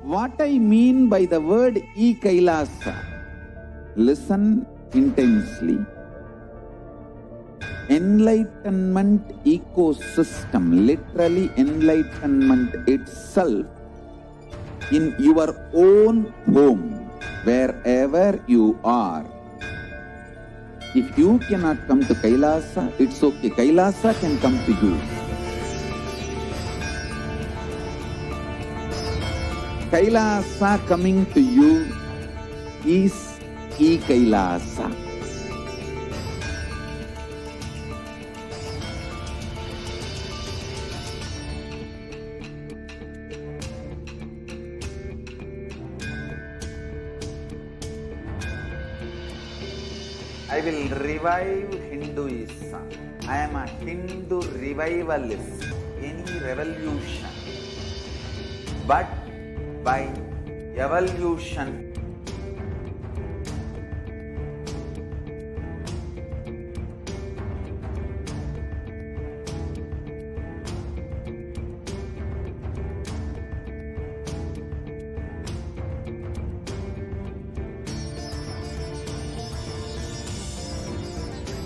What I mean by the word e-Kailasa, listen intensely. Enlightenment ecosystem, literally enlightenment itself, in your own home, wherever you are. If you cannot come to Kailasa, it's okay. Kailasa can come to you. Kailasa coming to you is e-Kailasa. I will revive Hinduism. I am a Hindu revivalist. Any revolution, but by evolution.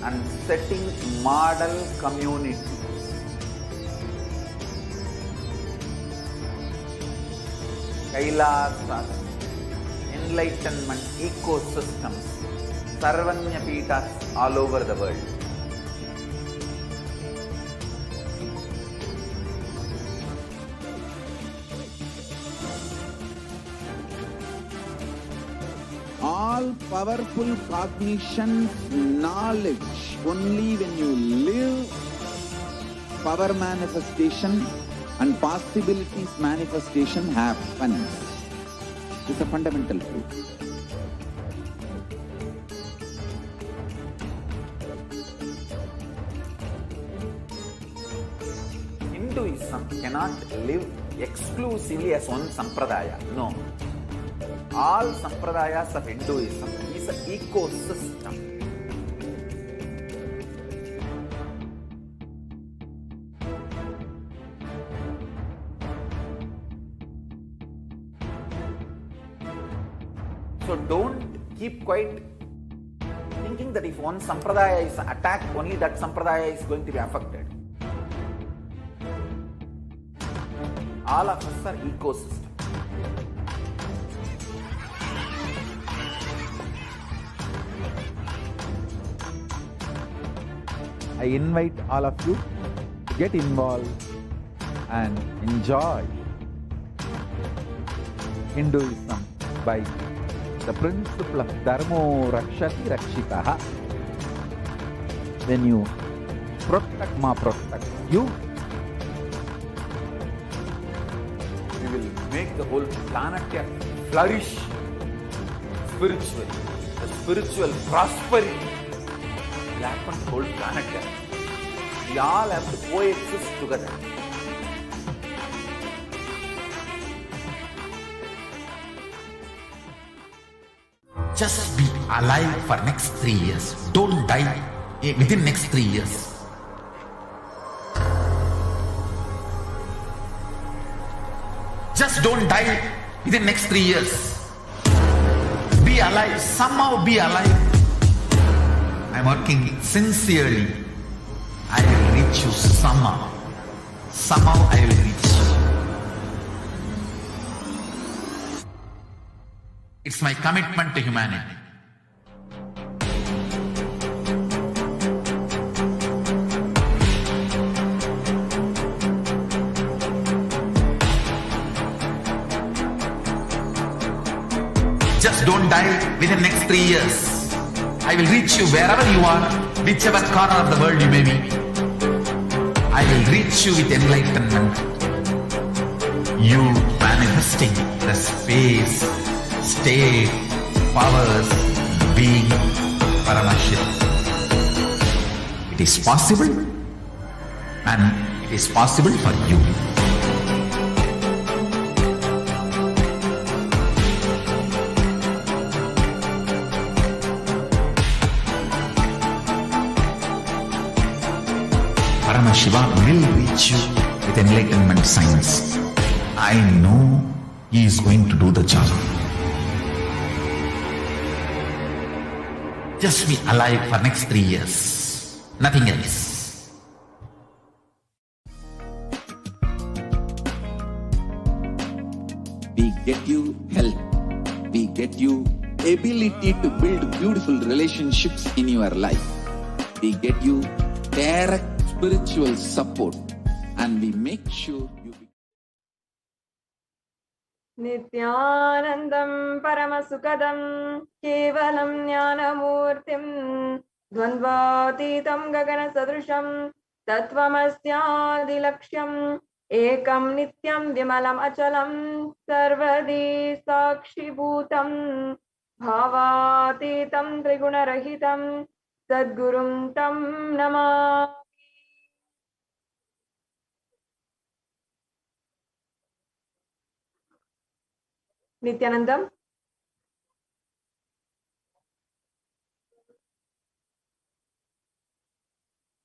And setting model communities. Kailasas, enlightenment ecosystems, Sarvanya Pitas all over the world. All powerful cognition, knowledge, only when you live, power manifestation and possibilities manifestation happens. It's a fundamental truth. Hinduism cannot live exclusively as one sampradaya. No. All sampradayas of Hinduism is an ecosystem. So don't keep quiet thinking that if one sampradaya is attacked, only that sampradaya is going to be affected. All of us are ecosystem. I invite all of you to get involved and enjoy Hinduism by the principle of Dharmo Rakshati Rakshitaha. When you protect Ma protect you, we will make the whole planet flourish spiritually. The spiritual prosperity will happen to the whole planet. We all have to coexist together. Just be alive for next 3 years. Don't die within next 3 years. Just don't die within next 3 years. Be alive. Somehow be alive. I'm working sincerely. I will reach you somehow. Somehow I will reach you. It's my commitment to humanity. Just don't die within the next 3 years. I will reach you wherever you are, whichever corner of the world you may be. I will reach you with enlightenment. You manifesting the space, state, powers, being Paramashivoham. It is possible, and it is possible for you. Paramashivoham will reach you with enlightenment science. I know He is going to do the job. Just be alive for next 3 years. Nothing else. We get you help. We get you ability to build beautiful relationships in your life. We get you direct spiritual support, and we make sure you Nithyanandam Paramasukadam Kevalam Jnanamurtim Dvandvatitam Gagana Sadrusham Tattvamasyaadilaksham Ekam Nityam Vimalam Achalam Sarvadi Sakshibhutam Bhavatitam Trigunarahitam Sadgurum Tam Namah. Nithyanandam.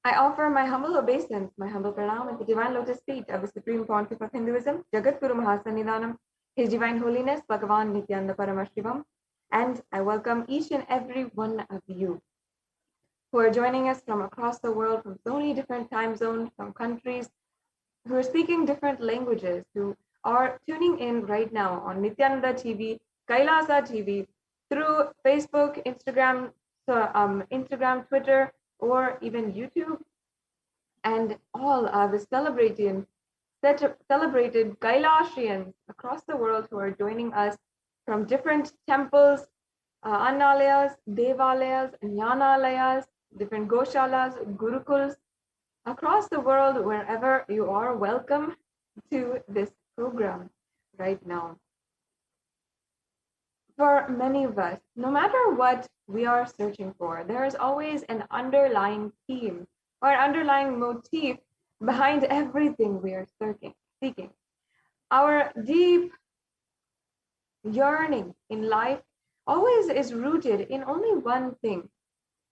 I offer my humble obeisance, my humble pranam at the divine lotus feet of the Supreme Pontiff of Hinduism, Jagadguru Mahasannidhanam, His Divine Holiness, Bhagavan Nithyananda Paramashivam, and I welcome each and every one of you who are joining us from across the world, from so many different time zones, from countries, who are speaking different languages, who are tuning in right now on Nithyananda TV, Kailasa TV, through Facebook, Instagram, Twitter, or even YouTube, and all the celebrated Kailashians across the world who are joining us from different temples, Annalayas, Devalayas, Jnanalayas, different Goshalas, Gurukuls, across the world, wherever you are, welcome to this program right now. For many of us, no matter what we are searching for, there is always an underlying theme or underlying motif behind everything we are seeking. Our deep yearning in life always is rooted in only one thing,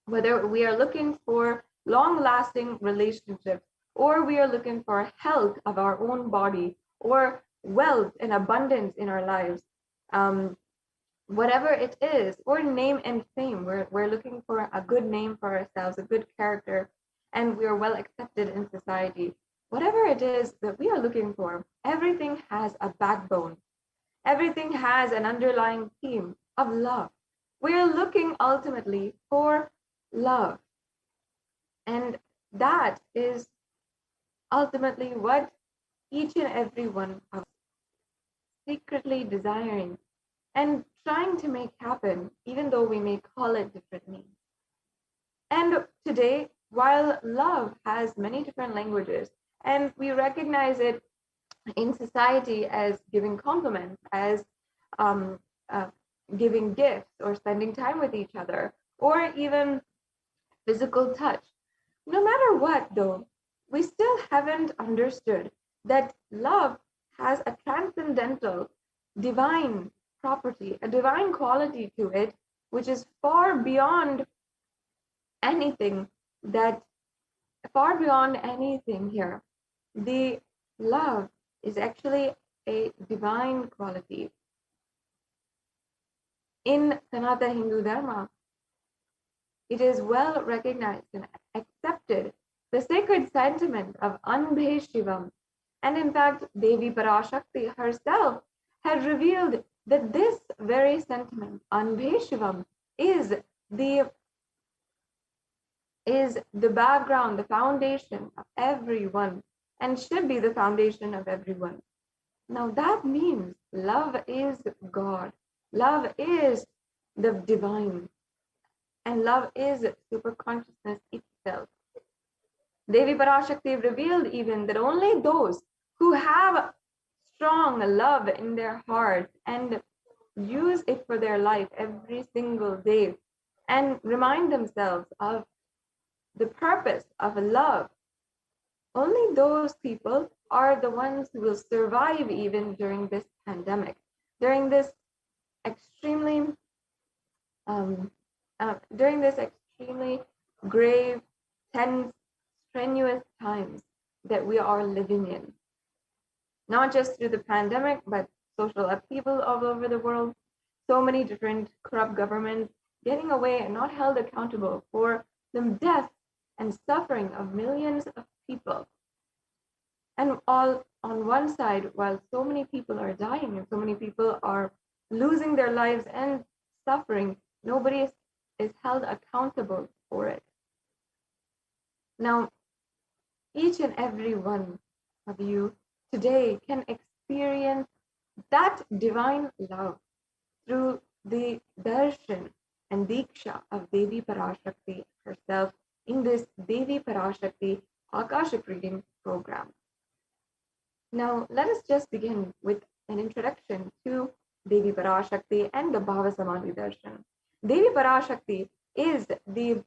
whether we are looking for long-lasting relationships, or we are looking for health of our own body, or wealth and abundance in our lives. Whatever it is, or name and fame, we're looking for a good name for ourselves, a good character, and we are well accepted in society. Whatever it is that we are looking for, everything has a backbone. Everything has an underlying theme of love. We are looking ultimately for love. And that is ultimately what each and every one of us secretly desiring and trying to make happen, even though we may call it different names. And today, while love has many different languages, and we recognize it in society as giving compliments, as giving gifts, or spending time with each other, or even physical touch. No matter what, though, we still haven't understood that love has a transcendental, divine property, a divine quality to it, which is far beyond anything here. The love is actually a divine quality. In Sanatana Hindu Dharma, it is well recognized and accepted, the sacred sentiment of Anbhe-Shivam. And in fact, Devi Parashakti herself had revealed that this very sentiment, Anbhe-Shivam, is the background, the foundation of everyone, and should be the foundation of everyone. Now that means love is God. Love is the divine. And love is super consciousness itself. Devi Parashakti revealed even that only those who have strong love in their hearts and use it for their life every single day and remind themselves of the purpose of love, only those people are the ones who will survive even during this pandemic, during this extremely grave, tense, strenuous times that we are living in. Not just through the pandemic, but social upheaval all over the world, so many different corrupt governments getting away and not held accountable for the death and suffering of millions of people. And all on one side, while so many people are dying and so many people are losing their lives and suffering, nobody is held accountable for it. Now, each and every one of you today can experience that divine love through the darshan and diksha of Devi Parashakti herself in this Devi Parashakti Akashic reading program. Now, let us just begin with an introduction to Devi Parashakti and the Bhava Samadhi Darshan. Devi Parashakti is the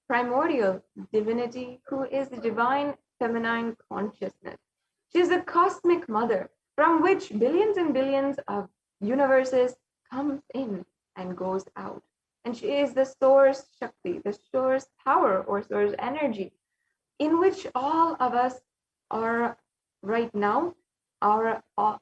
primordial divinity who is the divine feminine consciousness. She is the cosmic mother from which billions and billions of universes comes in and goes out. And she is the source Shakti, the source power or source energy in which all of us are right now,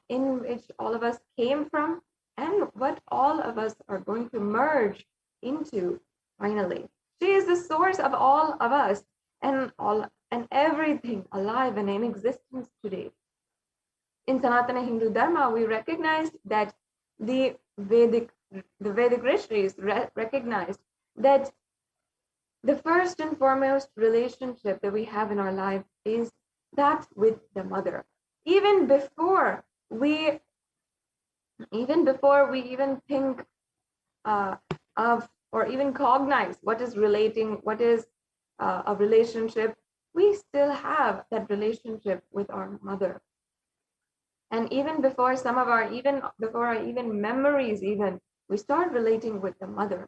in which all of us came from, and what all of us are going to merge into finally. She is the source of all of us and everything alive and in existence today. In Sanatana Hindu Dharma, we recognized that the Vedic rishis recognized that the first and foremost relationship that we have in our life is that with the mother. Even before we even think of or even cognize what is a relationship, we still have that relationship with our mother. And even before our memories, we start relating with the mother.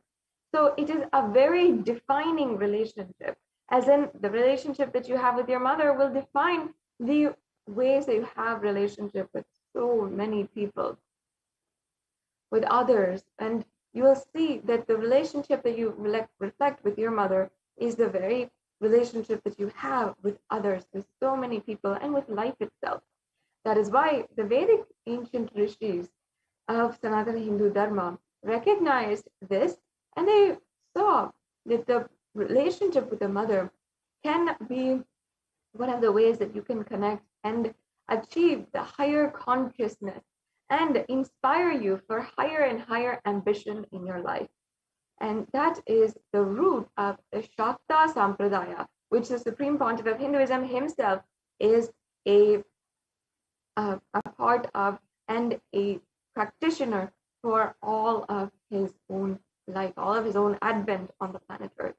So it is a very defining relationship, as in the relationship that you have with your mother will define the ways that you have relationship with so many people, with others. And you will see that the relationship that you reflect with your mother is the very relationship that you have with others, with so many people, and with life itself. That is why the Vedic ancient rishis of Sanatana Hindu Dharma recognized this, and they saw that the relationship with the mother can be one of the ways that you can connect and achieve the higher consciousness and inspire you for higher and higher ambition in your life. And that is the root of the Shakta Sampradaya, which the Supreme Pontiff of Hinduism himself is a part of and a practitioner for all of his own life, all of his own advent on the planet Earth.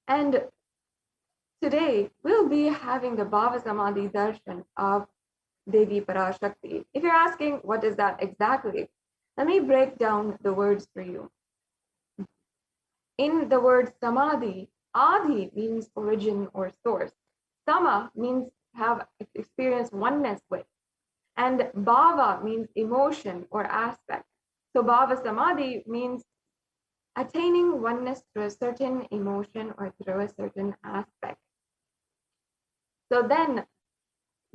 And today we'll be having the Bhava Samadhi Darshan of Devi Parashakti. If you're asking what is that exactly, let me break down the words for you. In the word Samadhi, Adi means origin or source. Sama means have experienced oneness with. And Bhava means emotion or aspect. So Bhava Samadhi means attaining oneness through a certain emotion or through a certain aspect. So then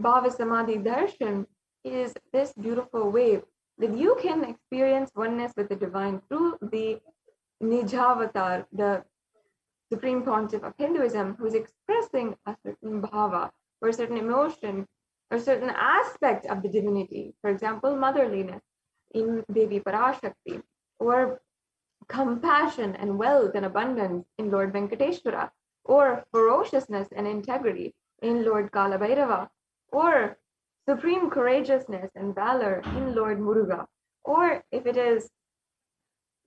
Bhava Samadhi Darshan is this beautiful way that you can experience oneness with the divine through the Nijavatar, the Supreme Pontiff of Hinduism, who is expressing a certain bhava or a certain emotion or a certain aspect of the divinity. For example, motherliness in Devi Parashakti, or compassion and wealth and abundance in Lord Venkateshwara, or ferociousness and integrity in Lord Kalabhairava, or supreme courageousness and valor in Lord Muruga, or if it is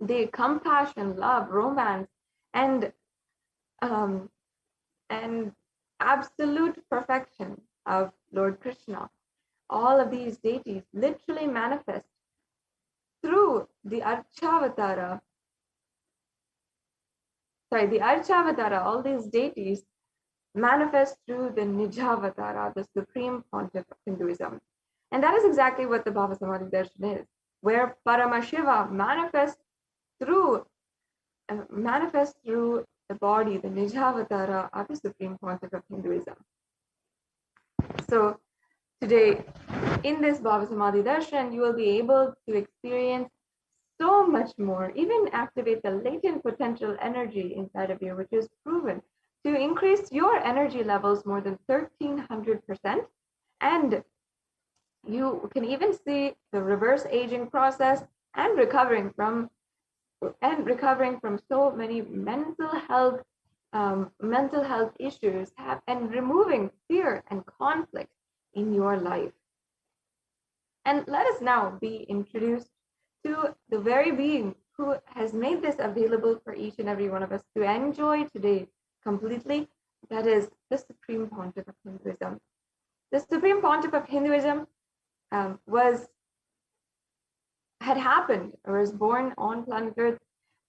the compassion, love, romance, and absolute perfection of Lord Krishna. All of these deities literally manifest through the Archavatara. All these deities manifest through the Nijavatara, the Supreme Pontiff of Hinduism. And that is exactly what the Bhava Samadhi Darshan is, where Paramashiva manifests through the body, the Nijavatara of the Supreme Pontiff of Hinduism. So today in this Bhava Samadhi Darshan, you will be able to experience so much more, even activate the latent potential energy inside of you, which is proven to increase your energy levels more than 1300%. And you can even see the reverse aging process and recovering from so many mental health issues and removing fear and conflict in your life. And let us now be introduced to the very being who has made this available for each and every one of us to enjoy today completely. That is the Supreme Pontiff of Hinduism. The Supreme Pontiff of Hinduism was born on planet Earth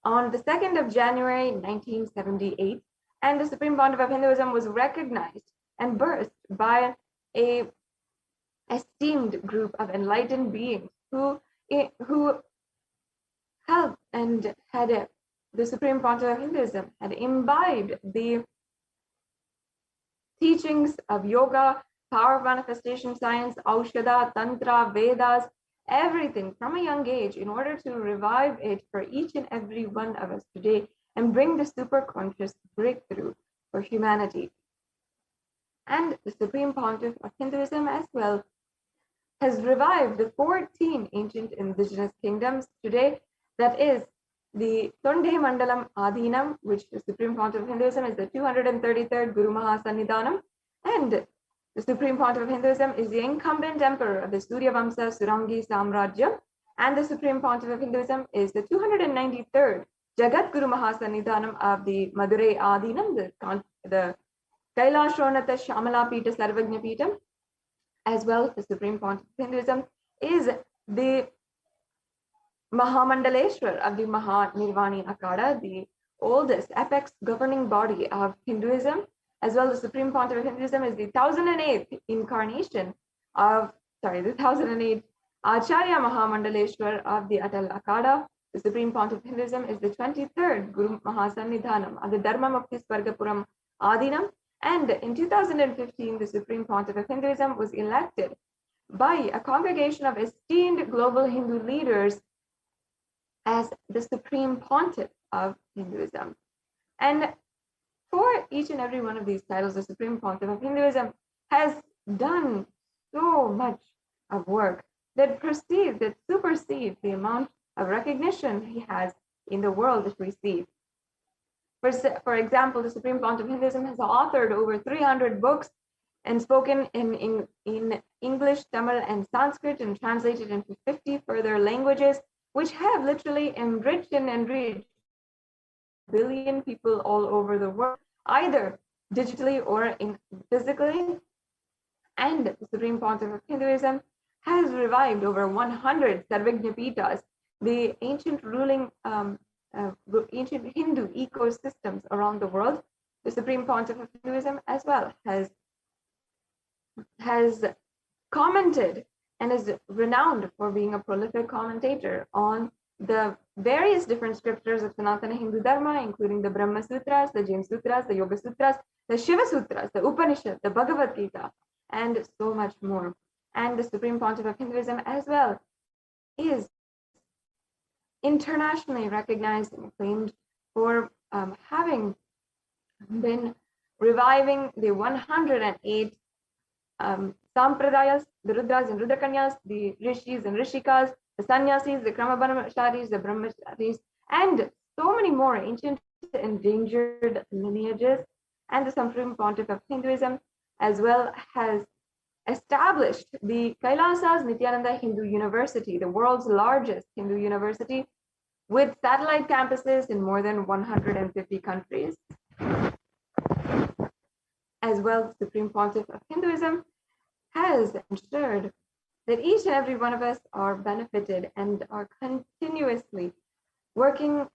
on the 2nd of January 1978, and the Supreme Pontiff of Hinduism was recognized and birthed by a esteemed group of enlightened beings who helped and had the Supreme Pontiff of Hinduism had imbibed the teachings of yoga, power of manifestation science, Aushadha, Tantra, Vedas, everything from a young age in order to revive it for each and every one of us today and bring the superconscious breakthrough for humanity. And the Supreme Pontiff of Hinduism as well has revived the 14 ancient indigenous kingdoms today. That is the Tonde Mandalam Adhinam, which the Supreme Pontiff of Hinduism is the 233rd Guru Mahasannidhanam, and the Supreme Pontiff of Hinduism is the incumbent emperor of the Surya Vamsa Surangi Samrajya, and the Supreme Pontiff of Hinduism is the 293rd Jagat Guru Mahasannidhanam of the Madurai Adhinam, the Kailashonata Shamala Pita Sarvagnya Pita. As well, the Supreme Pontiff of Hinduism is the Mahamandaleshwar of the Mahanirvani Akada, the oldest apex governing body of Hinduism. As well, the Supreme Pontiff of Hinduism is the 1008th incarnation of, the 1008th Acharya Mahamandaleshwar of the Atal Akada. The Supreme Pontiff of Hinduism is the 23rd Guru Mahasannidhanam of the Dharma Mukti Swargapuram Adhinam. And in 2015, the Supreme Pontiff of Hinduism was elected by a congregation of esteemed global Hindu leaders as the Supreme Pontiff of Hinduism. And for each and every one of these titles, the Supreme Pontiff of Hinduism has done so much of work that supersedes the amount of recognition he has in the world received. For example, the Supreme Pontiff of Hinduism has authored over 300 books and spoken in English, Tamil, and Sanskrit, and translated into 50 further languages, which have literally enriched and enriched billion people all over the world, either digitally or physically. And the Supreme Pontiff of Hinduism has revived over 100 Sarvagnya Pitas, the ancient ruling ancient Hindu ecosystems around the world. The Supreme Pontiff of Hinduism as well has commented and is renowned for being a prolific commentator on the various different scriptures of Sanatana Hindu Dharma, including the Brahma Sutras, the Jain Sutras, the Yoga Sutras, the Shiva Sutras, the Upanishad, the Bhagavad Gita, and so much more. And the Supreme Pontiff of Hinduism as well is internationally recognized and acclaimed for having been reviving the 108 sampradayas, the Rudras and Rudrakanyas, the Rishis and Rishikas, the Sannyasis, the Kramabhamasharis, the Brahmacharis, and so many more ancient endangered lineages. And the Supreme Pontiff of Hinduism as well has established the Kailasa's Nithyananda Hindu University, the world's largest Hindu university, with satellite campuses in more than 150 countries. As well, the Supreme Pontiff of Hinduism has ensured that each and every one of us are benefited and are continuously working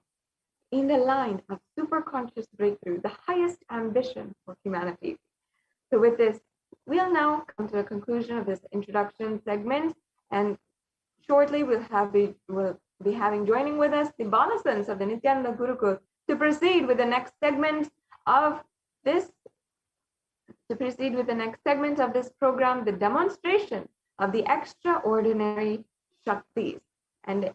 in the line of superconscious breakthrough, the highest ambition for humanity. So with this, we'll now come to a conclusion of this introduction segment, and shortly we'll be having joining with us the Balasans of the Nithyananda Gurukul to proceed with the next segment of this program, the demonstration of the extraordinary Shaktis. And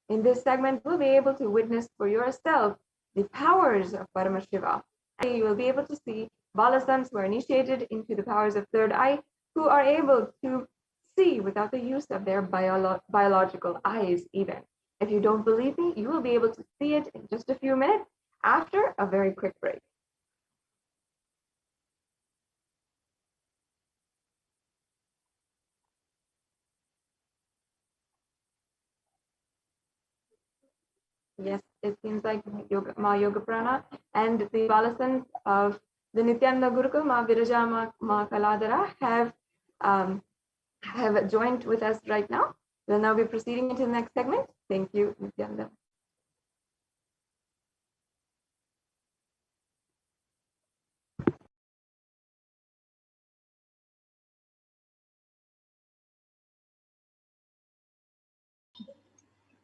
in this segment, you'll be able to witness for yourself the powers of Paramashiva. And you will be able to see Balasans who are initiated into the powers of third eye, who are able to see without the use of their biological eyes even. If you don't believe me, you will be able to see it in just a few minutes after a very quick break. Yes, it seems like Ma Yoga Prana and the Balasans of the Nithyananda Gurukul, Ma Viraja, Ma Kaladara have joined with us right now. We'll now be proceeding into the next segment. Thank you, Nithyananda.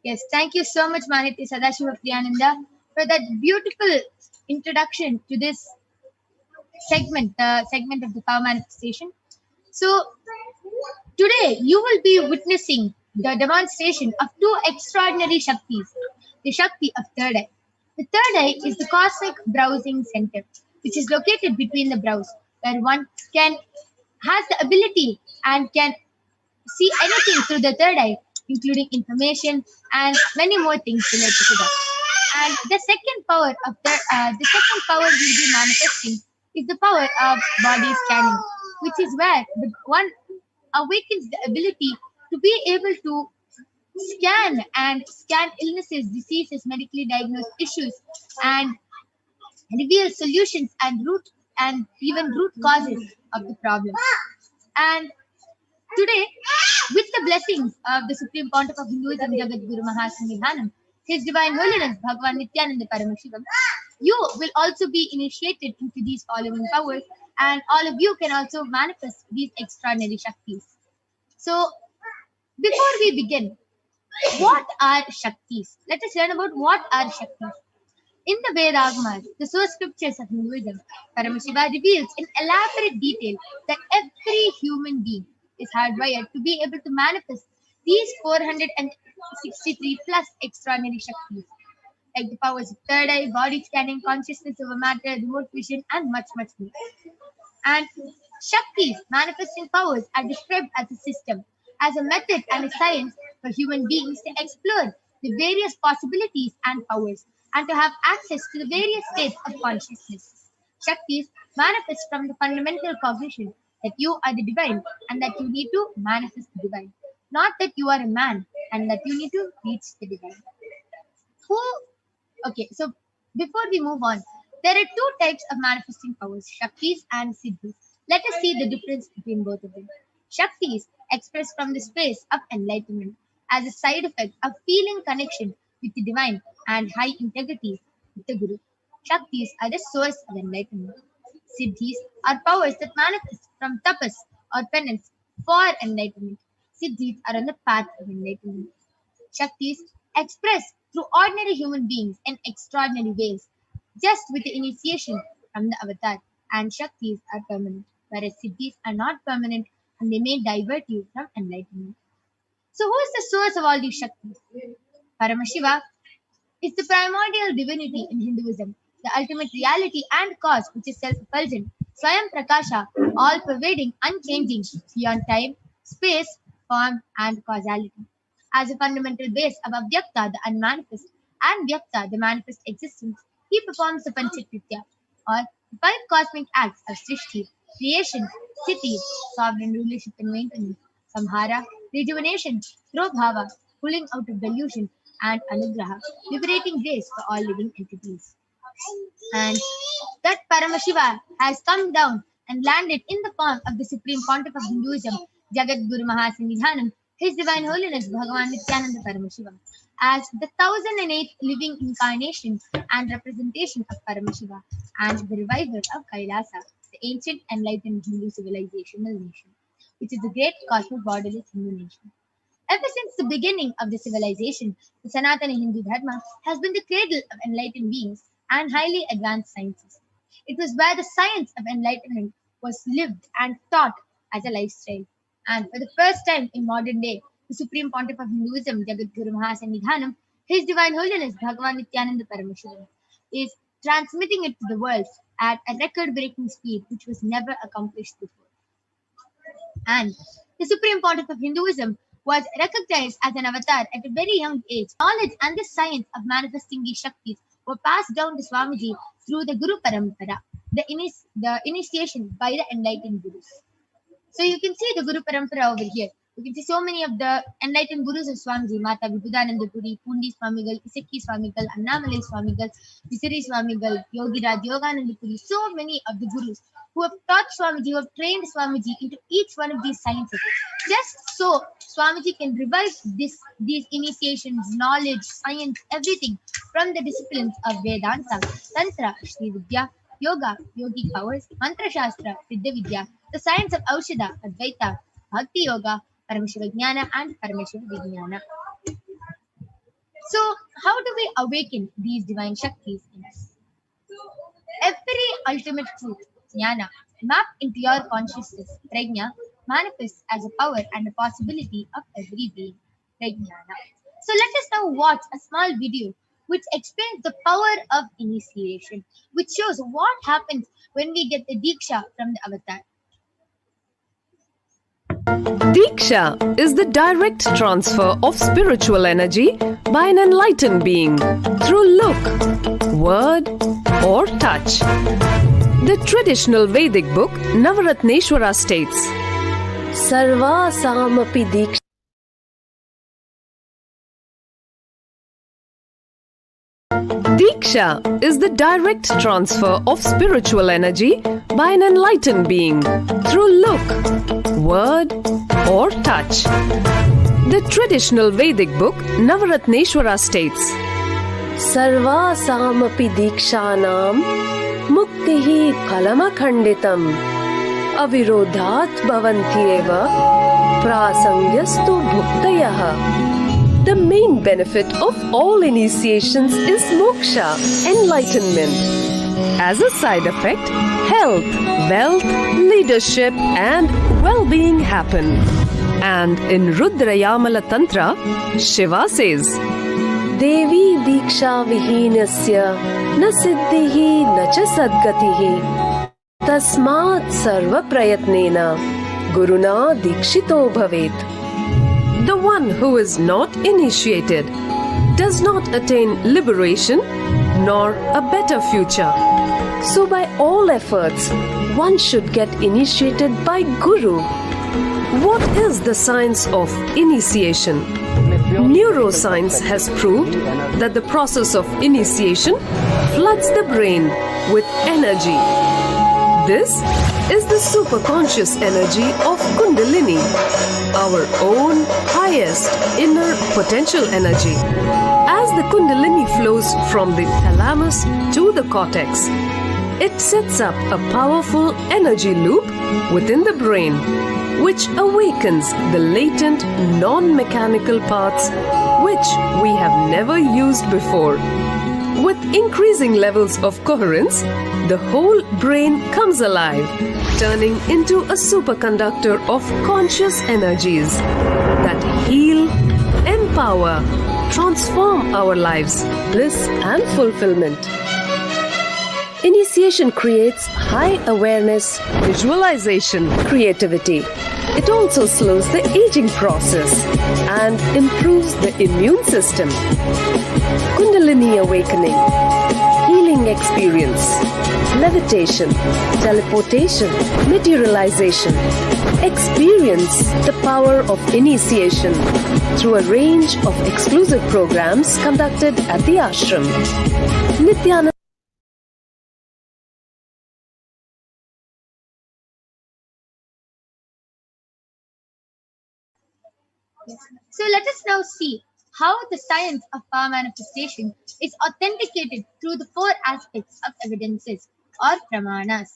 Yes, thank you so much, Maniti Sadashiva for that beautiful introduction to this segment, the segment of the power manifestation. So, today you will be witnessing the demonstration of two extraordinary Shaktis, the Shakti of third eye. The third eye is the cosmic browsing center, which is located between the brows, where one can has the ability and can see anything through the third eye, including information and many more things related to that. And the second power of the second power will be manifesting is the power of body scanning, which is where the one awakens the ability to be able to scan illnesses, diseases, medically diagnosed issues, and reveal solutions and even root causes of the problem. And today, with the blessings of the Supreme Pontiff of Hinduism, Jagat Guru Mahasangidhanam, His Divine Holiness Bhagavan Nithyananda Paramashivam, you will also be initiated into these following powers, and all of you can also manifest these extraordinary Shaktis. So, before we begin, what are Shaktis? Let us learn about what are Shaktis. In the Vedagamas, the source scriptures of Hinduism, Paramashiva reveals in elaborate detail that every human being is hardwired to be able to manifest these 463 plus extraordinary Shaktis, like the powers of third eye, body scanning, consciousness over matter, remote vision, and much, much more. And Shaktis, manifesting powers, are described as a system, as a method and a science for human beings to explore the various possibilities and powers, and to have access to the various states of consciousness. Shaktis manifest from the fundamental cognition that you are the divine and that you need to manifest the divine, not that you are a man and that you need to reach the divine. Who? Okay, so before we move on, there are two types of manifesting powers, Shaktis and Siddhis. Let us see the difference between both of them. Shaktis express from the space of enlightenment as a side effect of feeling connection with the divine and high integrity with the Guru. Shaktis are the source of enlightenment. Siddhis are powers that manifest from tapas or penance for enlightenment. Siddhis are on the path of enlightenment. Shaktis express through ordinary human beings in extraordinary ways, just with the initiation from the avatar, and Shaktis are permanent, whereas Siddhis are not permanent and they may divert you from enlightenment. So, who is the source of all these Shaktis? Paramashiva is the primordial divinity in Hinduism, the ultimate reality and cause which is self-effulgent, Swayam Prakasha, all-pervading, unchanging, beyond time, space, form, and causality. As a fundamental base of Avyakta, the unmanifest, and Vyakta, the manifest existence, he performs the Panchakritya, or the five cosmic acts of Srishti, creation, Sthiti, sovereign rulership and maintenance, Samhara, rejuvenation, Prabhava, pulling out of delusion, and Anugraha, liberating grace for all living entities. And that Paramashiva has come down and landed in the form of the Supreme Pontiff of Hinduism, Jagat Guru Mahasangidhanam, His Divine Holiness Bhagavan Nithyananda Paramashivam, as the 1008th living incarnation and representation of Paramashiva and the revival of Kailasa, the ancient enlightened Hindu civilizational nation, which is the great cosmic borderless Hindu nation. Ever since the beginning of the civilization, the Sanatana Hindu Dharma has been the cradle of enlightened beings and highly advanced sciences. It was where the science of enlightenment was lived and taught as a lifestyle. And for the first time in modern day, the Supreme Pontiff of Hinduism, Jagadguru Mahasannidhanam, His Divine Holiness Bhagavan Nithyananda Paramashivam, is transmitting it to the world at a record-breaking speed which was never accomplished before. And the Supreme Pontiff of Hinduism was recognized as an avatar at a very young age. Knowledge and the science of manifesting these Shaktis were passed down to Swamiji through the Guru Parampara, the initiation by the enlightened Gurus. So you can see the Guru Parampara over here. You can see so many of the enlightened Gurus of Swamiji, Mata Vibhudananda Puri, Pundi Swamigal, Isaki Swamigal, Annamalai Swamigal, Visari Swamigal, Yogi Raj, Yogananda Puri, so many of the Gurus who have taught Swamiji, who have trained Swamiji into each one of these sciences. Just so Swamiji can revive these initiations, knowledge, science, everything from the disciplines of Vedanta, Tantra, Shri Vidya, Yoga, Yogi powers, Mantra Shastra, Siddha Vidya, the science of Aushadha, Advaita, Bhakti Yoga, Paramashivoham and Paramashivoham. So, how do we awaken these divine Shaktis in us? Every ultimate truth, jnana, mapped into your consciousness, prajna, manifests as a power and a possibility of every being, prajnana. So let us now watch a small video which explains the power of initiation, which shows what happens when we get the Diksha from the avatar. Diksha is the direct transfer of spiritual energy by an enlightened being through look, word, or touch. The traditional Vedic book Navaratneshwara states, Sarva Samapi Diksha. Diksha is the direct transfer of spiritual energy by an enlightened being through look, word, or touch. The traditional Vedic book Navaratneshwara states, Sarva Samapi Dikshanam Muktihi Phalamakhanditam Avirodhat Bhavantyeva Prasangyastu Bhuktayah. The main benefit of all initiations is moksha, enlightenment. As a side effect, health, wealth, leadership, and well-being happen. And in Rudrayamala Tantra, Shiva says, Devi Diksha Vihinasya Na Siddhihi Na Cha Sadgatihi Tasmat Sarva Prayatnena Guruna Dikshito Bhavet. The one who is not initiated does not attain liberation nor a better future. So by all efforts, one should get initiated by Guru. What is the science of initiation? Neuroscience has proved that the process of initiation floods the brain with energy. This is the superconscious energy of Kundalini, our own highest inner potential energy. As the Kundalini flows from the thalamus to the cortex, it sets up a powerful energy loop within the brain, which awakens the latent non-mechanical parts which we have never used before. With increasing levels of coherence, the whole brain comes alive, turning into a superconductor of conscious energies that heal, empower, transform our lives, bliss and fulfillment. Initiation creates high awareness, visualization, creativity. It also slows the aging process and improves the immune system. Kundalini awakening, healing experience, levitation, teleportation, materialization. Experience the power of initiation through a range of exclusive programs conducted at the ashram. Nithyananda. So let us now see how the science of power manifestation is authenticated through the four aspects of evidences or pramanas.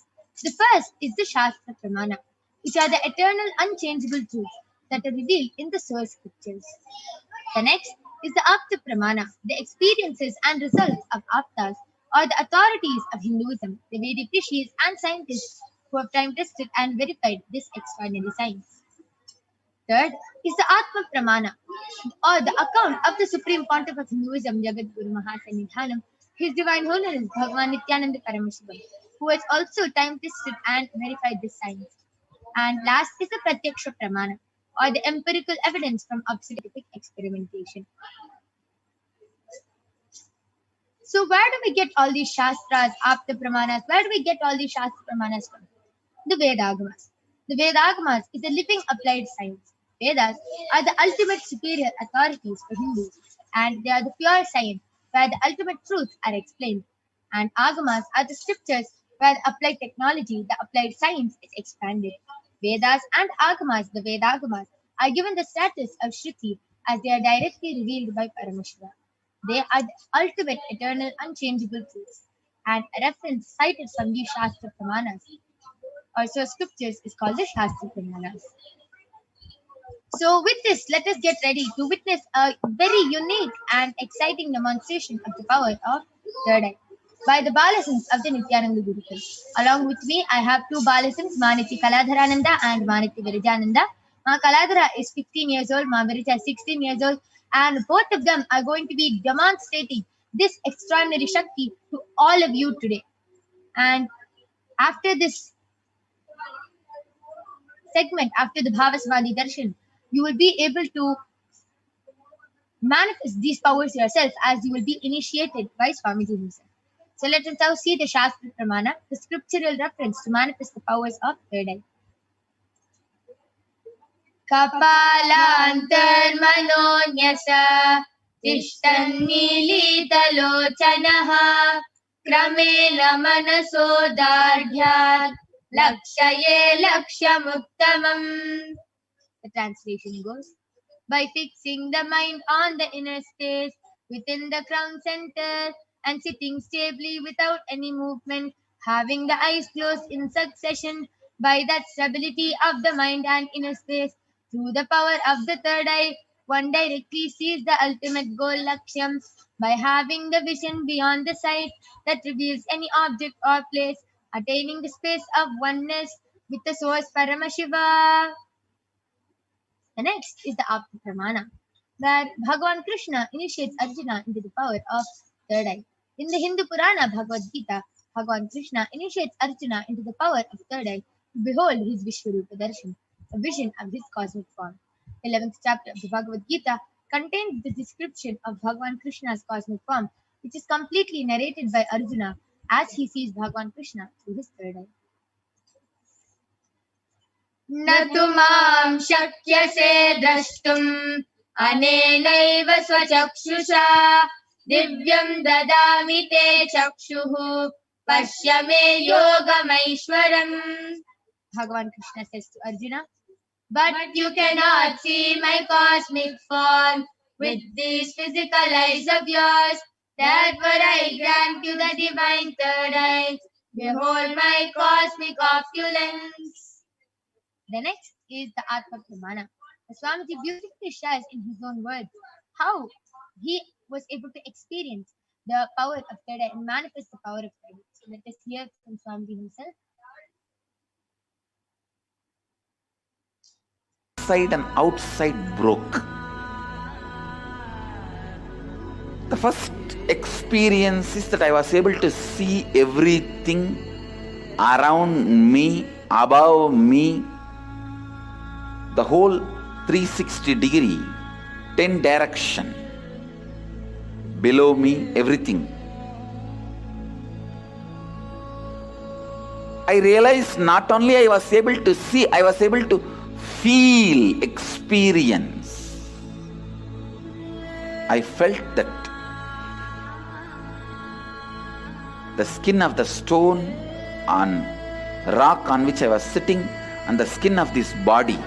The first is the Shastra Pramana, which are the eternal unchangeable truths that are revealed in the source scriptures. The next is the Apta Pramana, the experiences and results of Aptas or the authorities of Hinduism, the Vedic rishis and scientists who have time tested and verified this extraordinary science. Third is the Atma Pramana, or the account of the Supreme Pontiff of Hinduism, Jagadguru Mahasannidhanam, His Divine Holiness Bhagavan Nithyananda Paramashivam, who has also time-tested and verified this science. And last is the Pratyaksha Pramana, or the empirical evidence from scientific experimentation. So where do we get all these Shastras, Apta Pramanas? Where do we get all these Shastra Pramanas from? The Vedagamas. The Vedagamas is a living applied science. Vedas are the ultimate superior authorities for Hindus, and they are the pure science where the ultimate truths are explained. And Agamas are the scriptures where the applied technology, the applied science is expanded. Vedas and Agamas, the Vedagamas, are given the status of Shruti as they are directly revealed by Paramashiva. They are the ultimate, eternal, unchangeable truths. And a reference cited from these Shastra Pramanas, also scriptures, is called the Shastra Pramanas. So with this, let us get ready to witness a very unique and exciting demonstration of the power of third eye by the Balasins of the Nithyananda Gurukul. Along with me, I have two Balasins, Maniti Kaladharananda and Maniti Virijananda. Ma Kaladhara is 15 years old, Ma Virija is 16 years old, and both of them are going to be demonstrating this extraordinary Shakti to all of you today. And after this segment, after the Bhavasvadi Darshan, you will be able to manifest these powers yourself as you will be initiated by Swamiji himself. So let us now see the Shastra Pramana, the scriptural reference to manifest the powers of third eye. Kapalantarmanonyasa tishtannilitalochanaha kramena manasodardhyat lakshaye lakshamuttamam. The translation goes, by fixing the mind on the inner space within the crown center and sitting stably without any movement, having the eyes closed in succession, by that stability of the mind and inner space, through the power of the third eye, one directly sees the ultimate goal Lakshyam by having the vision beyond the sight that reveals any object or place, attaining the space of oneness with the source Paramashiva. The next is the Apta Pramana, where Bhagavan Krishna initiates Arjuna into the power of third eye. In the Hindu Purana Bhagavad Gita, Bhagavan Krishna initiates Arjuna into the power of third eye to behold his Vishwarupa Darshan, a vision of his cosmic form. The 11th chapter of the Bhagavad Gita contains the description of Bhagavan Krishna's cosmic form, which is completely narrated by Arjuna as he sees Bhagavan Krishna through his third eye. Natumam shakyase drashtum anenaiva swachakshusha divyam dadami te chakshuhu pashyame yogamaishwaram. Bhagavan Krishna says to Arjuna, but you cannot see my cosmic form with these physical eyes of yours. Therefore I grant you the divine third eye. Behold my cosmic opulence. The next is the Atma Pramana. The Swamiji beautifully shares in his own words how he was able to experience the power of third eye and manifest the power of third eye. So let us hear from Swamiji himself. Inside and outside broke. The first experience is that I was able to see everything around me, above me, the whole 360 degree, 10 direction, below me, everything. I realized not only I was able to see, I was able to feel, experience. I felt that the skin of the stone on rock on which I was sitting and the skin of this body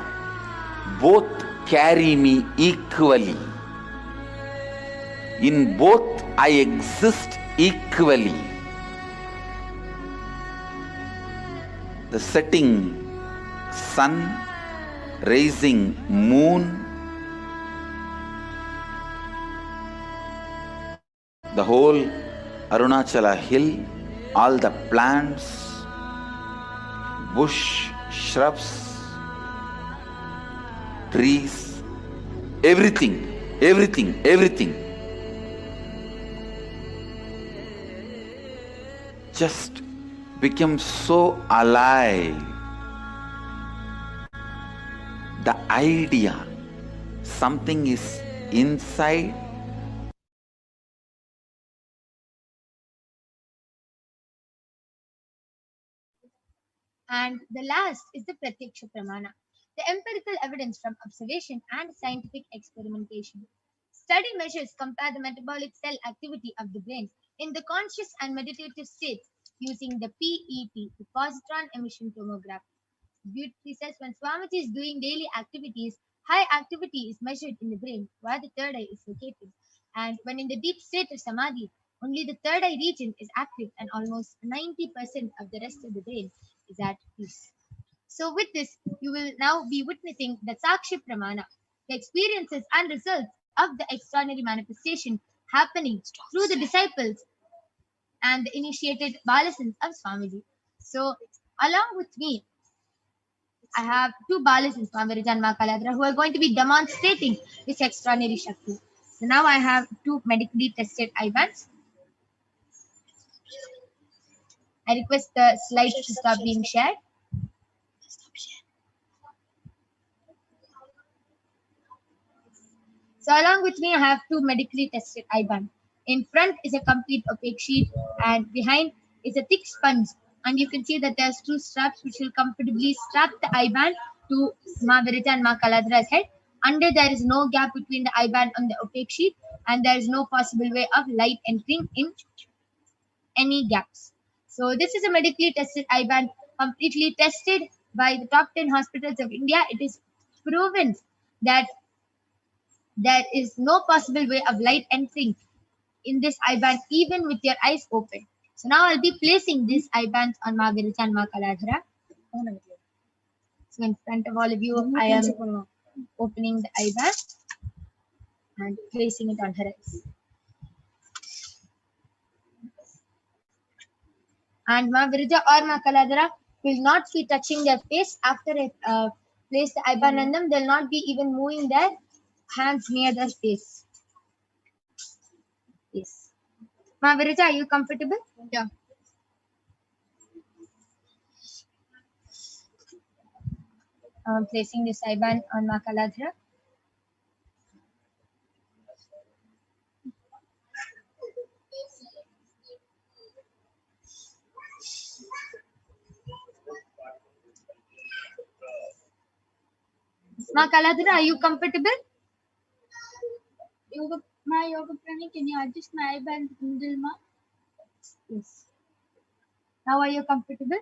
both carry me equally. In both I exist equally. The setting sun, rising moon, the whole Arunachala hill, all the plants, bush, shrubs, trees, everything just become so alive. The idea, something is inside. And the last is the Pratyaksha Pramana, the empirical evidence from observation and scientific experimentation. Study measures compare the metabolic cell activity of the brain in the conscious and meditative states using the PET, the positron emission tomograph. Beautifully says when Swamiji is doing daily activities, high activity is measured in the brain where the third eye is located. And when in the deep state of Samadhi, only the third eye region is active and almost 90% of the rest of the brain is at peace. So, with this, you will now be witnessing the Sakshi Pramana, the experiences and results of the extraordinary manifestation happening through the disciples and the initiated Balasans of Swamiji. So, along with me, I have two Balasans, Maviraj and Makaladra, who are going to be demonstrating this extraordinary Shakti. So, now I have two medically tested eye bands. I request the slides to stop being shared. So along with me, I have two medically tested eye bands. In front is a complete opaque sheet, and behind is a thick sponge. And you can see that there's two straps which will comfortably strap the eye band to Ma Virita and Ma Kaladra's head. Under there is no gap between the eye band and the opaque sheet, and there is no possible way of light entering in any gaps. So this is a medically tested eye band, completely tested by the top 10 hospitals of India. It is proven that there is no possible way of light entering in this eye band even with your eyes open. So now I'll be placing these eye bands on Margarita and Makaladhara. So in front of all of you, I am opening the eye band and placing it on her eyes. And Margarita or Makaladhara will not be touching their face after I place the eye band on them. They'll not be even moving their hands near their face. Yes. Mavirita, are you comfortable? Yeah. I'm placing this eye band on Makaladhara. Makaladhara, are you comfortable? Yoga Prani, can you adjust my eye band middle, ma? Yes. Now are you comfortable?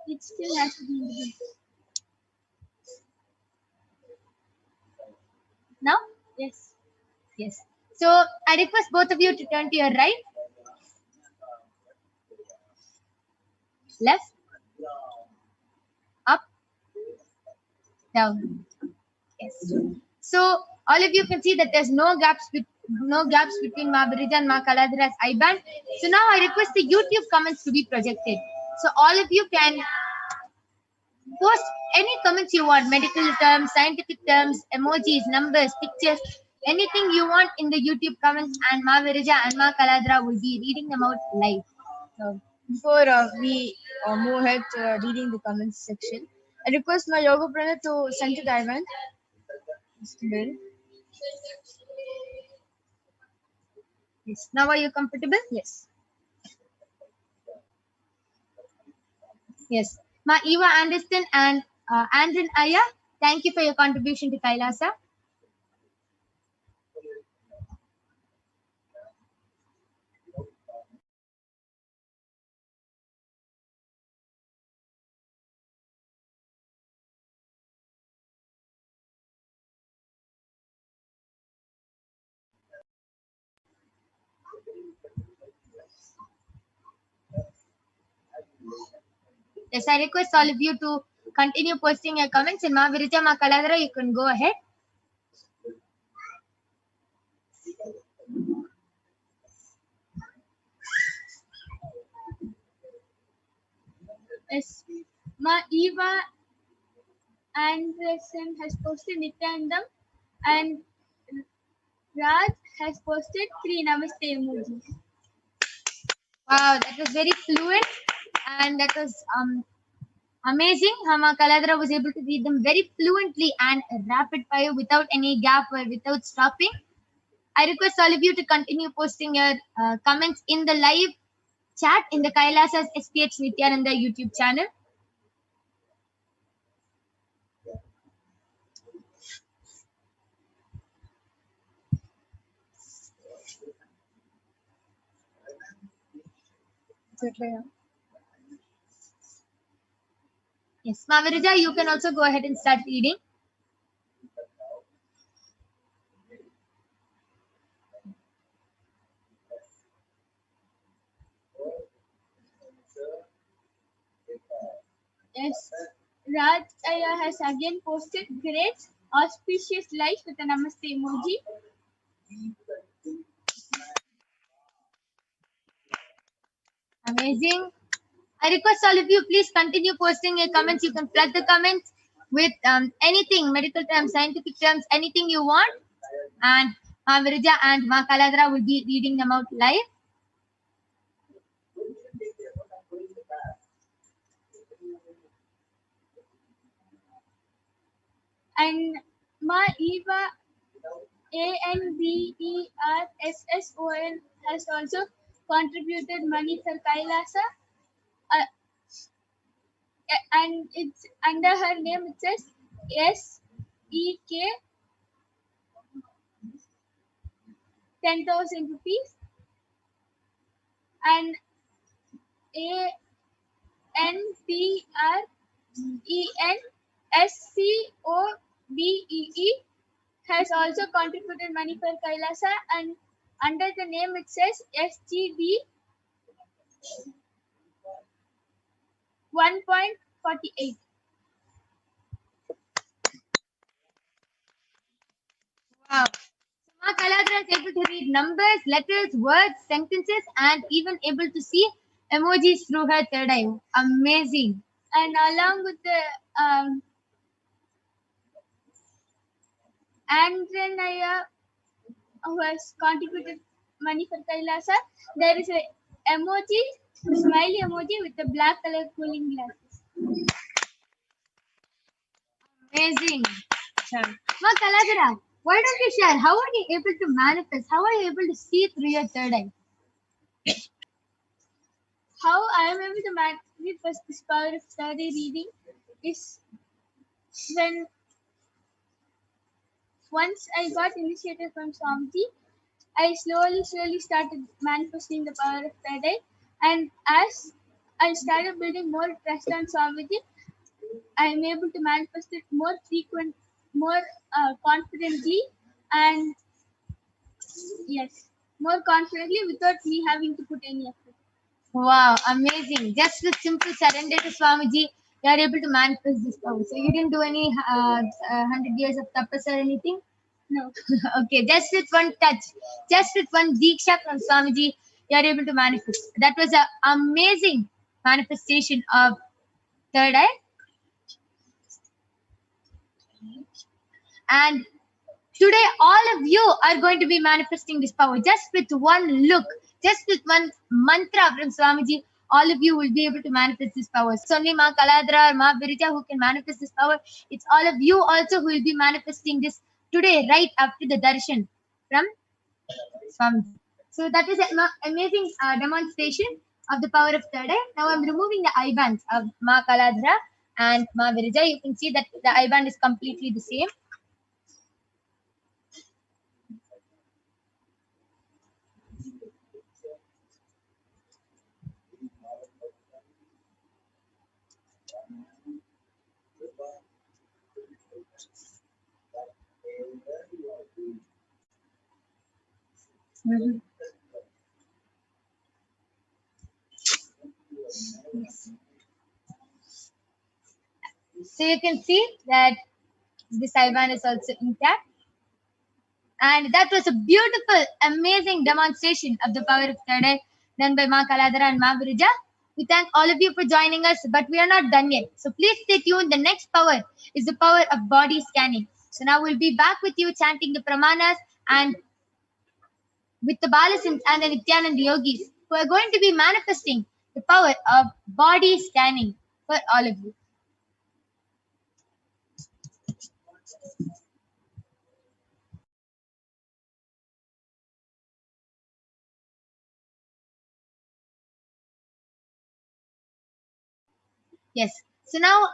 It still has to be in the middle. Now? Yes. Yes. So I request both of you to turn to your right, left, up, down. Yes. So all of you can see that there's no gaps between Ma Birija and Ma Kaladhara's eye band. So now I request the YouTube comments to be projected. So all of you can post any comments you want, medical terms, scientific terms, emojis, numbers, pictures, anything you want in the YouTube comments, and Ma Virija and Ma Kaladra will be reading them out live. So before we move ahead to reading the comments section, I request my Yoga Prana to send to the eye band. Yes. Now are you comfortable? Yes. Yes. Ma Eva Anderson and Andren Aya, thank you for your contribution to Kailasa. Yes, I request all of you to continue posting your comments. And Ma Virija, Ma Kaladra, you can go ahead. Yes. Ma Eva Anderson has posted Nityanandam, and Raj has posted 3 Namaste emojis. Wow, that was very fluent, and that was amazing. Hama Kaladra was able to read them very fluently and rapid fire without any gap or without stopping. I request all of you to continue posting your comments in the live chat in the Kailasa's HDH Nithyananda YouTube channel. Yes, Mavirija, you can also go ahead and start reading. Yes, Raj Aya has again posted great auspicious life with a Namaste emoji. Amazing. I request all of you, please continue posting your comments. You can plug the comments with anything, medical terms, scientific terms, anything you want. And Ma Virija and Ma Kaladra will be reading them out live. And Ma Eva ANDERSSON has also contributed money for Kailasa. And it's under her name, it says SEK 10,000 rupees. And ANTRENSCODEE has also contributed money for Kailasa, and under the name it says SGD 1.48. Wow. Ma Kaladra is able to read numbers, letters, words, sentences, and even able to see emojis through her third eye. Amazing. And along with the Andrenaya, who has contributed money for Kailasa, there is a emoji, smiley emoji with the black color cooling glasses. Amazing. Ma Kaladra, why don't you share? How are you able to manifest? How are you able to see through your third eye? How I am able to manifest this power of third eye reading is when once I got initiated from Swamiji, I slowly started manifesting the power of third eye, and as I started building more trust on Swamiji, I am able to manifest it more frequent, more confidently, and yes, more confidently without me having to put any effort. Wow, amazing. Just with simple surrender to Swamiji, you are able to manifest this power. So you didn't do any 100 years of tapas or anything? No. Okay, just with one touch, just with one diksha from Swamiji, you are able to manifest. That was an amazing manifestation of third eye. And today, all of you are going to be manifesting this power just with one look, just with one mantra from Swamiji. All of you will be able to manifest this power. It's only Ma Kaladra or Ma Virija who can manifest this power. It's all of you also who will be manifesting this today, right after the darshan from Swamiji. So that is an amazing demonstration of the power of third eye. Now I'm removing the eye bands of Ma Kaladra and Ma Virija. You can see that the eye band is completely the same. Mm-hmm. Yes. So you can see that this Ivan is also intact. And that was a beautiful, amazing demonstration of the power of third eye done by Ma Kaladara and Ma Virija. We thank all of you for joining us, but we are not done yet. So please stay tuned. The next power is the power of body scanning. So now we'll be back with you chanting the Pramanas and with the Balasins and the Nithyananda Yogis who are going to be manifesting the power of body scanning for all of you. Yes. So now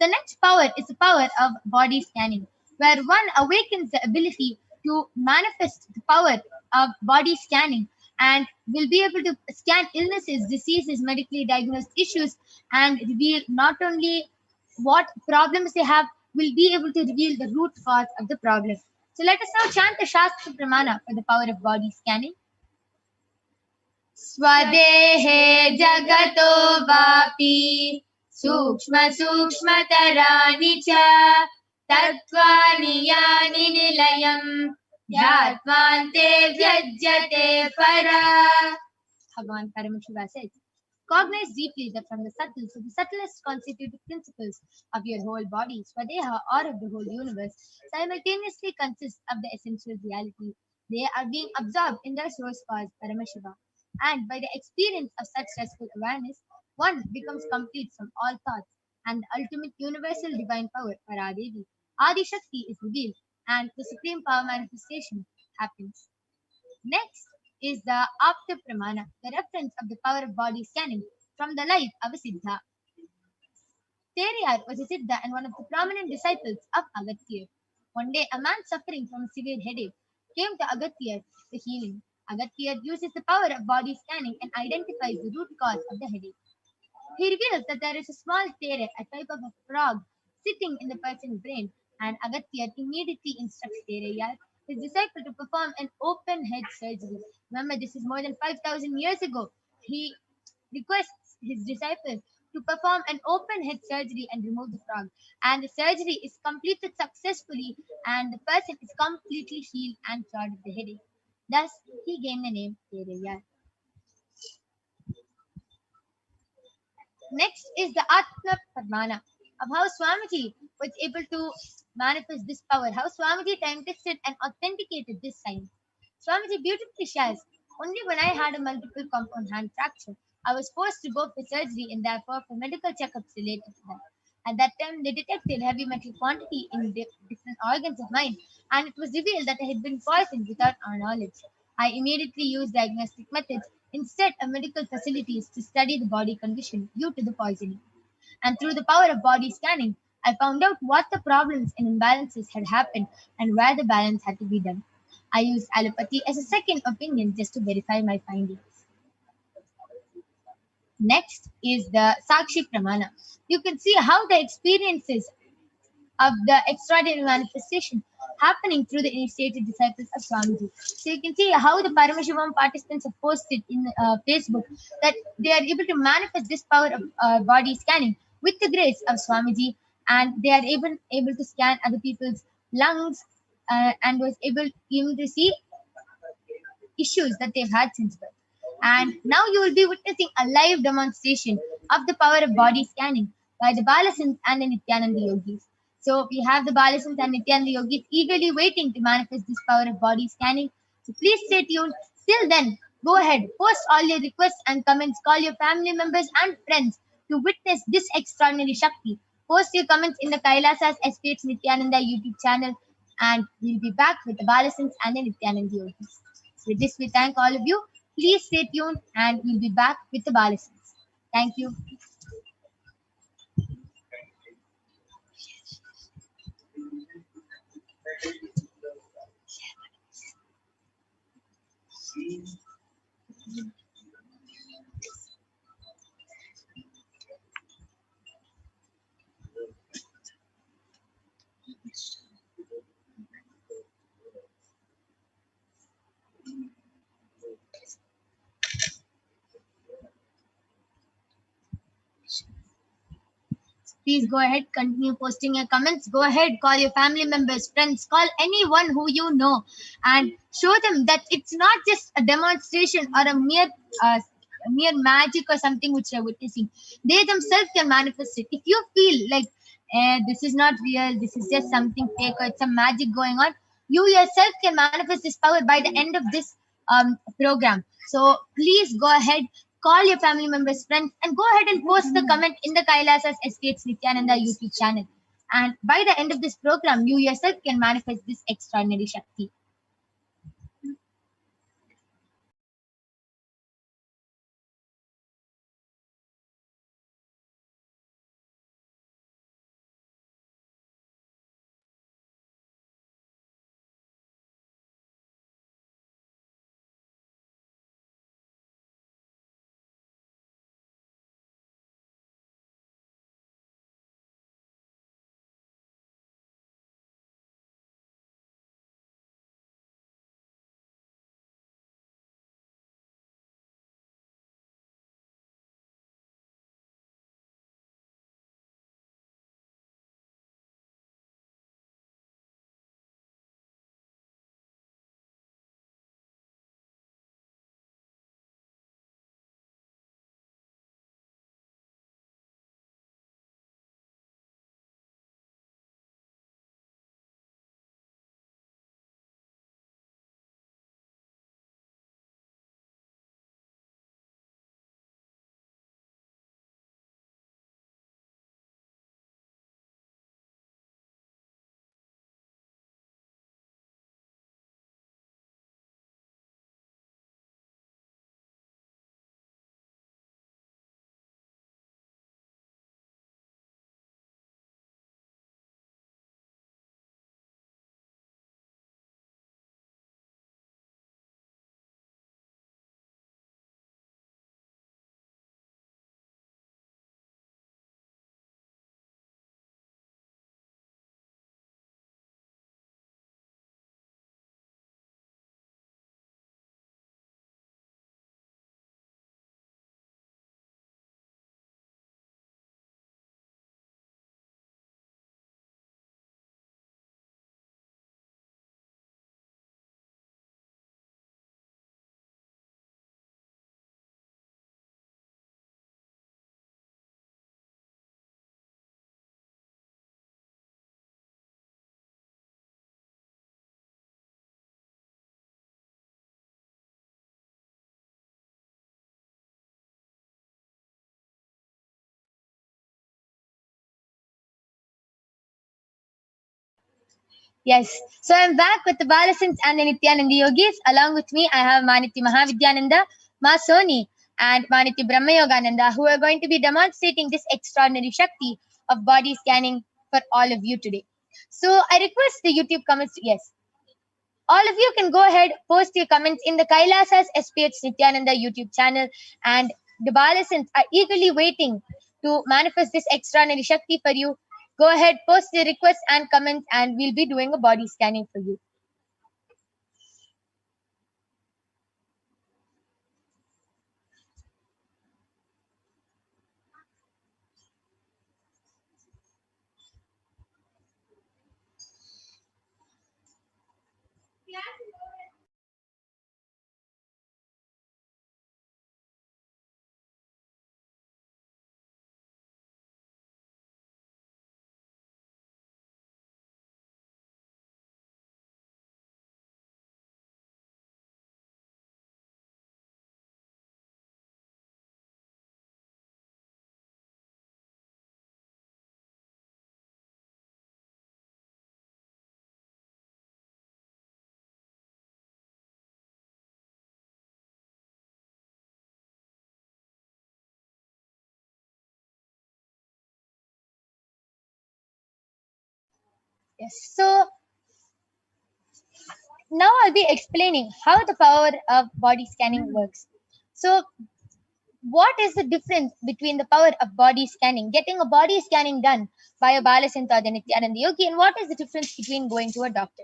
the next power is the power of body scanning, where one awakens the ability to manifest the power of body scanning and will be able to scan illnesses, diseases, medically diagnosed issues, and reveal not only what problems they have, will be able to reveal the root cause of the problem. So let us now chant the Shastra Pramana for the power of body scanning. स्वदेहे जगतो वापि सूक्ष्म सूक्ष्मतराणि च तत्त्वानि यानि निलयम् ध्यात्वान्ते व्यज्यते परा. Bhagavan Paramashiva says, cognize deeply that from the subtle to the subtlest constitutive principles of your whole body, Swadeha, or of the whole universe, simultaneously consist of the essential reality. They are being absorbed in their source cause, Paramashiva. And by the experience of such restful awareness, one becomes complete from all thoughts, and the ultimate universal divine power, Paradevi, Adi Shakti, is revealed, and the supreme power manifestation happens. Next is the Apta Pramana, the reference of the power of body scanning from the life of a Siddha. Teriyar was a Siddha and one of the prominent disciples of Agathya. One day, a man suffering from a severe headache came to Agathya for healing. Agathya uses the power of body scanning and identifies the root cause of the headache. He reveals that there is a small tere, a type of a frog, sitting in the person's brain, and Agathya immediately instructs Teriyar, his disciple, to perform an open head surgery. Remember, this is more than 5,000 years ago. He requests his disciple to perform an open head surgery and remove the frog. And the surgery is completed successfully, and the person is completely healed and cured of the headache. Thus, he gained the name Teriyar. Next is the Atma Pramana of how Swamiji was able to manifest this power, how Swamiji time tested and authenticated this science. Swamiji beautifully shares, only when I had a multiple compound hand fracture, I was forced to go for surgery and therefore for medical checkups related to that. At that time, they detected heavy metal quantity in different organs of mine, and it was revealed that I had been poisoned without our knowledge. I immediately used diagnostic methods instead of medical facilities to study the body condition due to the poisoning. And through the power of body scanning, I found out what the problems and imbalances had happened and where the balance had to be done. I used allopathy as a second opinion just to verify my findings. Next is the Sakshi Pramana. You can see how the experiences of the extraordinary manifestation happening through the initiated disciples of Swamiji. So you can see how the Paramashivoham participants have posted in Facebook that they are able to manifest this power of body scanning with the grace of Swamiji, and they are able to scan other people's lungs and was able even to see issues that they've had since birth. And now you will be witnessing a live demonstration of the power of body scanning by the Balasins and the Nithyananda Yogis. So we have the Balasins and Nithyananda Yogis eagerly waiting to manifest this power of body scanning. So please stay tuned. Till then, go ahead, post all your requests and comments, call your family members and friends to witness this extraordinary Shakti. Post your comments in the Kailasas HDH Nithyananda YouTube channel, and we'll be back with the Balasins and the Nithyananda Yogis. With this, we thank all of you. Please stay tuned, and we'll be back with the Balasins. Thank you. Please go ahead, continue posting your comments. Go ahead, call your family members, friends, call anyone who you know and show them that it's not just a demonstration or a mere mere magic or something which you're witnessing. They themselves can manifest it. If you feel like this is not real, this is just something fake, or it's some magic going on, you yourself can manifest this power by the end of this program. So please go ahead, call your family members, friends, and go ahead and post the comment in the Kailasa's HDH Nithyananda YouTube channel. And by the end of this program, you yourself can manifest this extraordinary Shakti. Yes. So I'm back with the Balasins and the Nityananda Yogis. Along with me, I have Maniti Mahavidyananda, Ma Soni, and Maniti Brahmayogananda, who are going to be demonstrating this extraordinary Shakti of body scanning for all of you today. So I request the YouTube comments. Yes. All of you can go ahead, post your comments in the Kailasa's SPH Nithyananda YouTube channel, and the Balasins are eagerly waiting to manifest this extraordinary Shakti for you. Go ahead, post your requests and comments, and we'll be doing a body scanning for you. Yes. So now I'll be explaining how the power of body scanning works. So what is the difference between the power of body scanning, getting a body scanning done by a Balasanta or the Nityananda Yogi, and what is the difference between going to a doctor?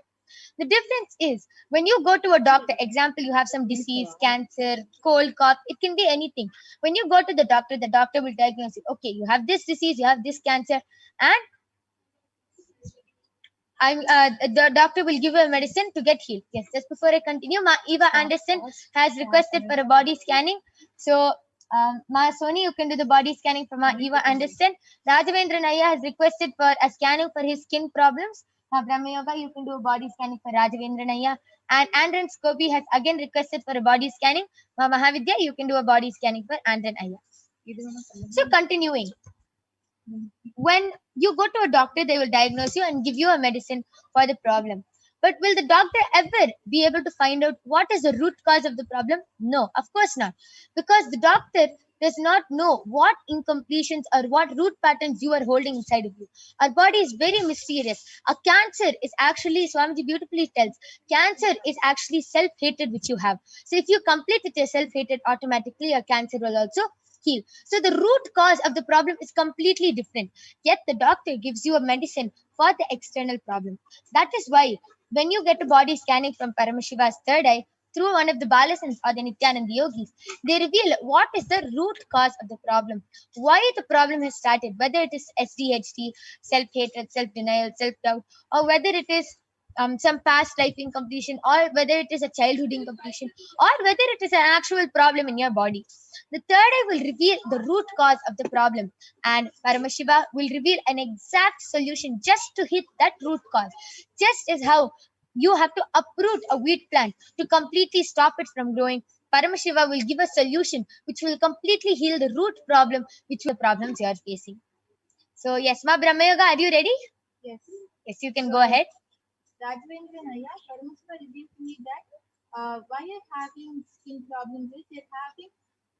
The difference is when you go to a doctor, example, you have some disease, cancer, cold, cough, it can be anything. When you go to the doctor will diagnose it. Okay, you have this disease, you have this cancer, and the doctor will give you a medicine to get healed. Yes, just before I continue, Eva Anderson has requested for a body scanning. So Ma Soni, you can do the body scanning for Ma Eva Anderson. Rajavendra Naya has requested for a scanning for his skin problems. Ma Brahma Yoga, you can do a body scanning for Rajavendra Naya. And Andren Scobie has again requested for a body scanning. Ma Mahavidya, you can do a body scanning for Andren Naya. So continuing. When you go to a doctor, they will diagnose you and give you a medicine for the problem. But will the doctor ever be able to find out what is the root cause of the problem? No, of course not. Because the doctor does not know what incompletions or what root patterns you are holding inside of you. Our body is very mysterious. A cancer is actually, Swamiji beautifully tells, cancer is actually self-hatred which you have. So if you complete with your self-hatred, automatically your cancer will also heal. So the root cause of the problem is completely different. Yet the doctor gives you a medicine for the external problem. That is why when you get a body scanning from Paramashiva's third eye through one of the Balasans or the Nithyananda yogis, they reveal what is the root cause of the problem, why the problem has started, whether it is SDHD, self-hatred, self-denial, self-doubt, or whether it is some past life incompletion, or whether it is a childhood incompletion, or whether it is an actual problem in your body. The third eye will reveal the root cause of the problem, and Paramashiva will reveal an exact solution just to hit that root cause. Just as how you have to uproot a wheat plant to completely stop it from growing, Paramashiva will give a solution which will completely heal the root problem, which will problems you are facing. So yes, Ma Brahmayoga, are you ready? Yes. Yes, you can go ahead. Rajvendra Naya, Paramashiva revealed to me that why you're having skin problems is you're having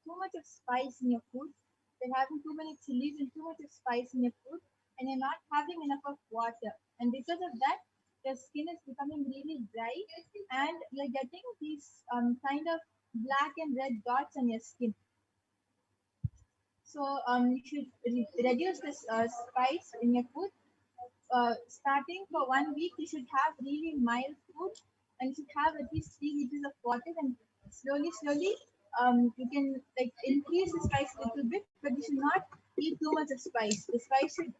too much of spice in your food. You're having too many chilies and too much of spice in your food, and you're not having enough of water. And because of that, your skin is becoming really dry, and you're getting these kind of black and red dots on your skin. So you should reduce this spice in your food. Starting for 1 week, you should have really mild food, and you should have at least 3 liters of water. And slowly, you can like increase the spice a little bit, but you should not eat too much of spice. The spice should,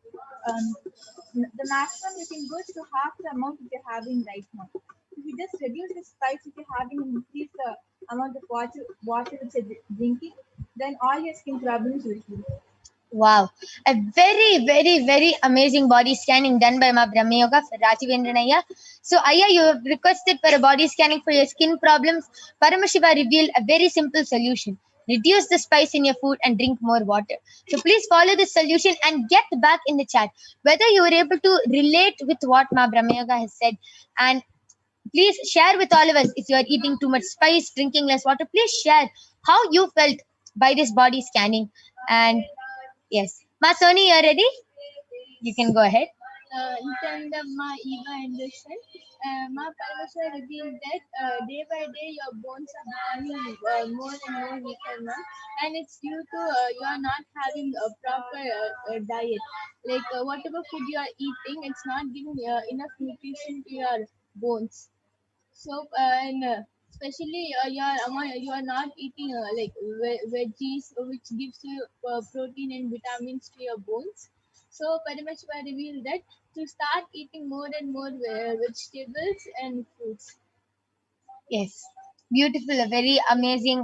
the maximum you can go to half the amount that you're having right now. If you just reduce the spice that you're having and increase the amount of water that you're drinking, then all your skin problems will heal. Wow, a very, very, very amazing body scanning done by Ma Brahma Yoga for Rajivendra Naya. So, Aya, you have requested for a body scanning for your skin problems. Paramashiva revealed a very simple solution. Reduce the spice in your food and drink more water. So, please follow this solution and get back in the chat whether you were able to relate with what Ma Brahma Yoga has said. And please share with all of us if you are eating too much spice, drinking less water. Please share how you felt by this body scanning. And yes, Ma Soni, you're ready? You can go ahead. Nithyananda Ma Eva Anderson. Ma Paramashiva revealed that day by day your bones are becoming more and more weaker, ma. And it's due to you are not having a proper diet. Like whatever food you are eating, it's not giving enough nutrition to your bones. So and especially you are not eating like veggies, which gives you protein and vitamins to your bones. So Paramashiva revealed that to start eating more and more vegetables and fruits. Yes, beautiful, a very amazing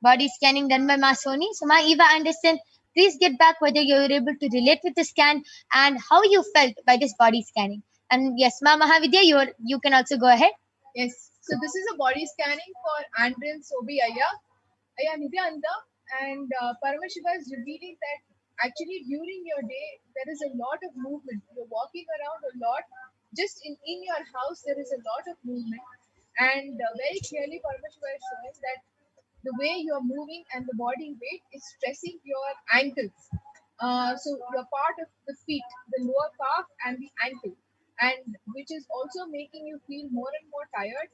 body scanning done by Ma Soni. So, Ma Eva Anderson, please get back whether you were able to relate with the scan and how you felt by this body scanning. And yes, Ma Mahavidya, you can also go ahead. Yes, so this is a body scanning for Andren Sobi Aya Nithyananda, and Paramashiva is revealing that actually during your day there is a lot of movement. You're walking around a lot. Just in your house there is a lot of movement, and very clearly Paramashiva is showing that the way you are moving and the body weight is stressing your ankles. So your part of the feet, the lower calf and the ankle, and which is also making you feel more and more tired.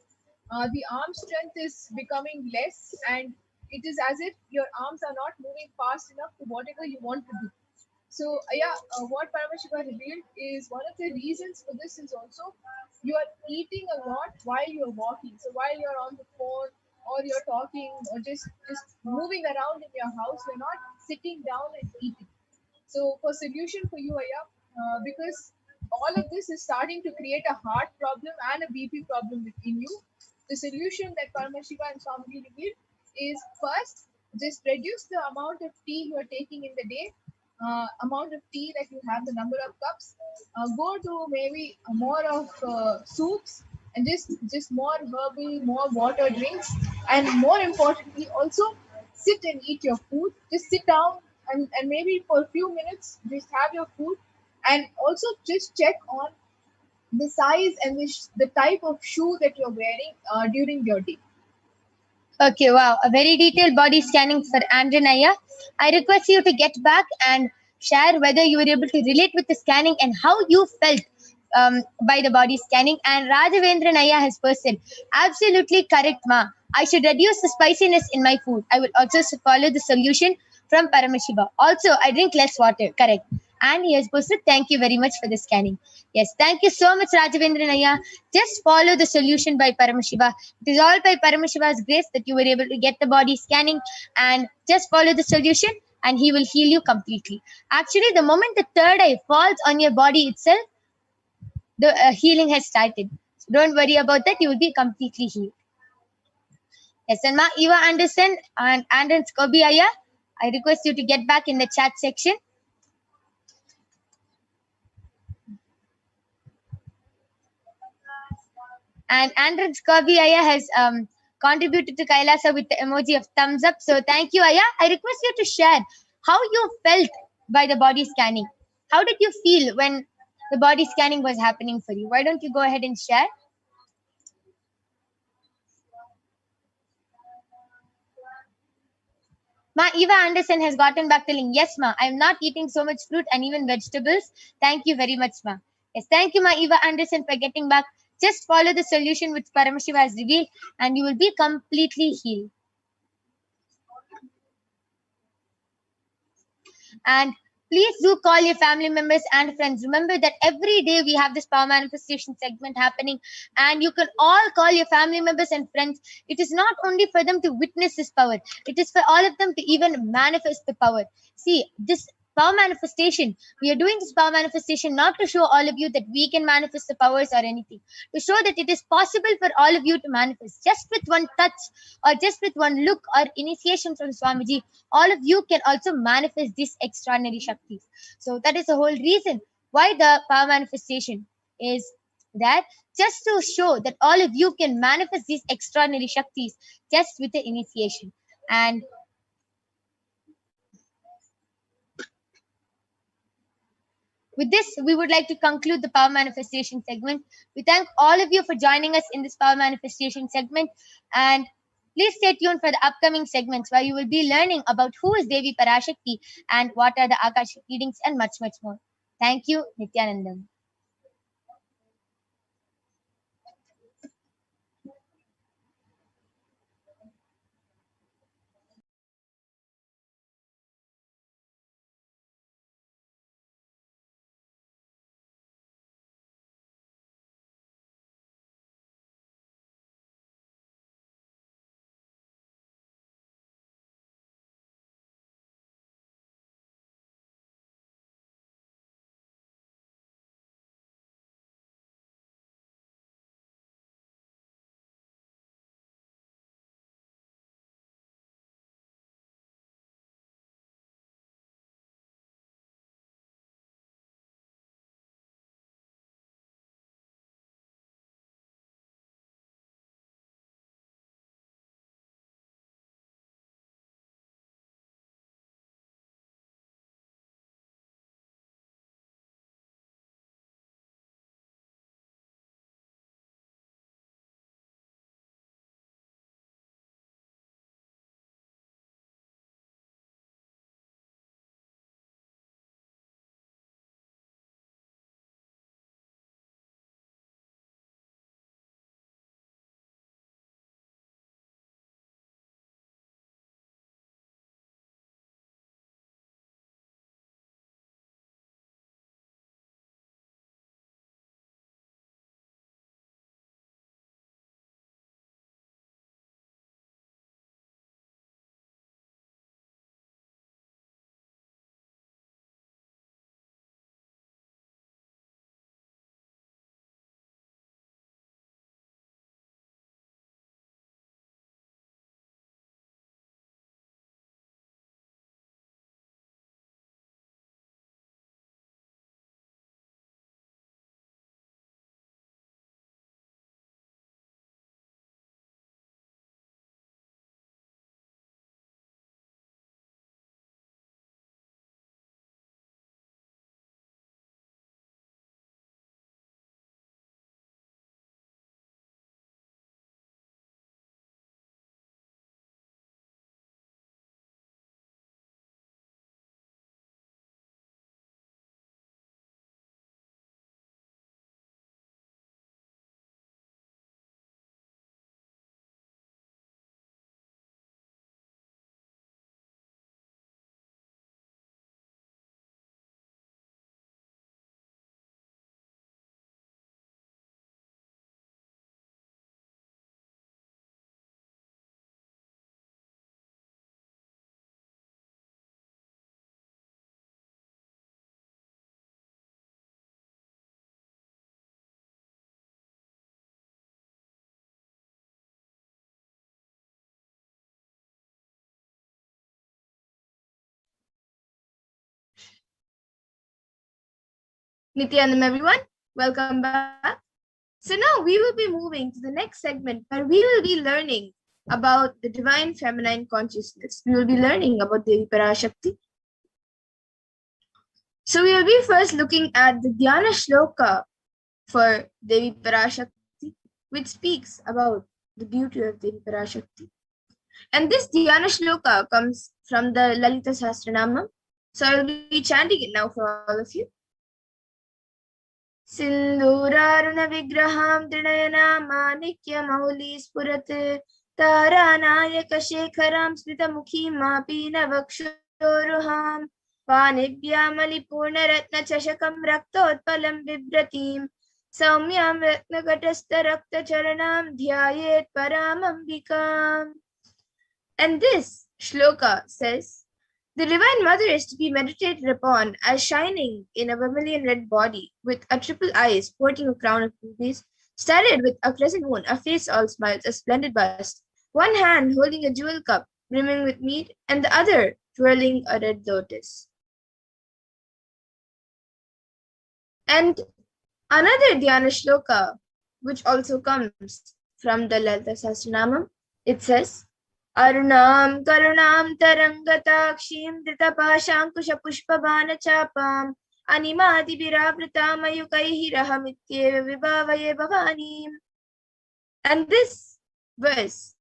The arm strength is becoming less, and it is as if your arms are not moving fast enough to whatever you want to do. So, what Paramashiva revealed is one of the reasons for this is also you are eating a lot while you're walking. So, while you're on the phone or you're talking or just moving around in your house, you're not sitting down and eating. So, for solution for you, Aya, because all of this is starting to create a heart problem and a BP problem within you. The solution that Paramashiva and Swamiji revealed is first Just reduce the amount of tea you are taking in the day, amount of tea that you have, the number of cups. Go to maybe more of soups, and just more herbal, more water drinks, and more importantly, also sit and eat your food. Just sit down and maybe for a few minutes, just have your food, and also just check on the size and the type of shoe that you're wearing during your day. Okay, wow. A very detailed body scanning for Andranaya. I request you to get back and share whether you were able to relate with the scanning and how you felt by the body scanning. And Rajavendra Naya has posted, absolutely correct, Ma. I should reduce the spiciness in my food. I will also follow the solution from Paramashiva. Also, I drink less water. Correct. And he has posted, thank you very much for the scanning. Yes, thank you so much, Rajavendra Naya. Just follow the solution by Paramashiva. It is all by Paramashiva's grace that you were able to get the body scanning, and just follow the solution and he will heal you completely. Actually, the moment the third eye falls on your body itself, the healing has started. So don't worry about that. You will be completely healed. Yes, and Ma Eva Anderson and Andren Skobiaya, I request you to get back in the chat section. And Andren Skobiaya has contributed to Kailasa with the emoji of thumbs up. So thank you, Aya. I request you to share how you felt by the body scanning. How did you feel when the body scanning was happening for you? Why don't you go ahead and share? Ma Eva Anderson has gotten back telling, yes, Ma, I'm not eating so much fruit and even vegetables. Thank you very much, Ma. Yes, thank you, Ma Eva Anderson, for getting back. Just follow the solution which Paramashiva has revealed and you will be completely healed. And please do call your family members and friends. Remember that every day we have this power manifestation segment happening, and you can all call your family members and friends. It is not only for them to witness this power, it is for all of them to even manifest the power. See, this power manifestation, we are doing this power manifestation not to show all of you that we can manifest the powers or anything, to show that it is possible for all of you to manifest just with one touch or just with one look or initiation from Swamiji. All of you can also manifest these extraordinary Shaktis. So that is the whole reason why the power manifestation is that, just to show that all of you can manifest these extraordinary Shaktis just with the initiation. And with this, we would like to conclude the power manifestation segment. We thank all of you for joining us in this power manifestation segment. And please stay tuned for the upcoming segments where you will be learning about who is Devi Parashakti and what are the Akashic readings and much, much more. Thank you, Nithyanandam. Nithyanam everyone, welcome back. So now we will be moving to the next segment where we will be learning about the divine feminine consciousness. We will be learning about Devi Parashakti. So we will be first looking at the Dhyana Shloka for Devi Parashakti, which speaks about the beauty of Devi Parashakti. And this Dhyana Shloka comes from the Lalita Sahasranama. So I will be chanting it now for all of you. सिन्दूरारुण विग्रहां त्रिनयनां माणिक्यमौली स्फुरत् तारानायक शेखरां स्मितमुखीं मापीनवक्षोरुहां पाणिभ्यामलिपूर्णरत्नचषकं रक्तोत्पलं बिभ्रतीं सौम्यां रत्नघटस्थरक्तचरणां ध्यायेत् परामम्बिकाम्. And this shloka says, the Divine Mother is to be meditated upon as shining in a vermilion red body, with a triple eye sporting a crown of rubies, studded with a crescent moon, a face all smiles, a splendid bust, one hand holding a jewel cup brimming with mead, and the other twirling a red lotus. And another Dhyana shloka, which also comes from the Lalita Sahasranamam, it says, Arunam karunam tarangatakshim dritapashankusha pushpabana chapam animati viravrita mayukaihi rahamityeva vibhavaye bhavanim. And this verse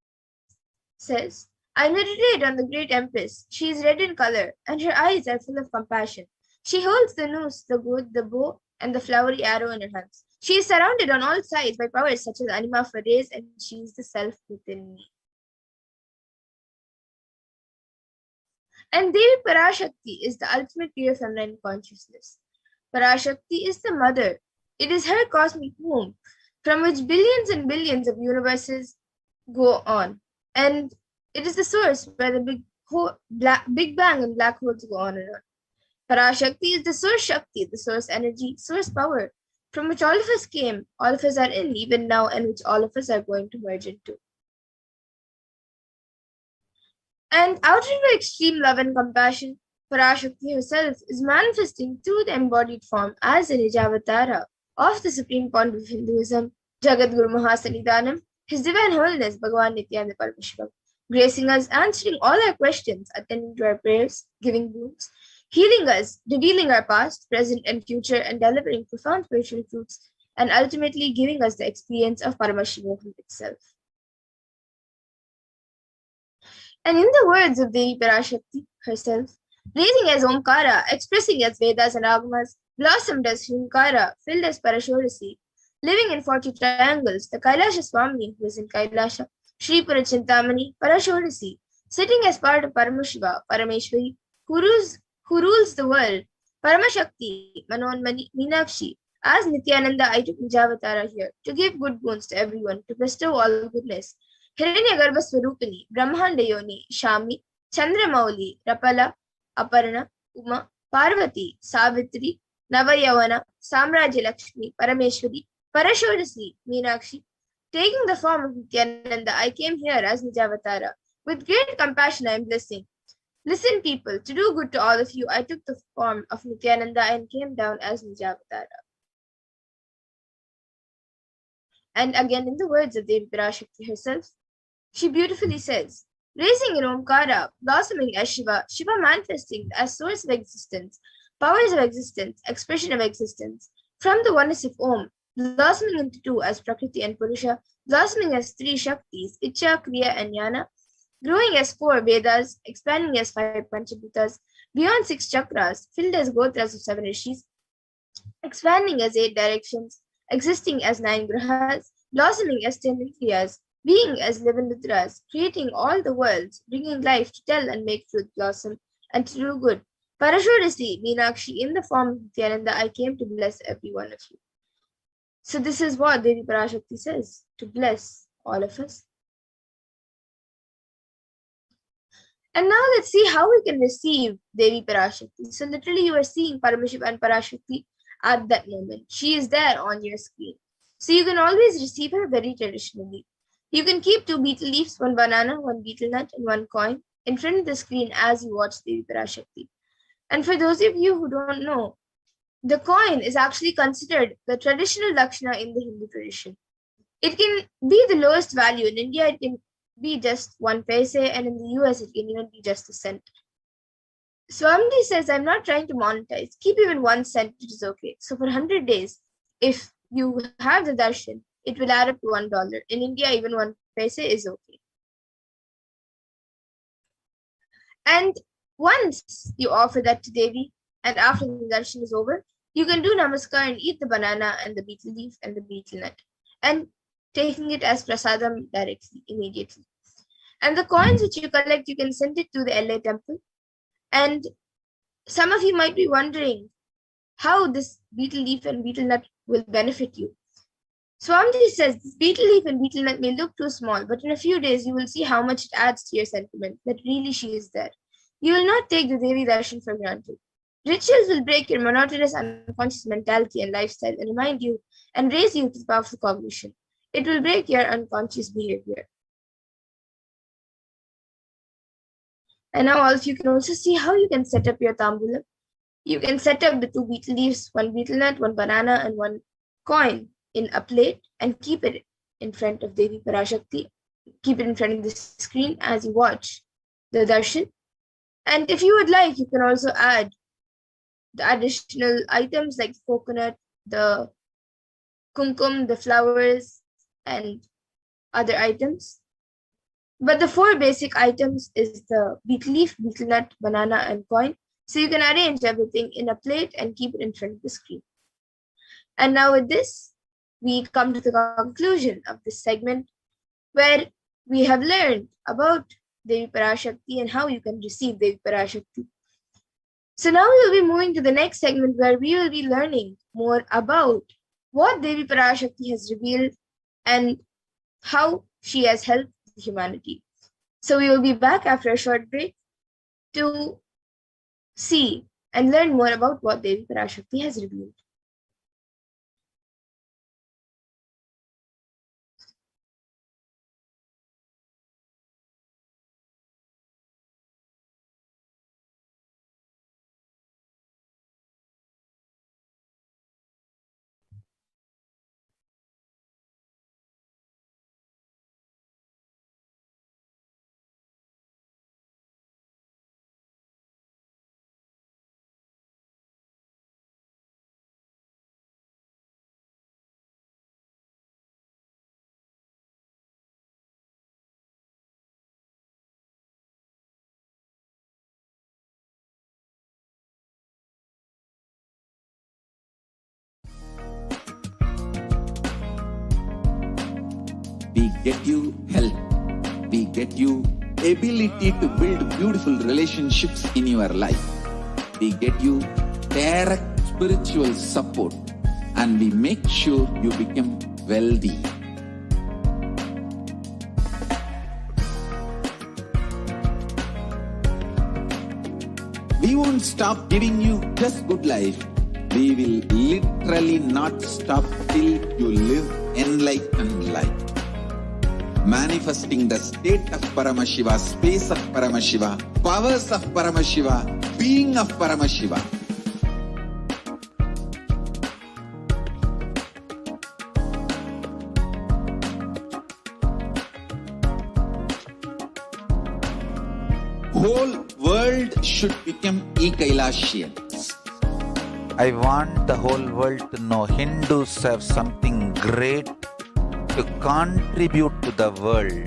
says, I meditate on the great empress. She is red in color, and her eyes are full of compassion. She holds the noose, the good, the bow, and the flowery arrow in her hands. She is surrounded on all sides by powers such as anima for days, and she is the self within me. And Devi Parashakti is the ultimate pure feminine consciousness. Parashakti is the mother. It is her cosmic womb, from which billions and billions of universes go on. And it is the source where the Big Bang and black holes go on and on. Parashakti is the source Shakti, the source energy, source power, from which all of us came, all of us are in even now, and which all of us are going to merge into. And out of her extreme love and compassion, Parashakti herself is manifesting through the embodied form as a Nijavatara of the Supreme Pontiff of Hinduism, Jagadguru Mahasannidhanam, His Divine Holiness Bhagavan Nithyananda Paramashivam, gracing us, answering all our questions, attending to our prayers, giving boons, healing us, revealing our past, present, and future, and delivering profound spiritual truths, and ultimately giving us the experience of Paramashivoham itself. And in the words of Devi Parashakti herself, breathing as Omkara, expressing as Vedas and Agamas, blossomed as Hunkara, filled as Parashorasi, living in 40 triangles, the Kailasha Swami who is in Kailasha, Sri Purachintamani, Parashorasi, sitting as part of Paramashiva, Parameshwari, who rules the world, Paramashakti, Manonmani, Meenakshi, as Nithyananda, I took Nijavatara here to give good boons to everyone, to bestow all goodness. Hiranyagarbha Swarupini, Brahmanda Yoni, Shami, Chandramauli, Rapala, Aparna, Uma, Parvati, Savitri, Navayavana, Samrajya Lakshmi, Parameshwari, Parashorasi, Meenakshi. Taking the form of Nithyananda, I came here as Nijavatara. With great compassion I am blessing. Listen, people, to do good to all of you, I took the form of Nithyananda and came down as Nijavatara. And again, in the words of Devi Parashakti herself, she beautifully says, raising in Omkara, blossoming as Shiva, Shiva manifesting as source of existence, powers of existence, expression of existence, from the oneness of Om, blossoming into two as Prakriti and Purusha, blossoming as three Shaktis, Icha, Kriya, and Jnana, growing as 4 Vedas, expanding as 5 Panchabhutas, beyond 6 chakras, filled as Gotras of 7 Rishis, expanding as 8 directions, existing as 9 Grahas, blossoming as 10 Indriyas, being as 11 Rudras, creating all the worlds, bringing life to tell and make fruit blossom, and to do good. Parashorasi, Meenakshi, in the form of Nithyananda, I came to bless every one of you. So this is what Devi Parashakti says, to bless all of us. And now let's see how we can receive Devi Parashakti. So literally you are seeing Paramashiva and Parashakti at that moment. She is there on your screen. So you can always receive her very traditionally. You can keep 2 betel leaves, 1 banana, 1 betel nut, and 1 coin in front of the screen as you watch Devi Parashakti. And for those of you who don't know, the coin is actually considered the traditional Lakshana in the Hindu tradition. It can be the lowest value. In India, it can be just 1 paise, and in the US, it can even be just a cent. Swamiji says, I'm not trying to monetize. Keep even 1 cent, it is okay. So for 100 days, if you have the darshan, it will add up to $1. In India, even 1 paise is okay. And once you offer that to Devi, and after the darshan is over, you can do namaskar and eat the banana and the betel leaf and the betel nut, and taking it as prasadam directly, immediately. And the coins which you collect, you can send it to the LA temple. And some of you might be wondering how this betel leaf and betel nut will benefit you. Swamiji says this betel leaf and betel nut may look too small, but in a few days you will see how much it adds to your sentiment, that really she is there. You will not take the Devi darshan for granted. Rituals will break your monotonous unconscious mentality and lifestyle and remind you and raise you to powerful cognition. It will break your unconscious behavior. And now all of you can also see how you can set up your tambulam. You can set up the 2 betel leaves, 1 betel nut, 1 banana, and 1 coin in a plate and keep it in front of Devi Parashakti. Keep it in front of the screen as you watch the darshan. And if you would like, you can also add the additional items like the coconut, the kumkum, the flowers, and other items. But the 4 basic items is the betel leaf, betel nut, banana, and coin. So you can arrange everything in a plate and keep it in front of the screen. And now with this, we come to the conclusion of this segment, where we have learned about Devi Parashakti and how you can receive Devi Parashakti. So now we will be moving to the next segment, where we will be learning more about what Devi Parashakti has revealed and how she has helped humanity. So we will be back after a short break to see and learn more about what Devi Parashakti has revealed. We get you help. We get you ability to build beautiful relationships in your life. We get you direct spiritual support, and we make sure you become wealthy. We won't stop giving you just good life. We will literally not stop till you live enlightened life. Manifesting the state of Paramashiva, space of Paramashiva, powers of Paramashiva, being of Paramashiva. Whole world should become e-Kailashians. I want the whole world to know Hindus have something great to contribute to the world.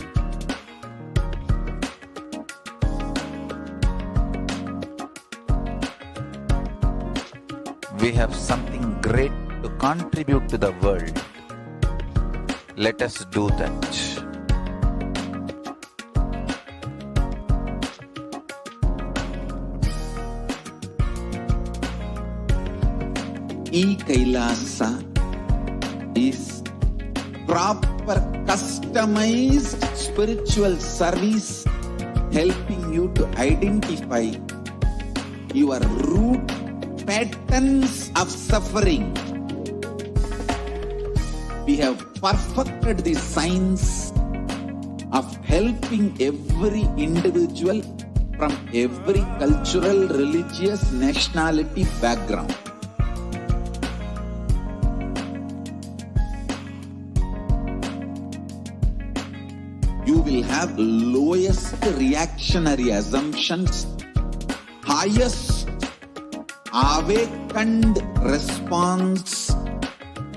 We have something great to contribute to the world. Let us do that. E-Kailasa is proper customized spiritual service, helping you to identify your root patterns of suffering. We have perfected the science of helping every individual from every cultural, religious, nationality background who will have lowest reactionary assumptions, highest awakened response,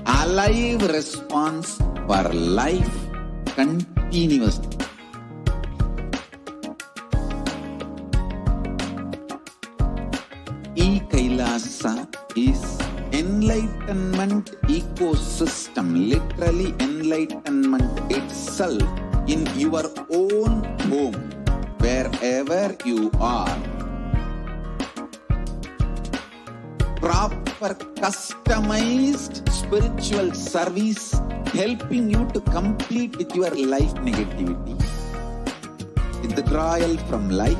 alive response for life continuously. E-Kailasa is enlightenment ecosystem, literally enlightenment itself in your own home, wherever you are. Proper customized spiritual service helping you to complete with your life negativity, withdrawal from life,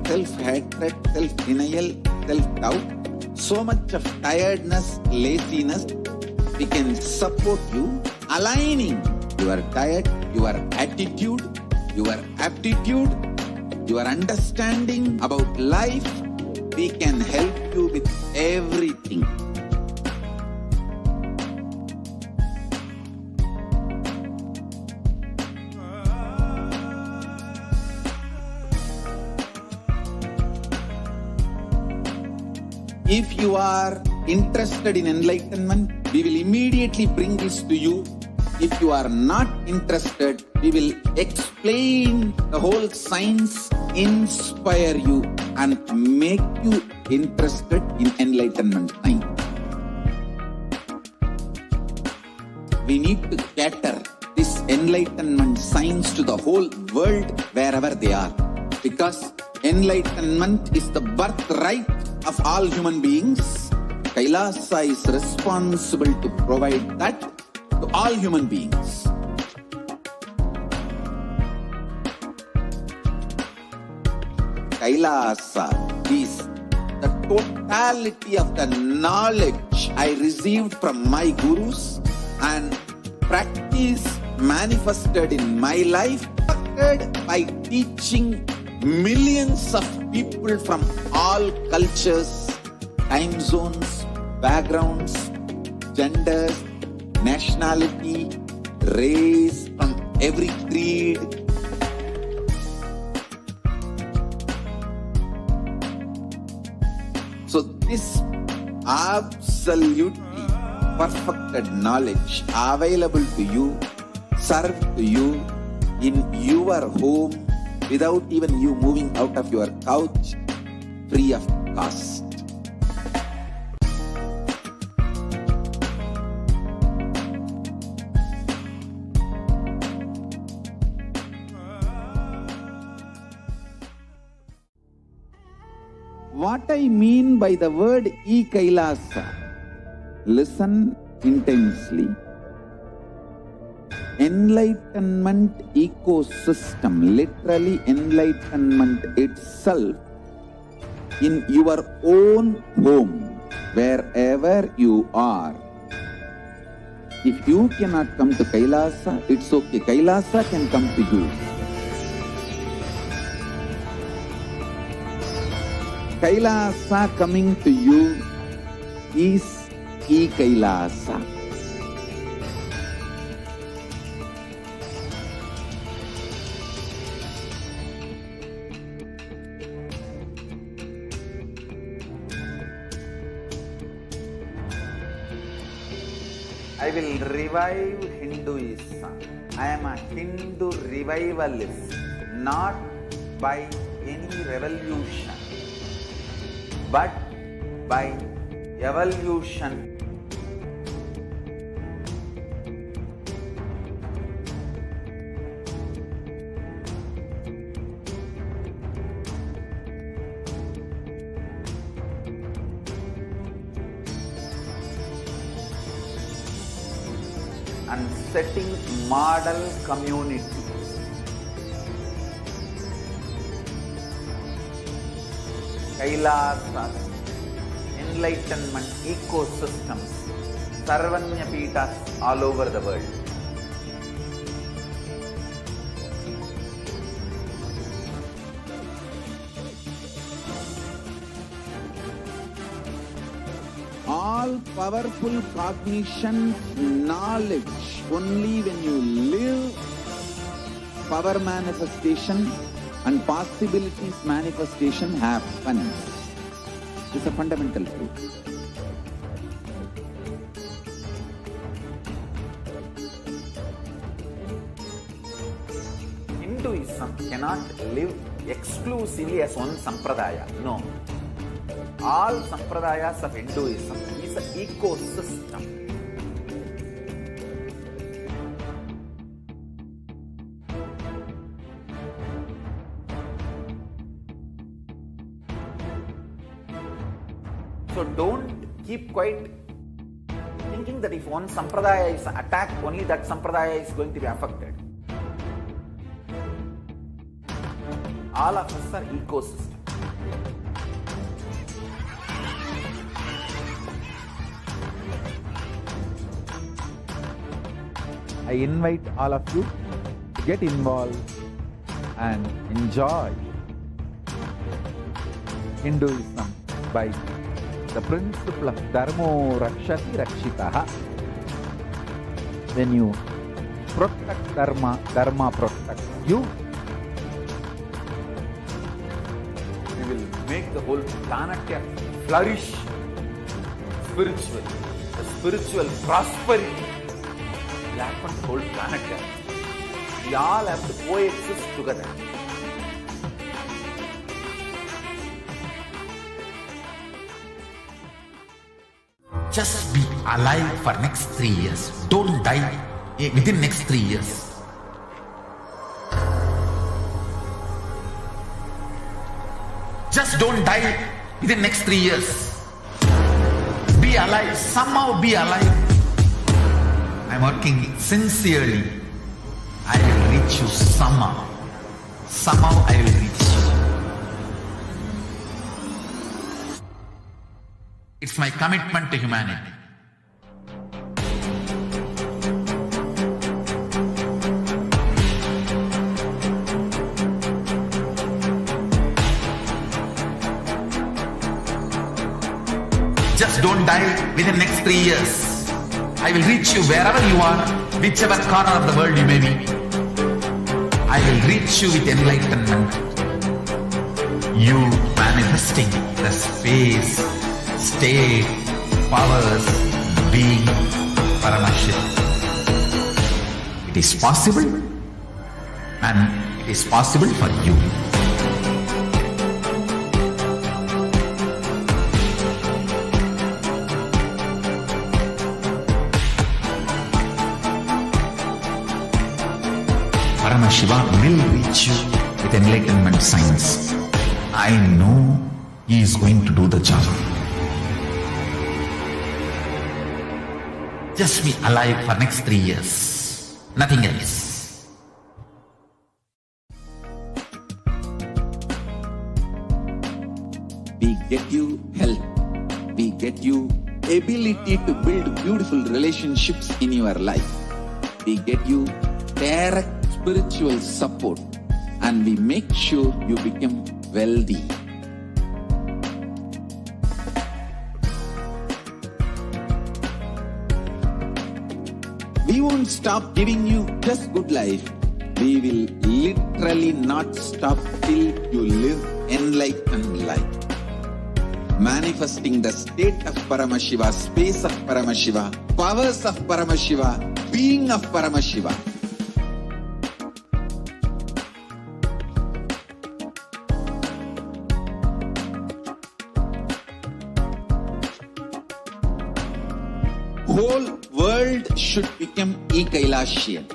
self-hatred, self-denial, self-doubt, so much of tiredness, laziness. We can support you aligning your diet, your attitude, your aptitude, your understanding about life. We can help you with everything. If you are interested in enlightenment, we will immediately bring this to you. If you are not interested, we will explain the whole science, inspire you and make you interested in enlightenment time. We need to cater this enlightenment science to the whole world wherever they are, because enlightenment is the birthright of all human beings. Kailasa is responsible to provide that to all human beings. Kailasa is the totality of the knowledge I received from my gurus and practice manifested in my life, by teaching millions of people from all cultures, time zones, backgrounds, genders, nationality, race, from every creed. So this absolutely perfected knowledge available to you, served to you in your home without even you moving out of your couch, free of cost. What I mean by the word E-Kailasa, listen intensely. Enlightenment ecosystem, literally enlightenment itself in your own home, wherever you are. If you cannot come to Kailasa, it's okay. Kailasa can come to you. Kailasa coming to you is E-Kailasa. I will revive Hinduism. I am a Hindu revivalist, not by any revolution, but by evolution. And setting model community. Kailasas, enlightenment ecosystems, Sarvanya Pitas all over the world. All powerful cognition, knowledge, only when you live power manifestation and possibilities manifestation happens. It's a fundamental truth. Hinduism cannot live exclusively as one sampradaya. No. All sampradayas of Hinduism is an ecosystem. So don't keep quiet thinking that if one sampradaya is attacked, only that sampradaya is going to be affected. All of us are ecosystem. I invite all of you to get involved and enjoy Hinduism by the principle of Dharmo Rakshati Rakshitaha. When you protect Dharma, Dharma protects you. We will make the whole planet flourish spiritually. The spiritual prosperity will happen to the whole planet. We all have to coexist together. Just be alive for next 3 years. Don't die within next 3 years. Just don't die within next 3 years. Be alive. Somehow be alive. I'm working sincerely. I will reach you somehow. Somehow I will reach you. It's my commitment to humanity. Just don't die within next 3 years. I will reach you wherever you are, whichever corner of the world you may be. I will reach you with enlightenment. You manifesting the space, state, powers, being Paramashivoham. It is possible, and it is possible for you. Paramashiva will reach you with enlightenment science. I know he is going to do the job. Just be alive for next 3 years. Nothing else. We get you health. We get you ability to build beautiful relationships in your life. We get you direct spiritual support, and we make sure you become wealthy. We won't stop giving you just good life. We will literally not stop till you live enlightened life. Manifesting the state of Paramashiva, space of Paramashiva, powers of Paramashiva, being of Paramashiva. Whole world should become Ekailashian.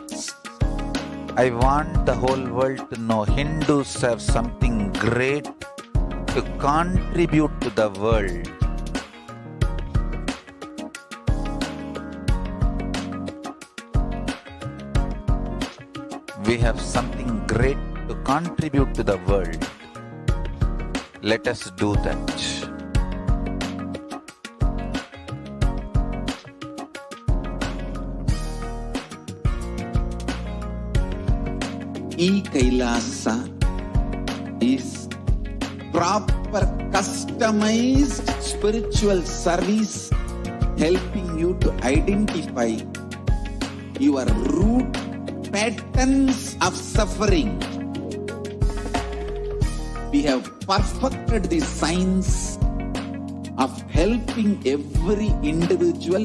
I want the whole world to know Hindus have something great to contribute to the world. We have something great to contribute to the world. Let us do that. E-Kailasa is proper customized spiritual service helping you to identify your root patterns of suffering. We have perfected the science of helping every individual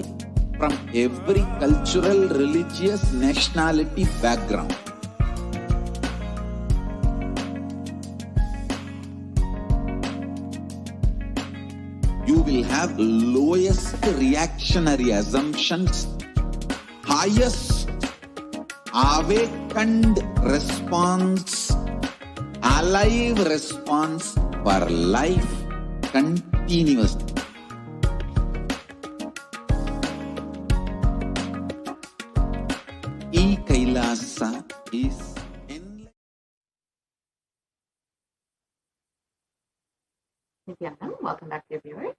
from every cultural, religious, nationality background. You will have lowest reactionary assumptions, highest awakened response, alive response for life continuously. Kailasa is Nithyananda, welcome back, dear viewers.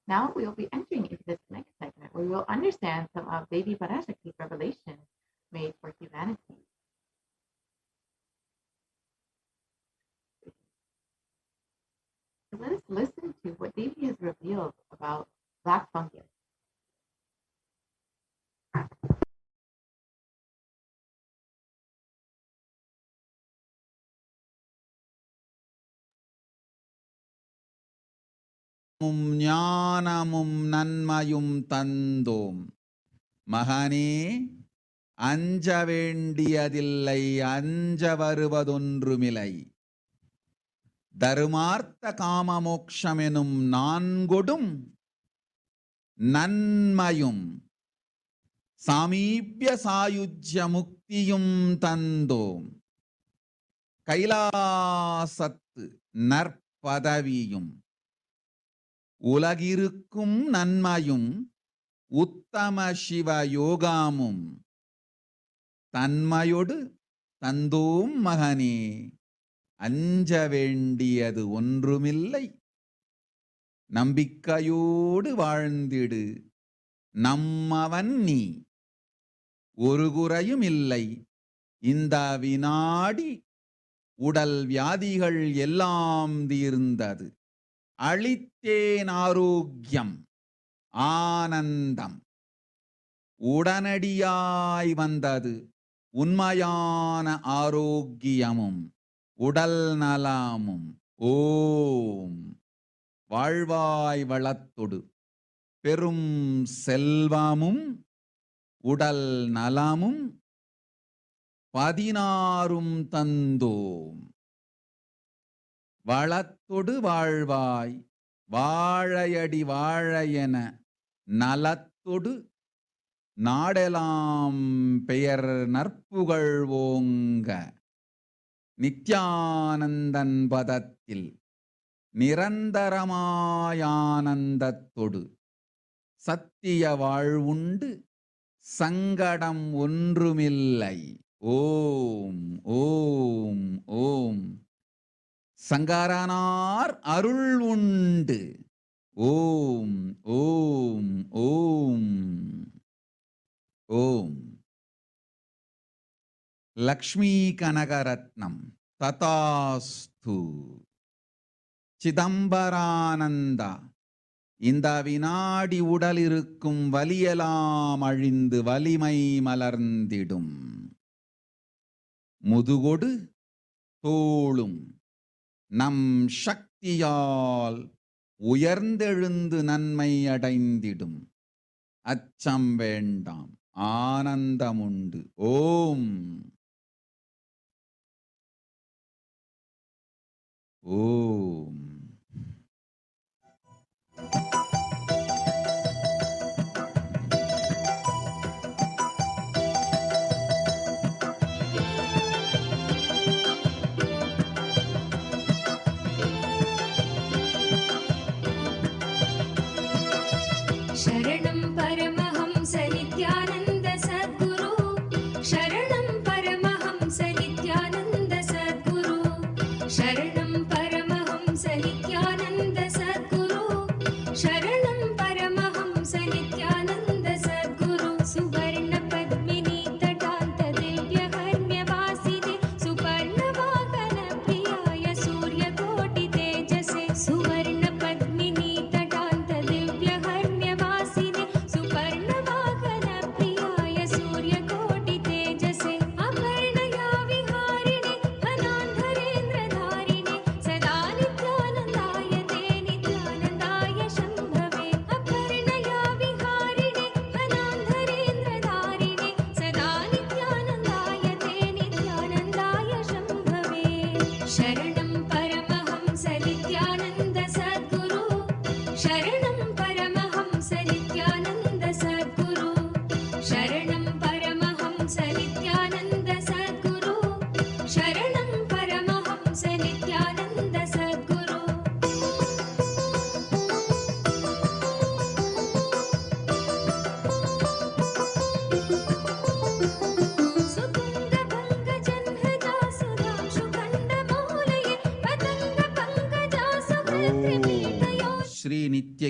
Now we will be entering into this next segment where we will understand some of Devi Parashakti's revelation made for humanity. So let us listen to what Devi has revealed about black fungus. ஞானமும் நன்மையும் தந்தோம். மகனே, அஞ்ச வேண்டியதில்லை, அஞ்ச வருவதொன்றுமில்லை. தருமார்த்த காமமோக்ஷமெனும் நான்கொடும் நன்மையும் சாமீபிய சாயுஜ்ய முக்தியும் தந்தோம். கைலாசத்து நற்பதவியும் உலகிருக்கும் நன்மையும் உத்தம சிவ யோகாமும் தன்மையொடு தந்தோம் மகனே, அஞ்ச வேண்டியது ஒன்றுமில்லை. நம்பிக்கையோடு வாழ்ந்திடு, நம்மவன் நீ, ஒரு குறையும் இல்லை. இந்த வினாடி உடல் வியாதிகள் எல்லாம் தீர்ந்தது. அளித்தேன் ஆரோக்கியம், ஆனந்தம் உடனடியாய் வந்தது. உண்மையான ஆரோக்கியமும் உடல் நலமும். ஓம். வாழ்வாய் வளத்தொடு பெரும் செல்வமும் உடல் நலமும் 16 தந்தோம். வளத்தொடு வாழ்வாய், வாழையடி வாழையென நலத்தொடு நாடெலாம் பெயர் நற்புகழ் ஓங்க. நித்யானந்தன் பதத்தில் நிரந்தரமாயானந்தத்தொடு சத்திய வாழ்வுண்டு, சங்கடம் ஒன்றுமில்லை. ஓம் ஓம் ஓம். சங்கரனார் அருள் உண்டு. ஓம் ஓம் ஓம் ஓம். லக்ஷ்மீ கனகரத்னம் ததாஸ்து. சிதம்பரானந்தா, இந்த வினாடி உடல் இருக்கும் வலியெல்லாம் அழிந்து வலிமை மலர்ந்திடும். முதுகொடு தோளும் நம் சக்தியால் உயர்ந்தெழுந்து நன்மை அடைந்திடும். அச்சம் வேண்டாம், ஆனந்தமுண்டு. ஓம் ஓம். शरणं परमहंस नित्यानन्द सद्गुरु, शरणं परमहंस नित्यानन्द सद्गुरु, शरणं परमहंस नित्यानन्द सद्गुरु, शरणं परमहंस नित्यानन्द सद्गुरु. सुवर्ण पद्मिनी तटान्त दिव्य हर्म्यवासिने, सुपर्णवाहन प्रियाय सूर्यकोटि तेजसे, सुवर्ण पद्मिनी तटान्त दिव्य हर्म्यवासिने, सुपर्णवाहन प्रियाय सूर्यकोटि तेजसे, अभय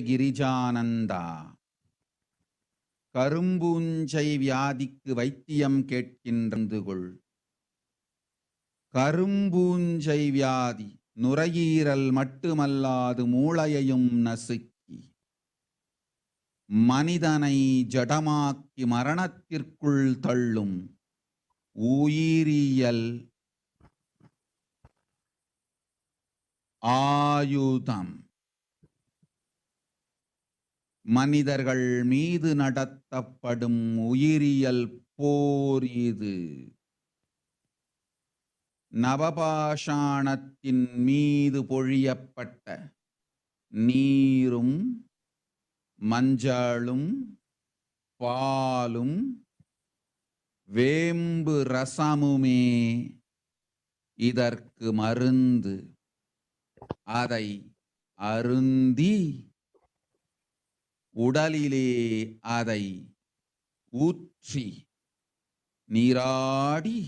கிரிஜானந்தா கரும்பூஞ்சை வியாதிக்கு வைத்தியம் கேட்கின்றது கொள். கரும்பூஞ்சை வியாதி நுரையீரல் மட்டுமல்லாது மூளையையும் நசுக்கி மனிதனை ஜடமாக்கி மரணத்திற்குள் தள்ளும் உயிரியல் ஆயுதம். மனிதர்கள் மீது நடத்தப்படும் உயிரியல் போர் இது. நவபாஷாணத்தின் மீது பொழியப்பட்ட நீரும் மஞ்சளும் பாலும் வேம்பு ரசமுமே இதற்கு மருந்து. அதை அருந்தி உடலிலே அதை ஊற்றி நீராடி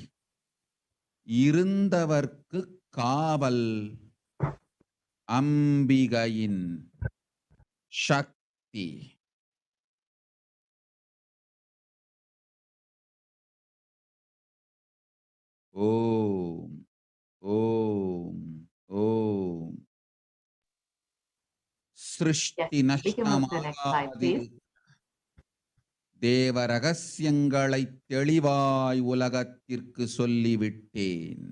இருந்தவர்க்கு காவல் அம்பிகையின் சக்தி. ஓம் ஓம் ஓம். சிருஷ்டி Yes, we can move to the next slide, நஷ்டமாகாது. please. தேவ ரகசியங்களை தெளிவாய் உலகத்திற்கு சொல்லிவிட்டேன்.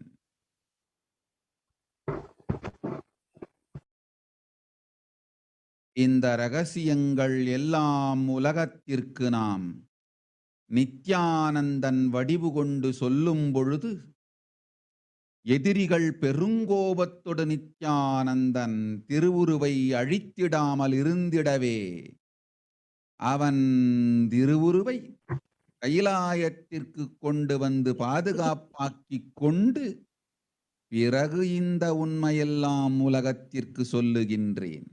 இந்த ரகசியங்கள் எல்லாம் உலகத்திற்கு நாம் நித்யானந்தன் வடிவு கொண்டு சொல்லும் பொழுது எதிரிகள் பெருங்கோபத்தொடு நித்யானந்தன் திருவுருவை அழித்திடாமல் இருந்திடவே அவன் திருவுருவை கைலாயத்திற்கு கொண்டு வந்து பாதுகாப்பாக்கிக் கொண்டு பிறகு இந்த உண்மையெல்லாம் உலகத்திற்கு சொல்லுகின்றேன்.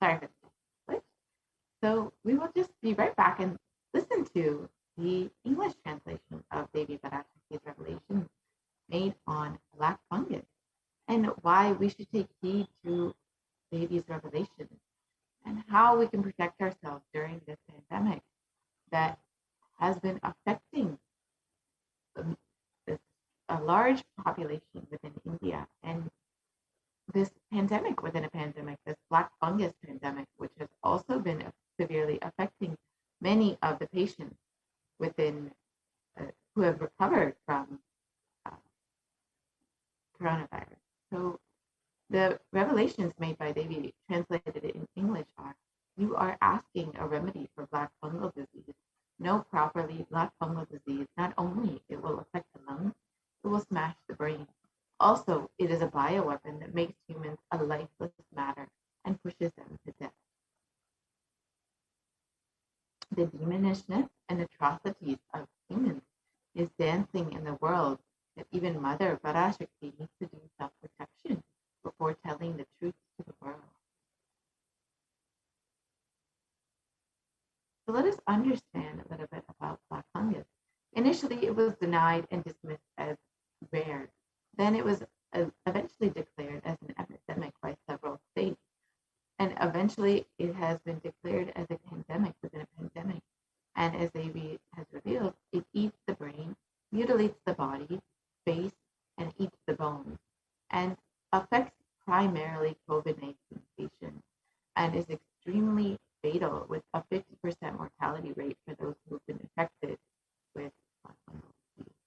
Sorry for the glitch. So we will just be right back and listen to the English translation of Devi Parashakti's revelations made on black fungus and why we should take heed to Devi's revelations and how we can protect ourselves during this pandemic that has been affecting a large population within India, and this pandemic within a pandemic, this black fungus pandemic, which has also been severely affecting many of the patients within who have recovered from coronavirus. So the revelations made by Devi, translated in English, are: you are asking a remedy for black fungal disease. Know properly, black fungal disease, not only it will affect the lungs, it will smash the brain. Also, it is a bioweapon that makes humans a lifeless matter and pushes them to death. The demonishness and atrocities of humans is dancing in the world that even Mother Parashakti needs to do self-protection before telling the truth to the world. So let us understand a little bit about black fungus. Initially, it was denied and dismissed as rare. Then it was eventually declared as an epidemic by several states. And eventually it has been declared as a pandemic within a pandemic. And as Devi has revealed, it eats the brain, mutilates the body, face, and eats the bones, and affects primarily COVID-19 patients, and is extremely fatal with a 50% mortality rate for those who've been infected with fungal disease.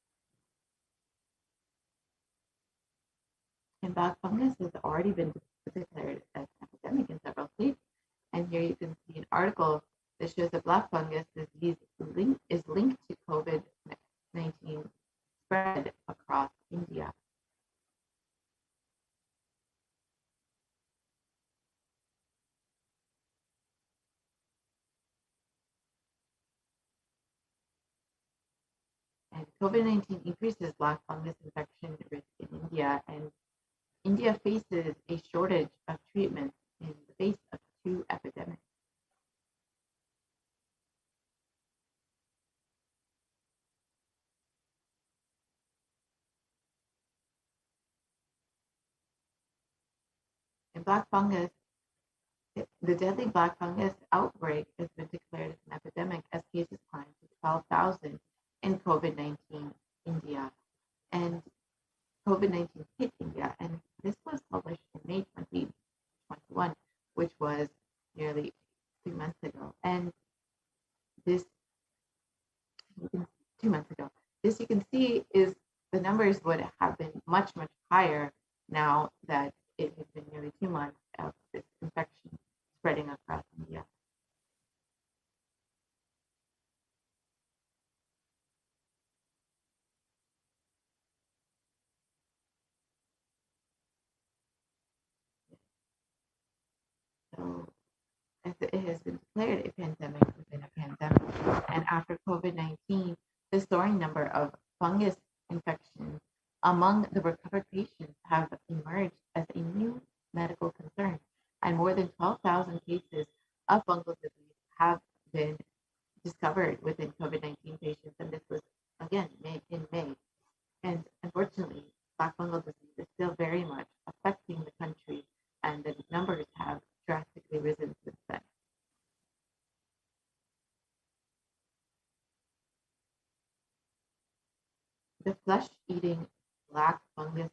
And black fungus has already been declared as an epidemic in several states. And here you can see an article that shows that black fungus disease is linked to COVID-19 spread across India. And COVID-19 increases black fungus infection risk in India, and India faces a shortage of treatments in the face of two epidemics. black fungus, the deadly black fungus outbreak has been declared as an epidemic as cases climb to 12,000 in COVID-19 India. And COVID-19 hit India, and this was published in May 2021, which was nearly 3 months ago. And this, 2 months ago, this you can see is the numbers would have been much, much higher now that it has been nearly 2 months of this infection spreading across India. So as it has been declared a pandemic within a pandemic. And after COVID-19, the soaring number of fungus infections among the recovered patients have emerged as a new medical concern. And more than 12,000 cases of fungal disease have been discovered within COVID-19 patients. And this was, again, in May. And unfortunately, black fungal disease is still very much affecting the country, and the numbers have drastically risen since then. The flesh-eating black fungus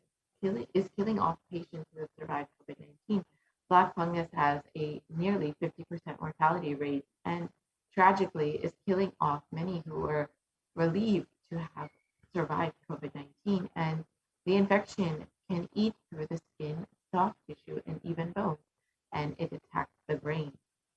is killing off patients who have survived COVID-19. Black fungus has a nearly 50% mortality rate and tragically is killing off many who were relieved to have survived COVID-19. And the infection can eat through the skin, soft tissue, and even bone, and it attacks the brain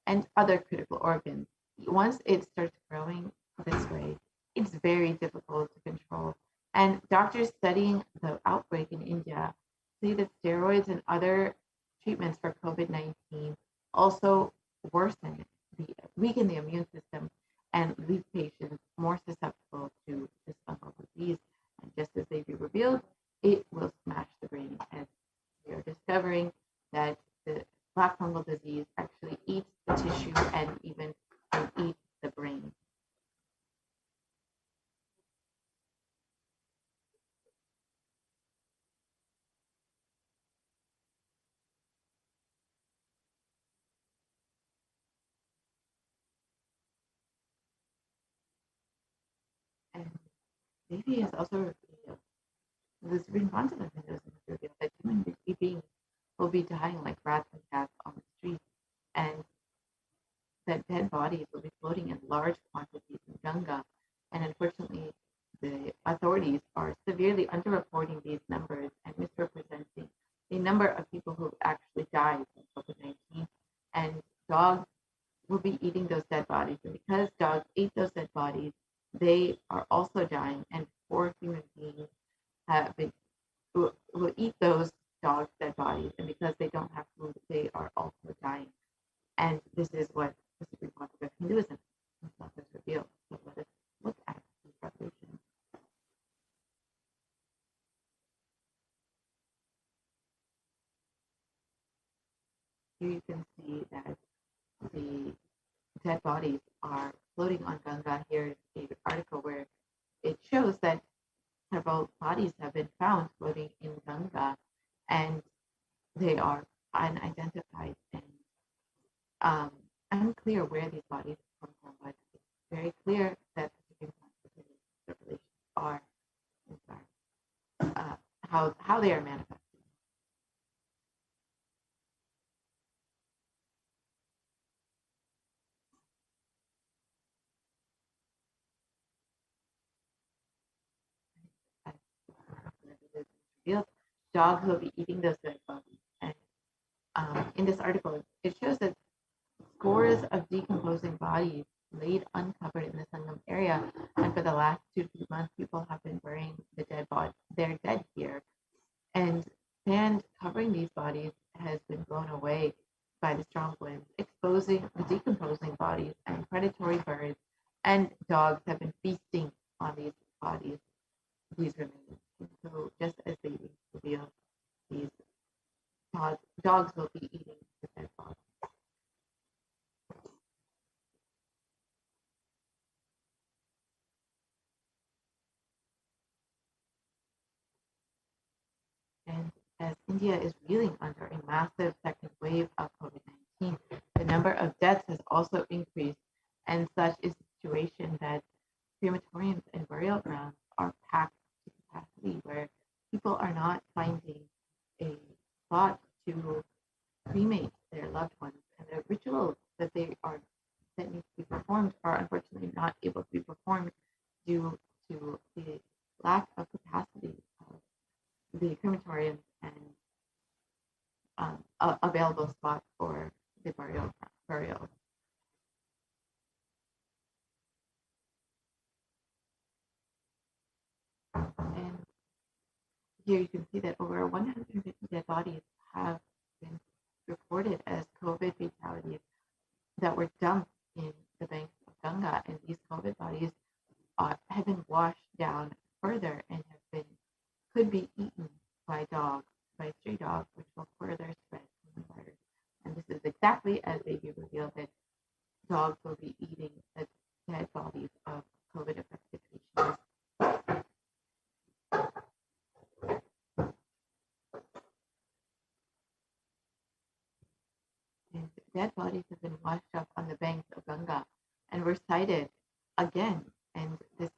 and other critical organs. Once it starts growing this way, it's very difficult to control. And doctors studying the outbreak in India say that steroids and other treatments for COVID-19 also weaken the immune system and leave patients more susceptible to this fungal disease. And just as they be revealed, it will smash the brain, as we are discovering that the black fungal disease actually eats the tissue and even can eat the brain. And maybe has also revealed, the Supreme Council of Hinduism has revealed that human beings will be dying like rats and cats on the streets, and that dead bodies will be floating in large quantities in Ganga. And unfortunately, the authorities are severely underreporting these numbers and misrepresenting the number of people who actually died from COVID-19. And dogs will be eating those dead bodies. And because dogs ate those dead bodies, they are also dying. And poor human beings will eat those dogs' dead bodies. And because they don't have food, they are also dying. And this is what the Supreme Court of Hinduism has revealed. So let us look at these revelations. Here you can see that the dead bodies are floating on Ganga. Here is an article where it shows that several bodies have been found floating in Ganga, and they are unidentified and unclear where these bodies come from, but it's very clear that the Supreme Court revelations are, in fact, how they are manifested. Dogs will be eating those dead bodies. And in this article, it shows that scores of decomposing bodies laid uncovered in the Sangam area, and for the last 2 months, people have been burying their dead here. And sand covering these bodies has been blown away by the strong winds, exposing the decomposing bodies, and predatory birds and dogs have been feasting on these bodies, these remains. And so just as they reveal, these dogs will be eating the dead bodies. And as India is reeling under a massive second wave of COVID-19. The number of deaths has also increased, and such is the situation that crematoriums and burial grounds are packed to capacity, where people are not finding a spot to cremate their loved ones, and the rituals that need to be performed are unfortunately not able to be performed due to the lack of capacity of the crematoriums and available spots for the burial. And here you can see that over 150 dead bodies have been reported as COVID fatalities that were dumped in the banks of Ganga, and these COVID bodies have been washed down further and could be eaten by stray dogs, which will further spread the virus. And this is exactly as they revealed that dogs will be eating the dead bodies of COVID-affected patients. And dead bodies have been washed up on the banks of Ganga and were sighted again. And this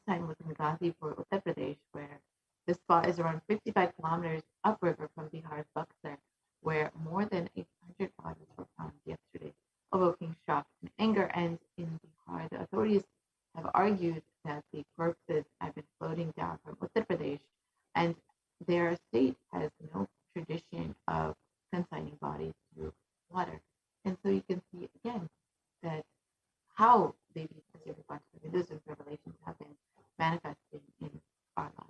time was in Ghazipur, Uttar Pradesh, where the spot is around 55 kilometers upriver from Bihar's Buxar, where more than 800 bodies were found yesterday, evoking shock and anger. And in Bihar, the authorities have argued that the corpses have been floating down from Uttar Pradesh, and their state has no tradition of consigning bodies to water. And so you can see again that how the positive responses of Hinduism revelations have been manifesting in our lives.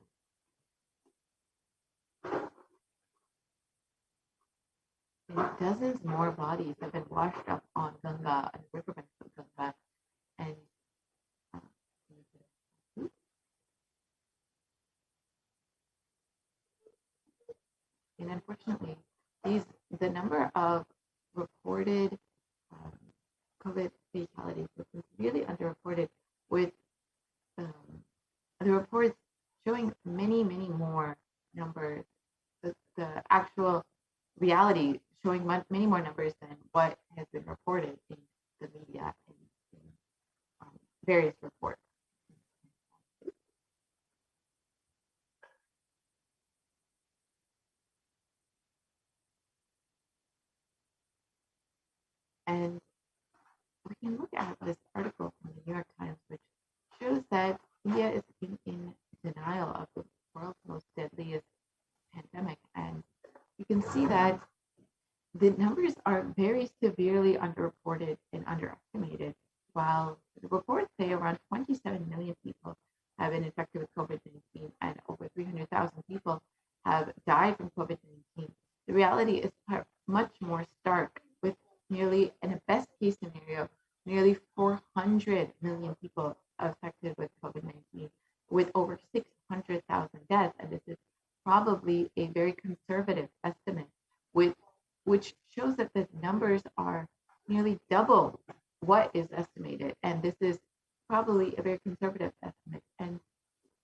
And dozens more bodies have been washed up on Ganga and the riverbanks of Ganga, and unfortunately, the number of reported COVID fatalities has been severely underreported, with the reports showing many more numbers. The actual reality showing many more numbers than what has been reported in the media and in various reports. And we can look at this article from the New York Times, which shows that India is in denial of the world's most deadliest pandemic. And you can see that the numbers are very severely underreported and underestimated. While the reports say around 27 million people have been infected with COVID-19 and over 300,000 people have died from COVID-19, the reality is much more stark, with nearly, in a best case scenario, nearly 400 million people affected with COVID-19, with over 600,000 deaths. And this is probably a very conservative estimate, which shows that the numbers are nearly double what is estimated. And this is probably a very conservative estimate. And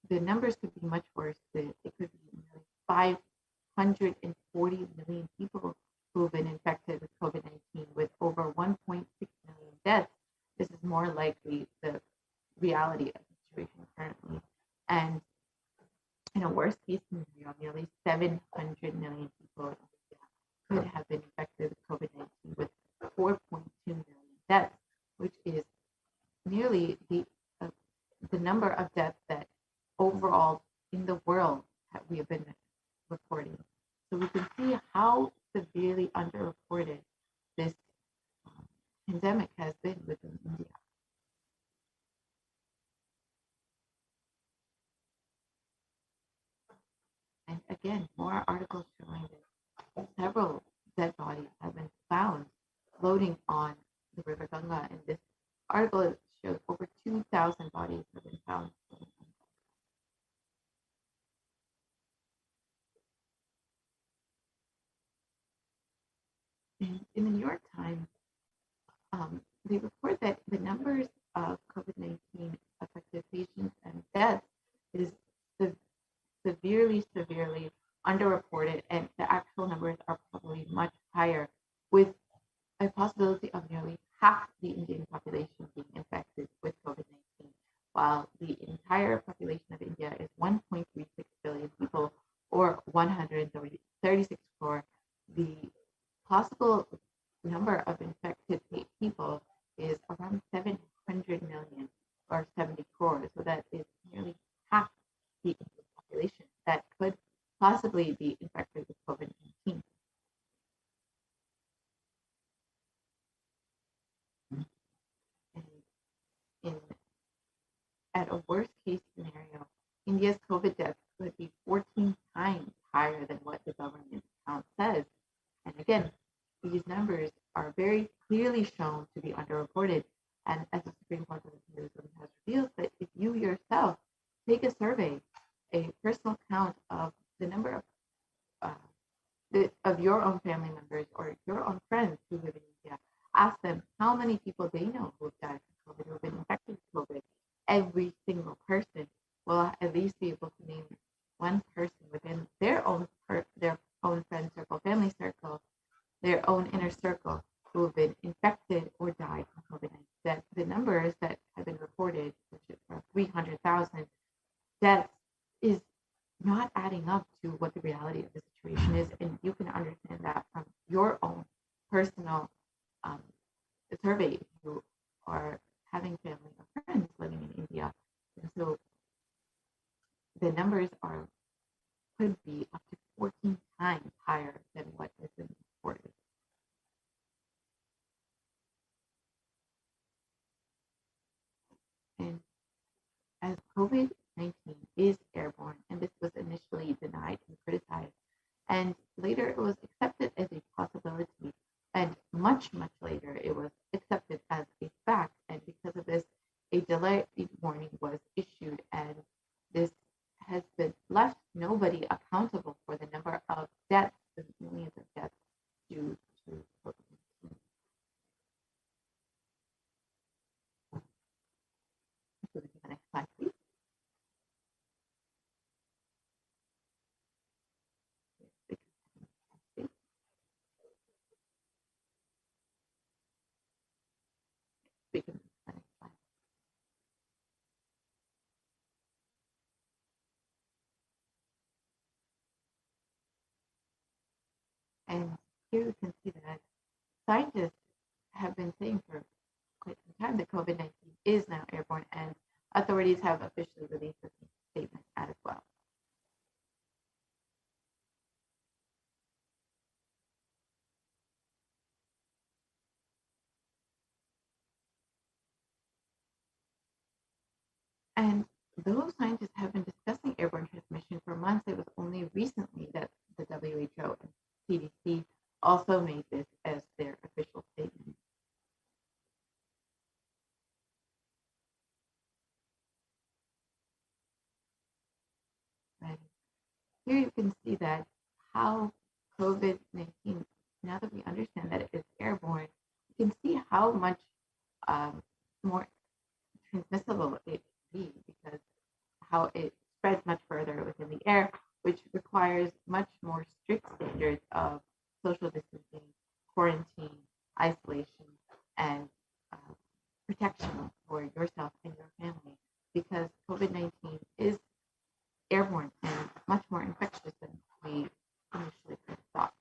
the numbers could be much worse. It could be nearly 540 million people who have been infected with COVID-19, with over 1.6 million deaths. This is more likely the reality of the situation currently. And in a worst case scenario, nearly 700 million people could have been infected with COVID-19, with 4.2 million deaths, which is nearly the number of deaths that overall in the world that we have been reporting. So we can see how severely underreported this pandemic has been within India. And again, more articles showing that several dead bodies have been found floating on the River Ganga. And this article shows over 2,000 bodies have been found. And in the New York Times, they report that the numbers of COVID-19 affected patients and deaths is severely underreported, and the actual numbers are probably much higher. the possible number of infected people is around 700 million or 70 crores. So that is nearly half the population that could possibly be infected with COVID-19. And at a worst case scenario, India's COVID deaths could be 14 times higher than what the government account says. And again, these numbers are very clearly shown to be underreported. And as the Supreme Court of Hinduism has revealed, that if you yourself take a survey, a personal count of the number of your own family members or your own friends who live in India, ask them how many people they know who have died from COVID, who have been infected with COVID. Every single person will at least be able to name one person within their own friend circle, family circle, their own inner circle who have been infected or died from COVID-19. That the numbers that have been reported, which is 300,000 deaths, is not adding up to what the reality of the situation is. And you can understand that from your own personal survey if you are having family or friends living in India. And so the numbers could be up to 14 times higher than what has been reported. And as COVID-19 is airborne, and this was initially denied and criticized, and later it was accepted as a possibility, and much, much later it was accepted as a fact, and because of this, a delayed warning was issued, and this has been left nobody accountable for the number of deaths, the millions of deaths due to COVID-19. So the next slide, please. We can the next slide. And here we can see that scientists have been saying for quite some time that COVID-19 is now airborne, and authorities have officially released a statement as well. And though scientists have been discussing airborne transmission for months, it was only recently that the WHO and CDC also made this as their official statement. And here you can see that how COVID-19, now that we understand that it is airborne, you can see how much more transmissible it can be, because how it spreads much further within the air, which requires much more strict standards of social distancing, quarantine, isolation, and protection for yourself and your family, because COVID-19 is airborne and much more infectious than we initially thought.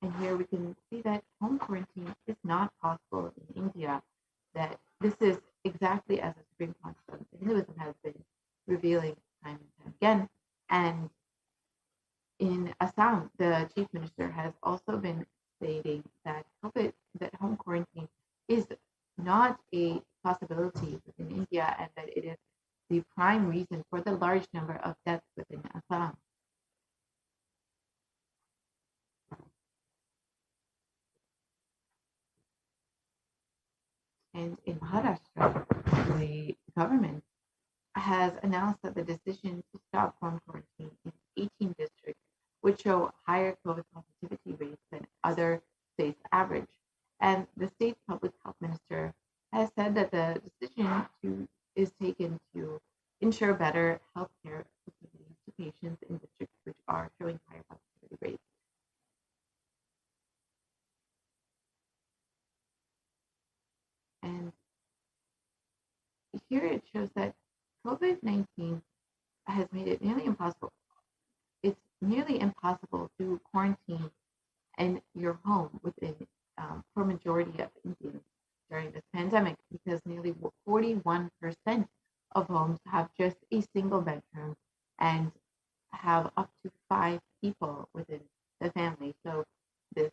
And here we can see that home quarantine is not possible in India, that this is exactly as the Supreme Court of Hinduism has been revealing time and time again. And in Assam, the chief minister has also been stating that home quarantine is not a possibility within India, and that it is the prime reason for the large number of deaths within Assam. And in Maharashtra, the government has announced that the decision to stop home quarantine in 18 districts would show higher COVID positivity rates than other states' average. And the state public health minister has said that the decision is taken to ensure better healthcare facilities to patients in districts which are showing higher positivity rates. And here it shows that COVID-19 has made it nearly impossible. It's nearly impossible to quarantine in your home within for majority of Indians during this pandemic because nearly 41% of homes have just a single bedroom and have up to 5 people within the family. So the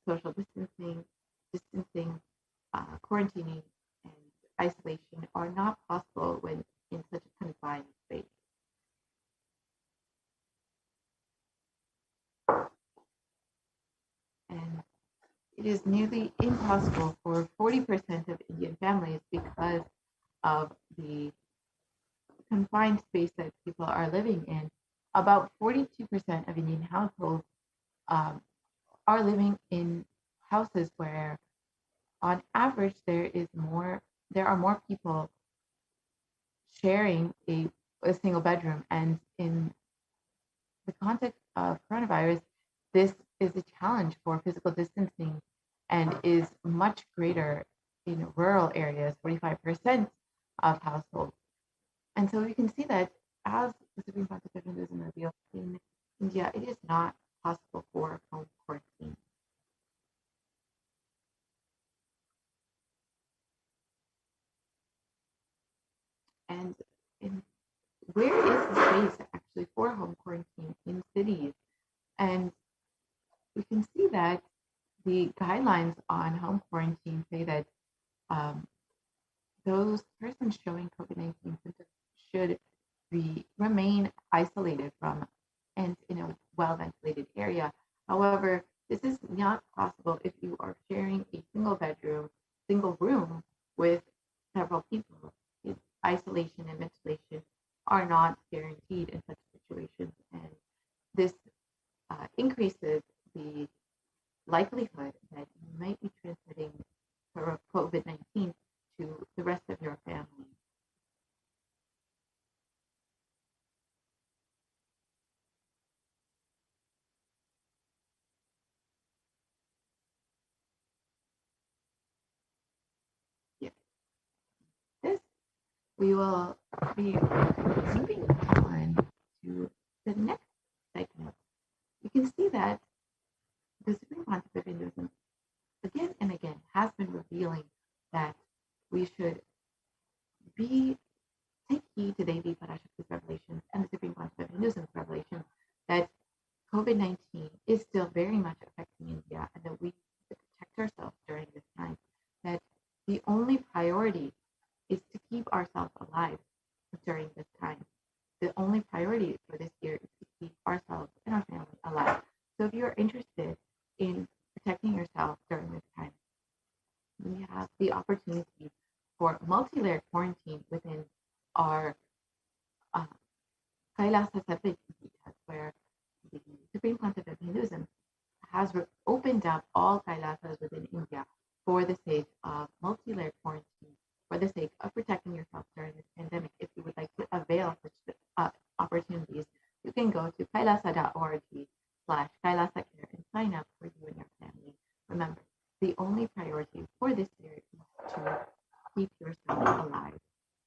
social distancing, quarantining, and isolation are not possible when in such a confined space. And it is nearly impossible for 40% of Indian families because of the confined space that people are living in. About 42% of Indian households um, are living in houses where, on average, there are more people sharing a single bedroom. And in the context of coronavirus, this is a challenge for physical distancing and is much greater in rural areas, 45% of households. And so you can see that as the Supreme Pontificate of Hinduism revealed in India, it is not possible for home quarantine. And where is the space actually for home quarantine in cities? And we can see that the guidelines on home quarantine say that those persons showing COVID-19 symptoms should remain isolated from and in a well-ventilated area. However, this is not possible if you are sharing a single room with several people. Isolation and ventilation are not guaranteed in such situations, and this increases the likelihood that you might be transmitting COVID-19 to the rest of your family. Yes. This we will be moving on to the next segment. You can see that the Supreme Pontificate of Hinduism again and again has been revealing that we should take heed to Devi Parashakti's revelations and the Supreme Pontificate of Hinduism's revelation that COVID-19 is still very much affecting India and that we need to protect ourselves during this time, that the only priority is to keep ourselves alive during this time. The only priority for this year is to keep ourselves and our family alive. So if you're interested in protecting yourself during this time, we have the opportunity for multi-layered quarantine within our Kailasa separate where the Supreme Pontificate of Hinduism has opened up all Kailasas within India for the sake of multi-layered quarantine, for the sake of protecting yourself during this pandemic. If you would like to avail such opportunities, you can go to kailasa.org/Kailasa Care and sign up for you and your family. Remember, the only priority for this year is to keep yourself alive.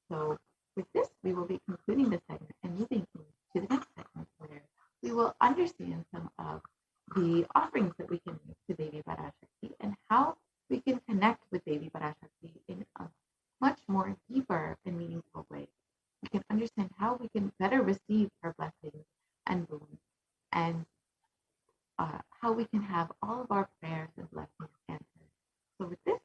So with this, we will be concluding this segment and moving into the next segment where we will understand some of the offerings that we can make to Devi Parashakti and how we can connect with Devi Parashakti in a much more deeper and meaningful way. We can understand how we can better receive her blessings and boons, and how we can have all of our prayers and blessings answered. So with this,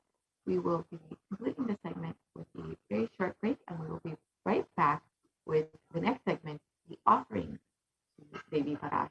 we will be completing the segment with a very short break, and we will be right back with the next segment, the offerings to Devi Parashakti.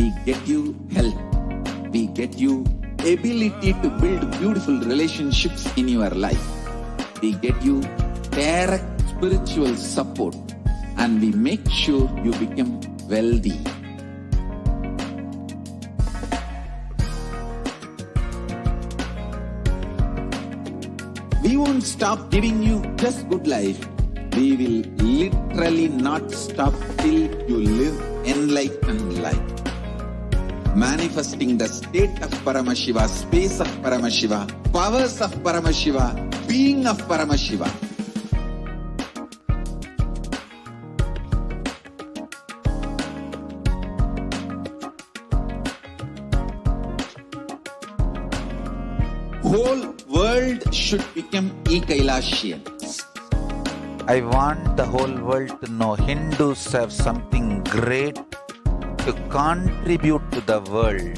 We get you health. We get you ability to build beautiful relationships in your life. We get you direct spiritual support, and we make sure you become wealthy. We won't stop giving you just good life. We will literally not stop till you live enlightened life. Manifesting the state of Paramashiva, space of Paramashiva, powers of Paramashiva, being of Paramashiva. Whole world should become e-Kailashians. I want the whole world to know Hindus have something great to contribute to the world.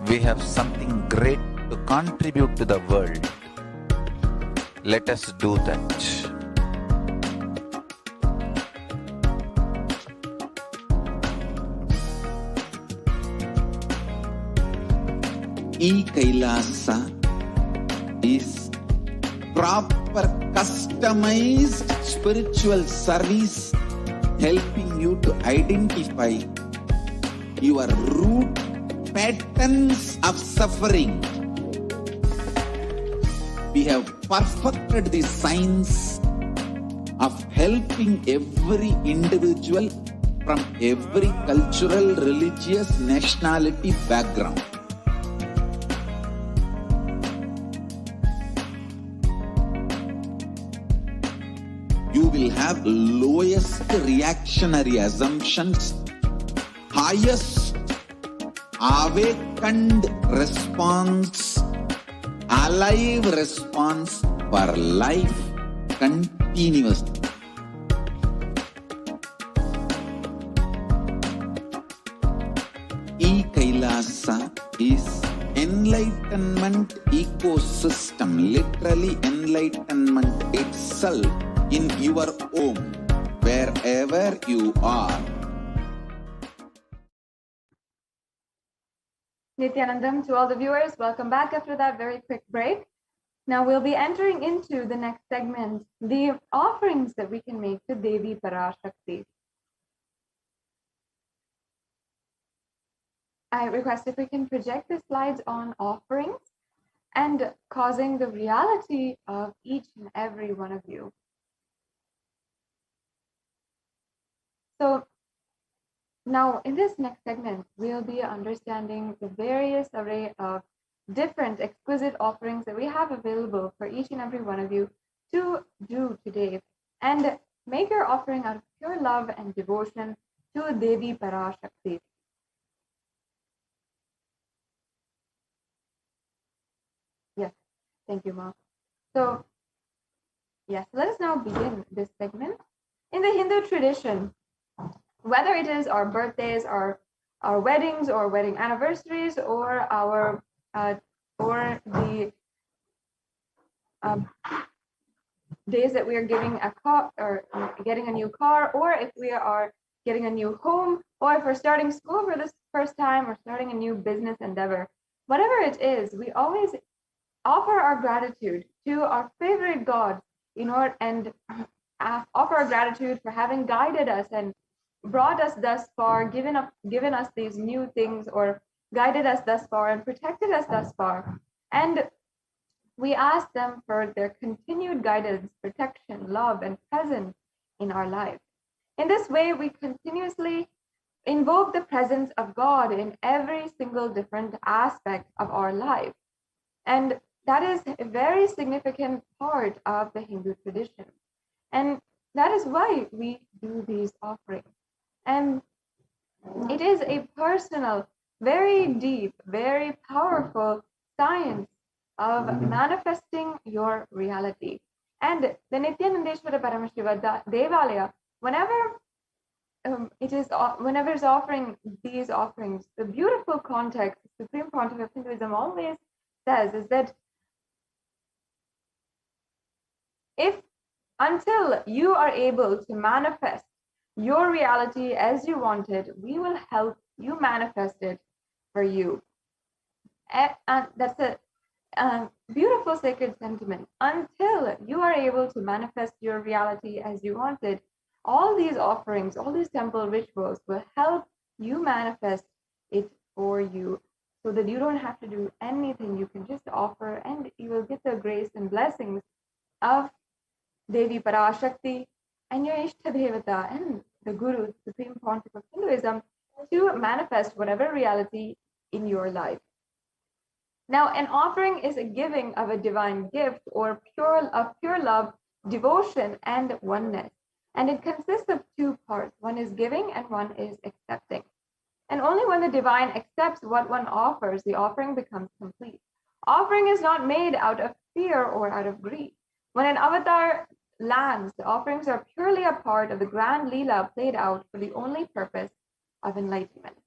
We have something great to contribute to the world. Let us do that. E-Kailasa is proper customized spiritual service helping you to identify your root patterns of suffering. We have perfected the science of helping every individual from every cultural, religious, nationality background. You will have lowest reactionary assumptions, highest awakened response, alive response for life continuously. E-Kailasa is enlightenment ecosystem, literally enlightenment itself in your home, wherever you are. Nithyanandam, to all the viewers, welcome back after that very quick break. Now we'll be entering into the next segment, the offerings that we can make to Devi Parashakti. I request if we can project the slides on offerings and causing the reality of each and every one of you. So now in this next segment, we'll be understanding the various array of different exquisite offerings that we have available for each and every one of you to do today, and make your offering out of pure love and devotion to Devi Parashakti. Yes, thank you, Ma. So yes, let us now begin this segment. In the Hindu tradition, whether it is our birthdays, our weddings, or wedding anniversaries, or our the days that we are giving a car or getting a new car, or if we are getting a new home, or if we're starting school for the first time or starting a new business endeavor, whatever it is, we always offer our gratitude to our favorite God and offer our gratitude for having guided us and brought us thus far, given us these new things, or guided us thus far and protected us thus far. And we ask them for their continued guidance, protection, love, and presence in our life. In this way, we continuously invoke the presence of God in every single different aspect of our life. And that is a very significant part of the Hindu tradition. And that is why we do these offerings. And it is a personal, very deep, very powerful science of manifesting your reality. And the Nithyanandeshwara Paramashiva Devalaya, whenever it's offering these offerings, the beautiful context the Supreme Pontiff of Hinduism always says is that if Until you are able to manifest your reality as you want it, we will help you manifest it for you. And that's a beautiful sacred sentiment. Until you are able to manifest your reality as you want it, all these offerings, all these temple rituals will help you manifest it for you, so that you don't have to do anything. You can just offer and you will get the grace and blessings of Devi Parashakti and your Ishta Devata and the Guru, Supreme Pontiff of Hinduism, to manifest whatever reality in your life. Now, an offering is a giving of a divine gift or pure love, devotion, and oneness. And it consists of two parts. One is giving and one is accepting. And only when the divine accepts what one offers, the offering becomes complete. Offering is not made out of fear or out of greed. When an avatar lands, the offerings are purely a part of the grand Leela played out for the only purpose of enlightenment.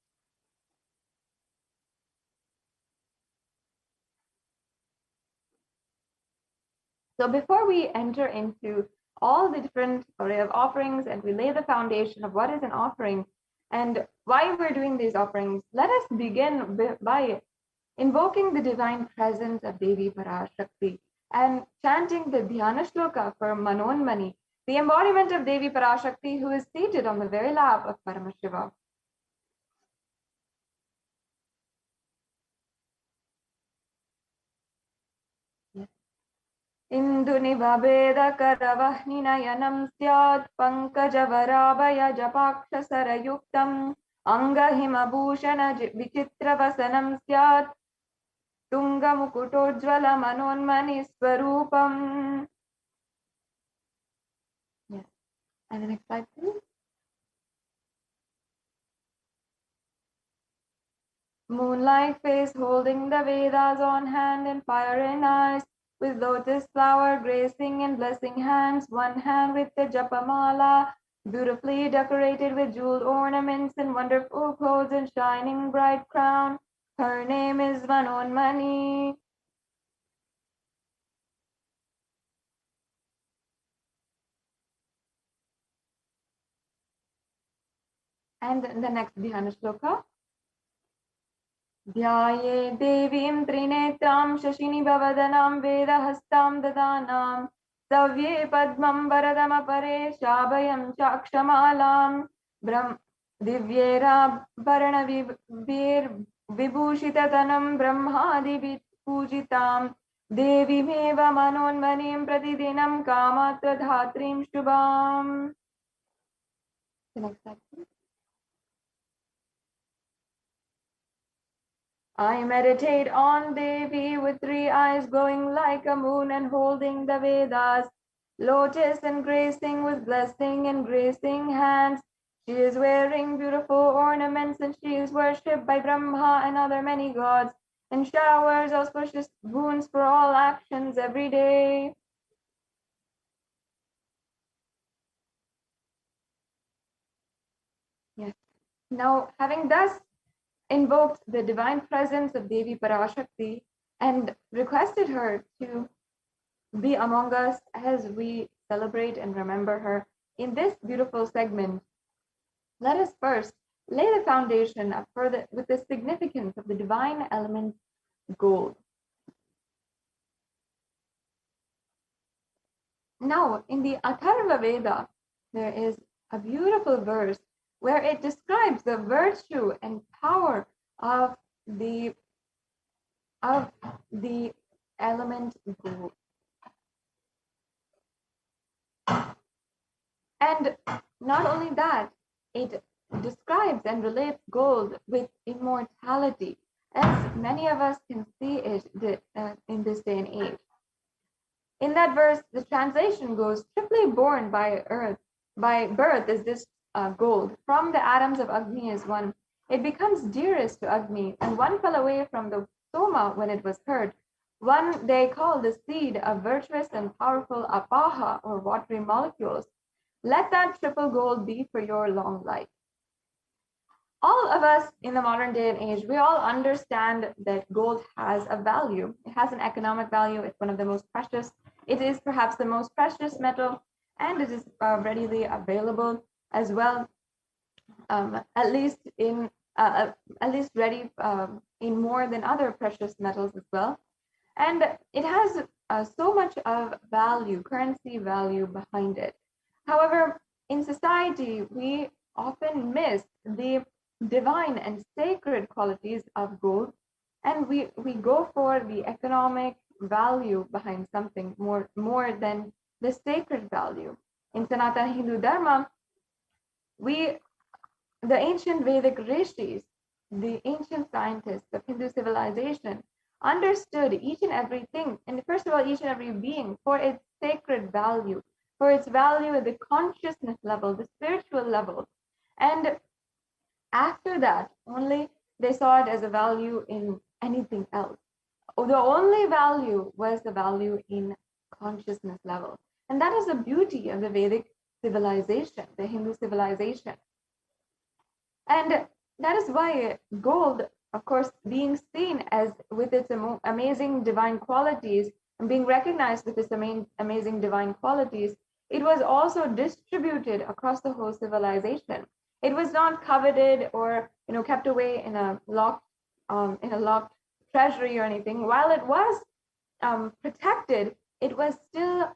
So before we enter into all the different array of offerings and we lay the foundation of what is an offering and why we're doing these offerings, let us begin by invoking the divine presence of Devi Parashakti and chanting the Dhyana Shloka for Manonmani, the embodiment of Devi Parashakti who is seated on the very lap of Paramashiva. Indunivabedakaravahninayanam syat pankajavaraabhaya japakshasarayuktam angahimabhushana vichitravasanam syat tungamukutojjvala manonmani swarupam. Yes. And the next slide, please. Moonlight face holding the Vedas on hand and fire in eyes, with lotus flower gracing and blessing hands, one hand with the japamala, beautifully decorated with jeweled ornaments and wonderful clothes and shining bright crown. Her name is Manonmani. And the next Dhyana Shloka. ध्याये देवीं त्रिनेत्रां शशिनिभवदनां वेदहस्तां ददानां सव्ये पद्मं वरदमपरे शाभयं चाक्षमालां दिव्यैराभरणविभूषिततनं ब्रह्मादिभिः पूजितां देवीमेव मनोन्मनीं प्रतिदिनं कामात्रधात्रीं शुभाम्. I meditate on Devi with three eyes glowing like a moon and holding the Vedas, lotus and gracing with blessing and gracing hands. She is wearing beautiful ornaments and she is worshipped by Brahma and other many gods and showers auspicious boons for all actions every day. Yes. Now, having thus invoked the divine presence of Devi Parashakti and requested her to be among us as we celebrate and remember her in this beautiful segment, let us first lay the foundation with the significance of the divine element gold. Now, in the Atharva Veda, there is a beautiful verse where it describes the virtue and power of the element gold. And not only that, it describes and relates gold with immortality, as many of us can see it in this day and age. In that verse, the translation goes, triply born by birth is this gold. From the atoms of Agni is one. It becomes dearest to Agni, and one fell away from the Soma when it was heard. One they call the seed of virtuous and powerful apaha, or watery molecules. Let that triple gold be for your long life. All of us in the modern day and age, we all understand that gold has a value. It has an economic value. It's one of the most precious. It is perhaps the most precious metal and it is readily available as well, at least ready in more than other precious metals as well. And it has so much of value, currency value behind it. However, in society, we often miss the divine and sacred qualities of gold, and we go for the economic value behind something more than the sacred value. In Sanatana Hindu Dharma, the ancient Vedic rishis, the ancient scientists of Hindu civilization, understood each and everything, and first of all, each and every being for its sacred value, for its value at the consciousness level, the spiritual level. And after that, only they saw it as a value in anything else. The only value was the value in consciousness level. And that is the beauty of the Vedic civilization, the Hindu civilization. And that is why gold, of course, being seen as with its amazing divine qualities and being recognized with its amazing divine qualities, it was also distributed across the whole civilization. It was not coveted or kept away in a locked treasury or anything. While it was protected, it was still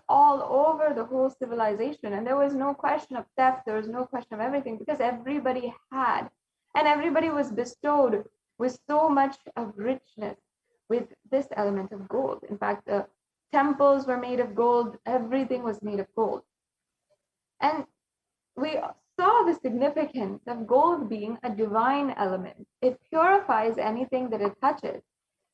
all over the whole civilization, and there was no question of theft, there was no question of everything, because everybody had, and everybody was bestowed with so much of richness with this element of gold. In fact, the temples were made of gold, everything was made of gold. And we saw the significance of gold being a divine element. It purifies anything that it touches.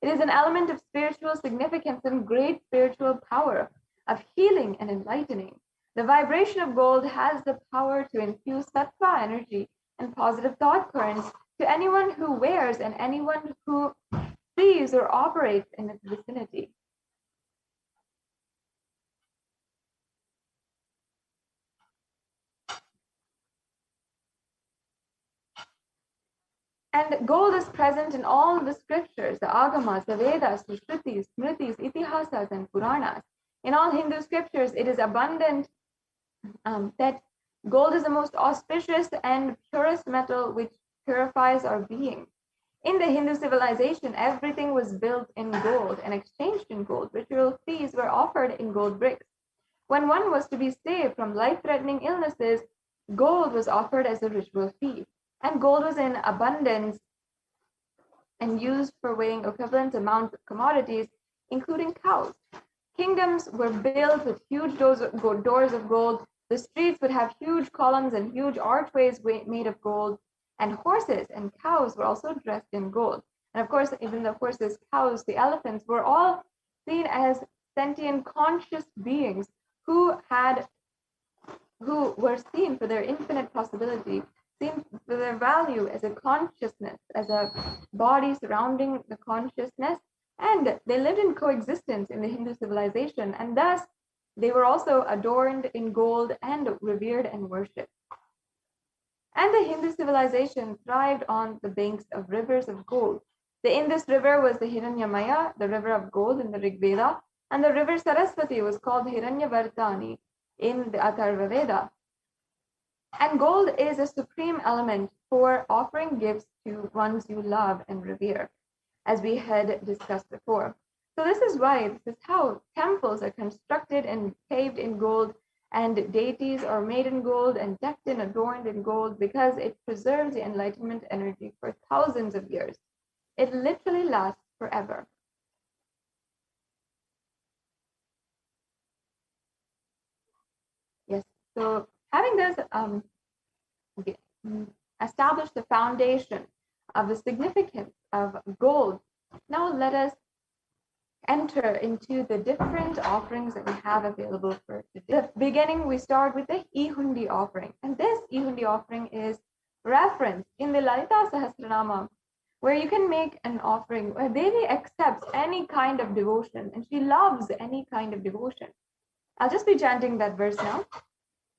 It is an element of spiritual significance and great spiritual power, of healing and enlightening. The vibration of gold has the power to infuse sattva energy and positive thought currents to anyone who wears and anyone who sees or operates in its vicinity. And gold is present in all the scriptures, the agamas, the Vedas, the Shrutis, Smritis, Itihasas, and Puranas. In all Hindu scriptures, it is abundant that gold is the most auspicious and purest metal which purifies our being. In the Hindu civilization, everything was built in gold and exchanged in gold. Ritual fees were offered in gold bricks. When one was to be saved from life-threatening illnesses, gold was offered as a ritual fee. And gold was in abundance and used for weighing equivalent amounts of commodities, including cows. Kingdoms were built with huge doors of gold. The streets would have huge columns and huge archways made of gold. And horses and cows were also dressed in gold. And of course, even the horses, cows, the elephants were all seen as sentient, conscious beings who were seen for their infinite possibility, seen for their value as a consciousness, as a body surrounding the consciousness, and they lived in coexistence in the Hindu civilization, and thus they were also adorned in gold and revered and worshipped. And the Hindu civilization thrived on the banks of rivers of gold. The Indus River was the Hiranyamaya, the river of gold in the Rig Veda, and the river Saraswati was called Hiranyavartani in the Atharva Veda. And gold is a supreme element for offering gifts to ones you love and revere, as we had discussed before. So this is how temples are constructed and paved in gold, and deities are made in gold and decked and adorned in gold, because it preserves the enlightenment energy for thousands of years. It literally lasts forever. Yes, so having this established the foundation of the significance of gold, now let us enter into the different offerings that we have available for today. The beginning, we start with the Ihundi offering, and this Ihundi offering is referenced in the Lalita Sahasranama, where you can make an offering where Devi accepts any kind of devotion, and she loves any kind of devotion. I'll just be chanting that verse now.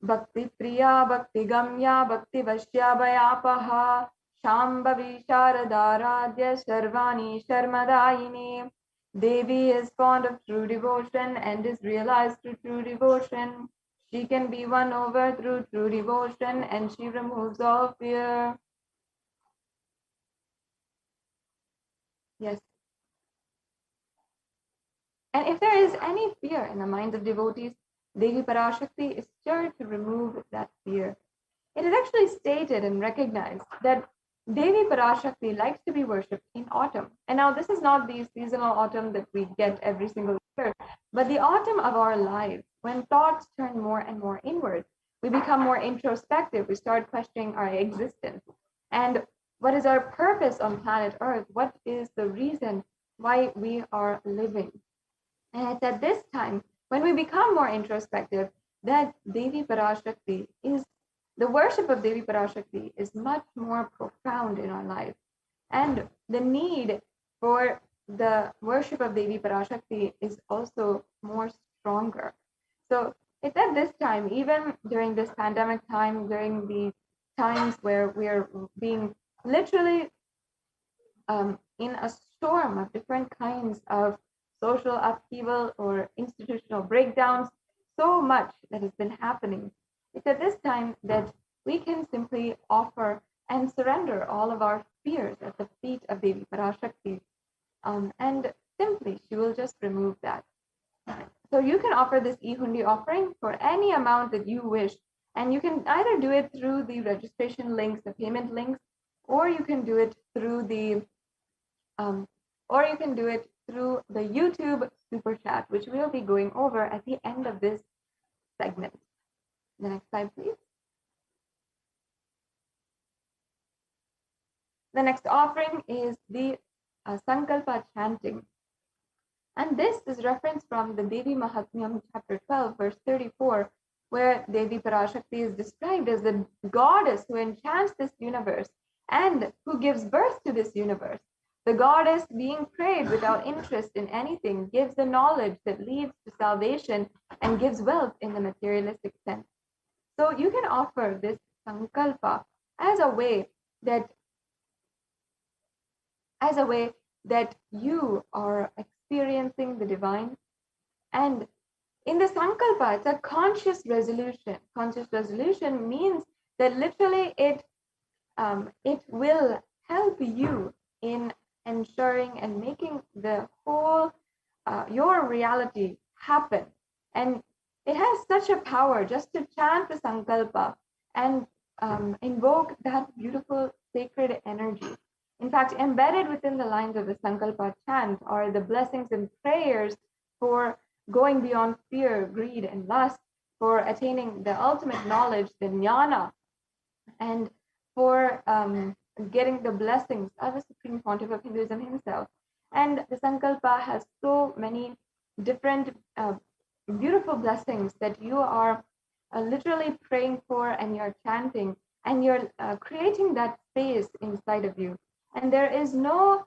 Bhakti Priya, Bhakti Gamya, Bhakti Vashya Bhayapaha, Shambhavi Sharadaradya Sharvani Sharmadayini. Devi is fond of true devotion and is realized through true devotion. She can be won over through true devotion and she removes all fear. Yes. And if there is any fear in the minds of devotees, Devi Parashakti is sure to remove that fear. It is actually stated and recognized that Devi Parashakti likes to be worshipped in autumn. And now this is not the seasonal autumn that we get every single year, but the autumn of our lives, when thoughts turn more and more inward. We become more introspective. We start questioning our existence. And what is our purpose on planet Earth? What is the reason why we are living? And it's at this time, when we become more introspective, that Devi Parashakti is, the worship of Devi Parashakti is much more profound in our life. And the need for the worship of Devi Parashakti is also more stronger. So it's at this time, even during this pandemic time, during the times where we are being literally in a storm of different kinds of social upheaval or institutional breakdowns, so much that has been happening. It's at this time that we can simply offer and surrender all of our fears at the feet of Devi Parashakti. And simply, she will just remove that. So you can offer this e-hundi offering for any amount that you wish. And you can either do it through the registration links, the payment links, or you can do it through the YouTube super chat, which we'll be going over at the end of this segment. The next slide, please. The next offering is the Sankalpa chanting. And this is reference from the Devi Mahatmyam, chapter 12, verse 34, where Devi Parashakti is described as the goddess who enchants this universe and who gives birth to this universe. The goddess, being prayed without interest in anything, gives the knowledge that leads to salvation and gives wealth in the materialistic sense. So you can offer this Sankalpa as a way that you are experiencing the divine. And in the Sankalpa, it's a conscious resolution. Conscious resolution means that literally it will help you in ensuring and making the whole your reality happen. And it has such a power just to chant the Sankalpa and invoke that beautiful sacred energy. In fact, embedded within the lines of the Sankalpa chant are the blessings and prayers for going beyond fear, greed, and lust, for attaining the ultimate knowledge, the jnana, and for getting the blessings of the Supreme Pontiff of Hinduism himself. And the Sankalpa has so many different beautiful blessings that you are literally praying for, and you're chanting, and you're creating that space inside of you. And there is no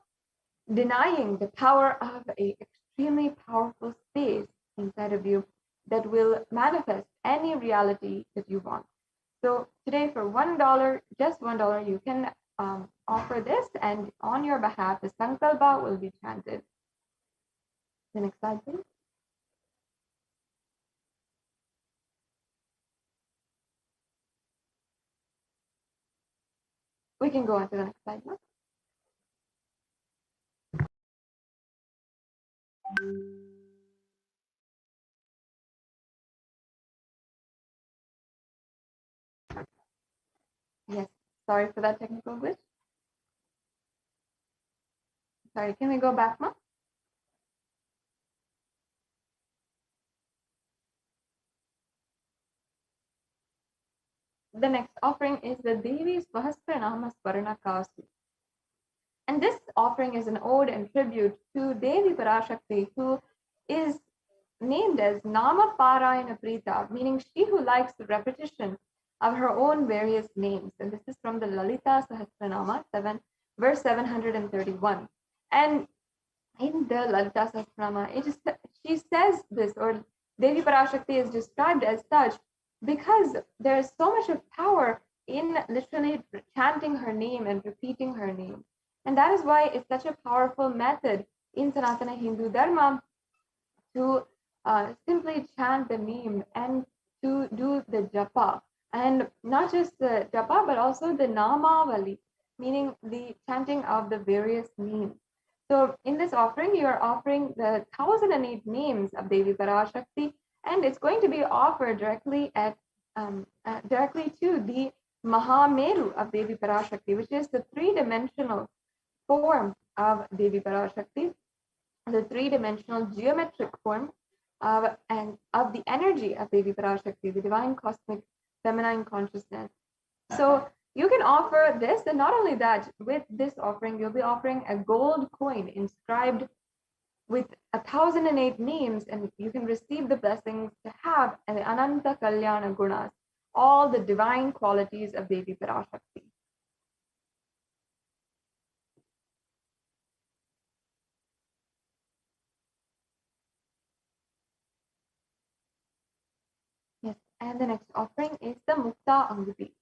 denying the power of an extremely powerful space inside of you that will manifest any reality that you want. So today, for $1, just $1, you can offer this, and on your behalf, the Sankalpa will be chanted. The next slide, please. We can go on to the next slide now. Yes, sorry for that technical glitch. Sorry, can we go back now? The next offering is the Devi Swahasranama Swarana Kasu. And this offering is an ode and tribute to Devi Parashakti, who is named as Nama Parayana Prita, meaning she who likes the repetition of her own various names. And this is from the Lalita Sahasranama 7, verse 731. And in the Lalita Sahasranama, she says this, or Devi Parashakti is described as such, because there is so much of power in literally chanting her name and repeating her name. And that is why it's such a powerful method in Sanatana Hindu Dharma to simply chant the name and to do the japa. And not just the japa, but also the namavali, meaning the chanting of the various names. So in this offering, you are offering the 1008 names of Devi Parashakti, and it's going to be offered directly directly to the Mahameru of Devi Parashakti, which is the three-dimensional form of Devi Parashakti, the three-dimensional geometric form and of the energy of Devi Parashakti, the divine cosmic feminine consciousness. So you can offer this, and not only that, with this offering, you'll be offering a gold coin inscribed with 1008 names, and you can receive the blessings to have the Ananta Kalyana Gunas, all the divine qualities of Devi Parashakti. Yes, and the next offering is the Mukta Anguti.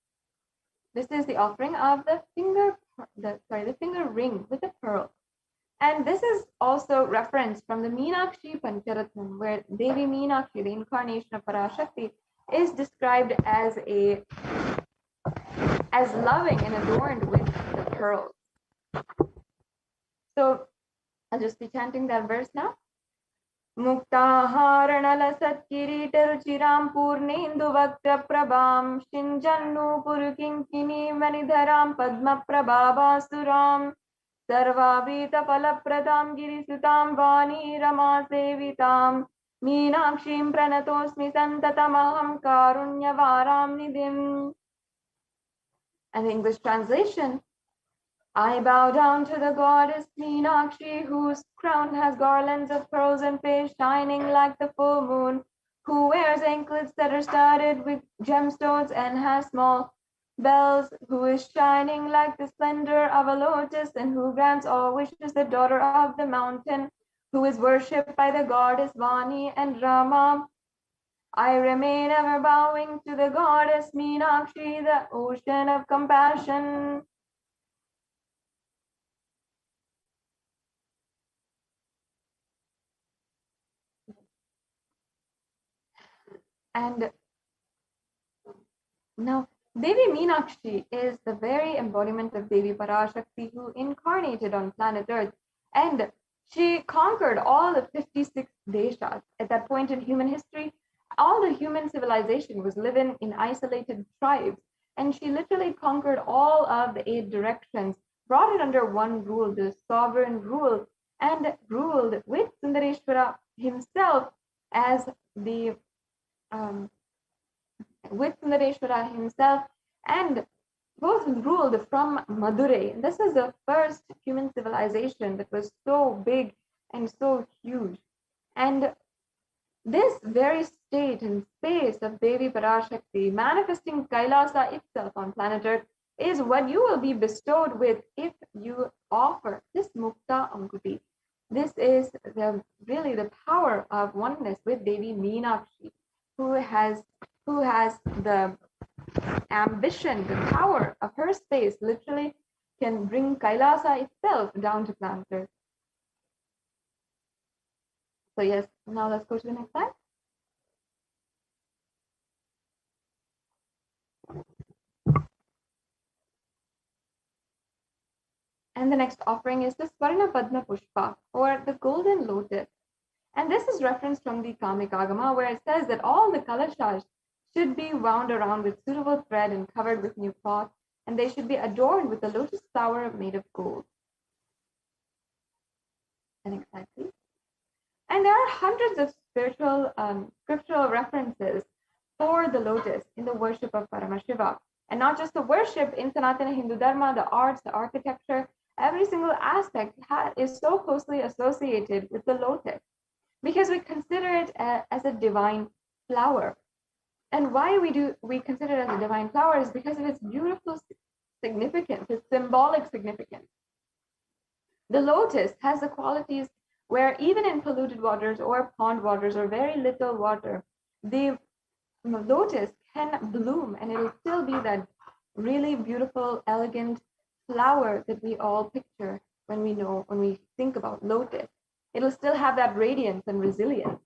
This is the offering of the finger ring with the pearl. And this is also referenced from the Meenakshi Pancharatnam, where Devi Meenakshi, the incarnation of Parashakti, is described as loving and adorned with the pearls. So I'll just be chanting that verse now. Muktaharanala Satkiritaruchiram Purnendu Vakta Prabham Shinjannu Purukinkini Vanidharam Padma Prabhavasuram Sarvavita Palapradam Girisutam Vani Rama Sevitam Meenakshim Pranatosmi Santatamaham Karunyavaram Nidhim. And the English translation: I bow down to the goddess Meenakshi, whose crown has garlands of pearls and face shining like the full moon, who wears anklets that are studded with gemstones and has small bells, who is shining like the splendor of a lotus, and who grants all wishes, the daughter of the mountain, who is worshipped by the goddess Vani and Rama. I remain ever bowing to the goddess Meenakshi, the ocean of compassion. And now, Devi Meenakshi is the very embodiment of Devi Parashakti, who incarnated on planet Earth, and she conquered all the 56 deshas. At that point in human history, all the human civilization was living in isolated tribes, and she literally conquered all of the 8 directions, brought it under one rule, the sovereign rule, and ruled with Sundareshwara himself as the with Sundareshwara himself, and both ruled from Madurai. This is the first human civilization that was so big and so huge. And this very state and space of Devi Parashakti manifesting Kailasa itself on planet Earth is what you will be bestowed with if you offer this Mukta Anguti. This is really the power of oneness with Devi Meenakshi, who has the ambition, the power of her space, literally can bring Kailasa itself down to planet Earth. So yes, now let's go to the next slide. And the next offering is the Swarna Padma Pushpa, or the golden lotus. And this is referenced from the Kamikagama, where it says that all the kalashas should be wound around with suitable thread and covered with new cloth, and they should be adorned with a lotus flower made of gold. And next slide, please. And there are hundreds of scriptural references for the lotus in the worship of Paramashiva. And not just the worship in Sanatana Hindu Dharma, the arts, the architecture, every single aspect is so closely associated with the lotus, because we consider it as a divine flower. And why we consider it as a divine flower is because of its beautiful significance, its symbolic significance. The lotus has the qualities where even in polluted waters or pond waters or very little water, the lotus can bloom and it'll still be that really beautiful, elegant flower that we all picture when we think about lotus. it'll still have that radiance and resilience.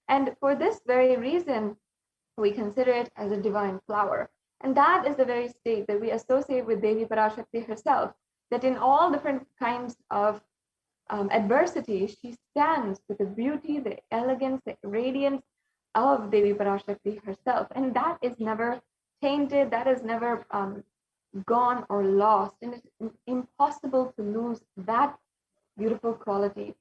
And for this very reason, we consider it as a divine flower. And that is the very state that we associate with Devi Parashakti herself, that in all different kinds of adversity, she stands with the beauty, the elegance, the radiance of Devi Parashakti herself. And that is never tainted, that is never gone or lost. And it's impossible to lose that beautiful quality.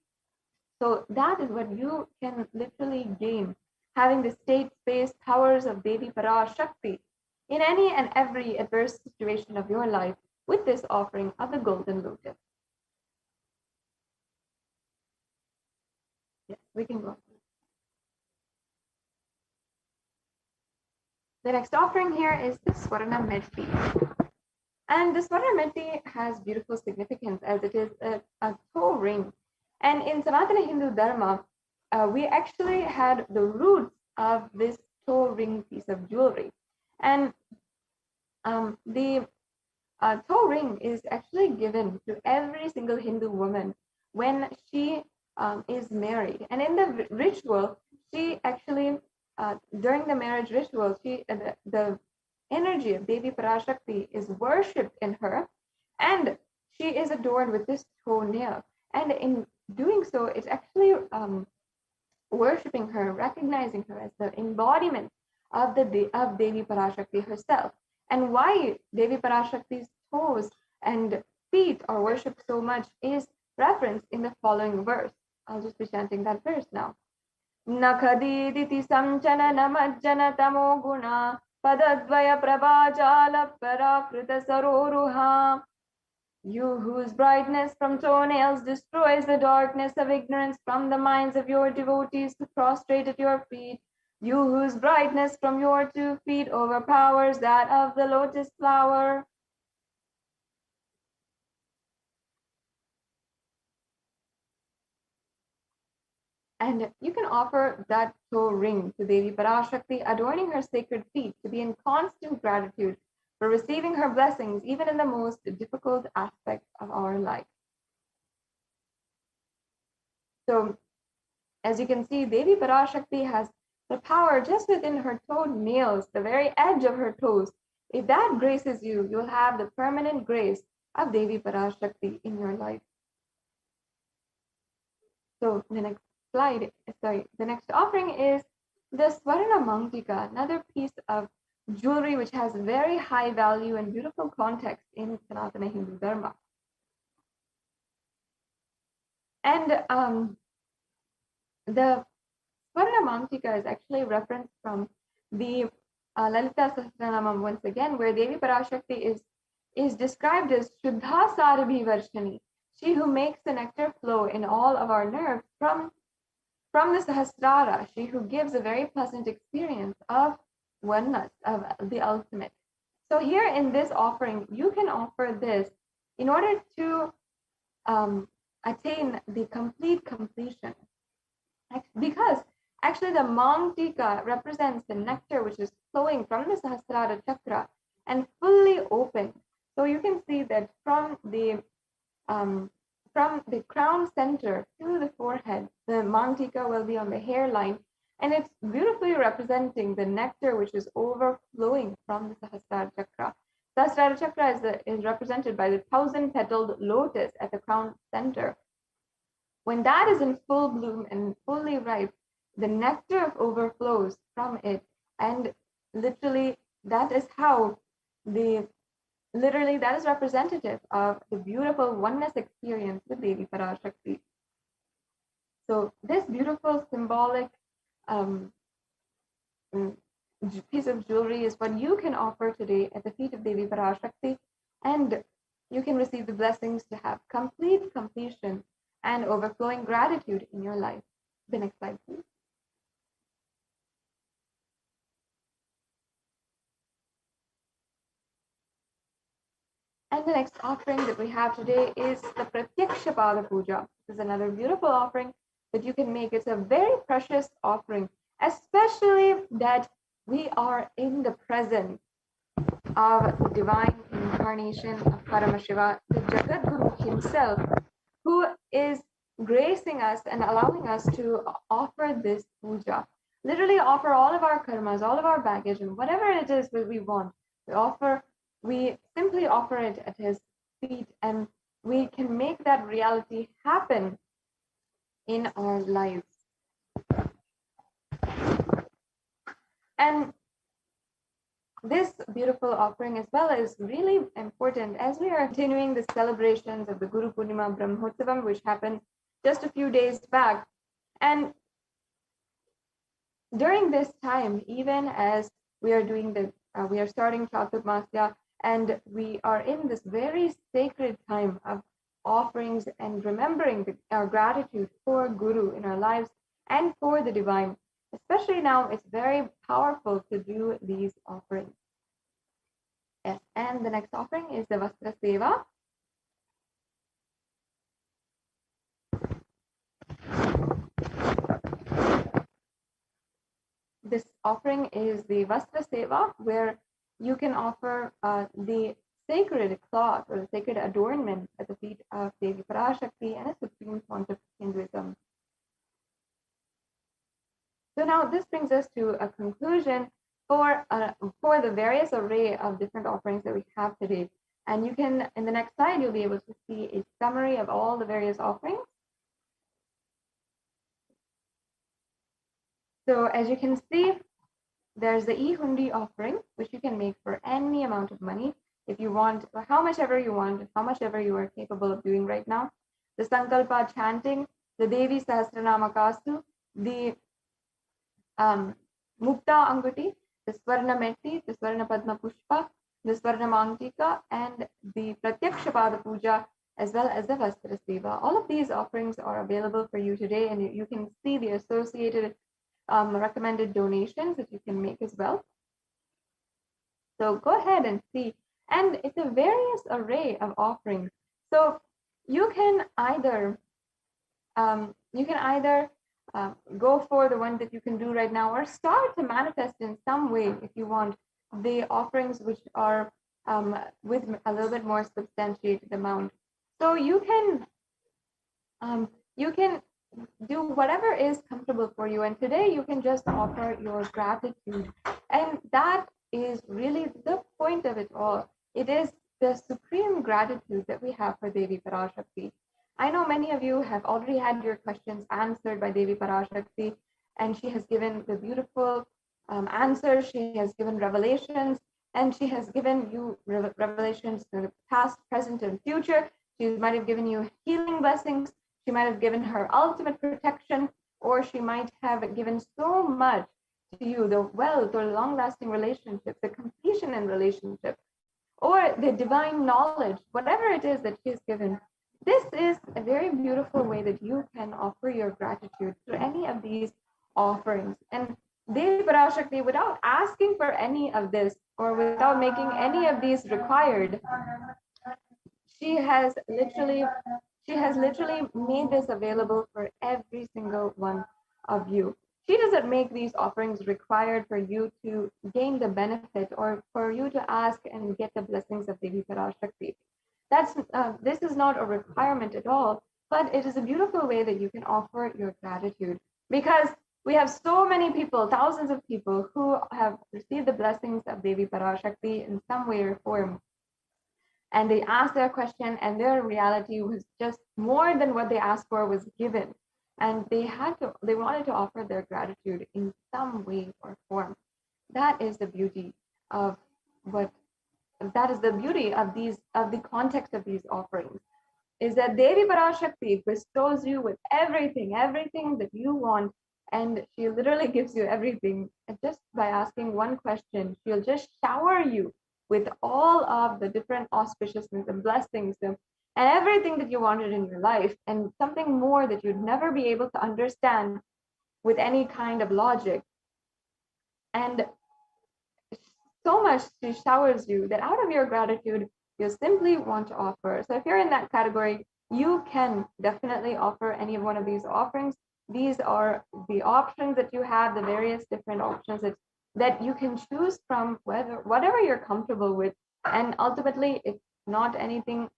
So that is what you can literally gain, having the state, space, powers of Devi Parashakti in any and every adverse situation of your life with this offering of the golden lotus. Yes, we can go. The next offering here is the Swarna Medti. And the Swarna Medti has beautiful significance as it is a toe ring. And in Sanatana Hindu Dharma, we actually had the roots of this toe ring piece of jewelry. And the toe ring is actually given to every single Hindu woman when she is married. And in the ritual, she actually, during the marriage ritual, the energy of Devi Parashakti is worshipped in her, and she is adorned with this toenail. And in doing so, it's actually worshipping her, recognizing her as the embodiment of Devi Parashakti herself. And why Devi Parashakti's toes and feet are worshipped so much is referenced in the following verse. I'll just be chanting that verse now. Nakhadiditi samchana namajjana tamo guna padadvaya prabhajala parakrita saroruha. You whose brightness from toenails destroys the darkness of ignorance from the minds of your devotees who prostrate at your feet. You whose brightness from your 2 feet overpowers that of the lotus flower. And you can offer that toe ring to Devi Parashakti, adorning her sacred feet to be in constant gratitude for receiving her blessings, even in the most difficult aspects of our life. So, as you can see, Devi Parashakti has the power just within her toenails, the very edge of her toes. If that graces you, you'll have the permanent grace of Devi Parashakti in your life. So the next the next offering is the Swarna Mangtika, another piece of jewelry which has very high value and beautiful context in Sanatana Hindu Dharma. And the Swarna Mangtika is actually referenced from the Lalita Sahasranamam once again, where Devi Parashakti is described as Shuddha Sarabhi Varshani, she who makes the nectar flow in all of our nerves from the Sahasrara, she who gives a very pleasant experience of oneness, of the ultimate. So here in this offering, you can offer this in order to attain the complete completion. Because actually the Mangtika represents the nectar which is flowing from the Sahasrara chakra and fully open. So you can see that from the crown center to the forehead, the Mangtika will be on the hairline, and it's beautifully representing the nectar which is overflowing from the Sahasrara chakra. Sahasrara chakra is represented by the 1,000-petaled lotus at the crown center. When that is in full bloom and fully ripe, the nectar overflows from it, and literally that is representative of the beautiful oneness experience with Devi Parashakti. So this beautiful symbolic piece of jewelry is what you can offer today at the feet of Devi Parashakti, and you can receive the blessings to have complete completion and overflowing gratitude in your life. The next slide, please. And the next offering that we have today is the Pratyaksha Pada Puja. This is another beautiful offering that you can make. It's a very precious offering, especially that we are in the presence of the divine incarnation of Paramashiva, the Jagadguru himself, who is gracing us and allowing us to offer this puja. Literally offer all of our karmas, all of our baggage, and whatever it is that we want. We simply offer it at his feet, and we can make that reality happen in our lives. And this beautiful offering as well is really important as we are continuing the celebrations of the Guru Purnima Brahmotsavam, which happened just a few days back. And during this time, even as we are doing we are starting Chaturmasya, and we are in this very sacred time of offerings and remembering our gratitude for Guru in our lives and for the divine. Especially now, it's very powerful to do these offerings. Yes, and the next offering is the Vastra Seva. This offering is the Vastra Seva, where you can offer the sacred cloth or the sacred adornment at the feet of Devi Parashakti and a supreme font of Hinduism. So now this brings us to a conclusion for the various array of different offerings that we have today. And you can, in the next slide, you'll be able to see a summary of all the various offerings. So as you can see, there's the e-hundi offering, which you can make for any amount of money if you want, or how much ever you want, how much ever you are capable of doing right now. The Sankalpa chanting, the Devi Sahasranama Kastu, the Mukta Anguti, the Swarna Metti, the Swarna Padma Pushpa, the Swarna Mantika, and the Pratyakshapada Puja, as well as the Vastra Seva. All of these offerings are available for you today, and you can see the associated recommended donations that you can make as well. So go ahead and see. And it's a various array of offerings. So you can either go for the one that you can do right now, or start to manifest in some way if you want the offerings which are with a little bit more substantiated amount. So you can do whatever is comfortable for you, and today you can just offer your gratitude, and that is really the point of it all. It is the supreme gratitude that we have for Devi Parashakti. I know many of you have already had your questions answered by Devi Parashakti, and she has given the beautiful answers. She has given revelations, and she has given you revelations in the past, present, and future. She might have given you healing blessings. She might have given her ultimate protection, or she might have given so much to you, the wealth or long-lasting relationships, the completion in relationships, or the divine knowledge, whatever it is that she has given. This is a very beautiful way that you can offer your gratitude through any of these offerings. And Devi Parashakti, without asking for any of this, or without making any of these required, she has literally made this available for every single one of you. She doesn't make these offerings required for you to gain the benefit or for you to ask and get the blessings of Devi Parashakti. This is not a requirement at all, but it is a beautiful way that you can offer your gratitude, because we have so many people, thousands of people who have received the blessings of Devi Parashakti in some way or form. And they asked their question, and their reality was just more than what they asked for was given. And they wanted to offer their gratitude in some way or form. That is the beauty of the context of these offerings, is that Devi Parashakti bestows you with everything that you want, and she literally gives you everything. And just by asking one question, she'll just shower you with all of the different auspiciousness and blessings and everything that you wanted in your life, and something more that you'd never be able to understand with any kind of logic. And so much she showers you that out of your gratitude, you simply want to offer. So if you're in that category, you can definitely offer any one of these offerings. These are the options that you have, the various different options that you can choose from, whatever you're comfortable with. And ultimately, it's not anything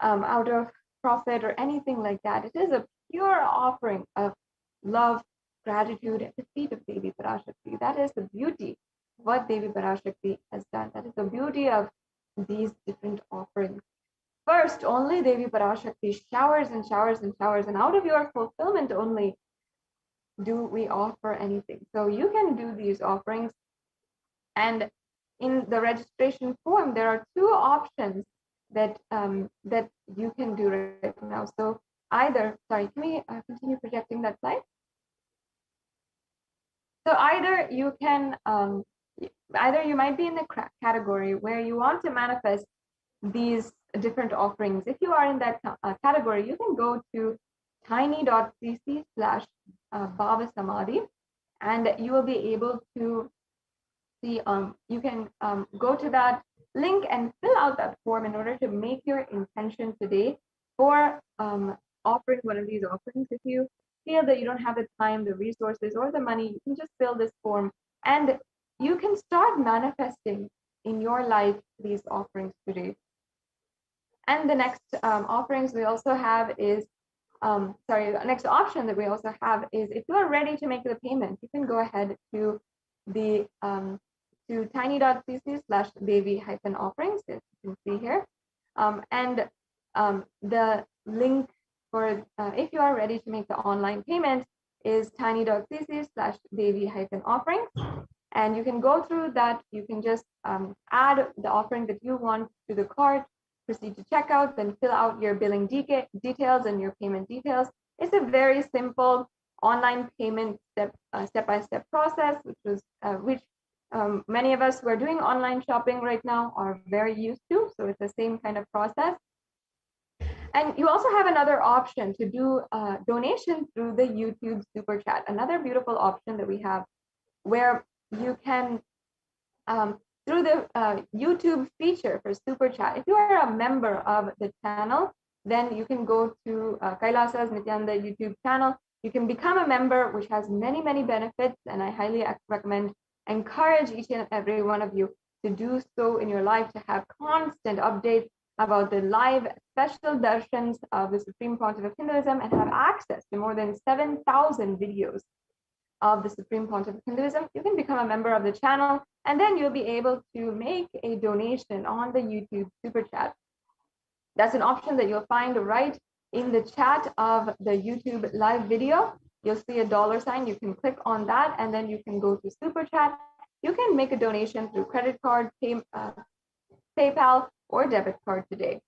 out of profit or anything like that. It is a pure offering of love, gratitude at the feet of Devi Parashakti. That is the beauty of what Devi Parashakti has done. That is the beauty of these different offerings. First, only Devi Parashakti showers and showers and showers, and out of your fulfillment only do we offer anything. So you can do these offerings, and in the registration form, there are two options that that you can do right now. So either, sorry, can we continue projecting that slide? So either you can, either you might be in the category where you want to manifest these different offerings. If you are in that category, you can go to tiny.cc/Bhava Samadhi, and you will be able to see, you can go to that link and fill out that form in order to make your intention today for offering one of these offerings. If you feel that you don't have the time, the resources, or the money, you can just fill this form and you can start manifesting in your life these offerings today. And the next offerings we also have is, the next option that we also have is, if you are ready to make the payment, you can go ahead to the to tiny.cc/Devi-offerings, as you can see here. And the link for, if you are ready to make the online payment, is tiny.cc/Devi-offerings. And you can go through that. You can just add the offering that you want to the cart, proceed to checkout, then fill out your billing details and your payment details. It's a very simple online payment step-by-step process, which many of us who are doing online shopping right now are very used to. So it's the same kind of process. And you also have another option to do donation through the YouTube Super Chat, another beautiful option that we have, where you can, through the YouTube feature for Super Chat, if you are a member of the channel, then you can go to Kailasa's Nithyananda YouTube channel. You can become a member, which has many, many benefits, and I highly recommend, encourage each and every one of you to do so in your life, to have constant updates about the live special darshans of the Supreme Pontiff of Hinduism, and have access to more than 7,000 videos of the Supreme Pontiff of Hinduism. You can become a member of the channel, and then you'll be able to make a donation on the YouTube Super Chat. That's an option that you'll find right in the chat of the YouTube live video. You'll see a $sign. You can click on that, and then you can go to Super Chat. You can make a donation through credit card, PayPal, or debit card today.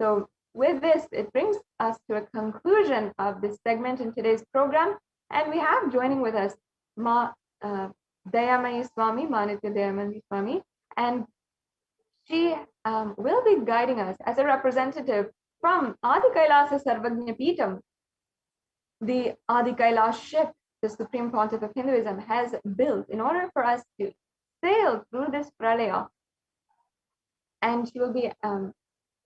So with this, it brings us to a conclusion of this segment in today's program. And we have joining with us Ma Dayamayi Swami, Ma Nitya Dayamayi Swami, and she will be guiding us as a representative from Adi Kailasa Sarvagnya Peetham. The Adi Kailash ship the Supreme Pontiff of Hinduism has built in order for us to sail through this pralaya. And she will be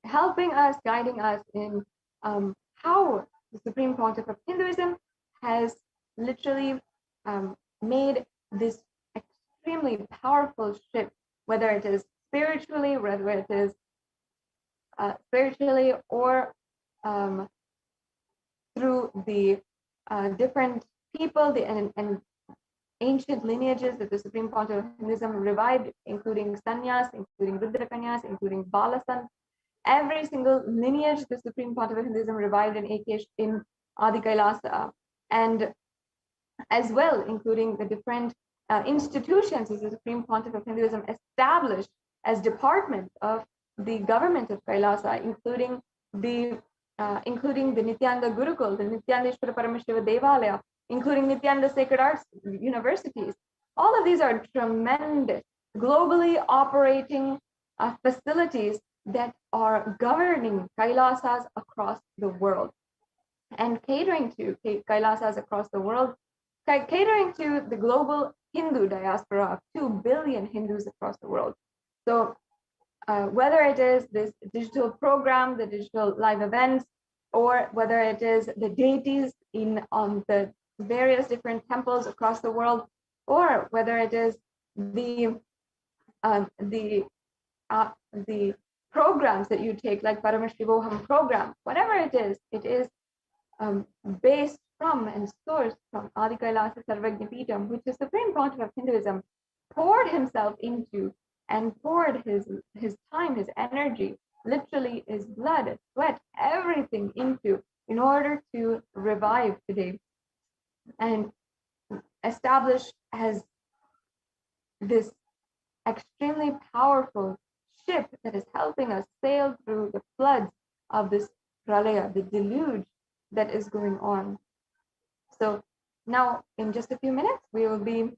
helping us, guiding us in how the Supreme Pontiff of Hinduism has literally made this extremely powerful ship, whether it is spiritually, whether it is spiritually, or through the different people and ancient lineages that the Supreme Pontiff of Hinduism revived, including Sannyas, including Rudrakanyas, including Balasant. Every single lineage the Supreme Pontiff of Hinduism revived in Adi Kailasa, and as well including the different institutions that the Supreme Pontiff of Hinduism established as departments of the government of Kailasa, including the Nithyananda Gurukul, the Nithyaneshwara Paramashiva Devalaya, including Nithyananda Sacred Arts universities. All of these are tremendous, globally operating facilities that are governing Kailasas across the world and catering to Kailasas across the world, catering to the global Hindu diaspora of 2 billion Hindus across the world. So whether it is this digital program, the digital live events, or whether it is the deities in the various different temples across the world, or whether it is the programs that you take, like Paramashivoham program, whatever it is based from and sourced from Adi Kailasa Sarvajna Peetham, which the Supreme Pontiff of Hinduism poured himself into and poured his time, his energy, literally his blood, sweat, everything into in order to revive today and establish as this extremely powerful ship that is helping us sail through the floods of this pralaya, the deluge that is going on. So now in just a few minutes, we will be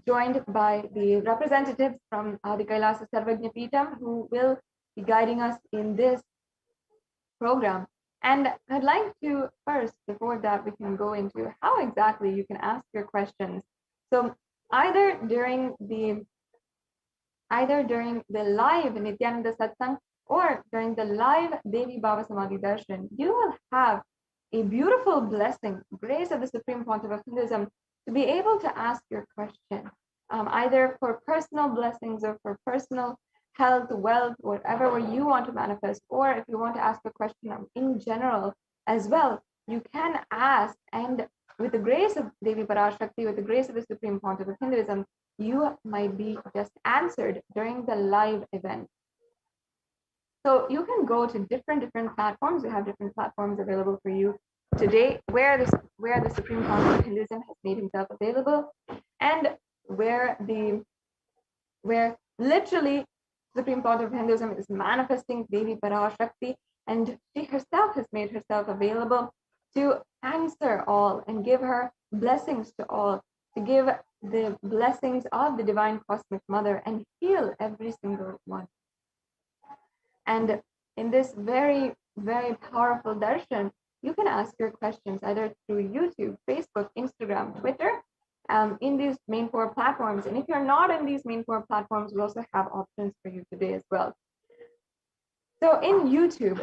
joined by the representatives from Adi Kailasa Sarvajna Peetham, who will be guiding us in this program. And I'd like to first, before that, we can go into how exactly you can ask your questions. So either during the live Nithyananda Satsang or during the live Devi Bhava Samadhi Darshan, you will have a beautiful blessing, grace of the Supreme Pontiff of Hinduism, to be able to ask your question, either for personal blessings or for personal health, wealth, whatever way you want to manifest, or if you want to ask a question in general as well, you can ask, and with the grace of Devi Parashakti, with the grace of the Supreme Pontiff of Hinduism, you might be just answered during the live event. So you can go to different platforms. We have different platforms available for you today, where the Supreme Pontiff of Hinduism has made himself available, and where literally Supreme Pontiff of Hinduism is manifesting Devi Parashakti, and she herself has made herself available to answer all and give her blessings to all, to give the blessings of the Divine Cosmic Mother and heal every single one. And in this very, very powerful darshan, you can ask your questions either through YouTube, Facebook, Instagram, Twitter, in these main four platforms. And if you're not in these main four platforms, we also have options for you today as well. So in YouTube,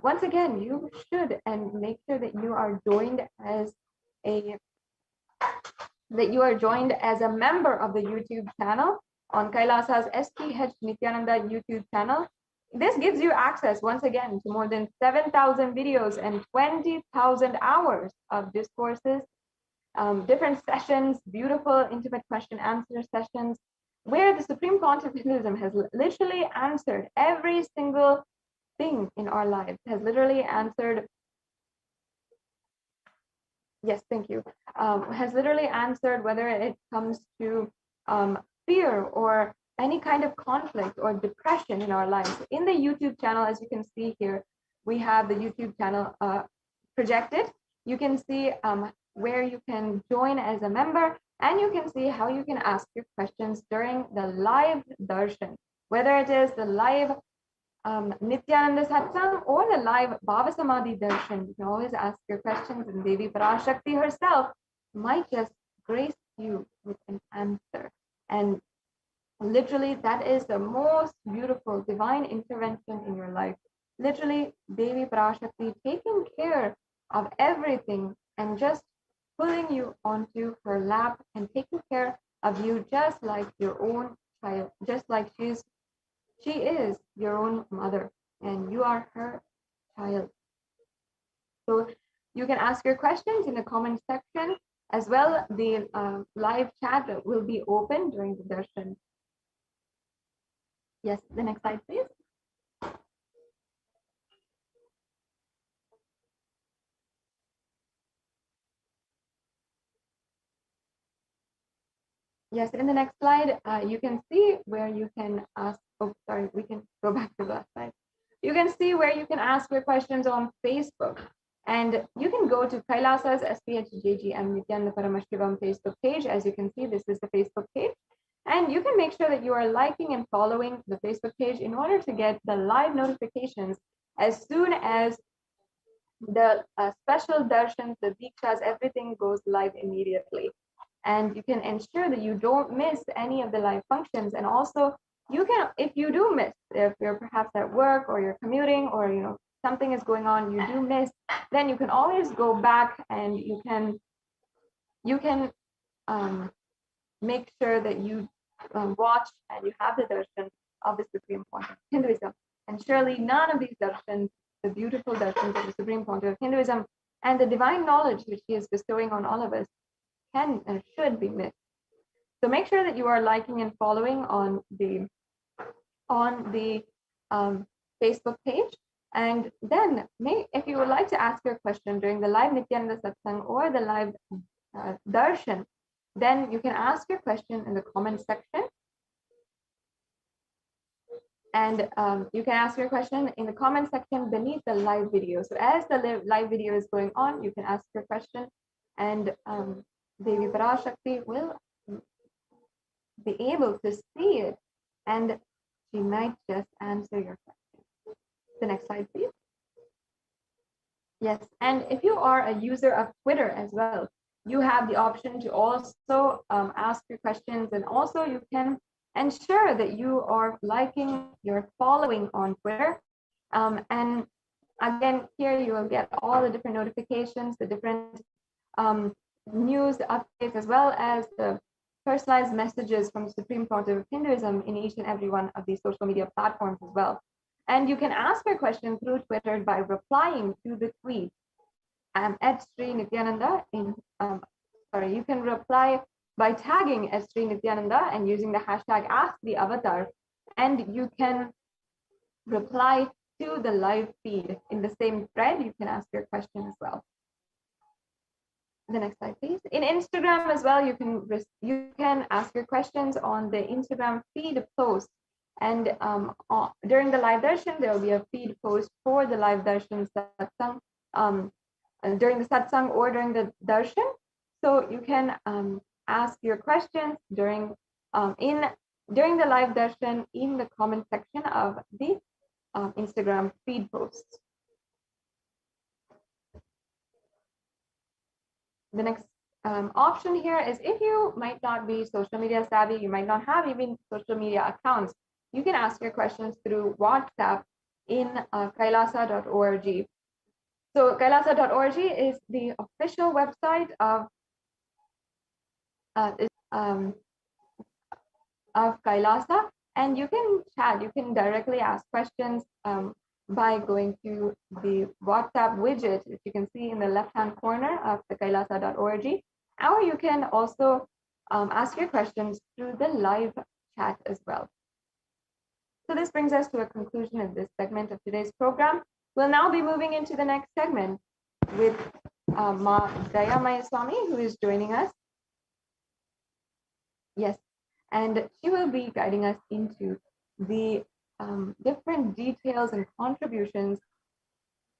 once again, you should and make sure that you are joined as a member of the YouTube channel on Kailasa's HDH Nithyananda YouTube channel. This gives you access once again to more than 7,000 videos and 20,000 hours of discourses, different sessions, beautiful intimate question answer sessions, where the Supreme Pontiff of Hinduism has literally answered every single thing in our lives, has literally answered, yes, thank you, has literally answered whether it comes to fear or any kind of conflict or depression in our lives. In the YouTube channel, as you can see here, we have the YouTube channel projected. You can see where you can join as a member, and you can see how you can ask your questions during the live darshan, whether it is the live Nithyananda Satsang or the live Bhava Samadhi darshan. You can always ask your questions, and Devi Parashakti herself might just grace you with an answer. And literally, that is the most beautiful divine intervention in your life. Literally, Devi Parashakti taking care of everything and just pulling you onto her lap and taking care of you just like your own child, just like she is your own mother and you are her child. So you can ask your questions in the comment section as well. The live chat will be open during the darshan. Yes, the next slide, please. Yes, in the next slide, you can see where you can ask, oh, sorry, we can go back to the last slide. You can see where you can ask your questions on Facebook. And you can go to Kailasa's SPHJGM Nithyananda Paramashivam Facebook page. As you can see, this is the Facebook page. And you can make sure that you are liking and following the Facebook page in order to get the live notifications as soon as the special darshans, the dikshas, everything goes live immediately. And you can ensure that you don't miss any of the live functions. And also, you can, if you do miss, if you're perhaps at work or you're commuting or something is going on, you do miss, then you can always go back and you can make sure that you watch and you have the darshan of the Supreme Pontiff of Hinduism. And surely none of these darshans, the beautiful darshans of the Supreme Pontiff of Hinduism, and the divine knowledge which he is bestowing on all of us can and should be missed. So make sure that you are liking and following on the Facebook page. And then if you would like to ask your question during the live Nithyananda Satsang or the live darshan, then you can ask your question in the comment section. And you can ask your question in the comment section beneath the live video. So as the live video is going on, you can ask your question, and Devi Parashakti will be able to see it, and she might just answer your question. The next slide, please. Yes, and if you are a user of Twitter as well, you have the option to also ask your questions, and also you can ensure that you are liking, you're following on Twitter. And again, here you will get all the different notifications, the different news updates, as well as the personalized messages from the Supreme Pontiff of Hinduism in each and every one of these social media platforms as well. And you can ask your question through Twitter by replying to the tweet at Sri Nithyananda. You can reply by tagging at Sri Nithyananda and using the hashtag #AskTheAvatar, and you can reply to the live feed in the same thread. You can ask your question as well. The next slide, please. In Instagram as well, you can ask your questions on the Instagram feed post. And during the live darshan, there will be a feed post for the live darshan satsang during the satsang or during the darshan. So you can ask your questions during the live darshan in the comment section of the Instagram feed posts. The next option here is, if you might not be social media savvy, you might not have even social media accounts, you can ask your questions through WhatsApp in kailasa.org. So kailasa.org is the official website of Kailasa, and you can chat, you can directly ask questions by going to the WhatsApp widget, which you can see in the left-hand corner of the kailasa.org, or you can also ask your questions through the live chat as well. So this brings us to a conclusion of this segment of today's program. We'll now be moving into the next segment with Ma Daya Mayaswamy, who is joining us. Yes, and she will be guiding us into the different details and contributions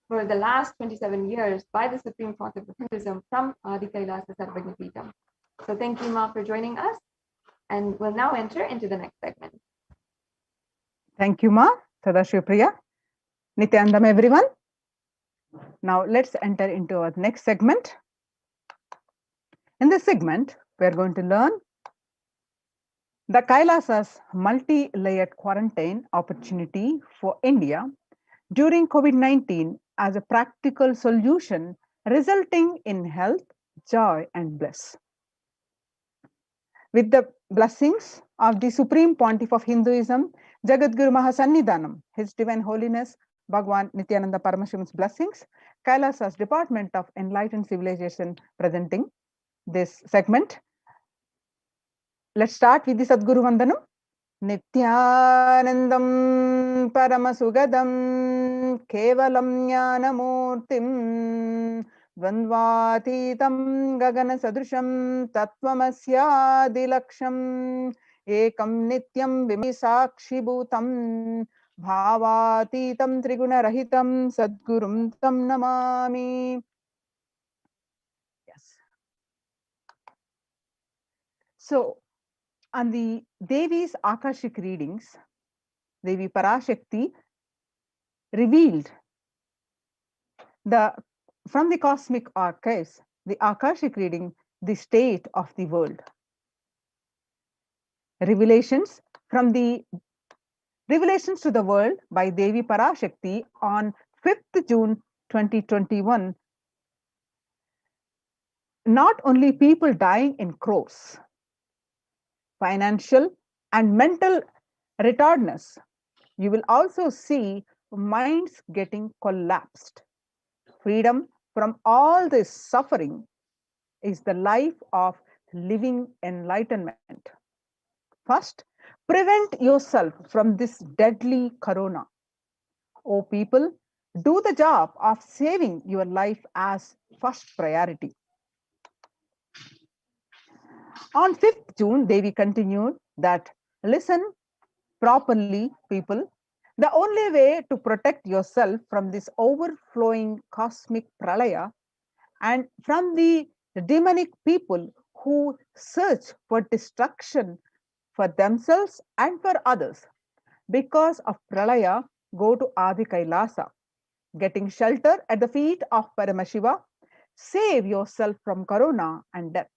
for the last 27 years by the Supreme Pontiff of Hinduism from Adi Kailasa Sarvagnapeetham. So thank you, Ma, for joining us, and we'll now enter into the next segment. Thank you, Ma. Sadashiv Priya. Nithyanandam, everyone. Now let's enter into our next segment. In this segment, we are going to learn the Kailasa's multi-layered quarantine opportunity for India during COVID-19 as a practical solution resulting in health, joy, and bliss. With the blessings of the Supreme Pontiff of Hinduism, Jagadguru Mahasannidhanam, His Divine Holiness Bhagwan Nithyananda Paramashivan's blessings, Kailasa's Department of Enlightened Civilization presenting this segment. Let's start with the Sadguru Vandanam. Nithyanandam Paramasugadam Kevalam Jnanamurtim Dvandvatitam Gagana Sadrusham Tattvamasya Ekam Nityam Vimisakshi Bhutam Bhavatitam Triguna Rahitam Sadgurum Tam Namami. Yes. So, on the Devi's Akashic readings, Devi Parashakti revealed from the cosmic archives, the Akashic reading, the state of the world. Revelations to the world by Devi Parashakti on 5th June 2021. Not only people dying in crores, financial and mental retardedness. You will also see minds getting collapsed. Freedom from all this suffering is the life of living enlightenment. First, prevent yourself from this deadly corona. Oh, people, do the job of saving your life as first priority. On 5th June, Devi continued that listen properly, people. The only way to protect yourself from this overflowing cosmic pralaya and from the demonic people who search for destruction for themselves and for others because of pralaya, go to Adi Kailasa, getting shelter at the feet of Paramashiva, save yourself from corona and death.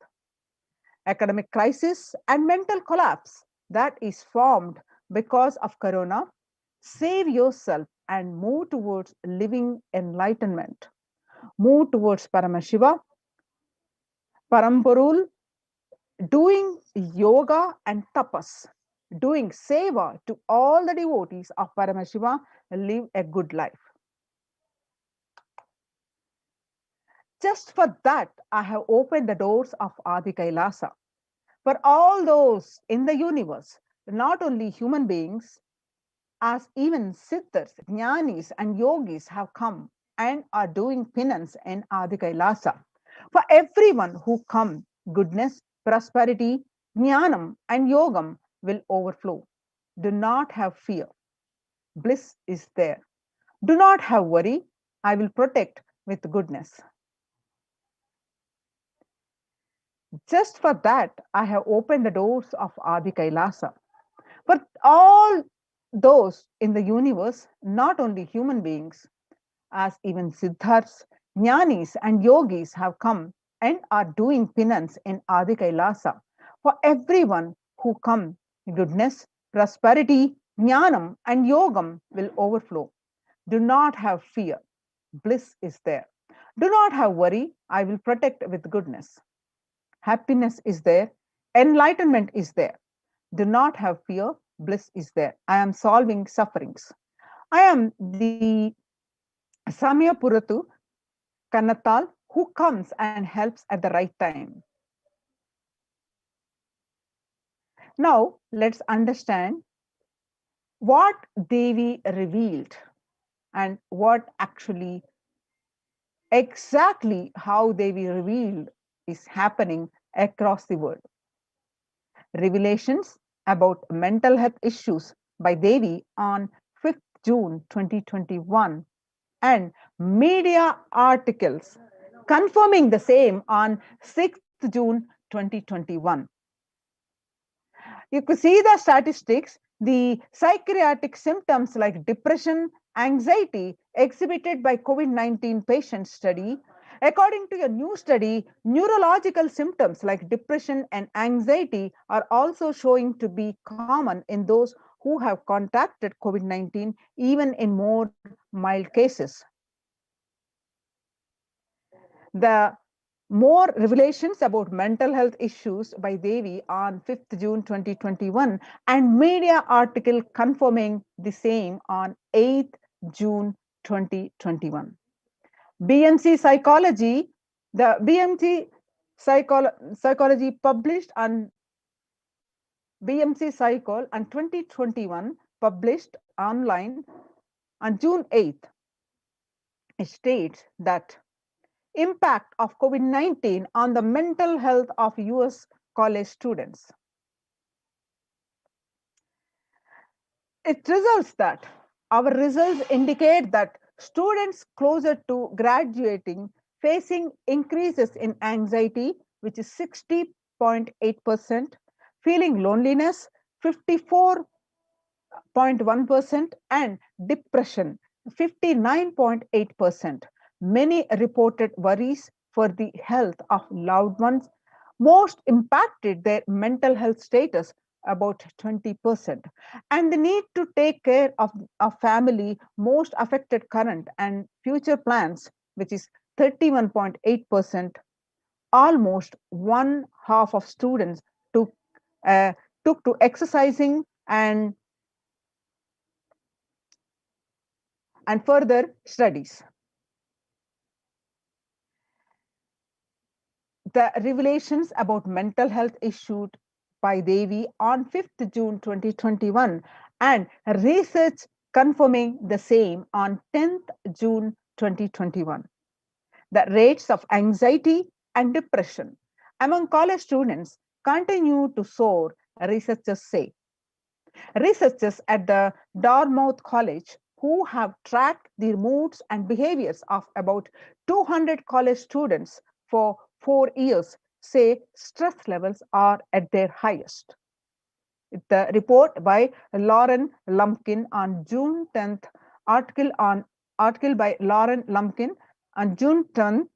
Academic crisis and mental collapse that is formed because of corona, save yourself and move towards living enlightenment. Move towards Paramashiva, Paramparul, doing yoga and tapas, doing seva to all the devotees of Paramashiva, live a good life. Just for that, I have opened the doors of Adi Kailasa. For all those in the universe, not only human beings, as even siddhas, jnanis, and yogis have come and are doing penance in Adi Kailasa. For everyone who come, goodness, prosperity, jnanam, and yogam will overflow. Do not have fear. Bliss is there. Do not have worry. I will protect with goodness. Just for that, I have opened the doors of Adi Kailasa. For all those in the universe, not only human beings, as even siddhas, jnanis, and yogis have come and are doing penance in Adi Kailasa. For everyone who come, goodness, prosperity, jnanam, and yogam will overflow. Do not have fear. Bliss is there. Do not have worry. I will protect with goodness. Happiness is there. Enlightenment is there. Do not have fear. Bliss is there. I am solving sufferings. I am the Samya Puratu Kannatal who comes and helps at the right time. Now, let's understand what Devi revealed and what actually exactly how Devi revealed is happening across the world. Revelations about mental health issues by Devi on 5th June 2021 and media articles confirming the same on 6th June 2021. You could see the statistics, the psychiatric symptoms like depression, anxiety exhibited by COVID-19 patient study. According to a new study, neurological symptoms like depression and anxiety are also showing to be common in those who have contacted COVID-19, even in more mild cases. The more revelations about mental health issues by Devi on 5th June 2021 and media article confirming the same on 8th June 2021. BMC Psychology, the BMC Psychology published on BMC Psychol on 2021 published online on June 8th. It states that impact of COVID-19 on the mental health of US college students. It results that our results indicate that students closer to graduating facing increases in anxiety, which is 60.8%, feeling loneliness 54.1%, and depression 59.8%. Many reported worries for the health of loved ones. Most impacted their mental health status, about 20%. And the need to take care of a family most affected current and future plans, which is 31.8%. Almost one half of students took to exercising and and further studies. The revelations about mental health issued by Devi on 5th June 2021 and research confirming the same on 10th June 2021. The rates of anxiety and depression among college students continue to soar, researchers say. Researchers at the Dartmouth College, who have tracked the moods and behaviors of about 200 college students for 4 years, say stress levels are at their highest. The report by Lauren Lumpkin on June 10th, article by Lauren Lumpkin on June 10th,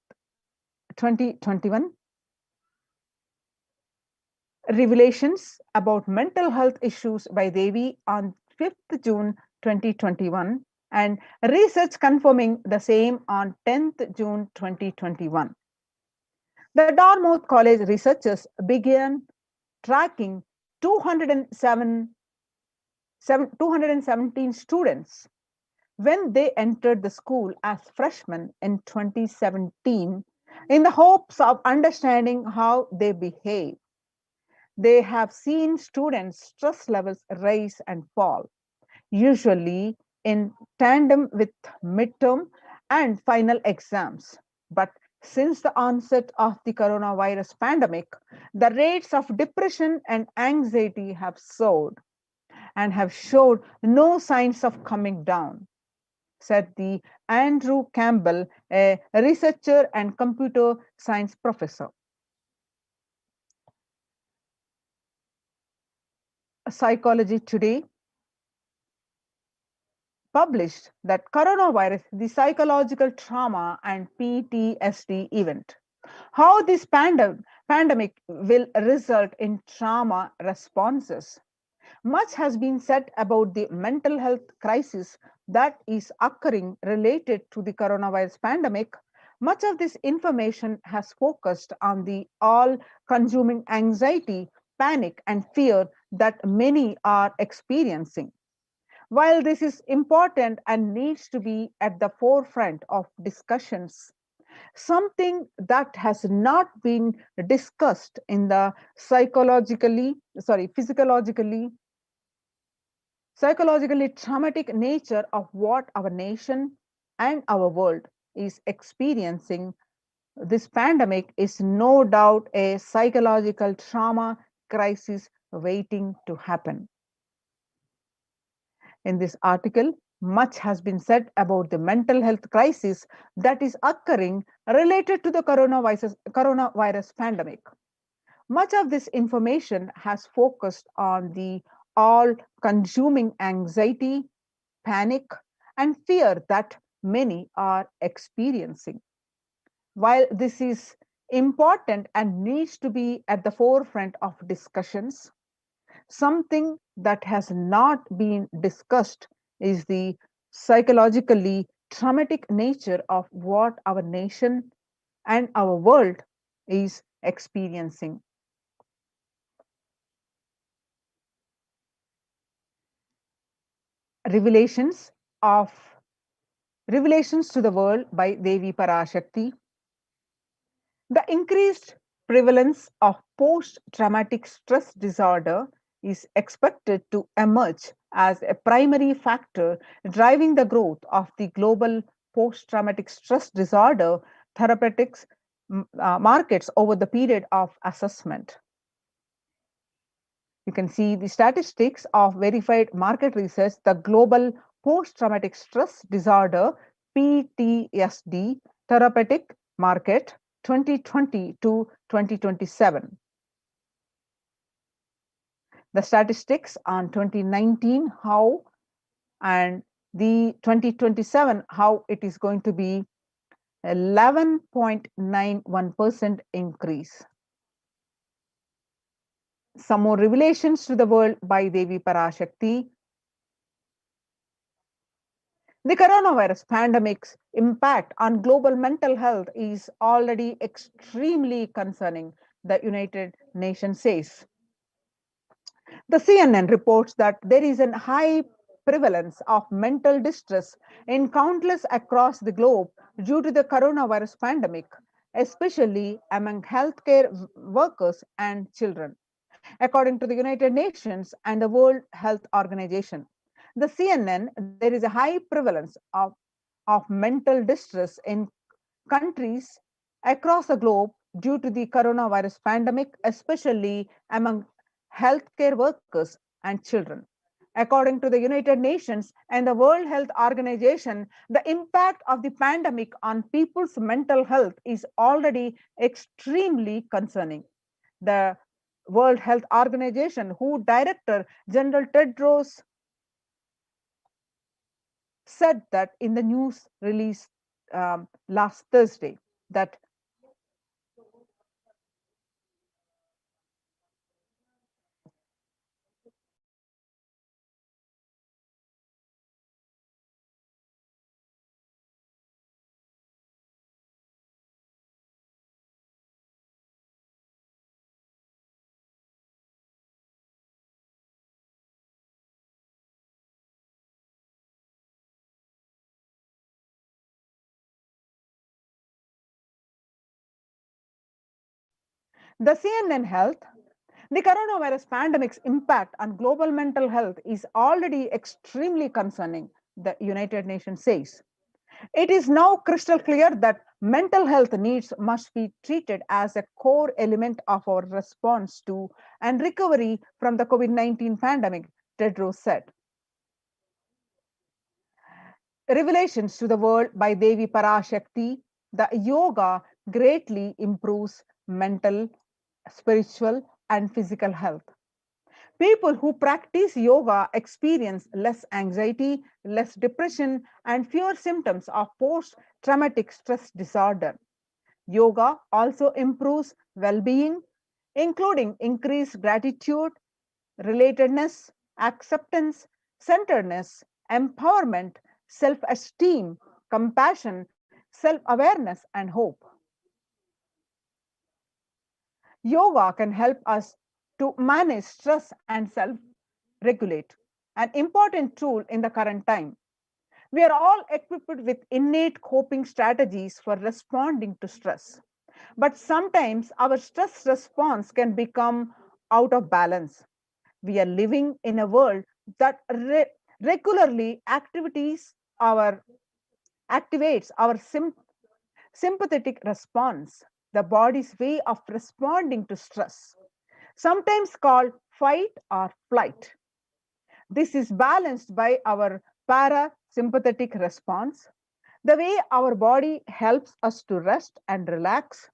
2021. Revelations about mental health issues by Devi on 5th June 2021 and research confirming the same on 10th June 2021. The Dartmouth College researchers began tracking 217 students when they entered the school as freshmen in 2017 in the hopes of understanding how they behave. They have seen students' stress levels rise and fall, usually in tandem with midterm and final exams. But since the onset of the coronavirus pandemic, the rates of depression and anxiety have soared and have showed no signs of coming down, said the Andrew Campbell, a researcher and computer science professor. Psychology Today published that coronavirus, the psychological trauma and PTSD event, how this pandemic will result in trauma responses. Much has been said about the mental health crisis that is occurring related to the coronavirus pandemic. Much of this information has focused on the all-consuming anxiety, panic, and fear that many are experiencing. While this is important and needs to be at the forefront of discussions, something that has not been discussed in the psychologically traumatic nature of what our nation and our world is experiencing. This pandemic is no doubt a psychological trauma crisis waiting to happen. In this article, much has been said about the mental health crisis that is occurring related to the coronavirus pandemic. Much of this information has focused on the all-consuming anxiety, panic, and fear that many are experiencing. While this is important and needs to be at the forefront of discussions, something that has not been discussed is the psychologically traumatic nature of what our nation and our world is experiencing. Revelations to the World by Devi Parashakti. The increased prevalence of post-traumatic stress disorder is expected to emerge as a primary factor driving the growth of the global post-traumatic stress disorder therapeutics markets over the period of assessment. You can see the statistics of verified market research, the global post-traumatic stress disorder PTSD therapeutic market 2020 to 2027. The statistics on 2019, how, and the 2027, how it is going to be 11.91% increase. Some more revelations to the world by Devi Parashakti. The coronavirus pandemic's impact on global mental health is already extremely concerning, the United Nations says. The CNN reports that there is a high prevalence of mental distress in countless across the globe due to the coronavirus pandemic, especially among healthcare workers and children. According to the United Nations and the World Health Organization, the CNN, there is a high prevalence of mental distress in countries across the globe due to the coronavirus pandemic, especially among healthcare workers and children. According to the United Nations and the World Health Organization, the impact of the pandemic on people's mental health is already extremely concerning. The World Health Organization, who Director General Tedros said that in the news release last Thursday, that the CNN Health, the coronavirus pandemic's impact on global mental health is already extremely concerning, the United Nations says. It is now crystal clear that mental health needs must be treated as a core element of our response to and recovery from the COVID-19 pandemic, Tedros said. Revelations to the world by Devi Parashakti, the yoga greatly improves mental, spiritual, and physical health. People who practice yoga experience less anxiety, less depression, and fewer symptoms of post traumatic stress disorder. Yoga also improves well being, including increased gratitude, relatedness, acceptance, centeredness, empowerment, self esteem, compassion, self awareness, and hope. Yoga can help us to manage stress and self regulate, an important tool in the current time. We are all equipped with innate coping strategies for responding to stress. But sometimes our stress response can become out of balance. We are living in a world that regularly activates our sympathetic response, the body's way of responding to stress, sometimes called fight or flight. This is balanced by our parasympathetic response, the way our body helps us to rest and relax.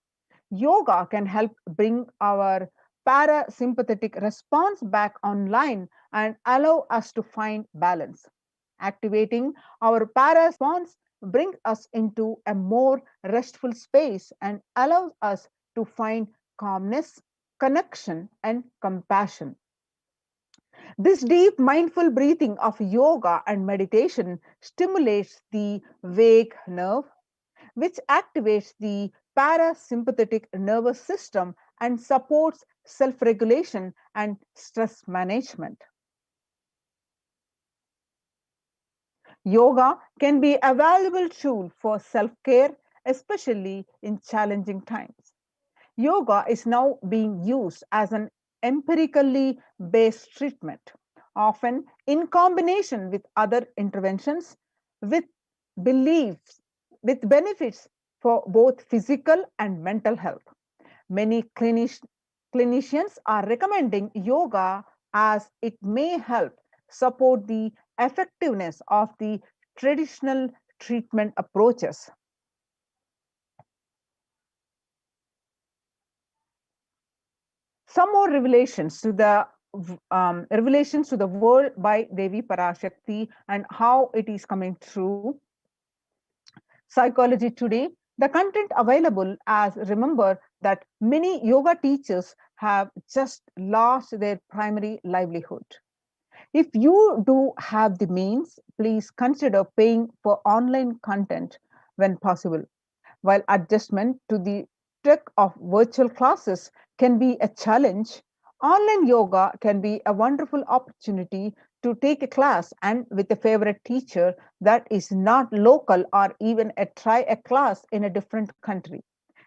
Yoga can help bring our parasympathetic response back online and allow us to find balance. Activating our response brings us into a more restful space and allows us to find calmness, connection, and compassion. This deep mindful breathing of yoga and meditation stimulates the vagus nerve, which activates the parasympathetic nervous system and supports self regulation and stress management. Yoga can be a valuable tool for self care, especially in challenging times. Yoga is now being used as an empirically based treatment, often in combination with other interventions, with beliefs, with benefits for both physical and mental health. Many clinicians are recommending yoga as it may help support the effectiveness of the traditional treatment approaches. Some more revelations to the world by Devi Parashakti and how it is coming through. Psychology Today, the content available as remember that many yoga teachers have just lost their primary livelihood. If you do have the means, please consider paying for online content when possible. While adjustment to the trek of virtual classes can be a challenge, online yoga can be a wonderful opportunity to take a class and with a favorite teacher that is not local or even try a class in a different country.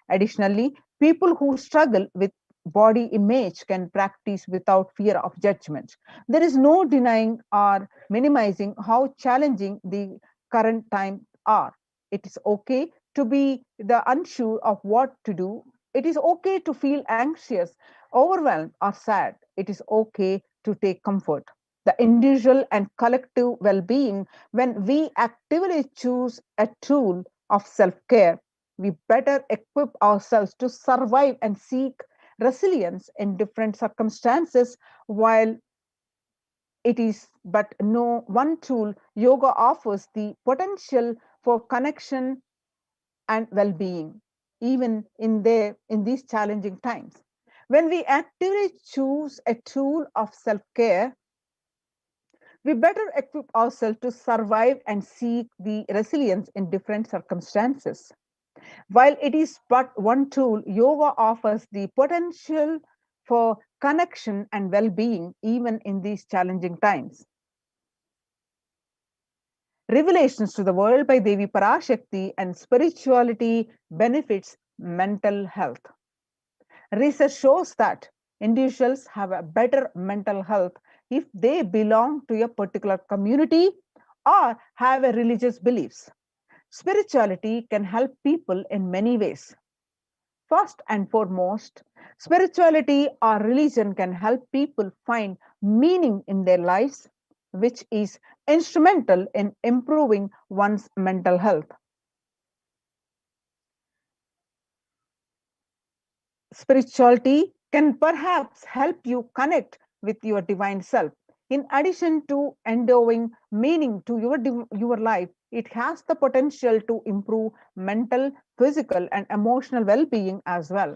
Additionally, people who struggle with body image can practice without fear of judgment. There is no denying or minimizing how challenging the current times are. It is okay to be the unsure of what to do. It is okay to feel anxious, overwhelmed, or sad. It is okay to take comfort. The individual and collective well being, when we actively choose a tool of self care, we better equip ourselves to survive and seek resilience in different circumstances. While it is but no one tool, yoga offers the potential for connection and well-being, even in these challenging times. When we actively choose a tool of self-care, we better equip ourselves to survive and seek the resilience in different circumstances. While it is but one tool, yoga offers the potential for connection and well being even in these challenging times. Revelations to the World by Devi Parashakti and Spirituality Benefits Mental Health. Research shows that individuals have a better mental health if they belong to a particular community or have a religious beliefs. Spirituality can help people in many ways. First and foremost, spirituality or religion can help people find meaning in their lives, which is instrumental in improving one's mental health. Spirituality can perhaps help you connect with your divine self. In addition to endowing meaning to your life, it has the potential to improve mental, physical, and emotional well being as well.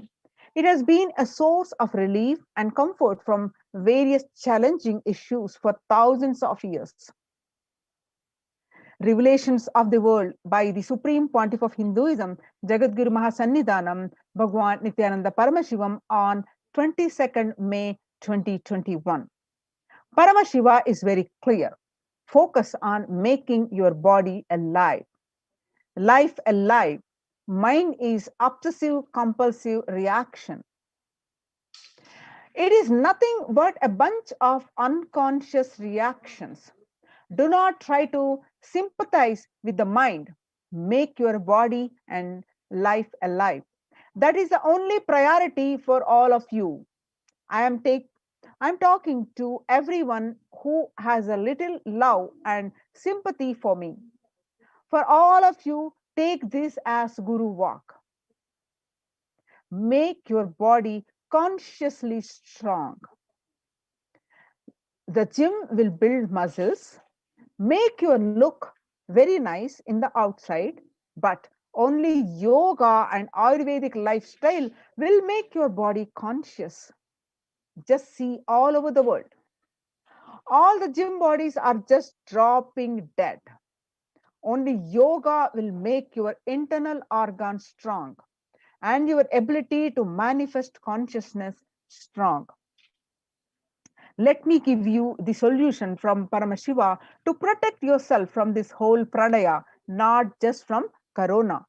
It has been a source of relief and comfort from various challenging issues for thousands of years. Revelations of the World by the Supreme Pontiff of Hinduism, Jagadguru Mahasannidhanam, Bhagwan Nithyananda Paramashivam on 22nd May 2021. Paramashiva is very clear. Focus on making your body alive. Life alive. Mind is obsessive compulsive reaction. It is nothing but a bunch of unconscious reactions. Do not try to sympathize with the mind. Make your body and life alive. That is the only priority for all of you. I'm talking to everyone who has a little love and sympathy for me. For all of you, take this as Guru Walk. Make your body consciously strong. The gym will build muscles, make your look very nice in the outside, but only yoga and Ayurvedic lifestyle will make your body conscious. Just see all over the world. All the gym bodies are just dropping dead. Only yoga will make your internal organs strong and your ability to manifest consciousness strong. Let me give you the solution from Paramashiva to protect yourself from this whole pranaya, not just from corona.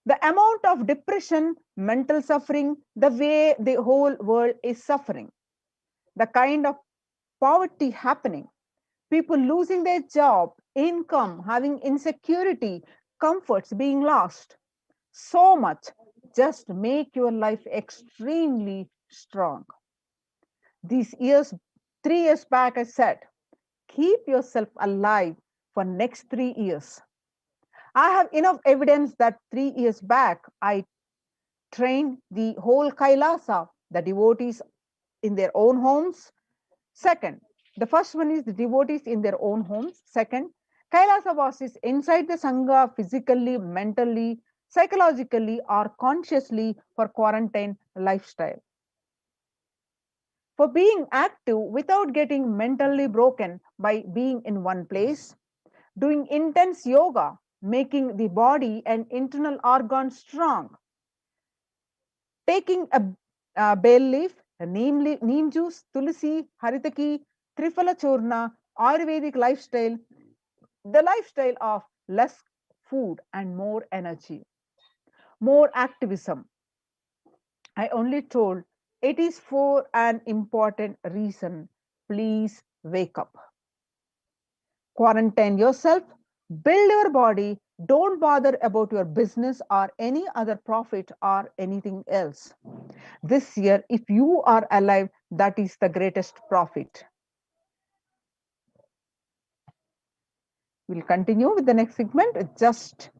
The amount of depression, mental suffering, the way the whole world is suffering, the kind of poverty happening, people losing their job, income, having insecurity, comforts being lost. So much. Just make your life extremely strong. These years, 3 years back, I said, keep yourself alive for next 3 years. I have enough evidence that 3 years back, I trained the whole Kailasa, the devotees in their own homes. Second, the first one is the devotees in their own homes. Second, Kailasa Vasis inside the Sangha physically, mentally, psychologically, or consciously for quarantine lifestyle. For being active without getting mentally broken by being in one place, doing intense yoga, making the body and internal organs strong, taking a bay leaf, neem juice, tulsi, haritaki, Trifala Churna, Ayurvedic lifestyle, the lifestyle of less food and more energy, more activism. I only told it is for an important reason. Please wake up. Quarantine yourself, build your body, don't bother about your business or any other profit or anything else. This year, if you are alive, that is the greatest profit. We'll continue with the next segment, just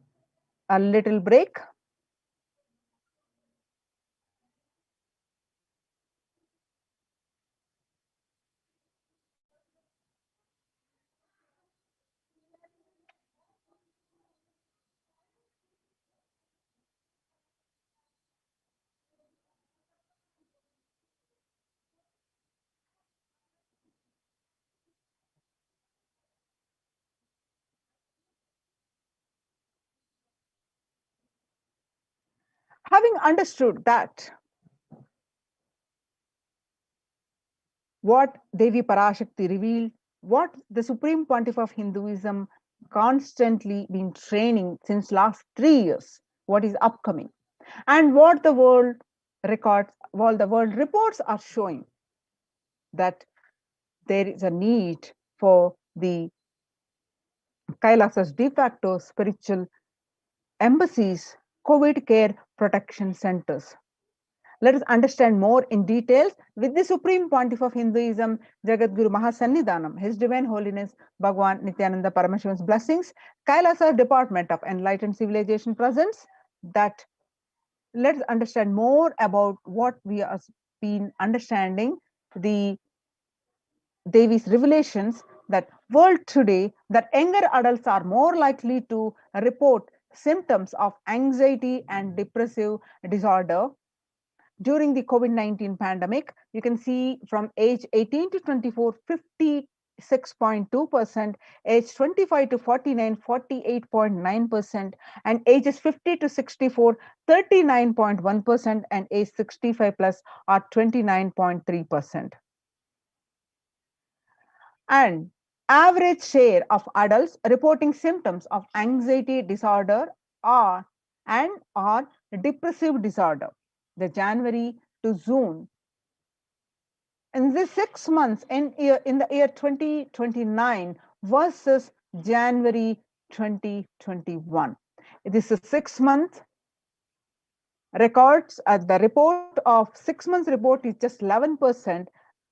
a little break. Having understood that what Devi Parashakti revealed, what the Supreme Pontiff of Hinduism constantly been training since last 3 years, what is upcoming, and what the world records, all the world reports are showing that there is a need for the Kailasa's de facto spiritual embassies, COVID care protection centers. Let us understand more in details with the Supreme Pontiff of Hinduism, Jagadguru Mahasannidhanam, His Divine Holiness Bhagwan Nithyananda Paramashivan's blessings. Kailasa Department of Enlightened Civilization presents that. Let's understand more about what we have been understanding, the Devi's revelations that world today, that younger adults are more likely to report symptoms of anxiety and depressive disorder during the COVID-19 pandemic. You can see from age 18 to 24, 56.2%, age 25 to 49, 48.9%, and ages 50 to 64, 39.1%, and age 65 plus are 29.3%. And average share of adults reporting symptoms of anxiety disorder or depressive disorder, the January to June. In this 6 months in the year 2029 versus January 2021. This is 6 month records. The report of 6 months report is just 11%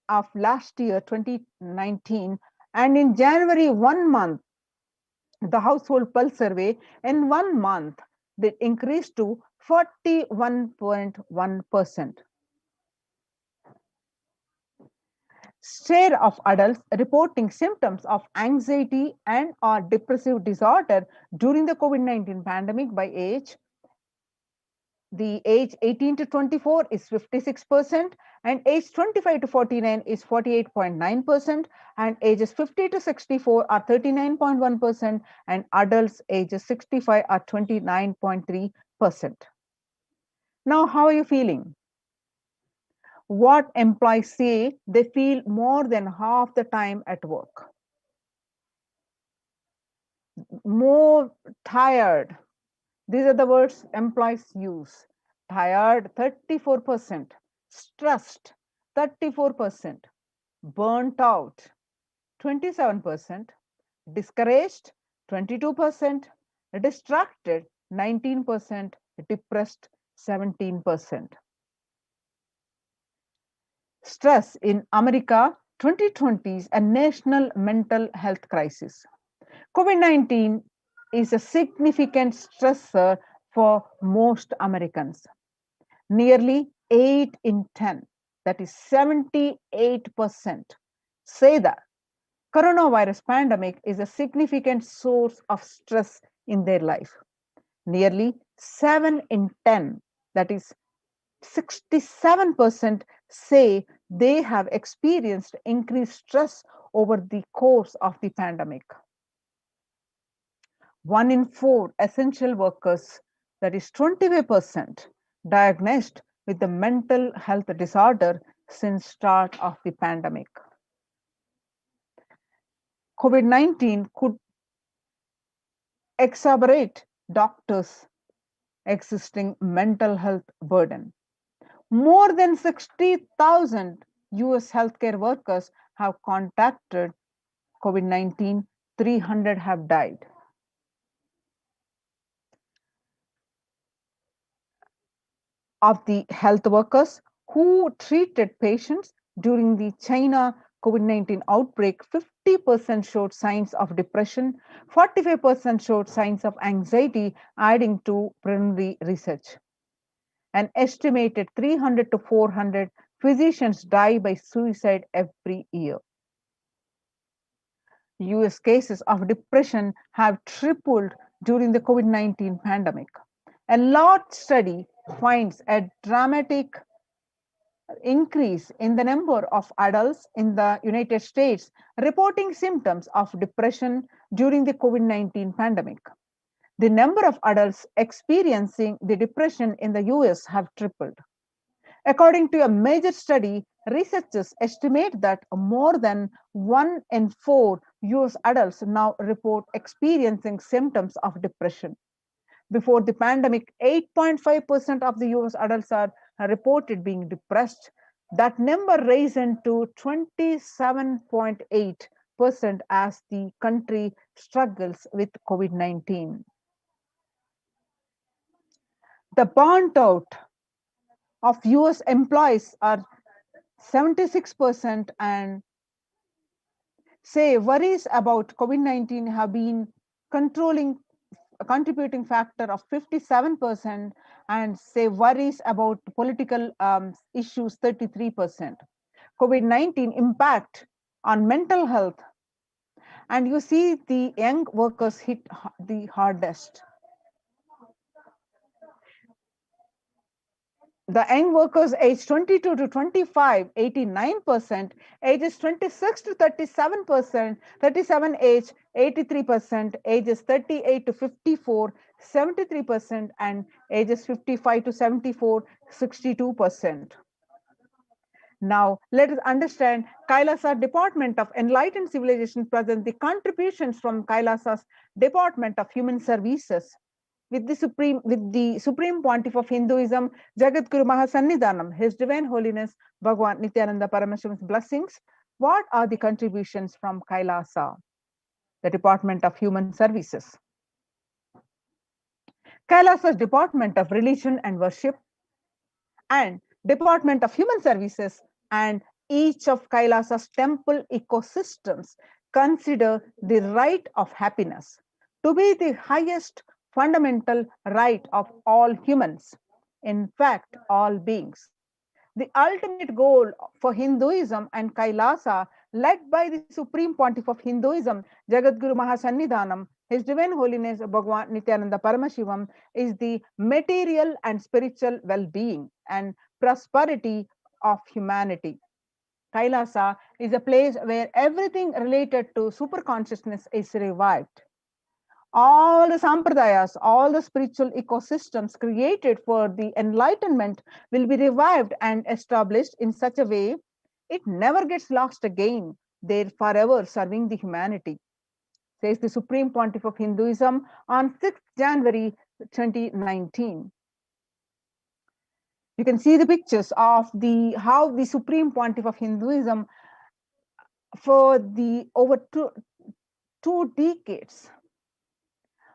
of last year 2019, and in January 1 month the household pulse survey in 1 month that increased to 41.1%. Share of adults reporting symptoms of anxiety and or depressive disorder during the COVID-19 pandemic by age. The age 18 to 24 is 56%, and age 25 to 49 is 48.9%, and ages 50 to 64 are 39.1%, and adults ages 65 are 29.3%. Now, how are you feeling? What employees say they feel more than half the time at work. More tired. These are the words employees use. Tired, 34%. Stressed, 34%. Burnt out, 27%. Discouraged, 22%. Distracted, 19%. Depressed, 17%. Stress in America, 2020 is a national mental health crisis. COVID-19 is a significant stressor for most Americans. Nearly 8 in 10, that is 78%, say that coronavirus pandemic is a significant source of stress in their life. Nearly 7 in 10, that is 67%, say they have experienced increased stress over the course of the pandemic. 1 in 4 essential workers, that is 25%, diagnosed with the mental health disorder since start of the pandemic. COVID-19 could exacerbate doctors' existing mental health burden. More than 60,000 US healthcare workers have contacted COVID-19, 300 have died. Of the health workers who treated patients during the China COVID-19 outbreak, 50% showed signs of depression, 45% showed signs of anxiety, adding to preliminary research. An estimated 300 to 400 physicians die by suicide every year. US cases of depression have tripled during the COVID-19 pandemic. A large study finds a dramatic increase in the number of adults in the United States reporting symptoms of depression during the COVID-19 pandemic. The number of adults experiencing the depression in the US have tripled. According to a major study, researchers estimate that more than 1 in 4 US adults now report experiencing symptoms of depression. Before the pandemic, 8.5% of the US adults are reported being depressed. That number risen to 27.8% as the country struggles with COVID-19. The burnt out of US employees are 76% and say worries about COVID-19 have been contributing factor of 57% and say worries about political issues 33%. COVID-19 impact on mental health, and you see the young workers hit the hardest. The young workers aged 22 to 25, 89%, ages 26 to 37%, 37 age, 83%, ages 38 to 54, 73%, and ages 55 to 74, 62%. Now, let us understand Kailasa Department of Enlightened Civilization presents the contributions from Kailasa's Department of Human Services. With the Supreme Pontiff of Hinduism, Jagadguru Mahasannidhanam, His Divine Holiness Bhagwan Nithyananda Paramashivan's blessings. What are the contributions from Kailasa, the Department of Human Services? Kailasa's Department of Religion and Worship and Department of Human Services and each of Kailasa's temple ecosystems consider the right of happiness to be the highest fundamental right of all humans, in fact, all beings. The ultimate goal for Hinduism and Kailasa, led by the Supreme Pontiff of Hinduism, Jagadguru Mahasannidhanam, His Divine Holiness Bhagwan Nithyananda Paramashivam, is the material and spiritual well-being and prosperity of humanity. Kailasa is a place where everything related to superconsciousness is revived. All the sampradayas, all the spiritual ecosystems created for the enlightenment will be revived and established in such a way it never gets lost again. They're forever serving the humanity, says the Supreme Pontiff of Hinduism on 6th January 2019. You can see the pictures of how the Supreme Pontiff of Hinduism for the over two decades,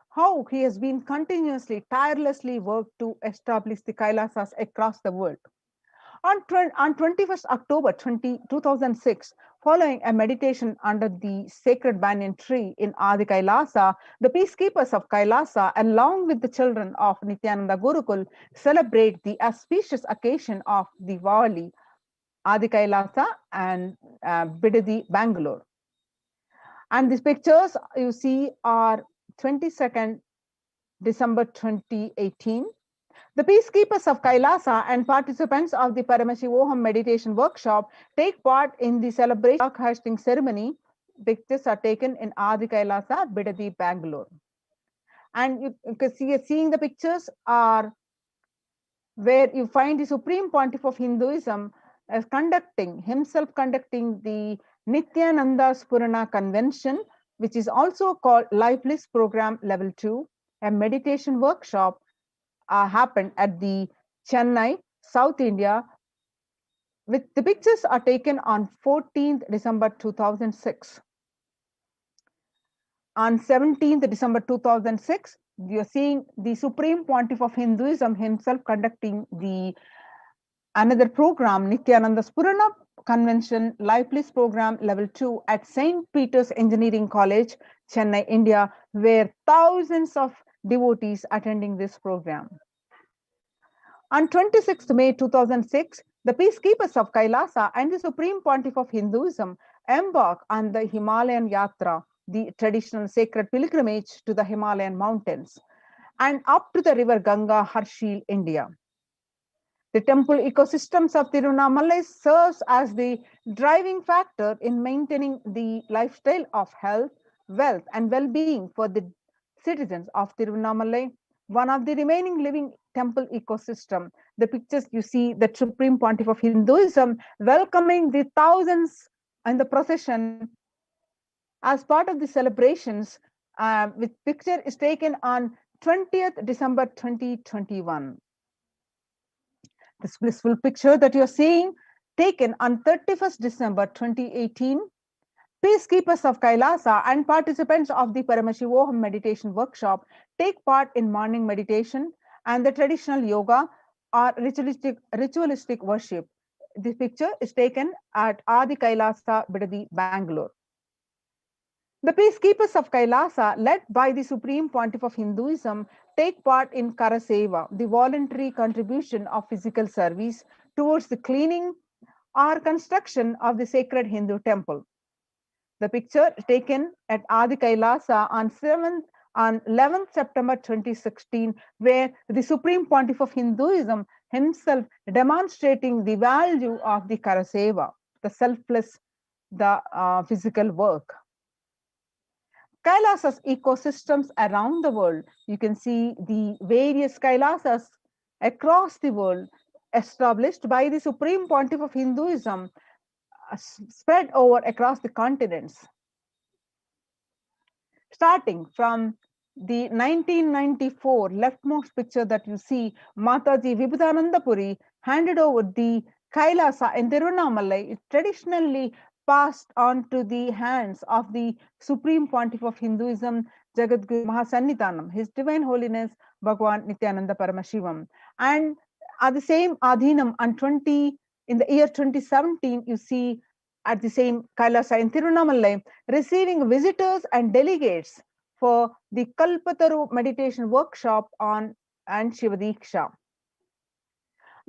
how he has been continuously, tirelessly worked to establish the Kailasas across the world. On 21st October 2006, following a meditation under the sacred banyan tree in Adi Kailasa, the peacekeepers of Kailasa, along with the children of Nithyananda Gurukul, celebrate the auspicious occasion of Diwali, Adi Kailasa and Bidadi, Bangalore. And these pictures you see are 22nd December 2018. The peacekeepers of Kailasa and participants of the Paramashivoham meditation workshop take part in the celebration of hosting ceremony. Pictures are taken in Adi Kailasa, Bidadi, Bangalore. And you can see, seeing the pictures are where you find the Supreme Pontiff of Hinduism as conducting the Nithyananda Spurana Convention which is also called Life Bliss Program Level 2, a meditation workshop happened at the Chennai, South India. With the pictures are taken on 14th December 2006. On 17th December 2006, you're seeing the Supreme Pontiff of Hinduism himself conducting the another program, Nithyananda Purana Convention Life Bliss Program Level 2 at St. Peter's Engineering College, Chennai, India, where thousands of devotees attending this program. On 26th May 2006, the peacekeepers of Kailasa and the Supreme Pontiff of Hinduism embark on the Himalayan Yatra, the traditional sacred pilgrimage to the Himalayan mountains, and up to the river Ganga, Harshil, India. The temple ecosystems of Tiruvannamalai serves as the driving factor in maintaining the lifestyle of health, wealth, and well-being for the citizens of Tiruvannamalai, one of the remaining living temple ecosystem. The pictures you see the Supreme Pontiff of Hinduism welcoming the thousands in the procession as part of the celebrations, with picture is taken on 20th December 2021. This blissful picture that you're seeing taken on 31st December 2018, peacekeepers of Kailasa and participants of the Paramashivoham meditation workshop take part in morning meditation and the traditional yoga or ritualistic worship. This picture is taken at Adi Kailasa, Bidadi, Bangalore. The peacekeepers of Kailasa, led by the Supreme Pontiff of Hinduism, take part in Karaseva, the voluntary contribution of physical service towards the cleaning or construction of the sacred Hindu temple. The picture taken at Adi Kailasa on 11th September 2016, where the Supreme Pontiff of Hinduism himself demonstrating the value of the Karaseva, the selfless, the physical work. Kailasa's ecosystems around the world. You can see the various Kailasas across the world established by the Supreme Pontiff of Hinduism, spread over across the continents. Starting from the 1994 leftmost picture that you see, Mataji Vibhudananda Puri handed over the Kailasa in Tiruvannamalai, traditionally passed on to the hands of the Supreme Pontiff of Hinduism, Jagadguru Mahasannidhanam, His Divine Holiness Bhagwan Nithyananda Paramashivam. And at the same Adhinam in the year 2017, you see at the same Kailasa in Tiruvannamalai, receiving visitors and delegates for the Kalpataru meditation workshop on and Shivadiksha.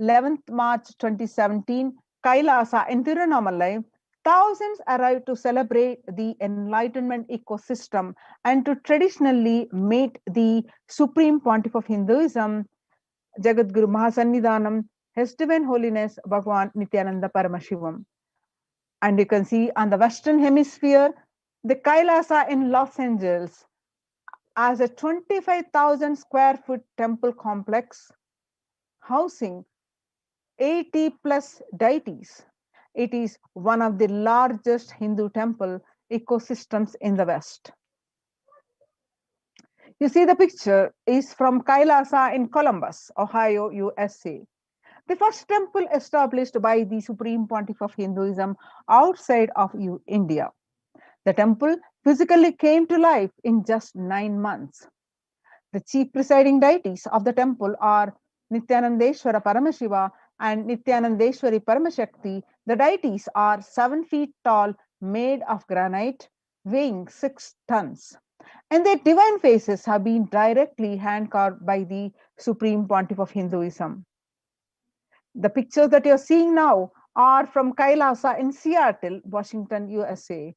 11th March 2017, Kailasa in Tiruvannamalai, thousands arrived to celebrate the enlightenment ecosystem and to traditionally meet the Supreme Pontiff of Hinduism, Jagadguru Mahasannidhanam, His Divine Holiness Bhagwan Nithyananda Paramashivam. And you can see on the Western Hemisphere, the Kailasa in Los Angeles as a 25,000 square foot temple complex housing 80 plus deities. It is one of the largest Hindu temple ecosystems in the West. You see the picture is from Kailasa in Columbus, Ohio, USA. The first temple established by the Supreme Pontiff of Hinduism outside of India. The temple physically came to life in just 9 months. The chief presiding deities of the temple are Nithyanandeshwara Paramashiva and Nithyanandeshwari Paramashakti. The deities are 7 feet tall, made of granite, weighing 6 tons. And their divine faces have been directly hand-carved by the Supreme Pontiff of Hinduism. The pictures that you're seeing now are from Kailasa in Seattle, Washington, USA,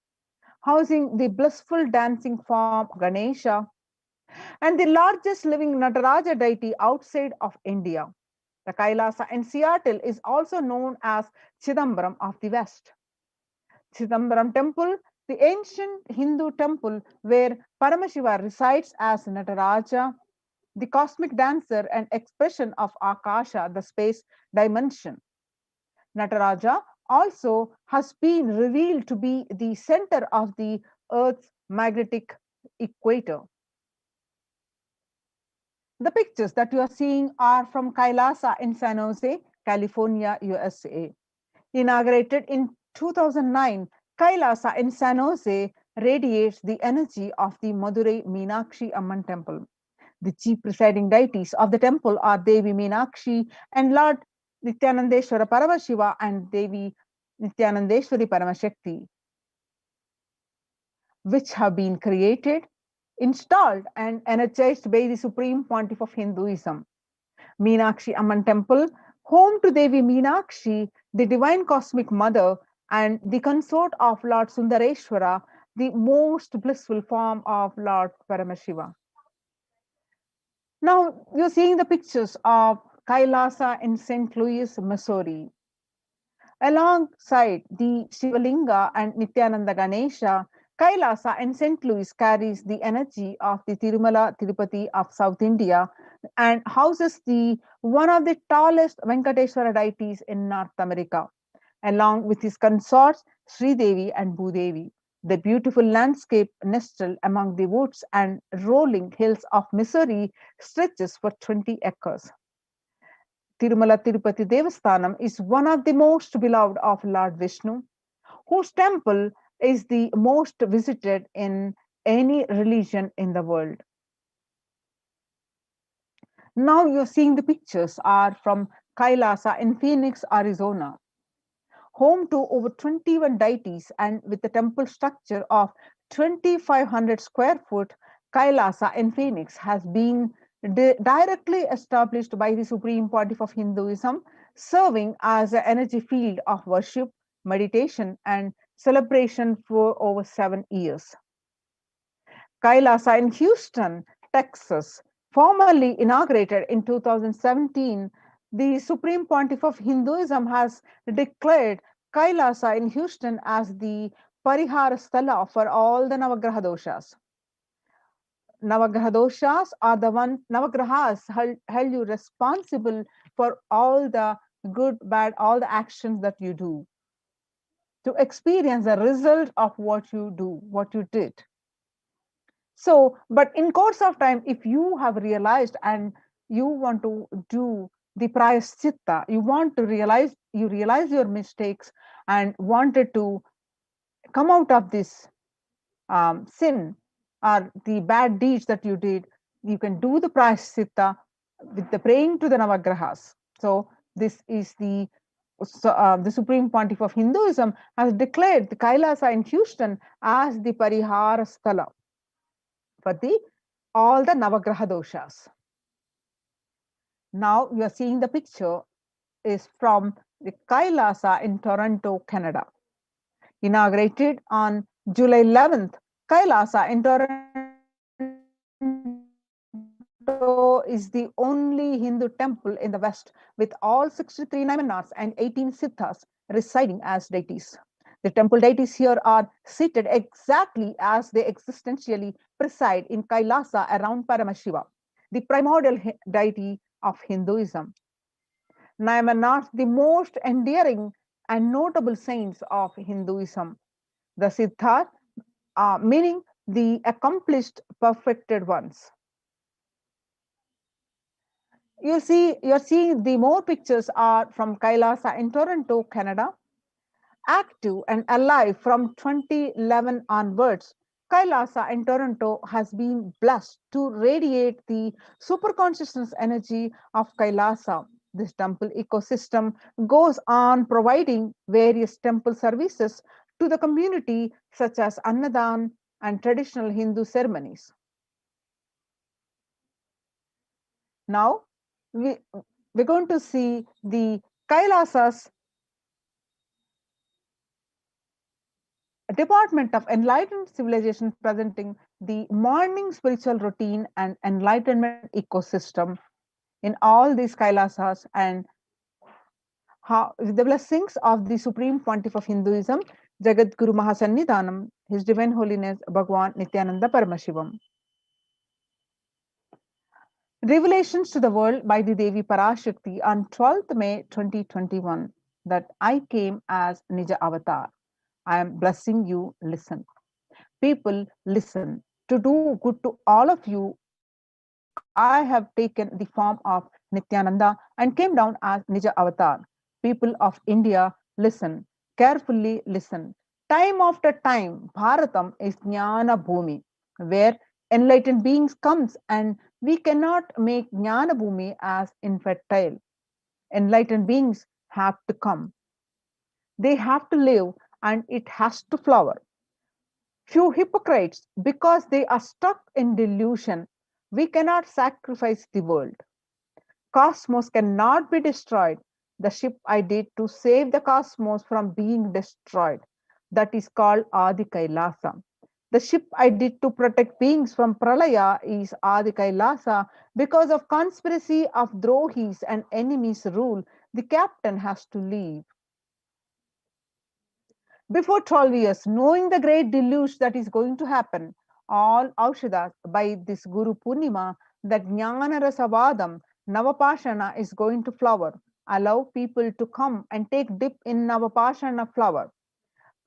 housing the blissful dancing form Ganesha and the largest living Nataraja deity outside of India. The Kailasa in Seattle is also known as Chidambaram of the West. Chidambaram Temple, the ancient Hindu temple where Paramashiva resides as Nataraja, the cosmic dancer and expression of Akasha, the space dimension. Nataraja also has been revealed to be the center of the Earth's magnetic equator. The pictures that you are seeing are from Kailasa in San Jose, California, USA. Inaugurated in 2009, Kailasa in San Jose radiates the energy of the Madurai Meenakshi Amman temple. The chief presiding deities of the temple are Devi Meenakshi and Lord Nithyanandeshwara Paramashiva and Devi Nithyanandeshwari Paramashakti, which have been created, installed, and energized by the Supreme Pontiff of Hinduism. Meenakshi Amman Temple, home to Devi Meenakshi, the divine cosmic mother, and the consort of Lord Sundareshwara, the most blissful form of Lord Paramashiva. Now you're seeing the pictures of Kailasa in St. Louis, Missouri. Alongside the Shivalinga and Nityananda Ganesha, Kailasa in St. Louis carries the energy of the Tirumala Tirupati of South India and houses the one of the tallest Venkateshwara deities in North America, along with his consorts Sri Devi and Bhudevi. The beautiful landscape nestled among the woods and rolling hills of Missouri stretches for 20 acres. Tirumala Tirupati Devasthanam is one of the most beloved of Lord Vishnu, whose temple is the most visited in any religion in the world. Now you're seeing the pictures are from Kailasa in Phoenix, Arizona. Home to over 21 deities and with a temple structure of 2,500 square foot, Kailasa in Phoenix has been directly established by the Supreme Pontiff of Hinduism, serving as an energy field of worship, meditation, and celebration for over 7 years. Kailasa in Houston, Texas, formally inaugurated in 2017, the Supreme Pontiff of Hinduism has declared Kailasa in Houston as the Parihara Sthala for all the Navagraha doshas. Navagraha doshas are the one Navagrahas held you responsible for all the good, bad, all the actions that you do, to experience the result of what you do, what you did. So, but in course of time, if you have realized and you want to do the prayaschitta, you want to realize your mistakes and wanted to come out of this sin or the bad deeds that you did, you can do the prayaschitta with the praying to the Navagrahas. So this is the Supreme Pontiff of Hinduism has declared the Kailasa in Houston as the Parihara Sthala for all the Navagraha doshas. Now you are seeing the picture is from the Kailasa in Toronto, Canada. Inaugurated on July 11th, Kailasa in Toronto is the only Hindu temple in the West with all 63 Naimanas and 18 Siddhas residing as deities. The temple deities here are seated exactly as they existentially preside in Kailasa around Paramashiva, the primordial deity of Hinduism. Nayamanas, the most endearing and notable saints of Hinduism. The Siddhas, meaning the accomplished, perfected ones. You're seeing the more pictures are from Kailasa in Toronto, Canada. Active and alive from 2011 onwards, Kailasa in Toronto has been blessed to radiate the super consciousness energy of Kailasa. This temple ecosystem goes on providing various temple services to the community, such as Annadan and traditional Hindu ceremonies. Now, we're going to see the Kailasa's Department of Enlightened Civilization presenting the morning spiritual routine and enlightenment ecosystem in all these Kailasas and how the blessings of the Supreme Pontiff of Hinduism, Jagat Guru Mahasannidhanam, His Divine Holiness Bhagwan Nithyananda Paramashivam. Revelations to the world by the Devi Parashakti on 12th May 2021 that I came as Nija Avatar. I am blessing you, listen. People, listen. To do good to all of you, I have taken the form of Nithyananda and came down as Nija Avatar. People of India, listen. Carefully listen. Time after time, Bharatam is Jnana Bhumi, where enlightened beings comes, and we cannot make Jnana Bhumi as infertile. Enlightened beings have to come. They have to live, and it has to flower. Few hypocrites, because they are stuck in delusion, we cannot sacrifice the world. Cosmos cannot be destroyed. The ship I did to save the cosmos from being destroyed. That is called Adi Kailasa. The ship I did to protect beings from Pralaya is Adi Kailasa. Because of conspiracy of Drohis and enemies' rule, the captain has to leave. Before 12 years, knowing the great deluge that is going to happen, all Aushadas by this Guru Purnima, that Jnana Rasavadam, Navapashana is going to flower. Allow people to come and take dip in Navapashana flower.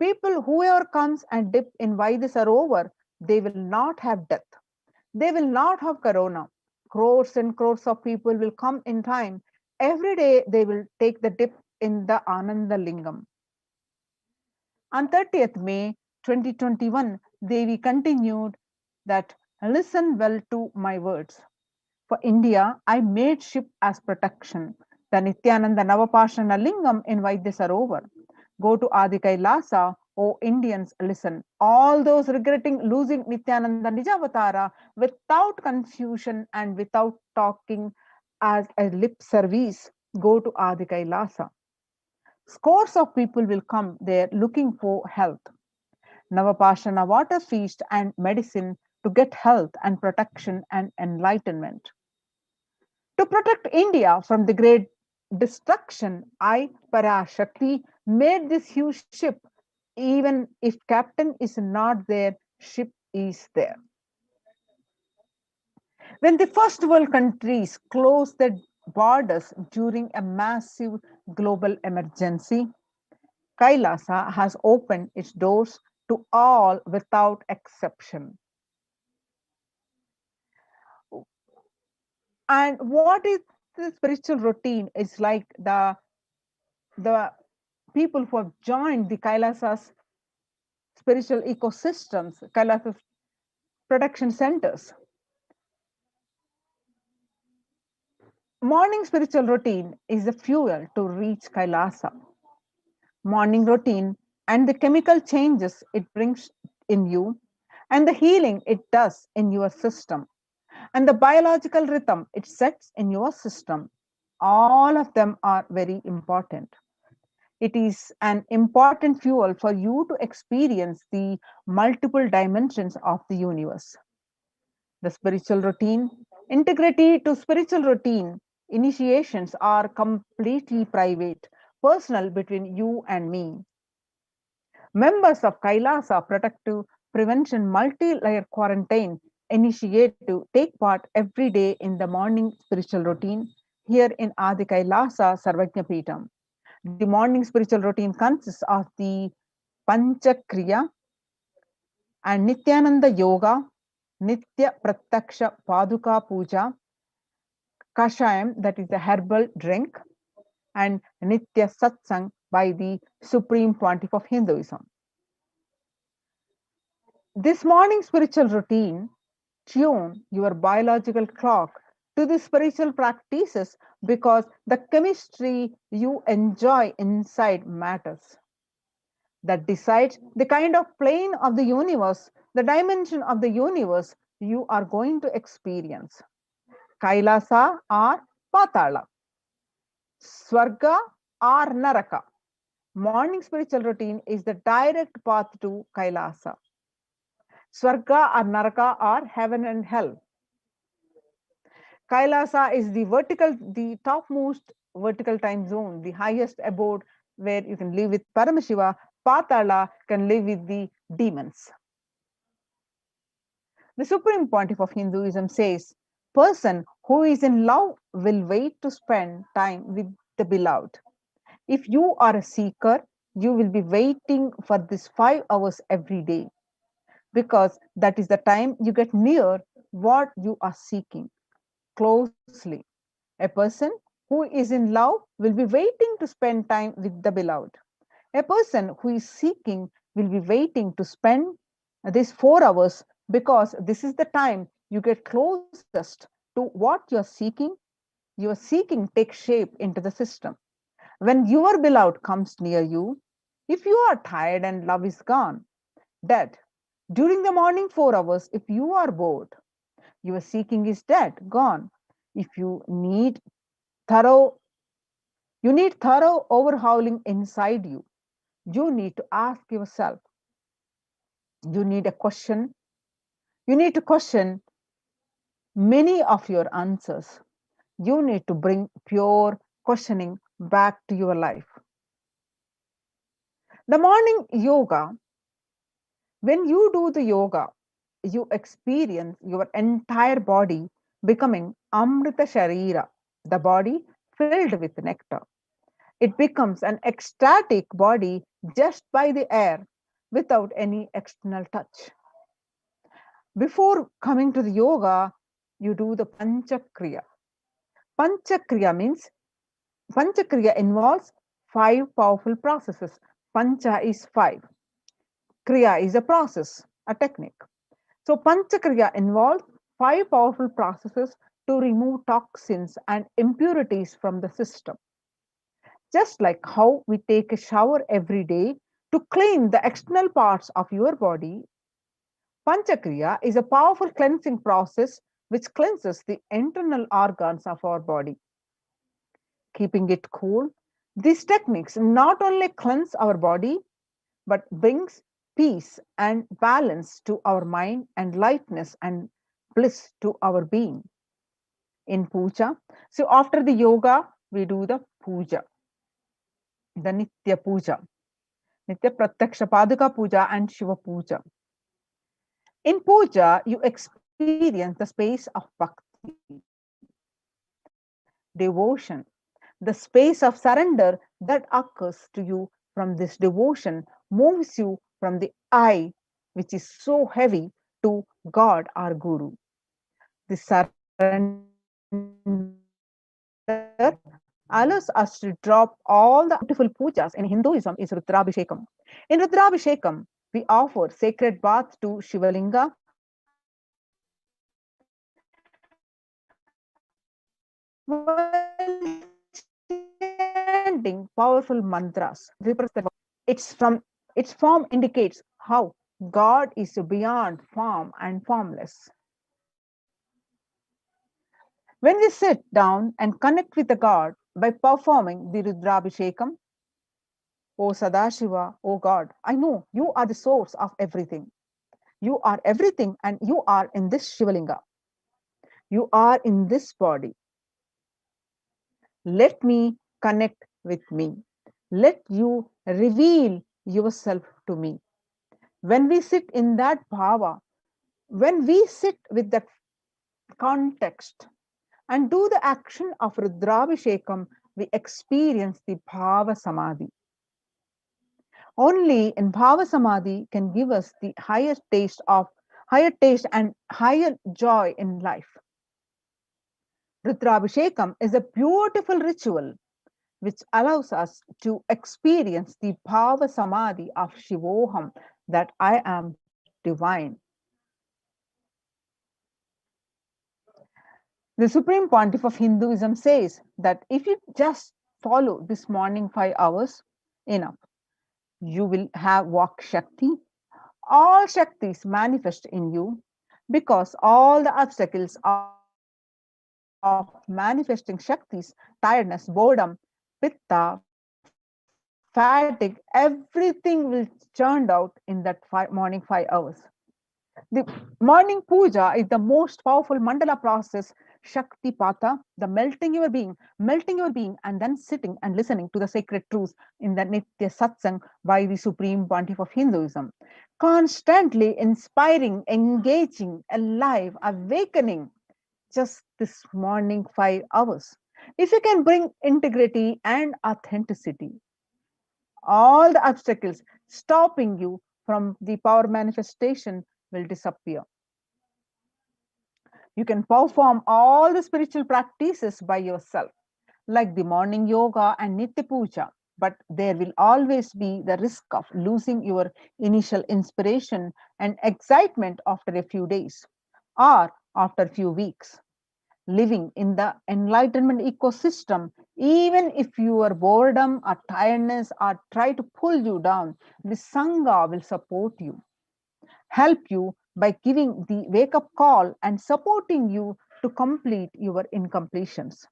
People, whoever comes and dip in Vaidya they will not have death. They will not have corona. Crores and crores of people will come in time. Every day they will take the dip in the Ananda Lingam. On 30th May 2021, Devi continued that listen well to my words. For India, I made ship as protection. The Nithyananda Navapashana Lingam in Vaidya Sarovar. Go to Adi Kailasa, O Indians, listen. All those regretting losing Nithyananda Nijavatara without confusion and without talking as a lip service, go to Adi Kailasa. Scores of people will come there looking for health. Navapashana water feast and medicine to get health and protection and enlightenment. To protect India from the great destruction, I, Parashakti, made this huge ship. Even if captain is not there, ship is there. When the first world countries closed their borders during a massive global emergency, Kailasa has opened its doors to all without exception. And what is the spiritual routine? Is like the people who have joined the Kailasa's spiritual ecosystems, Kailasa's protection centers. Morning spiritual routine is the fuel to reach Kailasa. Morning routine and the chemical changes it brings in you, and the healing it does in your system, and the biological rhythm it sets in your system. All of them are very important. It is an important fuel for you to experience the multiple dimensions of the universe. The spiritual routine, integrity to spiritual routine, initiations are completely private, personal between you and me. Members of Kailasa Protective Prevention Multi-Layer Quarantine Initiative take part every day in the morning spiritual routine here in Adi Kailasa Sarvajna Peetham. The morning spiritual routine consists of the Panchakriya and Nithyananda Yoga, Nitya Pratyaksha Paduka Puja, Kashayam, that is the herbal drink, and Nitya Satsang by the Supreme Pontiff of Hinduism. This morning spiritual routine tune your biological clock to the spiritual practices because the chemistry you enjoy inside matters. That decides the kind of plane of the universe, the dimension of the universe you are going to experience. Kailasa or Patala, Swarga or Naraka. Morning spiritual routine is the direct path to Kailasa. Swarga or Naraka are heaven and hell. Kailasa is the topmost vertical time zone, the highest abode where you can live with Paramashiva. Patala can live with the demons. The Supreme Pontiff of Hinduism says, person who is in love will wait to spend time with the beloved. If you are a seeker, you will be waiting for this 5 hours every day. because that is the time you get near what you are seeking closely. A person who is in love will be waiting to spend time with the beloved. A person who is seeking will be waiting to spend these 4 hours because this is the time you get closest to what you're seeking. Your seeking takes shape into the system. When your beloved comes near you, if you are tired and love is gone, dead. During the morning 4 hours, if you are bored, your seeking is dead, gone. If thorough, you need thorough overhauling inside you. You need to ask yourself, you need a question. You need to question many of your answers. You need to bring pure questioning back to your life. The morning yoga, when you do the yoga, you experience your entire body becoming Amrita Sharira, the body filled with nectar. It becomes an ecstatic body just by the air without any external touch. Before coming to the yoga, you do the Panchakriya. Panchakriya involves 5 powerful processes. Pancha is 5. Kriya is a process, a technique. So Panchakriya involves 5 powerful processes to remove toxins and impurities from the system. Just like how we take a shower every day to clean the external parts of your body, Panchakriya is a powerful cleansing process which cleanses the internal organs of our body. Keeping it cool, these techniques not only cleanse our body but brings peace and balance to our mind and lightness and bliss to our being. In puja, so after the yoga, we do the puja, the Nitya Puja, Nitya Pratyaksha Paduka Puja and Shiva Puja. In puja, you experience the space of bhakti, devotion, the space of surrender that occurs to you from this devotion moves you from the I, which is so heavy, to God or Guru. The surrender allows us to drop all the beautiful pujas in Hinduism is Rudrabhishekam. In Rudrabhishekam, we offer sacred bath to Shivalinga while chanting powerful mantras. Its form indicates how God is beyond form and formless. When we sit down and connect with the God by performing the Rudrabhishekam, O Sadashiva, O God, I know you are the source of everything. You are everything and you are in this Shivalinga. You are in this body. Let me connect with me. Let you reveal yourself to me. When we sit in that bhava, when we sit with that context and do the action of Rudrabhishekam, we experience the bhava samadhi. Only in bhava samadhi can give us the higher taste and higher joy in life. Rudrabhishekam is a beautiful ritual which allows us to experience the bhava samadhi of Shivoham, that I am divine. The Supreme Pontiff of Hinduism says that if you just follow this morning 5 hours, enough. You will have Vak Shakti. All Shaktis manifest in you because all the obstacles of manifesting Shaktis, tiredness, boredom, pitta, fatigue, everything will churned out in that morning 5 hours. The morning puja is the most powerful mandala process, Shakti Pata, the melting your being, and then sitting and listening to the sacred truths in the Nitya Satsang by the Supreme Pontiff of Hinduism. Constantly inspiring, engaging, alive, awakening, just this morning 5 hours. If you can bring integrity and authenticity, all the obstacles stopping you from the power manifestation will disappear. You can perform all the spiritual practices by yourself, like the morning yoga and Nitya Puja, but there will always be the risk of losing your initial inspiration and excitement after a few days or after a few weeks. Living in the enlightenment ecosystem, even if your boredom or tiredness or try to pull you down, the Sangha will support you, help you by giving the wake up call and supporting you to complete your incompletions.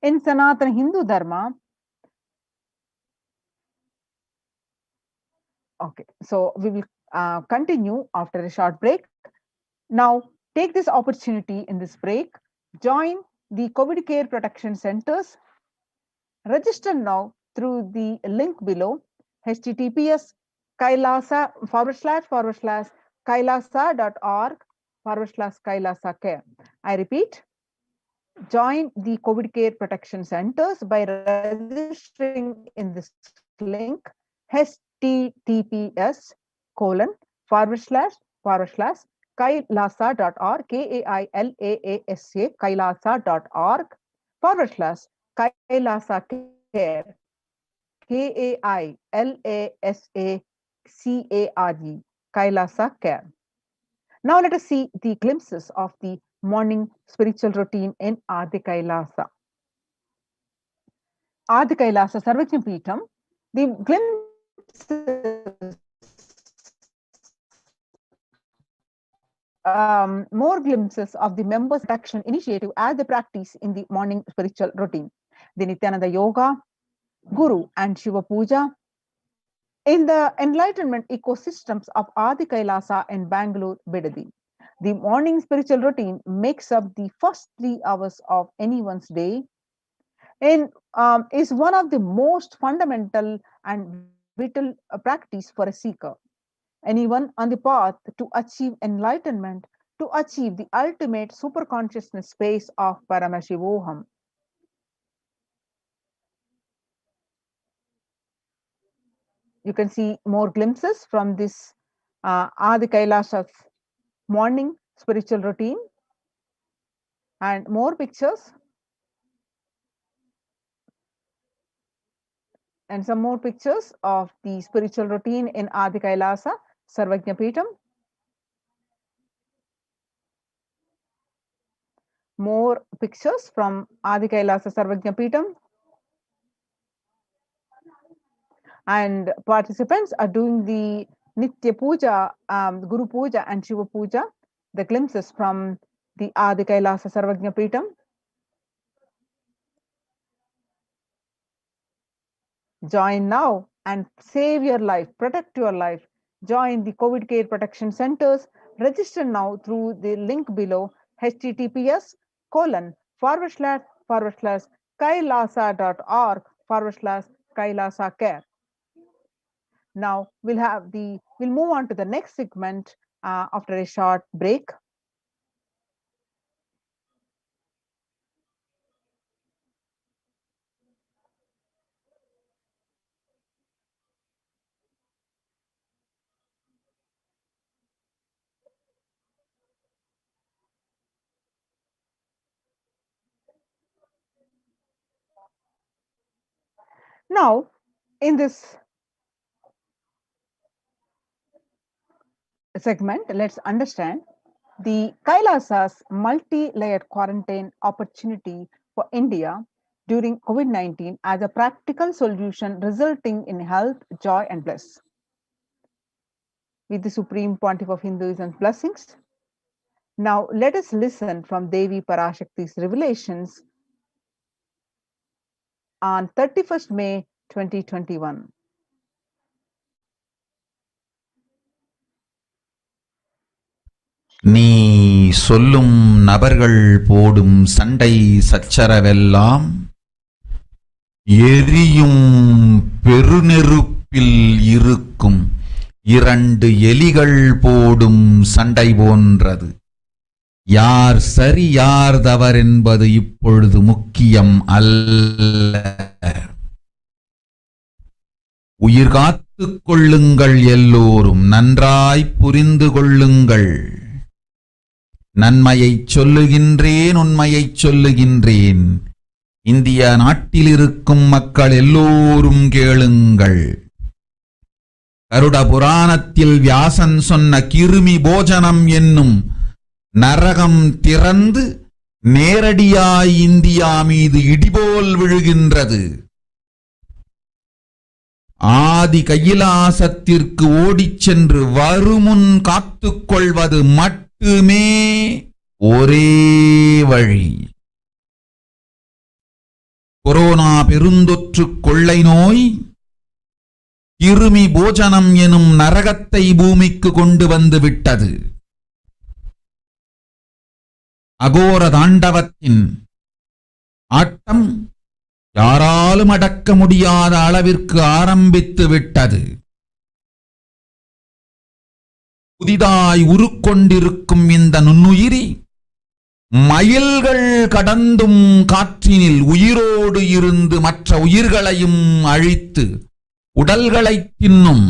In Sanatana Hindu Dharma, okay, so we will continue after a short break. Now, take this opportunity in this break, join the COVID Care Protection Centers. Register now through the link below, https kailasa kailasa.org/kailasa care. I repeat, join the COVID Care Protection Centers by registering in this link, https://kailasa.org, kailasa.org/kailasa care, KAILASACARE, Kailasa care. Now let us see the glimpses of the morning spiritual routine in Adi Kailasa. Adi Kailasa Sarvajna Peetham, the glimpses, more glimpses of the members' action initiative as they practice in the morning spiritual routine. The Nithyananda Yoga, Guru and Shiva Puja. In the enlightenment ecosystems of Adi Kailasa in Bangalore, Bidadi, the morning spiritual routine makes up the first 3 hours of anyone's day and is one of the most fundamental and vital practice for a seeker. Anyone on the path to achieve enlightenment, to achieve the ultimate superconsciousness space of Paramashivoham. You can see more glimpses from this Adi Kailasa's morning spiritual routine and more pictures and some more pictures of the spiritual routine in Adi Kailasa Sarvajna Peetham. More pictures from Adi Kailasa Sarvajna Peetham. And participants are doing the Nitya Puja, Guru Puja and Shiva Puja, the glimpses from the Adi Kailasa Sarvajna Peetham. Join now and save your life, protect your life. Join the COVID Care Protection Centers. Register now through the link below, https://kailasa.org/kailasa care. Now we'll move on to the next segment after a short break. Now, in this segment, let's understand the Kailasa's multi-layered quarantine opportunity for India during COVID-19 as a practical solution resulting in health, joy, and bliss. With the Supreme Pontiff of Hinduism's blessings. Now, let us listen from Devi Parashakti's revelations on 31st May 2021. நீ சொல்லும் நபர்கள் போடும் சண்டை சச்சரவெல்லாம் எரியும் பெருநெருப்பில் இருக்கும் 2 எலிகள் போடும் சண்டை போன்றது. யார் சரி யார் தவறு என்பது இப்பொழுது முக்கியம் அல்ல. உயிர் காத்துக் கொள்ளுங்கள் எல்லோரும், நன்றாய் புரிந்து கொள்ளுங்கள். நன்மையைச் சொல்லுகின்றேன், உண்மையைச் சொல்லுகின்றேன். இந்திய நாட்டில் இருக்கும் மக்கள் எல்லோரும் கேளுங்கள். கருட புராணத்தில் வியாசன் சொன்ன கிருமி போஜனம் என்னும் நரகம் திறந்து நேரடியாய் இந்தியா மீது இடிபோல் விழுகின்றது. ஆதி கைலாசத்திற்கு ஓடிச் சென்று வருமுன் காத்துக்கொள்வது மட்டுமே ஒரே வழி. கொரோனா பெருந்தொற்று கொள்ளை நோய் கிருமி போஜனம் எனும் நரகத்தை பூமிக்கு கொண்டு வந்து விட்டது. அகோர தாண்டவத்தின் ஆட்டம் யாராலும் அடக்க முடியாத அளவிற்கு ஆரம்பித்து விட்டது. புதிதாய் உருக்கொண்டிருக்கும் இந்த நுண்ணுயிரி மைல்கள் கடந்தும் காற்றினில் உயிரோடு இருந்து மற்ற உயிர்களையும் அழித்து உடல்களை தின்னும்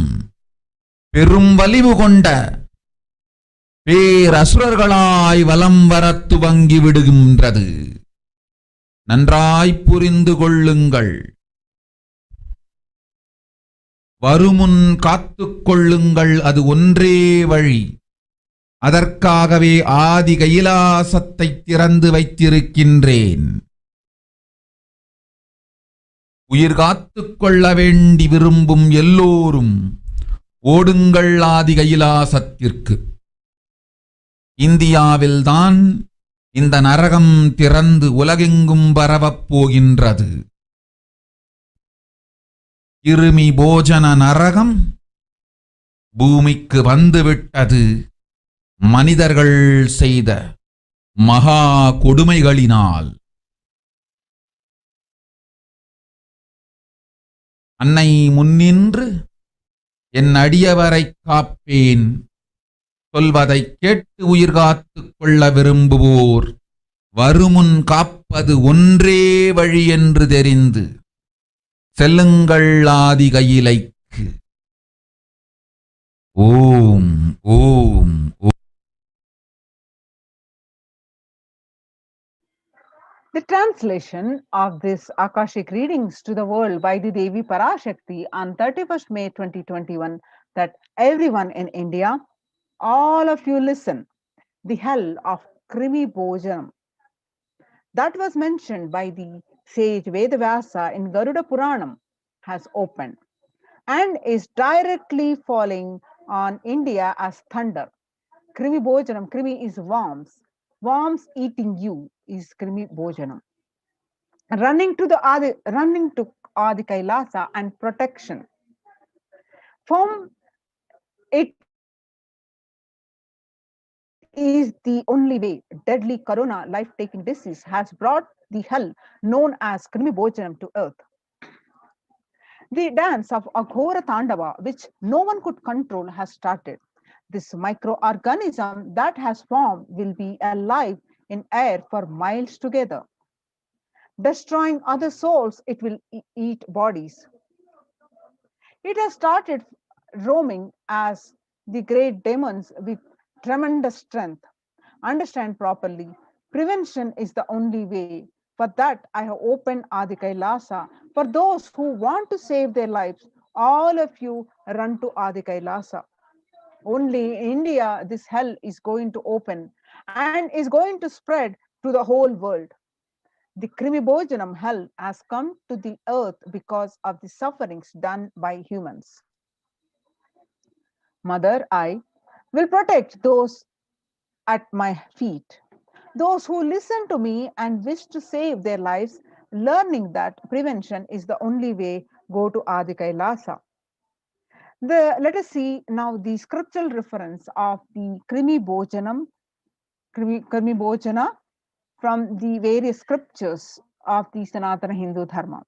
பெரும் வலிவு கொண்ட பேரசுரர்களாய் வலம் வரத் துவங்கி விடுகின்றது. நன்றாய் புரிந்து கொள்ளுங்கள். வருமுன் காத்துக் கொள்ளுங்கள், அது ஒன்றே வழி. அதற்காகவே ஆதி கைலாசத்தை திறந்து வைத்திருக்கின்றேன். உயிர் காத்துக் கொள்ள வேண்டி விரும்பும் எல்லோரும் ஓடுங்கள் ஆதி கைலாசத்திற்கு. இந்தியாவில்தான் இந்த நரகம் திறந்து உலகெங்கும் பரவப் போகின்றது. கிருமி போஜன நரகம் பூமிக்கு வந்துவிட்டது. மனிதர்கள் செய்த மகா கொடுமைகளினால். அன்னை முன்னின்று என் அடியவரை காப்பேன் சொல்வதை கேட்டு உயிர் காத்துக் கொள்ள விரும்புவோர் வருமுன் காப்பது ஒன்றே வழி என்று தெரிந்து செல்லுங்கள் ஆதி கையிலைக்கு. ஓம் ஓம் ஓம். The translation of this Akashic readings to the world by the Devi Parashakti on 31st May 2021, that everyone in India, all of you listen. The hell of Krimi Bojanam that was mentioned by the sage Vedavyasa in Garuda Puranam has opened and is directly falling on India as thunder. Krimi Bojanam, Krimi is worms. Worms eating you is Krimi Bojanam. Running to Adi Kailasa and protection. From it is the only way. Deadly corona, life-taking disease has brought the hell known as Krimi Bojanam to earth. The dance of Aghora Tandava, which no one could control, has started. This microorganism that has formed will be alive in air for miles together. Destroying other souls, it will eat bodies. It has started roaming as the great demons with tremendous strength. Understand properly, prevention is the only way. For that, I have opened Adi Kailasa. For those who want to save their lives, all of you run to Adi Kailasa. Only in India, this hell is going to open and is going to spread to the whole world. The Krimi Bojanam hell has come to the earth because of the sufferings done by humans. Mother, I will protect those at my feet. Those who listen to me and wish to save their lives, learning that prevention is the only way, go to Adi Kailasa. Let us see now the scriptural reference of the Krimi Bojanam, Krimi Bojana from the various scriptures of the Sanatana Hindu Dharma.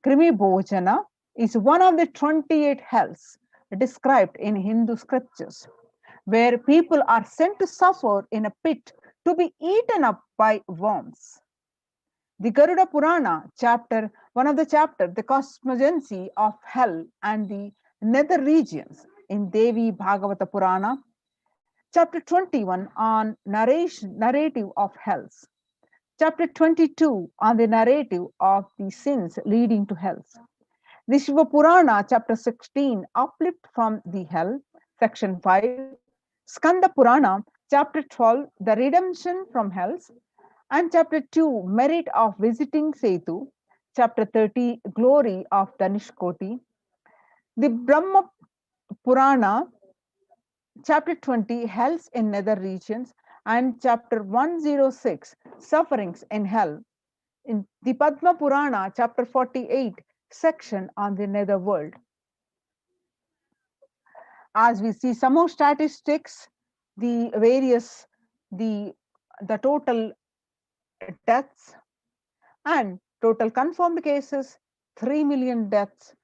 Krimi Bojana is one of the 28 hells described in Hindu scriptures, where people are sent to suffer in a pit to be eaten up by worms. The Garuda Purana chapter, one of the chapters, the cosmogenesis of hell and the nether regions in Devi Bhagavata Purana, chapter 21 on narrative of hells, chapter 22 on the narrative of the sins leading to hells. The Shiva Purana, chapter 16, uplift from the hell, section 5, Skanda Purana, chapter 12, the redemption from hells, and chapter 2, merit of visiting Setu, chapter 30, glory of Danishkoti. The Brahma Purana, chapter 20, hells in nether regions, and chapter 106, sufferings in hell. In the Padma Purana, chapter 48, section on the nether world. As we see some more statistics, the various, the total deaths and total confirmed cases, 3 million deaths,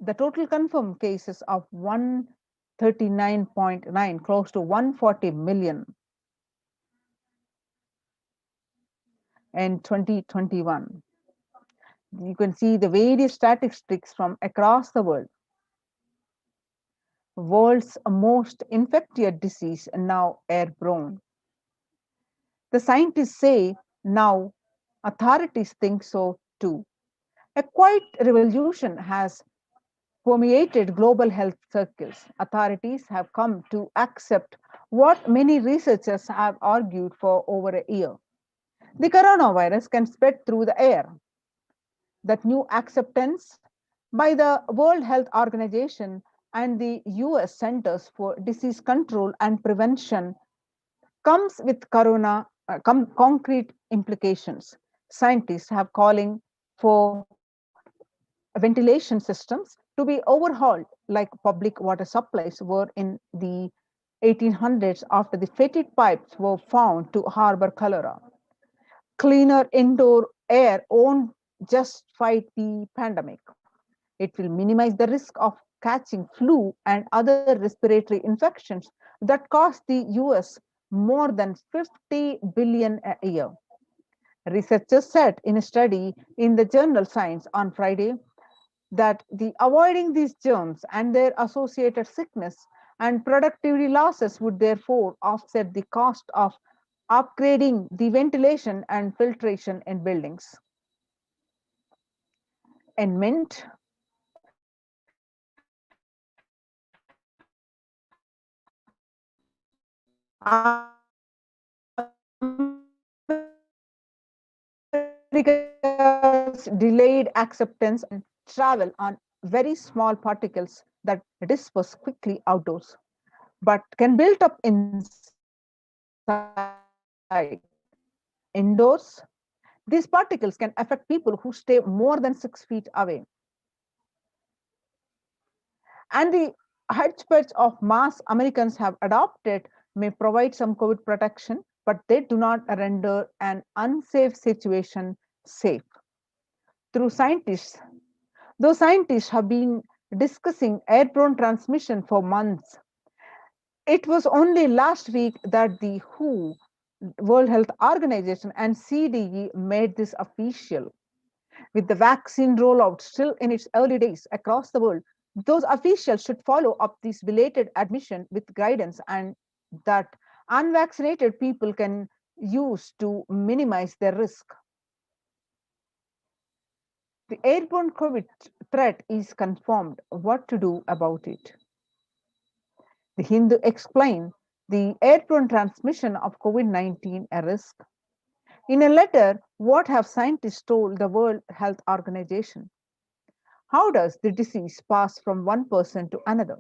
the total confirmed cases of 139.9, close to 140 million in 2021. You can see the various statistics from across the world. World's most infectious disease now airborne. The scientists say now authorities think so too. A quiet revolution has permeated global health circles. Authorities have come to accept what many researchers have argued for over a year. The coronavirus can spread through the air. That new acceptance by the World Health Organization and the US Centers for Disease Control and Prevention comes with concrete implications. Scientists have calling for ventilation systems to be overhauled like public water supplies were in the 1800s after the fetid pipes were found to harbor cholera. Cleaner indoor air won't just fight the pandemic. It will minimize the risk of catching flu and other respiratory infections that cost the US more than 50 billion a year. Researchers said in a study in the journal Science on Friday that the avoiding these germs and their associated sickness and productivity losses would therefore offset the cost of upgrading the ventilation and filtration in buildings. In Mint, America's delayed acceptance and travel on very small particles that disperse quickly outdoors, but can build up inside. Indoors, these particles can affect people who stay more than 6 feet away. And the hodgepodge of mass Americans have adopted may provide some COVID protection, but they do not render an unsafe situation safe. Through scientists, though scientists have been discussing airborne transmission for months, it was only last week that the WHO, World Health Organization, and CDE made this official. With the vaccine rollout still in its early days across the world, those officials should follow up this belated admission with guidance and that unvaccinated people can use to minimize their risk. The airborne COVID threat is confirmed. What to do about it? The Hindu explained the airborne transmission of COVID-19 a risk. In a letter, what have scientists told the World Health Organization? How does the disease pass from one person to another?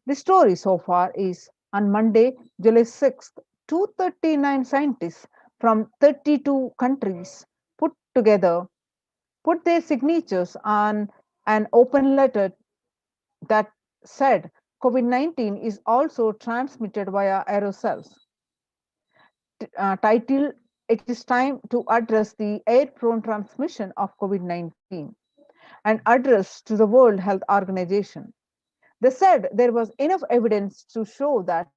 The story so far is on Monday, July 6th, 239 scientists from 32 countries put their signatures on an open letter that said COVID-19 is also transmitted via aerosols. Title, it is time to address the airborne transmission of COVID-19 and address to the World Health Organization. They said there was enough evidence to show that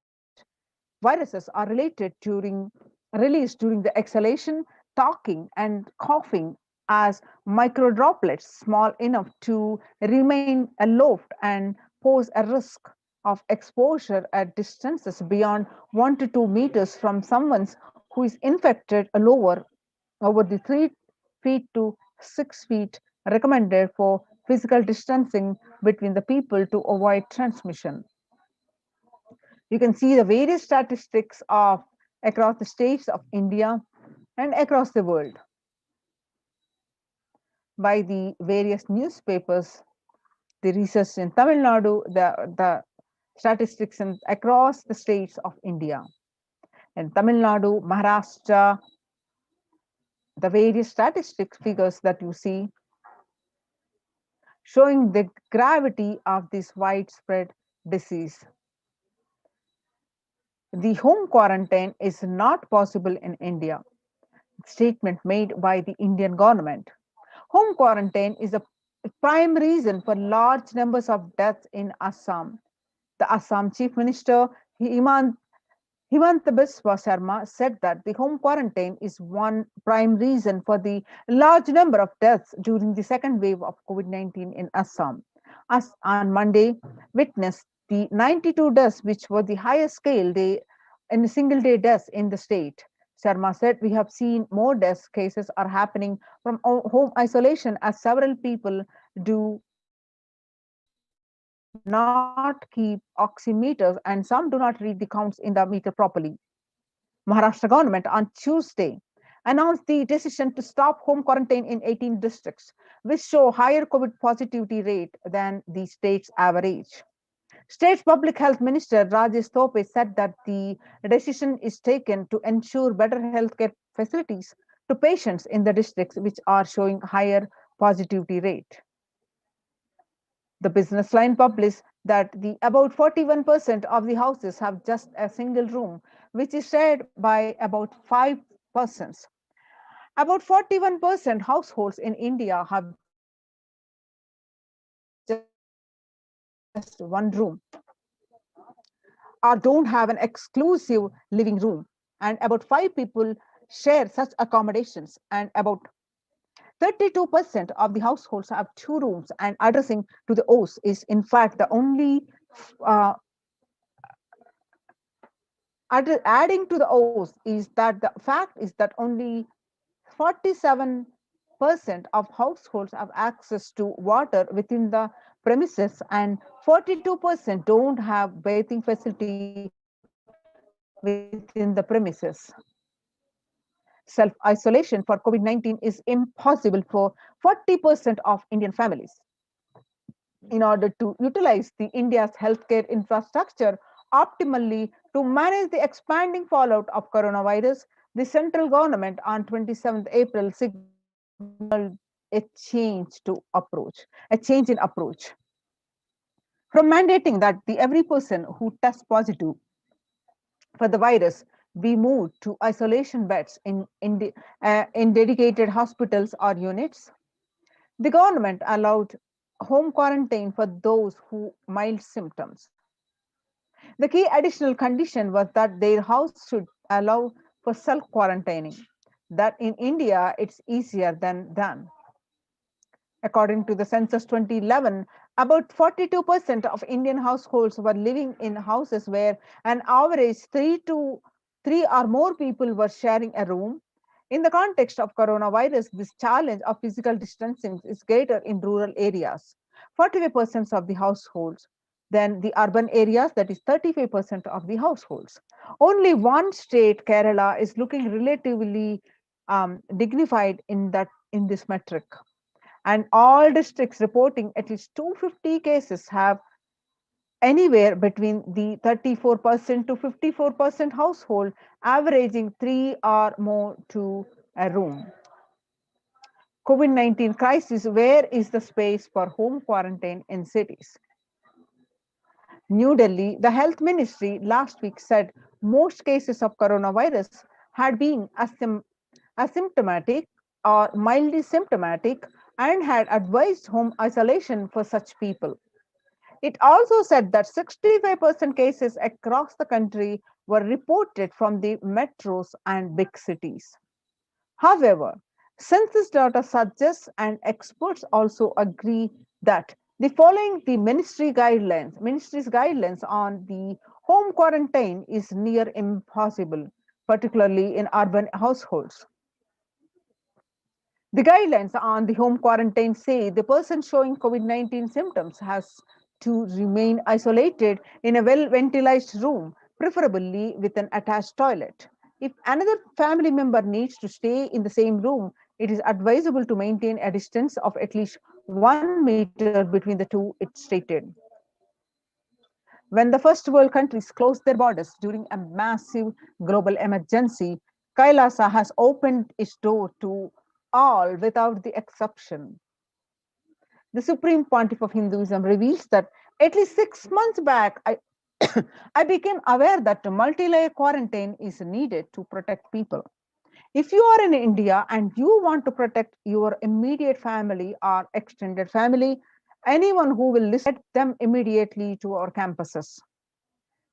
viruses are released during the exhalation, talking and coughing as microdroplets small enough to remain aloft and pose a risk of exposure at distances beyond 1 to 2 meters from someone who is infected lower over the 3 feet to 6 feet recommended for physical distancing between the people to avoid transmission. You can see the various statistics of across the states of India and across the world by the various newspapers, the research in Tamil Nadu, the statistics across the states of India. In Tamil Nadu, Maharashtra, the various statistics figures that you see showing the gravity of this widespread disease. The home quarantine is not possible in India. Statement made by the Indian government. Home quarantine is a prime reason for large numbers of deaths in Assam. The Assam Chief Minister Himanta Biswa Sharma said that the home quarantine is one prime reason for the large number of deaths during the second wave of COVID-19 in Assam. As on Monday witnessed the 92 deaths, which were the highest scale day in a single day deaths in the state. Sharma said, "We have seen more death cases are happening from home isolation as several people do not keep oximeters and some do not read the counts in the meter properly." Maharashtra government on Tuesday announced the decision to stop home quarantine in 18 districts, which show higher COVID positivity rate than the state's average. State Public Health Minister Rajesh Tope said that the decision is taken to ensure better healthcare facilities to patients in the districts which are showing higher positivity rate. The business line published that the about 41% of the houses have just a single room, which is shared by about 5 persons. About 41% households in India have just one room or don't have an exclusive living room, and about 5 people share such accommodations, and about 32% of the households have 2 rooms, and addressing to the O's is in fact the only adding to the O's is that the fact is that only 47% of households have access to water within the premises and 42% don't have bathing facility within the premises. Self-isolation for COVID-19 is impossible for 40% of Indian families. In order to utilize the India's healthcare infrastructure optimally to manage the expanding fallout of coronavirus, the central government on 27th April signaled a change in approach. From mandating that every person who tests positive for the virus be moved to isolation beds in dedicated hospitals or units, the government allowed home quarantine for those who mild symptoms. The key additional condition was that their house should allow for self-quarantining. That in India, it's easier than done. According to the census 2011, about 42% of Indian households were living in houses where an average 3 or more people were sharing a room. In the context of coronavirus, this challenge of physical distancing is greater in rural areas, 45% of the households, than the urban areas, that is 35% of the households. Only one state, Kerala, is looking relatively dignified in this metric. And all districts reporting at least 250 cases have anywhere between the 34% to 54% household averaging 3 or more to a room. COVID-19 crisis, where is the space for home quarantine in cities? New Delhi, the health ministry last week said most cases of coronavirus had been asymptomatic or mildly symptomatic and had advised home isolation for such people. It also said that 65% cases across the country were reported from the metros and big cities. However, census data suggests and experts also agree that the following the ministry's guidelines on the home quarantine is near impossible, particularly in urban households. The guidelines on the home quarantine say the person showing COVID-19 symptoms has to remain isolated in a well-ventilated room, preferably with an attached toilet. If another family member needs to stay in the same room, it is advisable to maintain a distance of at least 1 meter between the two, it stated. When the first world countries closed their borders during a massive global emergency, Kailasa has opened its door to all without the exception. The Supreme Pontiff of Hinduism reveals that at least 6 months back, I became aware that a multi-layer quarantine is needed to protect people. If you are in India and you want to protect your immediate family or extended family, anyone who will listen, get them immediately to our campuses.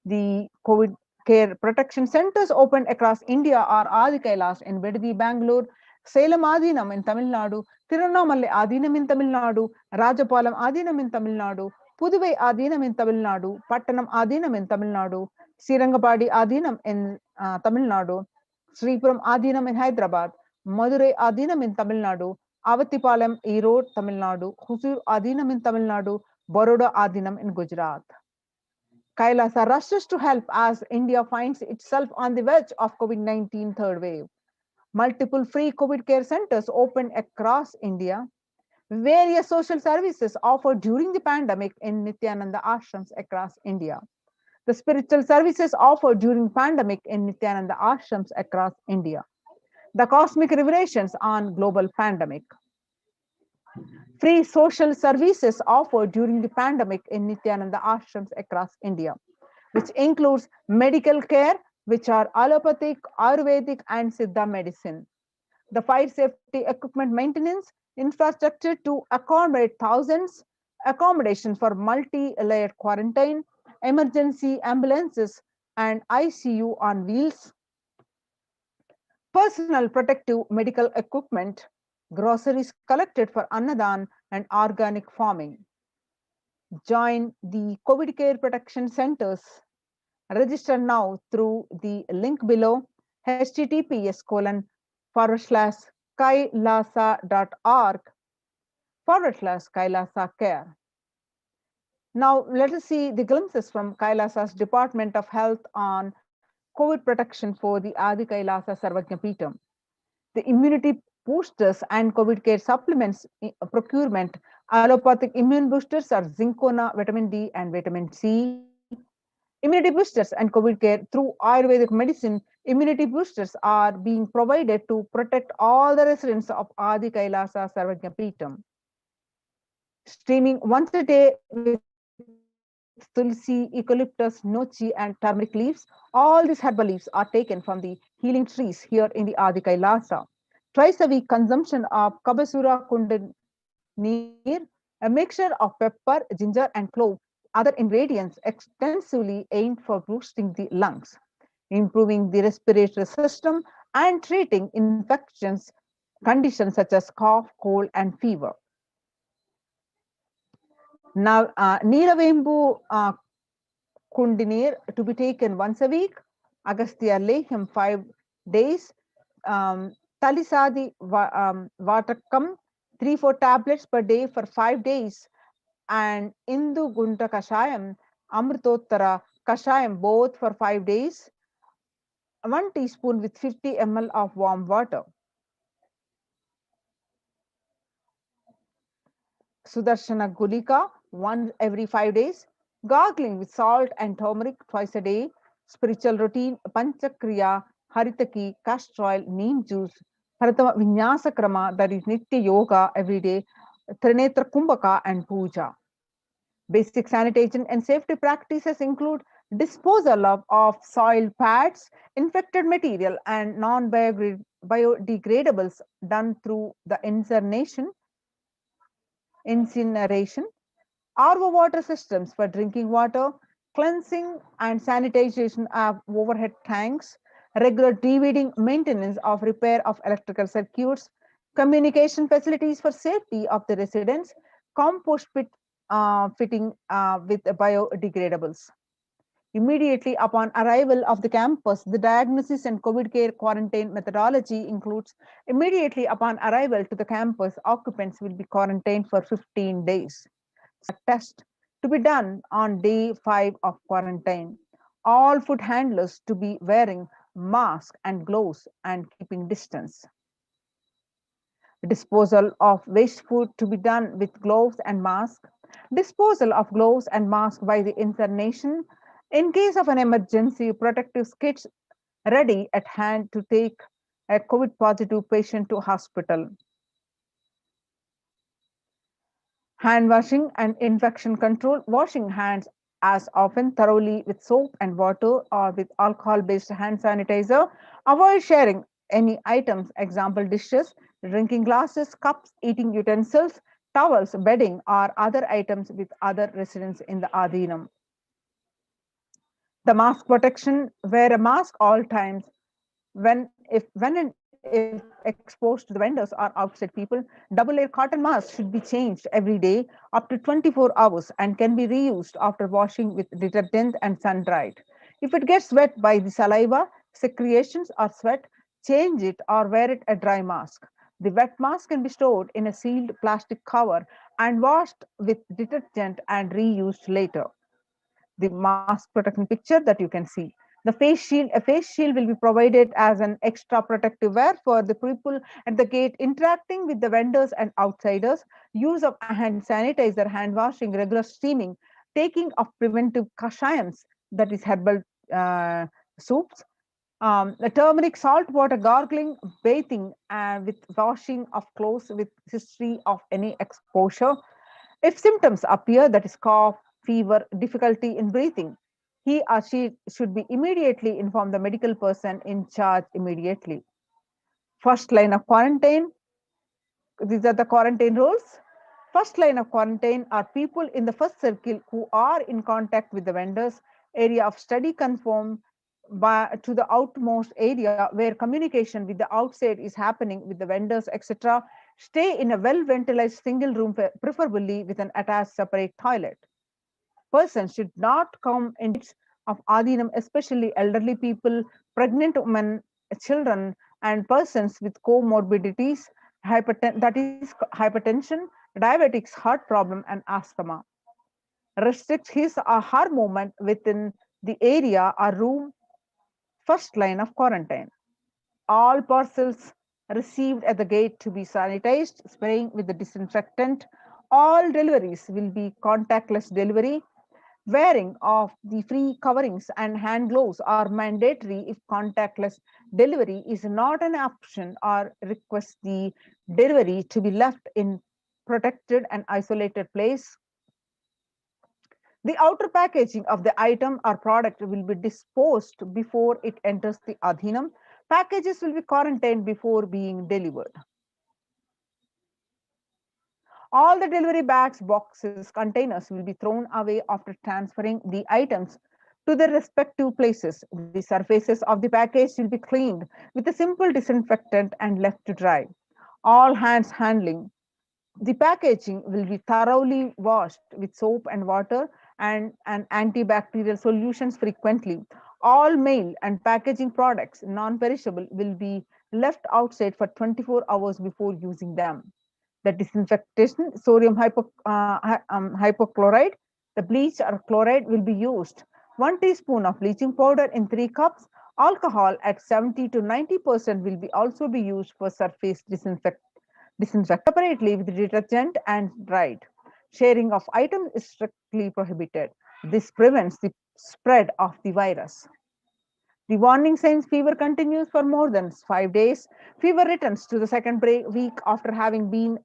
The COVID care protection centers opened across India are Adi Kailas in Vedadi, Bangalore, Salem Adinam in Tamil Nadu, Tiruvannamalai Adinam in Tamil Nadu, Rajapalam Adinam in Tamil Nadu, Puduvai Adinam in Tamil Nadu, Pattanam Adinam in Tamil Nadu, Sirangapadi Adinam in Tamil Nadu, Sripuram Adinam in Hyderabad, Madurai Adinam in Tamil Nadu, Avatipalam Erode, Tamil Nadu, Husur Adinam in Tamil Nadu, Baroda Adinam in Gujarat. Kailasa rushes to help as India finds itself on the verge of COVID-19 third wave. Multiple free COVID care centers opened across India. Various social services offered during the pandemic in Nithyananda ashrams across India. The spiritual services offered during pandemic in Nithyananda ashrams across India. The cosmic revelations on global pandemic. Free social services offered during the pandemic in Nithyananda ashrams across India, which includes medical care, which are allopathic, Ayurvedic, and Siddha medicine. The fire safety equipment maintenance, infrastructure to accommodate thousands, accommodation for multi-layered quarantine, emergency ambulances, and ICU on wheels, personal protective medical equipment, groceries collected for Annadan and organic farming. Join the COVID care protection centers. Register now through the link below https://kailasa.org/Kailasa care. Now let us see the glimpses from Kailasa's Department of Health on COVID protection for the Adi Kailasa Sarvajna Peetham. The immunity boosters and COVID care supplements procurement. Allopathic immune boosters are Zincona, vitamin D, and vitamin C. Immunity boosters and COVID care through Ayurvedic medicine. Immunity boosters are being provided to protect all the residents of Adi Kailasa Sarvajna Peetham. Steaming once a day with tulsi, eucalyptus, nochi, and turmeric leaves. All these herbal leaves are taken from the healing trees here in the Adi Kailasa. Twice a week consumption of Kabasura Kundanir, a mixture of pepper, ginger, and clove, other ingredients extensively aimed for boosting the lungs, improving the respiratory system, and treating infections conditions such as cough, cold, and fever. Now, Neeravembu Kundinir to be taken once a week, Agastya Lehyam 5 days, Talisadi Vatakam 3-4 tablets per day for 5 days, and Indu Gunta Kashayam, Amritottara Kashayam both for 5 days, 1 teaspoon with 50 ml of warm water. Sudarshana Gulika, 1 every 5 days, gargling with salt and turmeric twice a day, spiritual routine, Panchakriya, Haritaki, castor oil, neem juice, Haritama Vinyasa Krama, that is Nitya Yoga every day, Trinetra Kumbhaka, and Puja. Basic sanitation and safety practices include disposal of soil pads, infected material, and non-biodegradables done through the incineration, RO water systems for drinking water, cleansing and sanitization of overhead tanks, regular DVD maintenance of repair of electrical circuits, communication facilities for safety of the residents, compost pit fitting with biodegradables. Immediately upon arrival of the campus, the diagnosis and COVID care quarantine methodology includes immediately upon arrival to the campus, occupants will be quarantined for 15 days. A test to be done on day 5 of quarantine. All food handlers to be wearing mask and gloves and keeping distance. Disposal of waste food to be done with gloves and mask. Disposal of gloves and mask by the entire nation. In case of an emergency, protective kits ready at hand to take a COVID positive patient to hospital. Hand washing and infection control, washing hands as often thoroughly with soap and water or with alcohol based hand sanitizer. Avoid sharing any items, example dishes, drinking glasses, cups, eating utensils, towels, bedding or other items with other residents in the Adhinam. The mask protection, wear a mask all times when and if exposed to the vendors or outside people. Double layer cotton mask should be changed every day up to 24 hours and can be reused after washing with detergent and sun dried. If it gets wet by the saliva, secretions or sweat, change it or wear it a dry mask. The wet mask can be stored in a sealed plastic cover and washed with detergent and reused later. The mask protection picture that you can see. The face shield, a face shield will be provided as an extra protective wear for the people at the gate interacting with the vendors and outsiders. Use of hand sanitizer, hand washing, regular steaming, taking of preventive kashayams, that is herbal soups, the turmeric, salt water gargling, bathing, with washing of clothes with history of any exposure. If symptoms appear, that is cough, fever, difficulty in breathing, he or she should be immediately inform the medical person in charge immediately. First line of quarantine, these are the quarantine rules. First line of quarantine are people in the first circle who are in contact with the vendors, area of study conform to the outmost area where communication with the outside is happening with the vendors, etc. Stay in a well ventilated single room, preferably with an attached separate toilet. Persons should not come in of Adhinam, especially elderly people, pregnant women, children, and persons with comorbidities, that is hypertension, diabetics, heart problem, and asthma. Restrict his or her movement within the area or room. First line of quarantine. All parcels received at the gate to be sanitized, spraying with the disinfectant. All deliveries will be contactless delivery. Wearing of the free coverings and hand gloves are mandatory if contactless delivery is not an option, or request the delivery to be left in protected and isolated place. The outer packaging of the item or product will be disposed before it enters the Adhinam. Packages will be quarantined before being delivered. All the delivery bags, boxes, containers will be thrown away after transferring the items to their respective places. The surfaces of the package will be cleaned with a simple disinfectant and left to dry. All hands handling. The packaging will be thoroughly washed with soap and water and antibacterial solutions frequently. All mail and packaging products, non-perishable, will be left outside for 24 hours before using them. The disinfectation, sodium hypochlorite, the bleach or chloride will be used. 1 teaspoon of bleaching powder in 3 cups. Alcohol at 70 to 90% will be also be used for surface disinfect separately with detergent and dried. Sharing of items is strictly prohibited. This prevents the spread of the virus. The warning signs: fever continues for more than 5 days. Fever returns to the second week after having been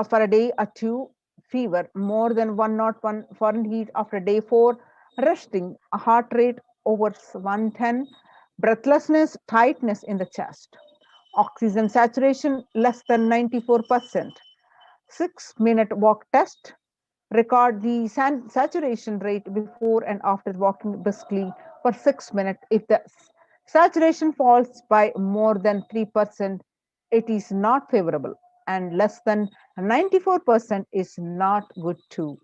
for a day or two. Fever more than 101 Fahrenheit after day 4. Resting, a heart rate over 110. Breathlessness, tightness in the chest. Oxygen saturation less than 94%. 6-minute walk test. Record the saturation rate before and after walking briskly for 6 minutes. If the saturation falls by more than 3%, it is not favorable, and less than 94% is not good too.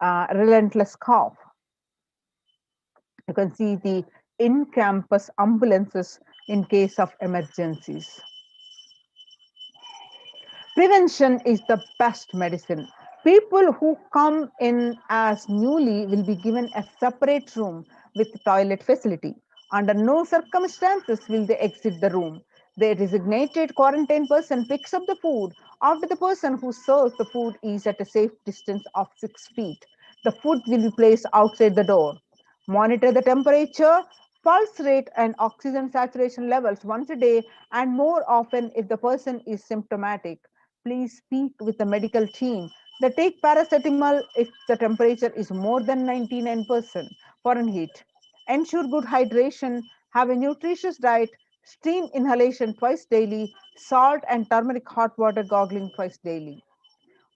Relentless cough. You can see the in-campus ambulances in case of emergencies. Prevention is the best medicine. People who come in as newly will be given a separate room with toilet facility. Under no circumstances will they exit the room. The designated quarantine person picks up the food after the person who serves the food is at a safe distance of 6 feet. The food will be placed outside the door. Monitor the temperature, pulse rate, and oxygen saturation levels once a day and more often if the person is symptomatic. Please speak with the medical team. They take paracetamol if the temperature is more than 99% Fahrenheit. Ensure good hydration, have a nutritious diet, steam inhalation twice daily, salt and turmeric hot water gargling twice daily.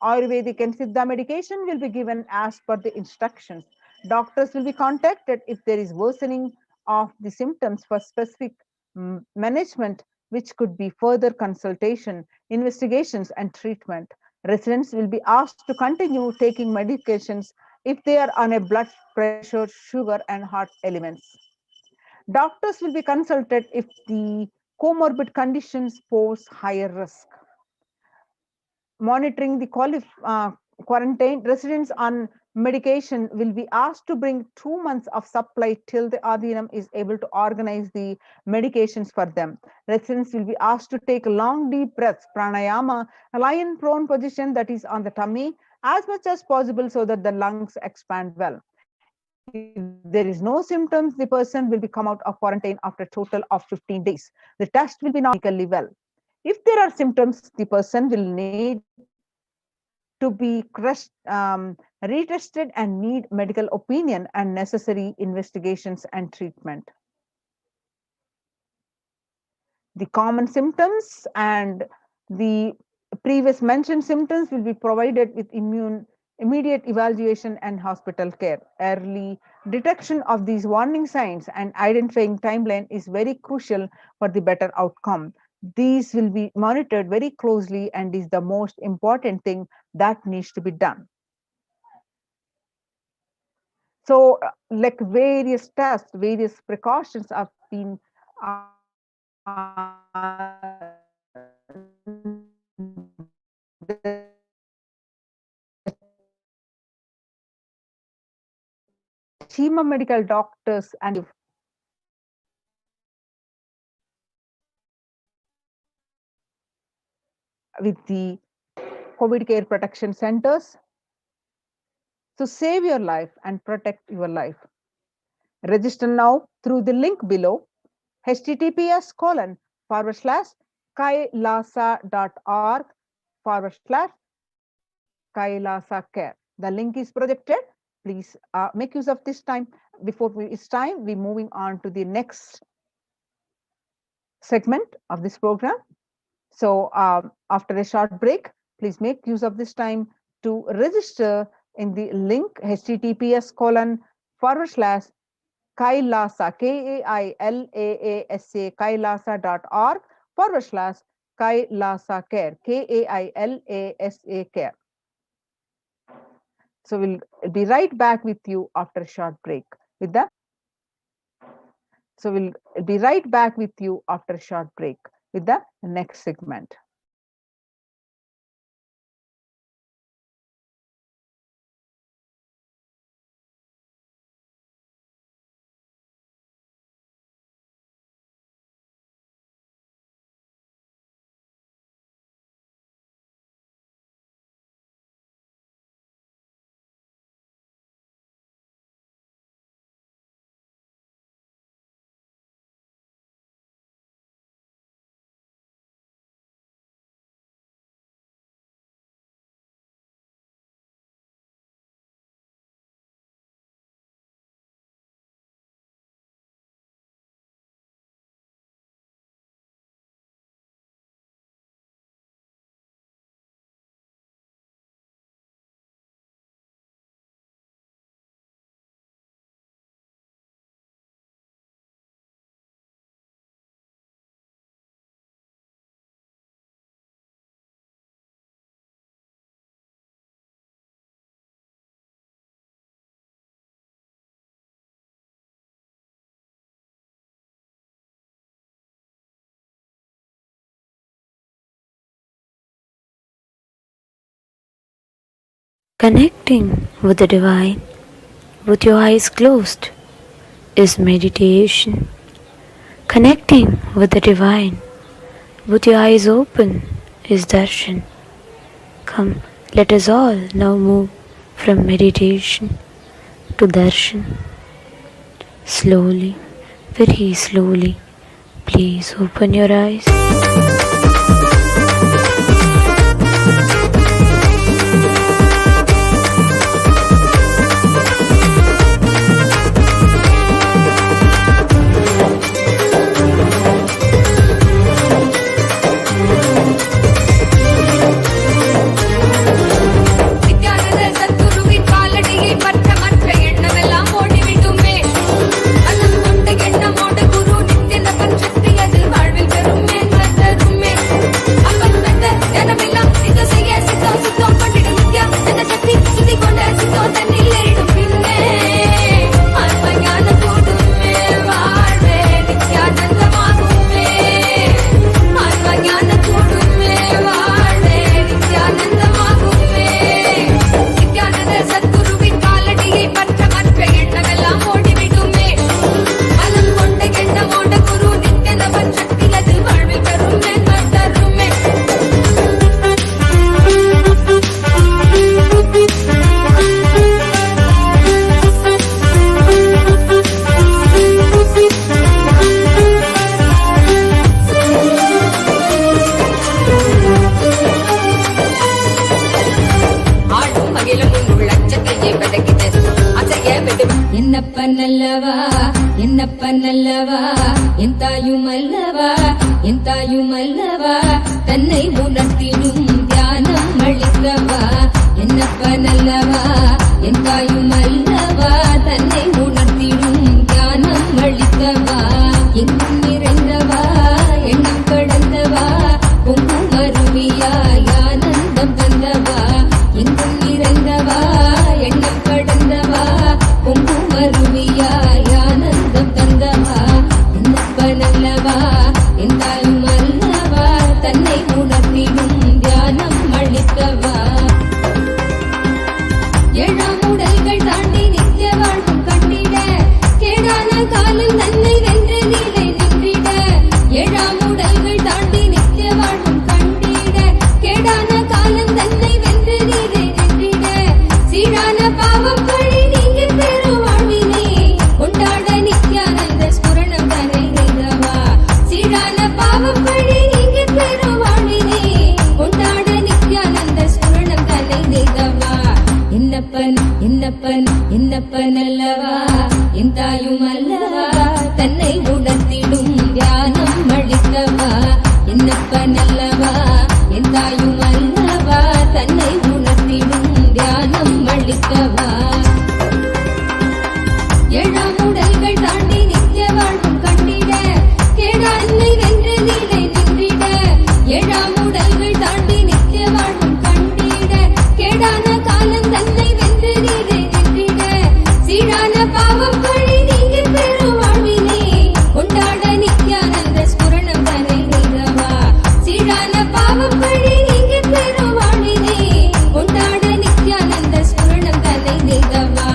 Ayurvedic and Siddha medication will be given as per the instructions. Doctors will be contacted if there is worsening of the symptoms for specific management, which could be further consultation, investigations, and treatment. Residents will be asked to continue taking medications if they are on a blood pressure, sugar, and heart elements. Doctors will be consulted if the comorbid conditions pose higher risk. Monitoring the quarantine residents on medication will be asked to bring 2 months of supply till the Adhinam is able to organize the medications for them. Residents will be asked to take long deep breaths, pranayama, a lion prone position, that is on the tummy, as much as possible so that the lungs expand well. If there is no symptoms, the person will be come out of quarantine after a total of 15 days. The test will be not medically well. If there are symptoms, the person will need to be retested and need medical opinion and necessary investigations and treatment. The common symptoms and the previous mentioned symptoms will be provided with immediate evaluation and hospital care. Early detection of these warning signs and identifying timeline is very crucial for the better outcome. These will be monitored very closely and is the most important thing that needs to be done. So, like various tests, various precautions have been the team of medical doctors and with the COVID care protection centers to save your life and protect your life. Register now through the link below, https://kailasa.org/kailasa care. The link is projected. Please make use of this time. Before it's time, we're moving on to the next segment of this program. So after a short break, please make use of this time to register in the link https://kailasa, KAILAASA, kailasa.org/kailasa care, KAILASA care. So we'll be right back with you after a short break. With that, so we'll be right back with you after a short break with the next segment. Connecting with the divine with your eyes closed is meditation. Connecting with the divine with your eyes open is darshan. Come, let us all now move from meditation to darshan. Slowly, very slowly, please open your eyes. என்னப்பனல்லவா என் தாயுமல்லவா என் தாயுமல்லவா தன்னை உணர்த்திடும் தியானம் அளிக்கவா என்னப்பனல்லவா என் தாயுமல்லவா தன்னை உணர்த்திடும் தியானம் அளிக்கவா எங்கும் நிறைந்தவா எண்ணம் கடந்தவா பொங்கும் அருவியாய் ஆனந்தம் தந்தவா எங்கும் நிறைந்தவா எண்ணம் கடந்தவா பொங்கும் அருவியாய் ஆனந்தம் தந்தவா என்னப்பனல்லவா என் தாயுமல்லவா தன்னை உணர்த்திடும் தியானம் அளிக்கவா ஏழாம் உடல்கள் தாண்டி நித்திய வாழ்வும் கண்டிட கேடான காலம் தன்னை வென்று நீலை நின்றிட ஏழாம் உடல்கள் தாண்டி நித்திய வாழ்வும் கண்டிட கேடான காலம் தன்னை வென்று நீலை நின்றிட சீரான பாவம் பழி நீங்கி பெரும் வாழ்வினை கொண்டாட நித்யானந்த ஸ்புரணம் தன்னை செய்தவா சீரான பாவம் பழி நீங்கி பெரும் வாழ்வினை கொண்டாட நித்யானந்த ஸ்புரணம் தன்னை செய்தவா என்னப்பன் அல்லவா என் தாயும் அல்லவா தன்னை உணர்த்திடும் தியானம் அளிக்கவா என்னப்பன் அல்லவா என் தாயும் அல்லவா தன்னை உணர்த்திடும் தியானம் அளிக்கவா ஏழாம் உடல்கள் தாண்டி நித்திய வாழ்வும் கண்டிட கேடான்மை வென்று நீலை நின்றிட ஏழாம் உடல்கள் தாண்டி நித்திய வாழ்வும் கண்டிட கேடான காலம் தன்னை வென்று நீலை நின்றிட சீரான பாவம் பழி நீங்கி பெரும் வாழ்வினை கொண்டாட நித்யானந்த ஸ்புரணம் தன்னை செய்தவா சீரான பாவம் பழி நீங்கி பெரும் வாழ்வினை கொண்டாட நித்யானந்த ஸ்புரணம் தன்னை செய்தவா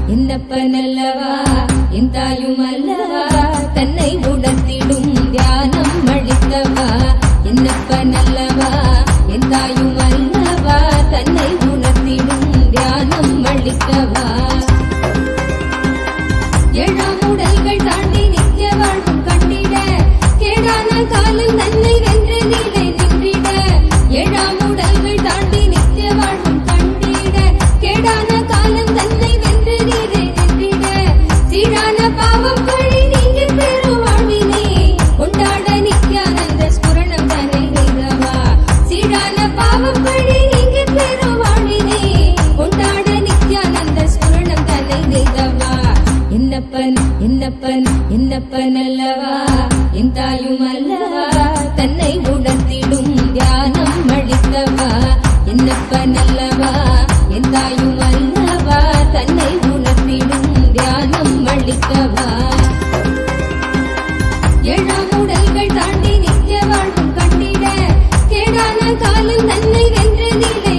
என்னப்பன் அல்லவா என் தாயும் அல்லவா தன்னை உணர்த்திடும் தியானம் அளிக்கவா என்னப்பன் அல்லவா என் தாயும் அல்லவா தன்னை உணர்த்திடும் தியானம் அளிக்கவா ஏழாம் உடல்கள் தாண்டி நித்திய வாழ்வும் கண்டிட கேடான காலம் தன்னை வென்று நீலை நின்றிட ஏழாம் உடல்கள் தாண்டி நித்திய வாழ்வும் கண்டிட கேடான காலம் தன்னை வென்று நீலை நின்றிட சீரான பாவம் பழி நீங்கி பெரும் வாழ்வினை கொண்டாட நித்யானந்த ஸ்புரணம் தன்னை செய்தவா சீரான பாவம் பழி நீங்கி பெரும் வாழ்வினை கொண்டாட நித்யானந்த ஸ்புரணம் தன்னை செய்தவா என்னப்பன் அல்லவா என் தாயும் அல்லவா தன்னை உணர்த்திடும் தியானம் அளிக்கவா என்னப்பன் அல்லவா என் தாயும் அல்லவா தன்னை உணர்த்திடும் தியானம் அளிக்கவா ஏழாம் உடல்கள் தாண்டி நித்திய வாழ்வும் கண்டிட கேடான காலம் தன்னை வென்று நீலை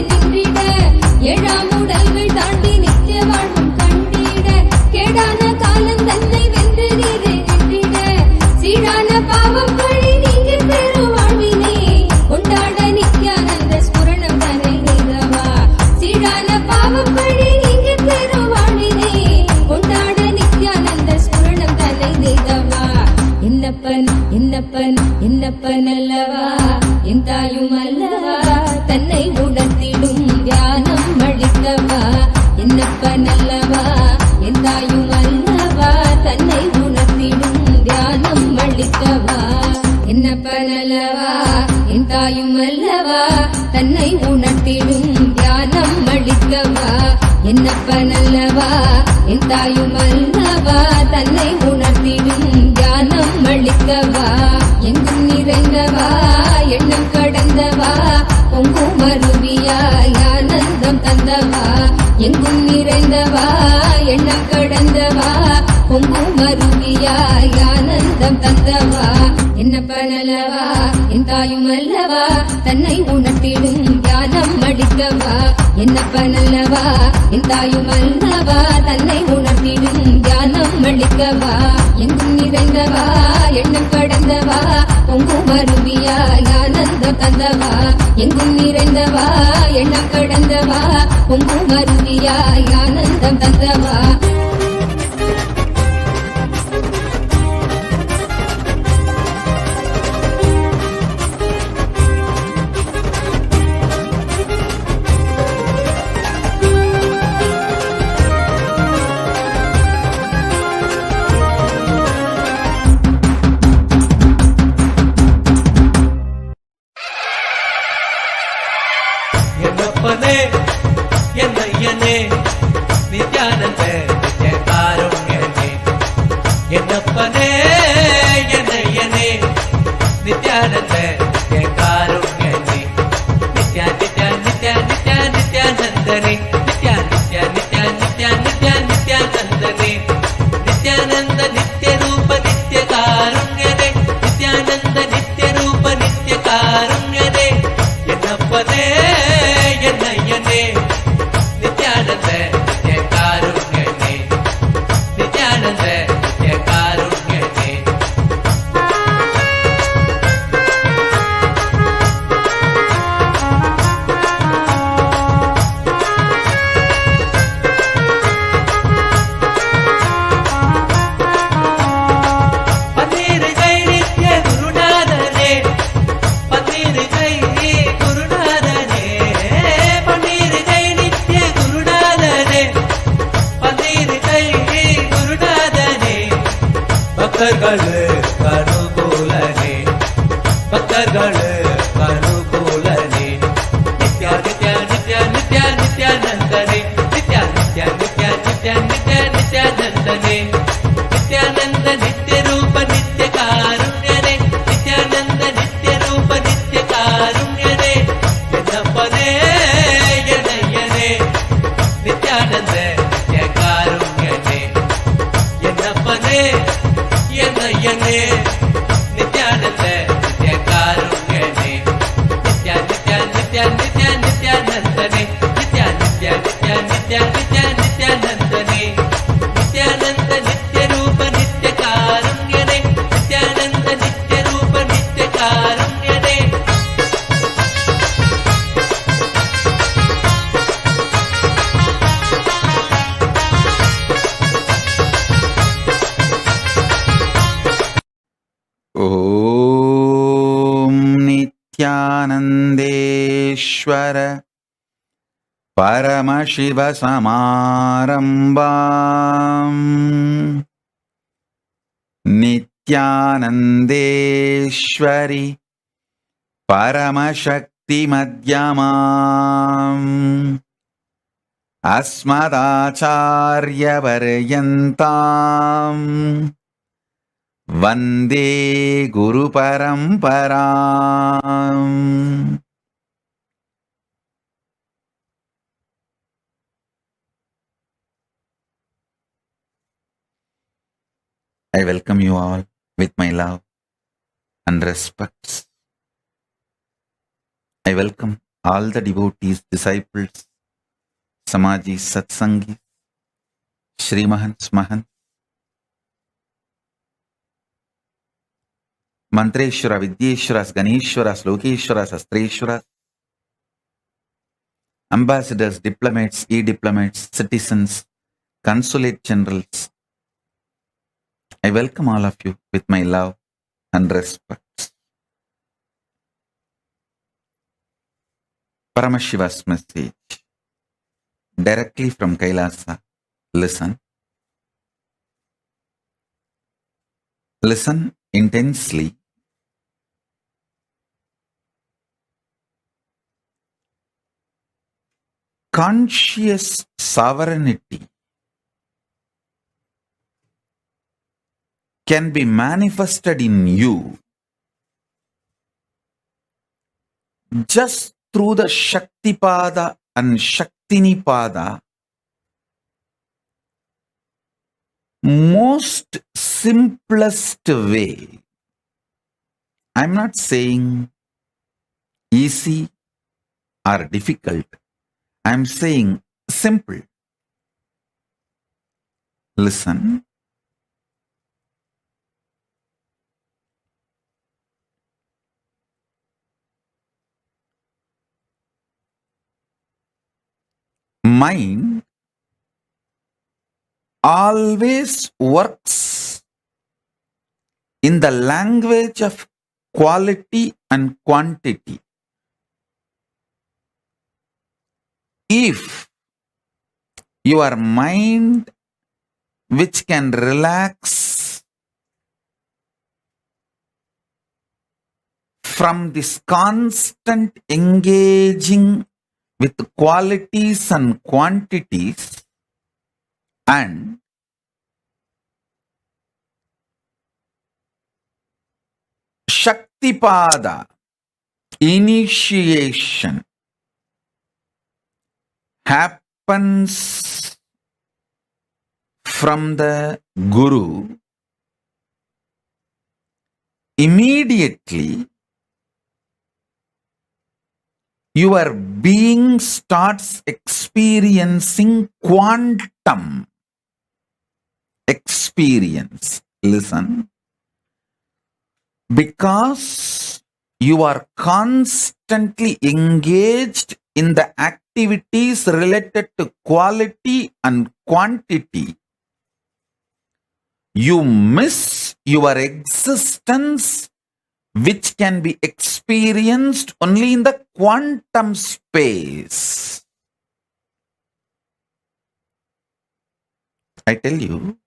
தன்னை உணர்த்திடும் தியானம் அளிக்கவா என்னப்ப நல்லவா என் தாயும் அல்லவா தன்னை உணர்த்திடும் தியானம் அளிக்கவா என்னப்ப நல்லவா என் தாயும் அல்லவா தன்னை உணர்த்திடும் தியானம் அளிக்கவா என்னப்ப நல்லவா என் தாயும் அல்லவா தன்னை உணர்த்திடும் தியானம் அளிக்கவா எங்கும் நிறைந்தவா எண்ணம் கடந்தவா பொங்கும் அருவியாய் ஆனந்தம் தந்தவா எங்கும் நிறைந்தவா எண்ணம் கடந்தவா பொங்கும் அருவியாய் ஆனந்தம் தந்தவா என்னப்ப நல்லவா என் தாயும் அல்லவா தன்னை உணர்த்திடும் தியானம் அளிக்கவா என்னப்ப நல்லவா என் தாயும் அல்லவா தன்னை உணர்த்திடும் தியானம் அளிக்கவா எங்கும் நிறைந்தவா எண்ணம் கடந்தவா பொங்கும் அருவியாய் ஆனந்தம் தந்தவா எங்கும் நிறைந்தவா எண்ணம் கடந்தவா பொங்கும் அருவியாய் ஆனந்தம் தந்தவா என்னப்பனே என்னையனே நித்யானந்த நித்யகாருண்யனே என்னப்பனே என்னையனே நித்யானந்த நித்யகாருண்யனே நித்யா நித்யா நித்யா நித்யா நித்யானந்தனே நித்யா நித்யா நித்யா நித்யா நித்யா நித்யானந்தனே நித்யானந்த நித்ய ரூப நித்ய காருண்யனே நித்யானந்த நித்ய ரூப நித்ய காருண்யனே என்னப்பனே என்னையனே நித்யானந்த நித்ய காருண்யனே நித்யானந்த நித்ய காருண்யனே பன்னீர் கை நித்ய குருநாதனே பன்னீர் கை குருநாதனே பன்னீர் கை நித்ய குருநாதனே பன்னீர் கை குருநாதனே பக்தர்கள் அனுகூலனே பக்தர்கள் அனுகூலனே நித்யா நித்யா நித்யா நித்யா நித்யானந்தனே நித்யா நித்யா நித்யா நித்யா நித்யா நித்யானந்தனே நித்யானந்த நித்ய ரூப நித்ய காருண்யனே நித்யானந்த நித்ய ரூப நித்ய காருண்யனே என்னப்பனே என்னையனே நித்யானந்த நித்ய காருண்யனே என்னப்பனே என்னையனே நித்யானந்த நித்ய காருண்யனே நித்யா நித்யா நித்யா நித்யா நித்யானந்தனே நித்யா நித்யா நித்யா நித்யா நித்யா நித்யானந்தனே நித்யானந்த நித்ய ரூப நித்ய காருண்யனே நித்யானந்த நித்ய ரூப நித்ய காருண்யனே ॐ नित्यानन्देश्वर परमशिवसमारम्भाम् नित्यानन्देश्वरि परमशक्तिमध्यमाम् अस्मदाचार्यपर्यन्ताम् वन्दे गुरुपरम्पराम् I welcome you all with my love and respects. I welcome all the devotees, disciples, Samajis, Satsangis, Shri Mahants, Mahants, Mantreshwara, Vidyeshwaras, Ganeshwaras, Lokeshwaras, Astreshwaras, ambassadors, diplomats, e-diplomats, citizens, consulate generals. I welcome all of you with my love and respect. Paramashiva's message directly from Kailasa. Listen. Listen intensely. Conscious sovereignty can be manifested in you just through the Shaktipada and Shaktinipada, most simplest way. I'm not saying easy or difficult. I'm saying simple. Listen. Mind always works in the language of quality and quantity. If your mind, which can relax from this constant engaging with qualities and quantities, and Shaktipada, initiation, happens from the Guru, immediately your being starts experiencing quantum experience. Listen. Because you are constantly engaged in the activities related to quality and quantity, you miss your existence, which can be experienced only in the quantum space. I tell you,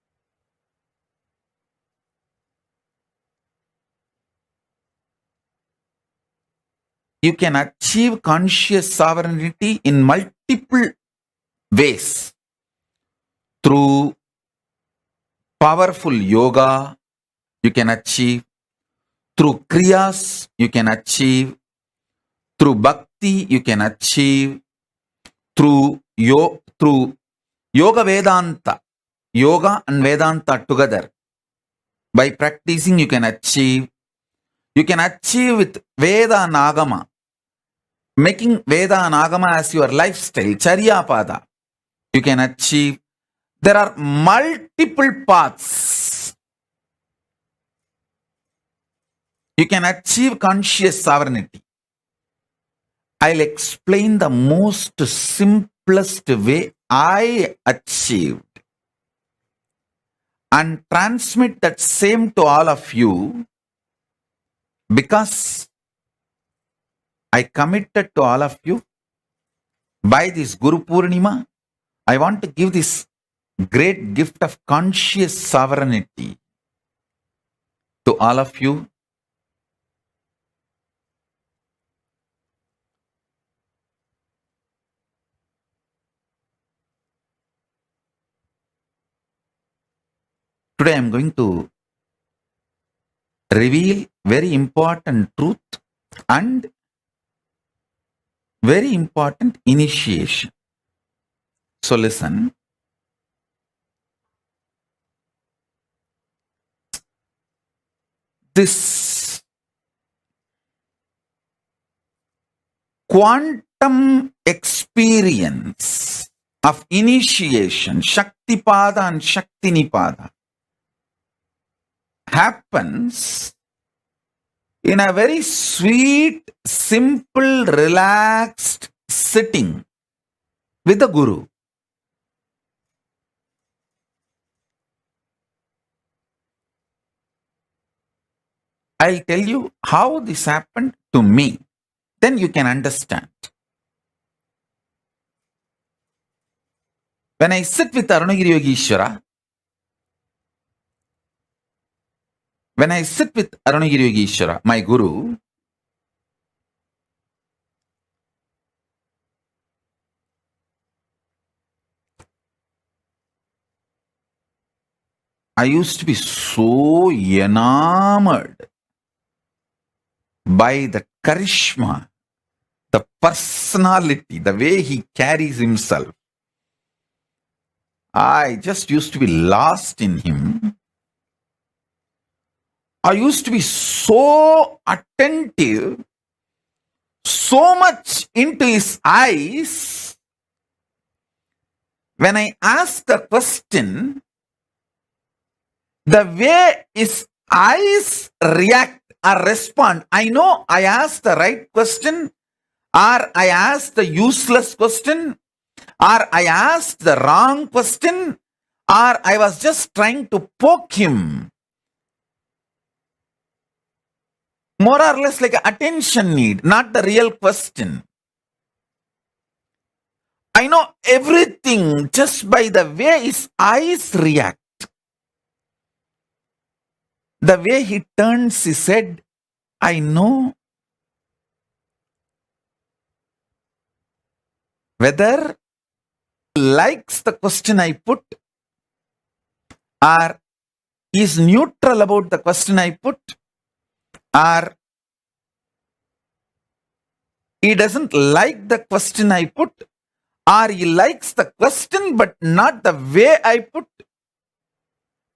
you can achieve conscious sovereignty in multiple ways. Through powerful yoga, you can achieve. Through kriyas, you can achieve. Through bhakti, you can achieve. Through yoga Vedanta, yoga and Vedanta together. By practicing, you can achieve. You can achieve with Veda and Agama. Making Veda and Agama as your lifestyle, Charya Pada, you can achieve. There are multiple paths. You can achieve conscious sovereignty. I'll explain the most simplest way I achieved and transmit that same to all of you, because I committed to all of you by this Guru Purnima. I want to give this great gift of conscious sovereignty to all of you. Today I am going to reveal very important truth and very important initiation. So listen. This quantum experience of initiation, Shaktipada and Shaktinipada, happens in a very sweet, simple, relaxed sitting with the Guru. I'll tell you how this happened to me. Then you can understand. When I sit with Arunagiri Yogeshwara, my guru, I used to be so enamored by the charisma, the personality, the way he carries himself. I just used to be lost in him. I used to be so attentive, so much into his eyes. When I ask a question, the way his eyes react or respond, I know I asked the right question, or I asked the useless question, or I asked the wrong question, or I was just trying to poke him. More or less like an attention need, not the real question. I know everything just by the way his eyes react. The way he turns his head, I know whether he likes the question I put or is neutral about the question I put, or he doesn't like the question I put, or he likes the question but not the way I put.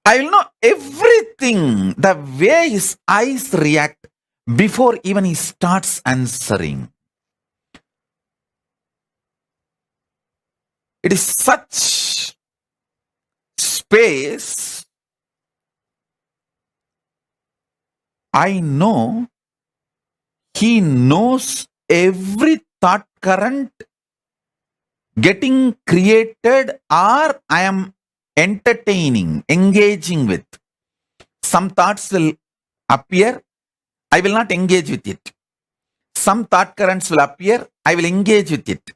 I will know everything, the way his eyes react before even he starts answering. It is such space. I know he knows every thought current getting created or I am entertaining, engaging with. Some thoughts will appear, I will not engage with it. Some thought currents will appear, I will engage with it.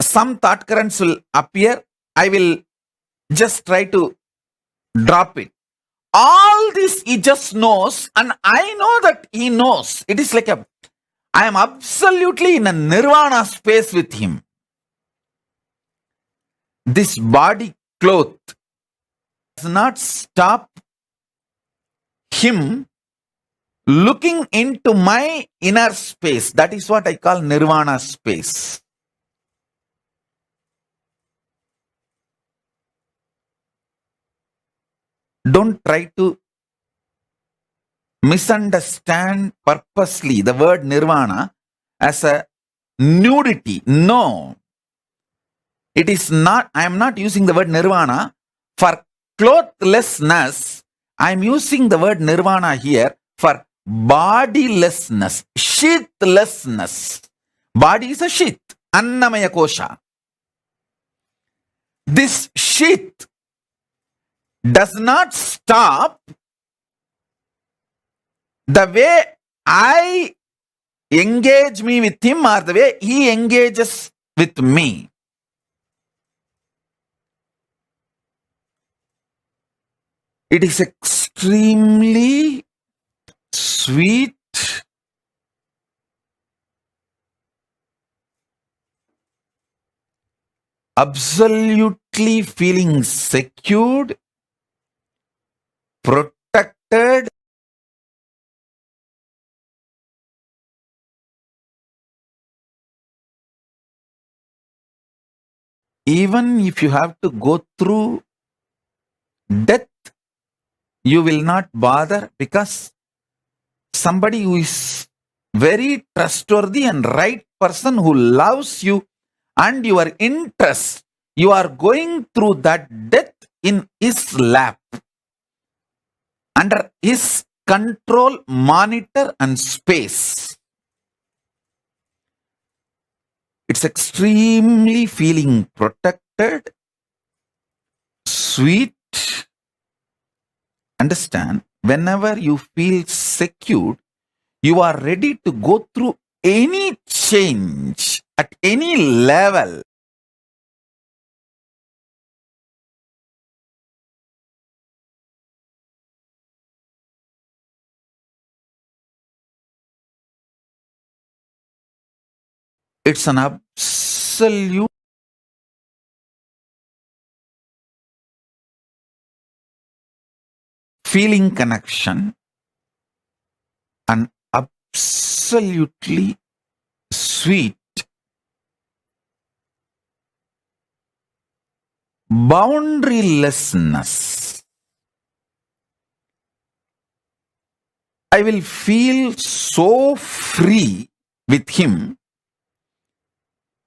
Some thought currents will appear, I will just try to drop it. All this he just knows, and I know that he knows. It is like I am absolutely in a nirvana space with him. This body cloth does not stop him looking into my inner space. That is what I call nirvana space. Don't try to misunderstand purposely the word nirvana as a nudity. No. It is not, I am not using the word nirvana for clothlessness. I am using the word nirvana here for bodilessness, sheathlessness. Body is a sheath, annamaya kosha. This sheath does not stop the way I engage me with him or the way he engages with me. It is extremely sweet, absolutely feeling secured, protected, even if you have to go through death, you will not bother, because somebody who is very trustworthy and right person who loves you and your interest, you are going through that death in his lap, under his control, monitor and space. It's extremely feeling protected, sweet. Understand, whenever you feel secured, you are ready to go through any change at any level. It's an absolute feeling connection and absolutely sweet boundarylessness. I will feel so free with him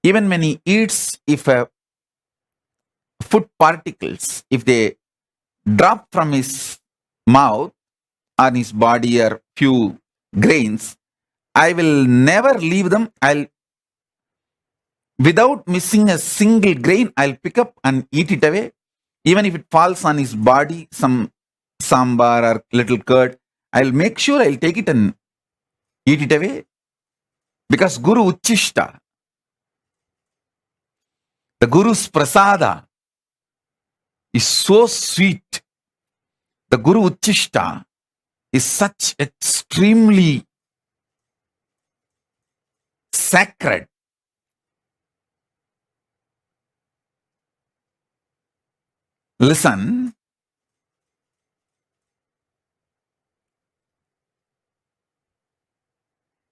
even when he eats. If food particles, if they drop from his mouth on his body or few grains, I will never leave them. Without missing a single grain, I'll pick up and eat it away. Even if it falls on his body, some sambar or little curd, I'll make sure I'll take it and eat it away. Because Guru Uchishta, the Guru's prasada is so sweet. The Guru Uchishta is such extremely sacred. Listen,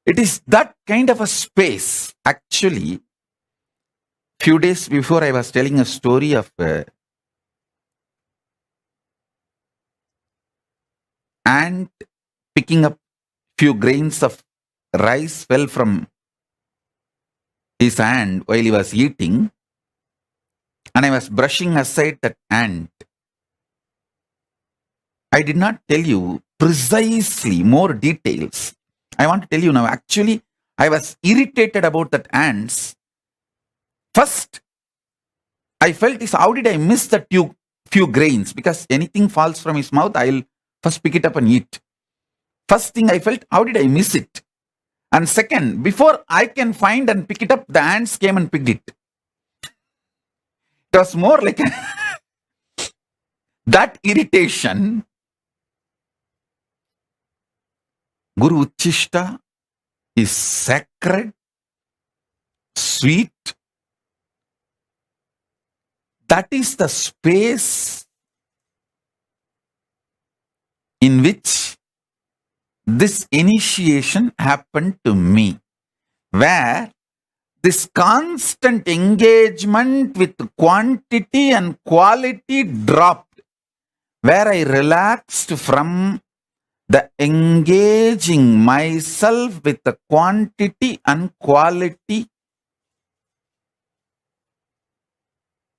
it is that kind of a space. Actually, few days before I was telling a story of ant picking up few grains of rice fell from his hand while he was eating, and I was brushing aside that ant. I did not tell you precisely more details. I want to tell you now. Actually, I was irritated about that ants. First, I felt this, how did I miss that few grains? Because anything falls from his mouth, I'll first pick it up and eat. First thing I felt, how did I miss it? And second, before I can find and pick it up, the ants came and picked it. It was more like that irritation. Guru Uchishta is sacred, sweet. That is the space in which this initiation happened to me, where this constant engagement with quantity and quality dropped, where I relaxed from the engaging myself with the quantity and quality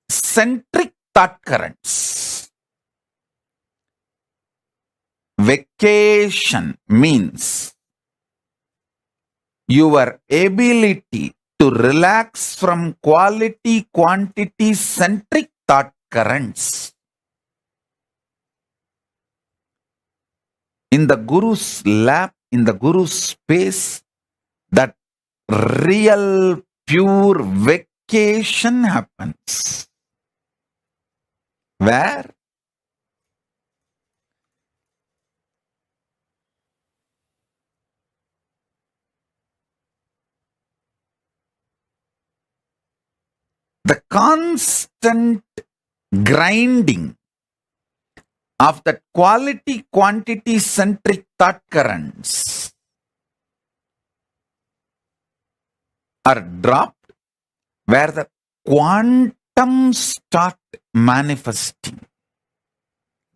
centric thought currents. Vacation means your ability to relax from quality, quantity centric thought currents. In the Guru's lap, in the Guru's space, that real pure vacation happens. Where the constant grinding of that quality, quantity centric thought currents are dropped, where the quantum start manifesting.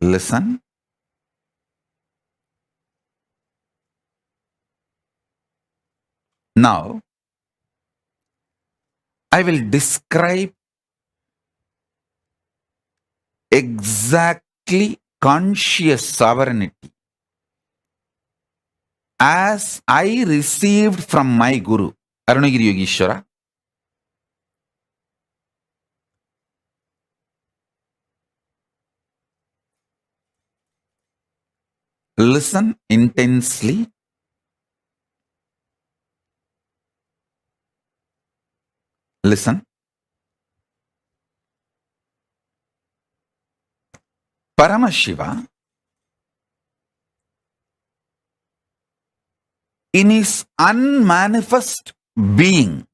Listen. Now, I will describe exactly conscious sovereignty as I received from my Guru, Arunagiri Yogeshwara. Listen intensely. Listen. Paramashiva, in his unmanifest being,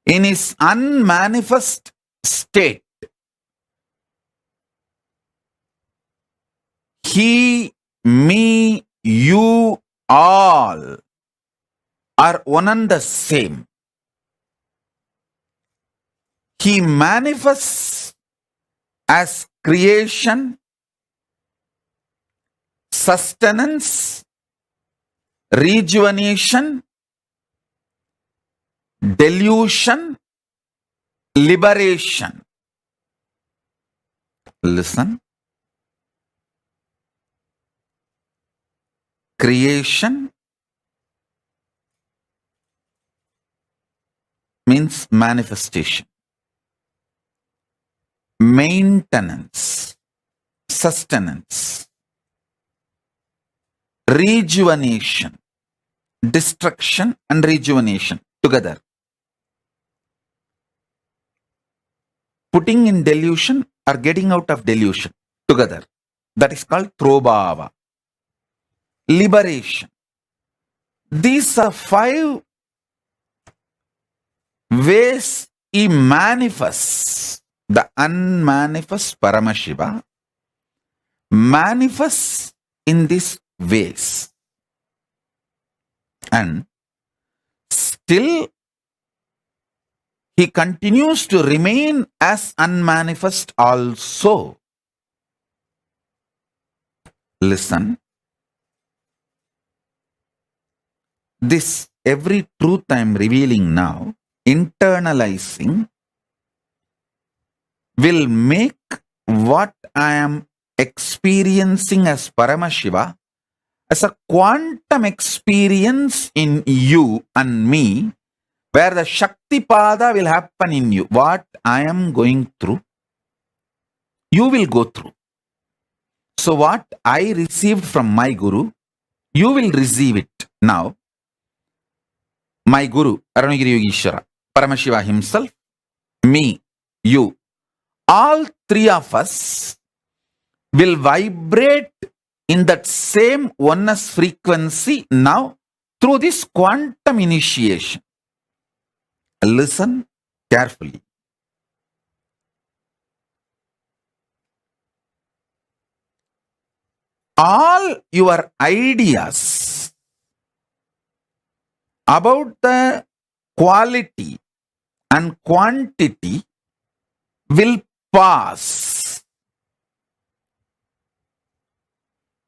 in his unmanifest state, he, me, you, all are one and the same. He manifests as creation, sustenance, rejuvenation, delusion, liberation. Listen. Creation means manifestation. Maintenance, sustenance, rejuvenation, destruction and rejuvenation together. Putting in delusion or getting out of delusion together. That is called Throbhava. Liberation. These are 5 ways he manifests. The unmanifest Paramashiva manifests in these ways. And still he continues to remain as unmanifest also. Listen. This every truth I am revealing now, internalizing, will make what I am experiencing as Paramashiva as a quantum experience in you and me, where the Shakti Pada will happen in you. What I am going through, you will go through. So what I received from my Guru, you will receive it now. My Guru, Arunagiri Yogeshwara, Paramashiva himself, me, you, all 3 of us will vibrate in that same oneness frequency now through this quantum initiation. Listen carefully. All your ideas about the quality and quantity will pass.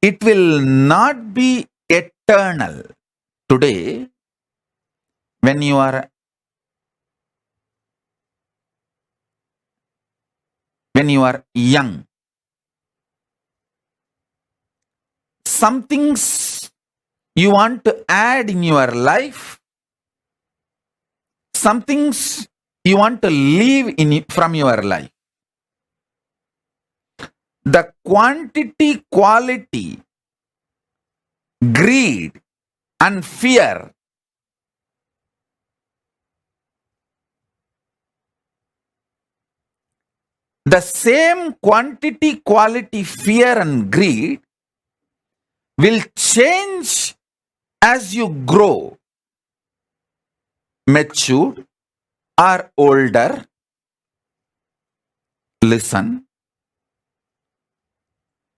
It will not be eternal. Today, when you are young, some things you want to add in your life, some things you want to leave from your life. The quantity, quality, greed and fear the same quantity, quality, fear and greed will change as you grow, mature or older. Listen.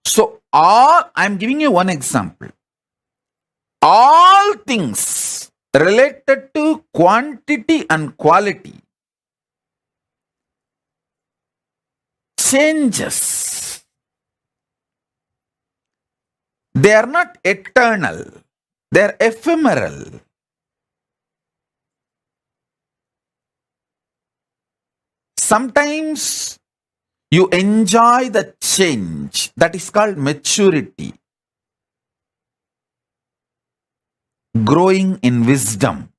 So I'm giving you one example. All things related to quantity and quality changes. They are not eternal. They are ephemeral. Sometimes you enjoy the change. That is called maturity. Growing in wisdom.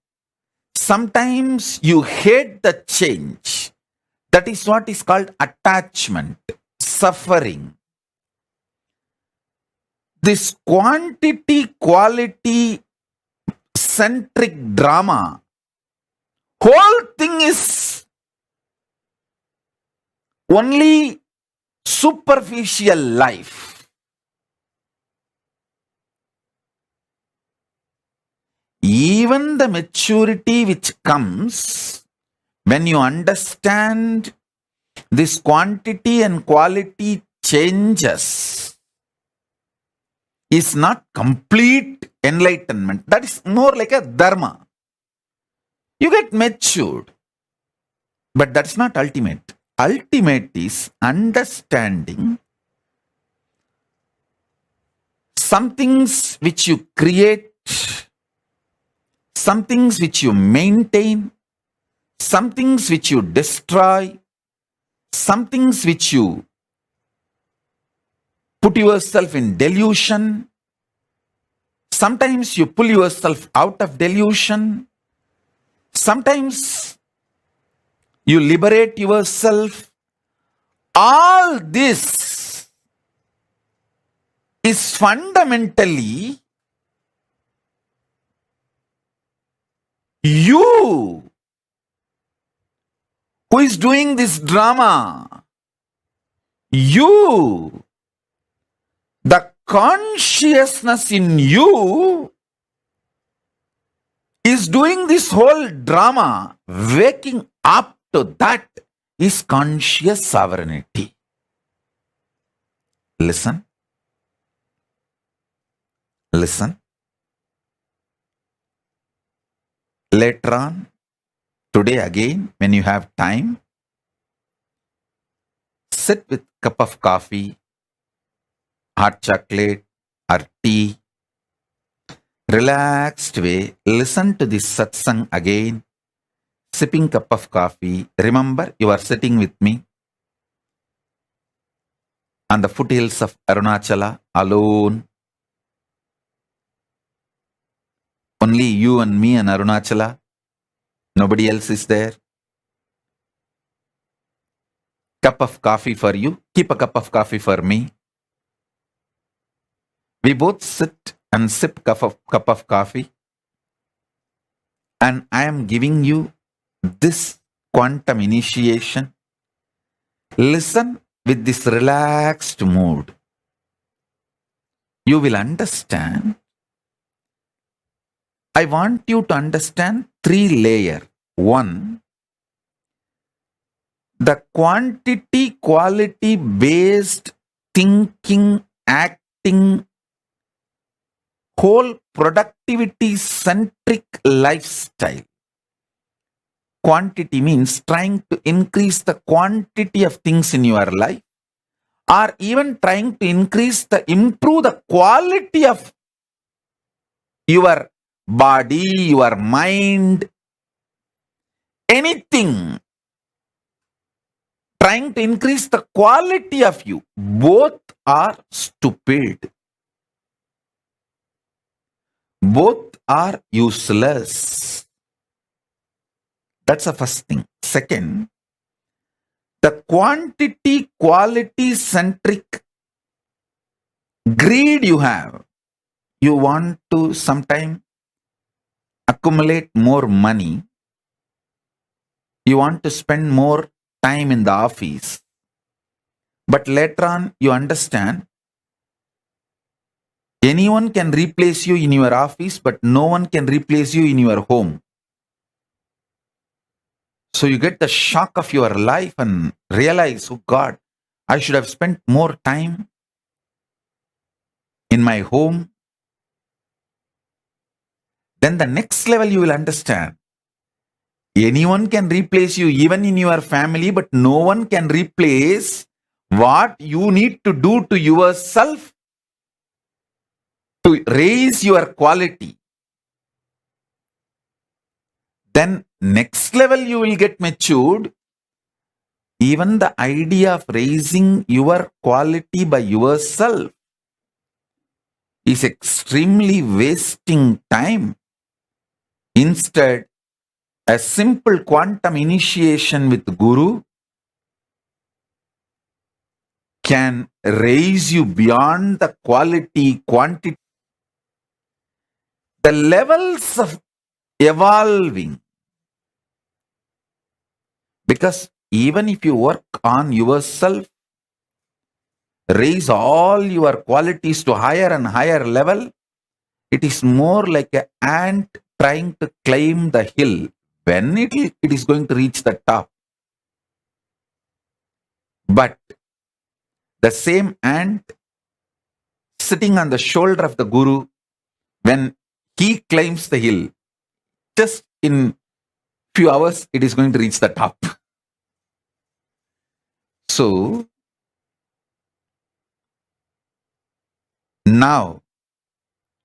Sometimes you hate the change. That is what is called attachment, suffering. This quantity, quality centric drama, whole thing is only superficial life. Even the maturity which comes when you understand this quantity and quality changes, is not complete enlightenment. That is more like a dharma. You get matured, but that's not ultimate. Ultimate is understanding some things which you create, some things which you maintain, some things which you destroy, some things which you put yourself in delusion. Sometimes you pull yourself out of delusion. Sometimes you liberate yourself. All this is fundamentally you who is doing this drama. You, the consciousness in you is doing this whole drama. Waking up to that is conscious sovereignty. Listen. Listen. Later on, today again, when you have time, sit with cup of coffee, hot chocolate or tea, relaxed way, listen to this satsang again, sipping cup of coffee. Remember, you are sitting with me on the foothills of Arunachala, alone. Only you and me and Arunachala. Nobody else is there. Cup of coffee for you. Keep a cup of coffee for me. We both sit and sip cup of coffee. And I am giving you this quantum initiation. Listen with this relaxed mood. You will understand. I want you to understand 3 layers. 1, the quantity quality based thinking, acting, whole productivity centric lifestyle. Quantity means trying to increase the quantity of things in your life, or even trying to improve the quality of your body, your mind, anything. Trying to increase the quality of you. Both are stupid. Both are useless. That's the first thing. Second, the quantity quality centric greed you have. You want to sometime accumulate more money. You want to spend more time in the office. But later on, you understand anyone can replace you in your office, but no one can replace you in your home. So you get the shock of your life and realize, oh God, I should have spent more time in my home. Then the next level you will understand. Anyone can replace you even in your family, but no one can replace what you need to do to yourself to raise your quality. Then next level you will get matured. Even the idea of raising your quality by yourself is extremely wasting time. Instead, a simple quantum initiation with Guru can raise you beyond the quality, quantity. The levels of evolving. Because even if you work on yourself, raise all your qualities to higher and higher level, it is more like an ant trying to climb the hill. when it is going to reach the top. But the same ant sitting on the shoulder of the Guru, when he climbs the hill, just in few hours, it is going to reach the top. So, now,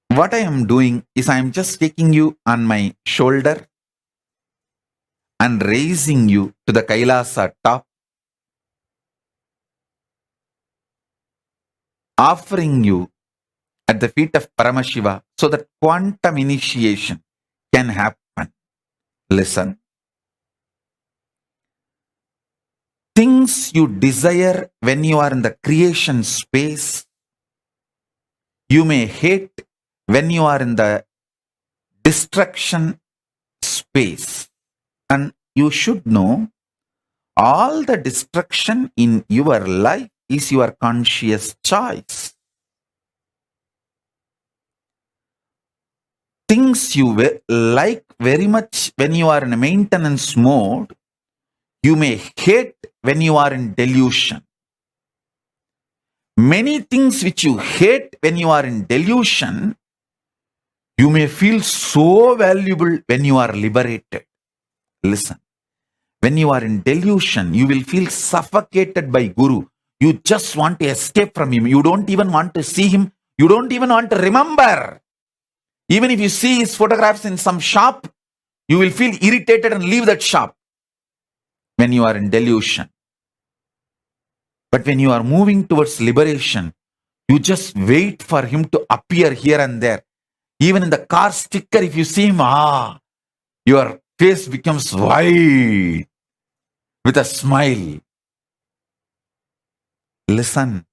what I am doing is I am just taking you on my shoulder and raising you to the Kailasa top, offering you at the feet of Paramashiva so that quantum initiation can happen. Listen. Things you desire when you are in the creation space, you may hate when you are in the destruction space. And you should know, all the destruction in your life is your conscious choice. Things you like very much when you are in a maintenance mode, you may hate when you are in delusion. Many things which you hate when you are in delusion, you may feel so valuable when you are liberated. Listen, when you are in delusion, you will feel suffocated by Guru. You just want to escape from him. You don't even want to see him. You don't even want to remember. Even if you see his photographs in some shop, you will feel irritated and leave that shop when you are in delusion. But when you are moving towards liberation, you just wait for him to appear here and there. Even in the car sticker, if you see him, your face becomes white with a smile. Listen,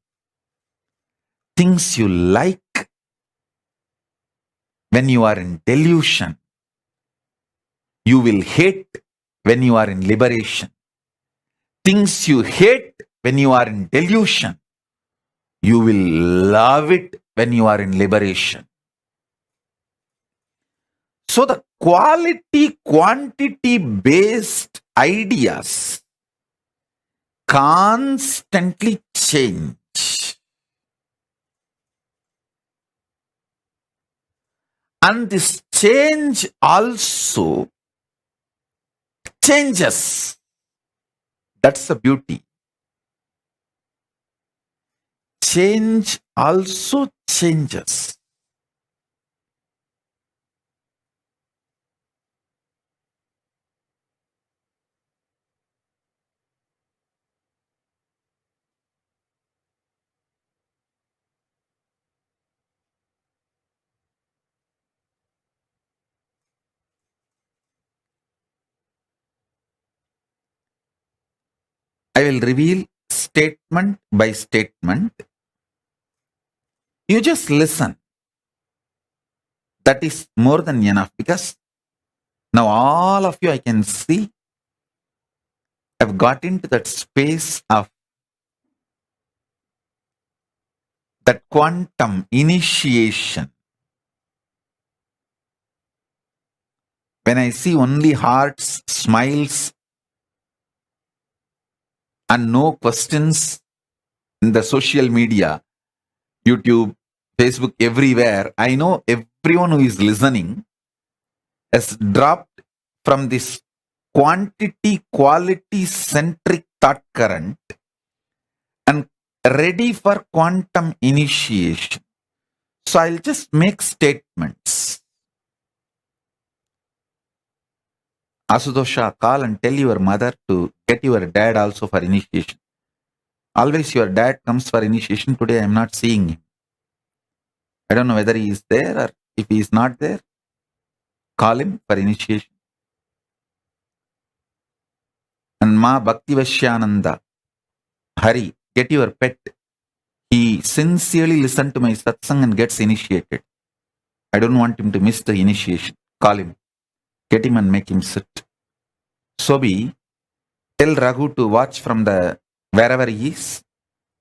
things you like when you are in delusion, you will hate when you are in liberation. Things you hate when you are in delusion, you will love it when you are in liberation. So the quality, quantity based ideas constantly change. And this change also changes. That's the beauty. Change also changes. I will reveal statement by statement. You just listen. That is more than enough, because now all of you, I can see, have got into that space of that quantum initiation. When I see only hearts, smiles, and no questions in the social media, YouTube, Facebook, everywhere, I know everyone who is listening has dropped from this quantity, quality centric thought current and ready for quantum initiation. So I'll just make statements. Asudosha, call and tell your mother to get your dad also for initiation. Always your dad comes for initiation. Today I am not seeing him. I don't know whether he is there, or if he is not there, call him for initiation. And Ma Bhaktivashyananda, Hari, get your pet. He sincerely listened to my satsang and gets initiated. I don't want him to miss the initiation. Call him. Get him and make him sit. Sobi, tell Raghu to watch from the wherever he is.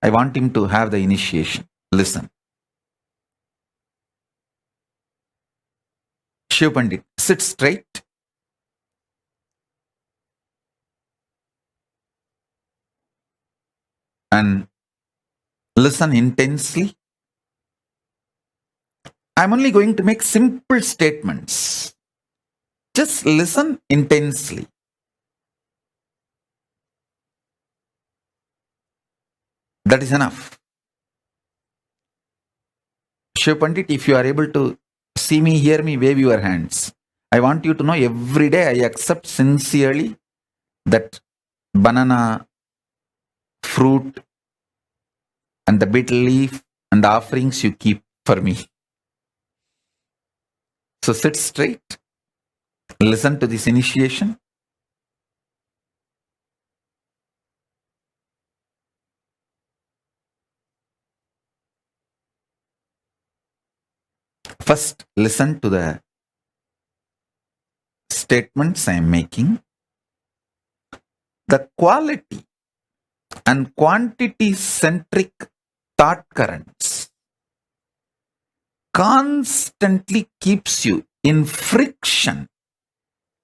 I want him to have the initiation. Listen. Shiv Pandit, sit straight. and listen intensely. I'm only going to make simple statements. Just listen intensely. That is enough. Shiv Pandit, if you are able to see me, hear me, wave your hands. I want you to know every day I accept sincerely that banana, fruit, and the betel leaf and the offerings you keep for me. So sit straight, listen to this initiation. First, listen to the statements I am making. The quality and quantity centric thought currents constantly keeps you in friction,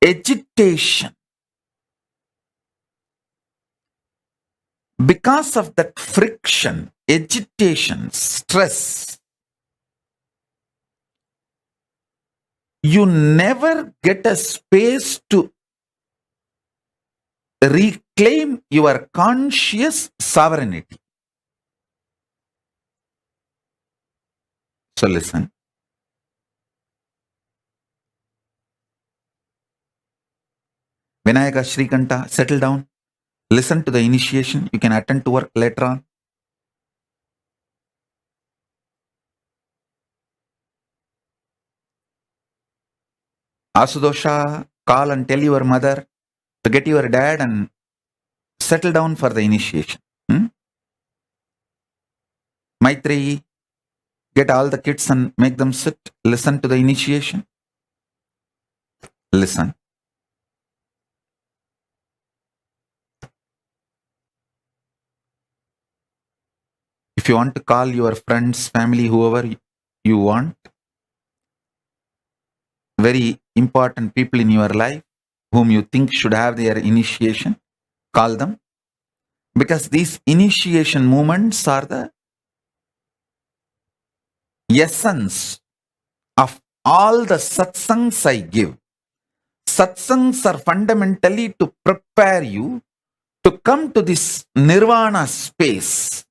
agitation. Because of that friction, agitation, stress, you never get a space to reclaim your conscious sovereignty. So listen. Vinayaka Shrikanta, settle down. Listen to the initiation. You can attend to work later on. Asudosha, call and tell your mother to get your dad and settle down for the initiation. Maitreyi, get all the kids and make them sit. Listen to the initiation. Listen. If you want to call your friends, family, whoever you want, very important people in your life whom you think should have their initiation, call them. Because these initiation moments are the essence of all the satsangs I give. Satsangs are fundamentally to prepare you to come to this nirvana space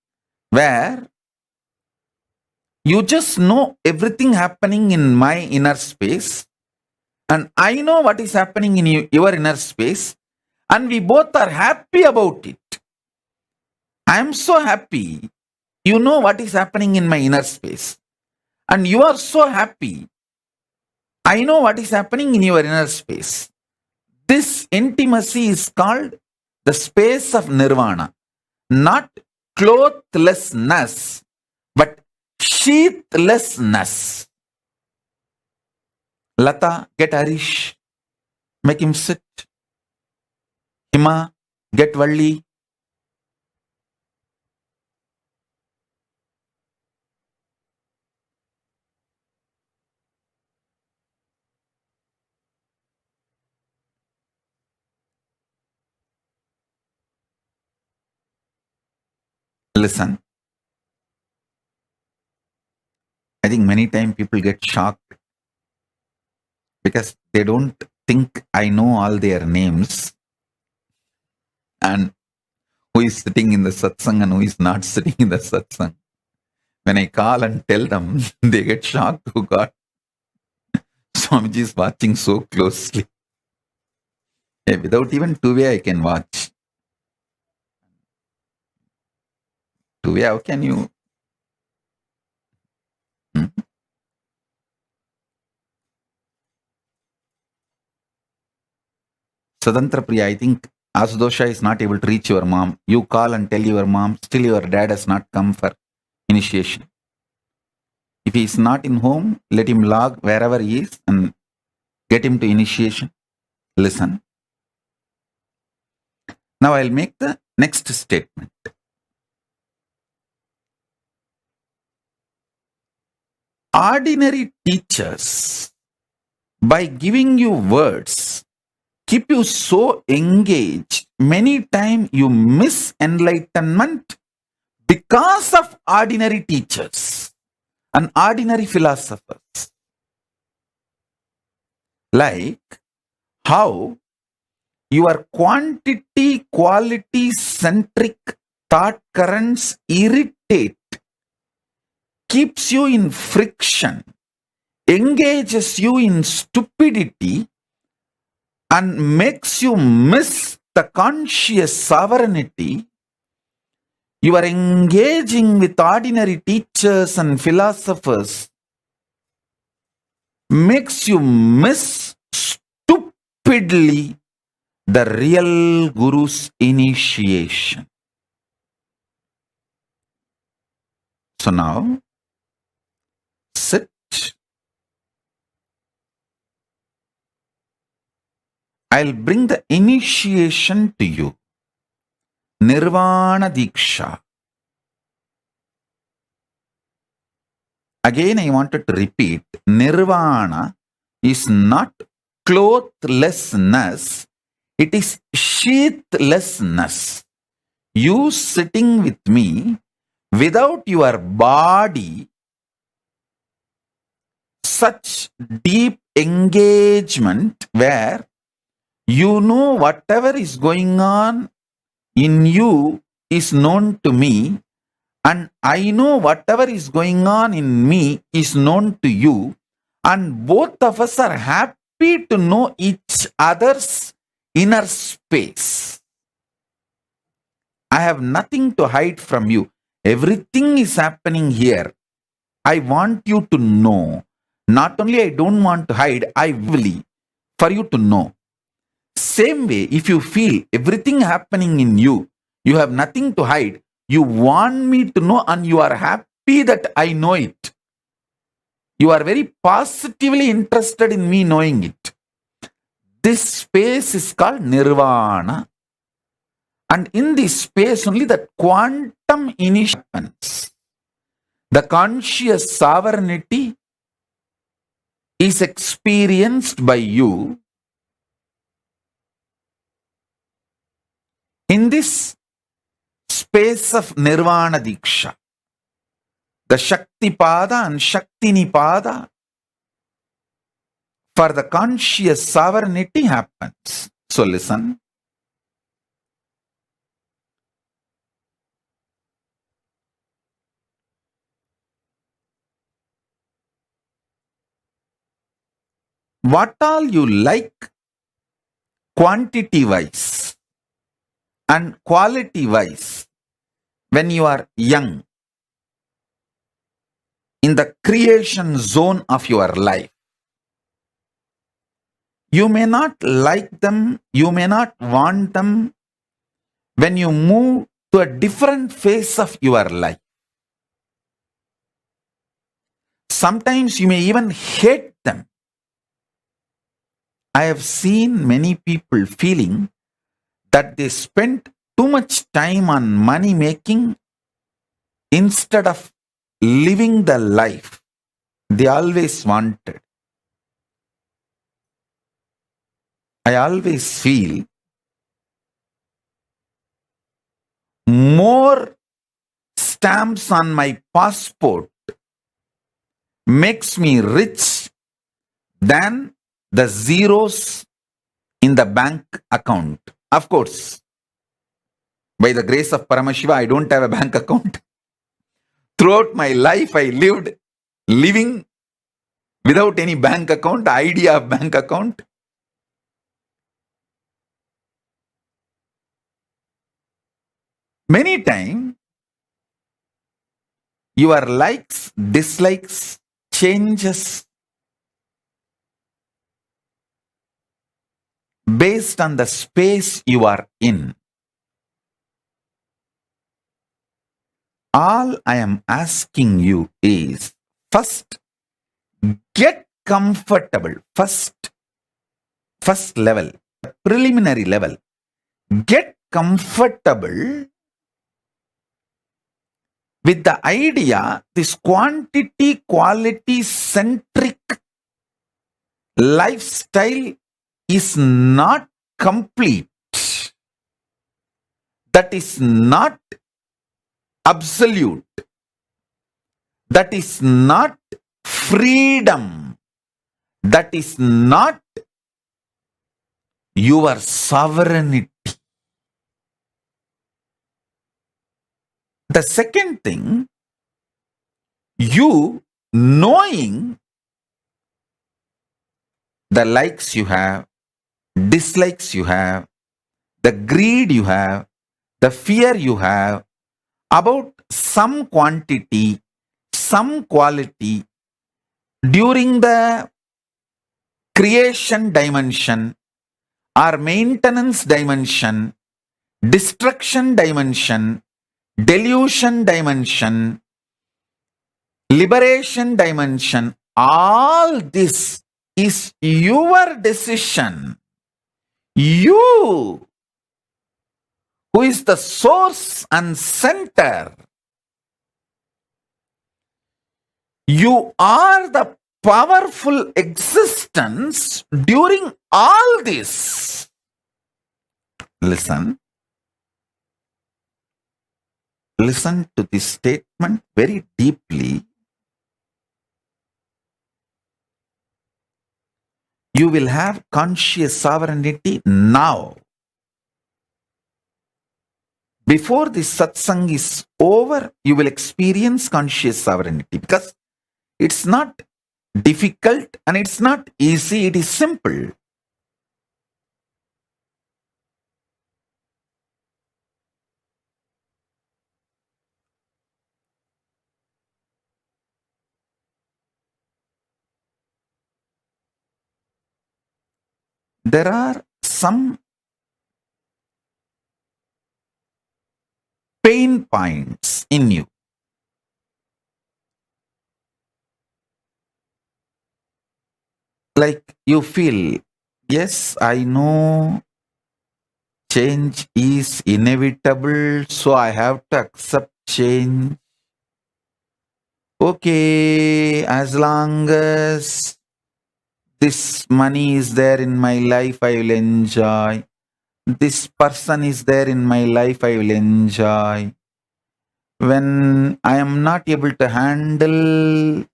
where you just know everything happening in my inner space and I know what is happening in your inner space and we both are happy about it. I am so happy you know what is happening in my inner space and you are so happy I know what is happening in your inner space. This intimacy is called the space of nirvana, not clothlessness, but sheathlessness. Lata, get Harish, make him sit. Hima, get Valli. Listen. I think many times people get shocked because they don't think I know all their names and who is sitting in the satsang and who is not sitting in the satsang. When I call and tell them, they get shocked. Oh God, Swamiji is watching so closely. Without even two-way, I can watch. Two-way, how can you? Sadantra Priya, I think Asudosha is not able to reach your mom. You call and tell your mom, still your dad has not come for initiation. If he is not in home, let him log wherever he is and get him to initiation. Listen. Now I'll make the next statement. Ordinary teachers, by giving you words, keep you so engaged. Many times you miss enlightenment because of ordinary teachers and ordinary philosophers. Like how your quantity quality centric thought currents irritate, keeps you in friction, engages you in stupidity, and makes you miss the conscious sovereignty. You are engaging with ordinary teachers and philosophers, makes you miss stupidly the real Guru's initiation. So now, sit. I'll bring the initiation to you. Nirvana Diksha. Again, I wanted to repeat, Nirvana is not clothlessness, it is sheathlessness. You sitting with me without your body, such deep engagement where you know whatever is going on in you is known to me, and I know whatever is going on in me is known to you, and both of us are happy to know each other's inner space. I have nothing to hide from you. Everything is happening here. I want you to know. Not only I don't want to hide, I will for you to know. Same way, if you feel everything happening in you, you have nothing to hide, you want me to know and you are happy that I know it. You are very positively interested in me knowing it. This space is called Nirvana. And in this space only that quantum initiation happens. The conscious sovereignty is experienced by you. In this space of Nirvana Diksha, the Shakti Pada and Shakti Nipada for the conscious sovereignty happens. So listen. What all you like quantity wise and quality wise when you are young in the creation zone of your life, you may not like them, you may not want them when you move to a different phase of your life. Sometimes you may even hate them. I have seen many people feeling that they spent too much time on money making instead of living the life they always wanted. I always feel more stamps on my passport makes me rich than the zeros in the bank account. Of course, by the grace of Paramashiva, I don't have a bank account. Throughout my life, I lived living without any bank account, the idea of bank account. Many times, your likes, dislikes, changes based on the space you are in. All I am asking you is, first, get comfortable. First level, preliminary level. Get comfortable with the idea this quantity quality centric lifestyle is not complete. That is not absolute. That is not freedom. That is not your sovereignty. The second thing, you knowing the likes you have, dislikes you have, the greed you have, the fear you have about some quantity, some quality during the creation dimension or maintenance dimension, destruction dimension, delusion dimension, liberation dimension, all this is your decision. You, who is the source and center, you are the powerful existence during all this. Listen. Listen to this statement very deeply. You will have conscious sovereignty now. Before this satsang is over, you will experience conscious sovereignty because it's not difficult and it's not easy, it is simple. There are some pain points in you. Like you feel, yes, I know change is inevitable, so I have to accept change. Okay, as long as this money is there in my life, I will enjoy. This person is there in my life, I will enjoy. When I am not able to handle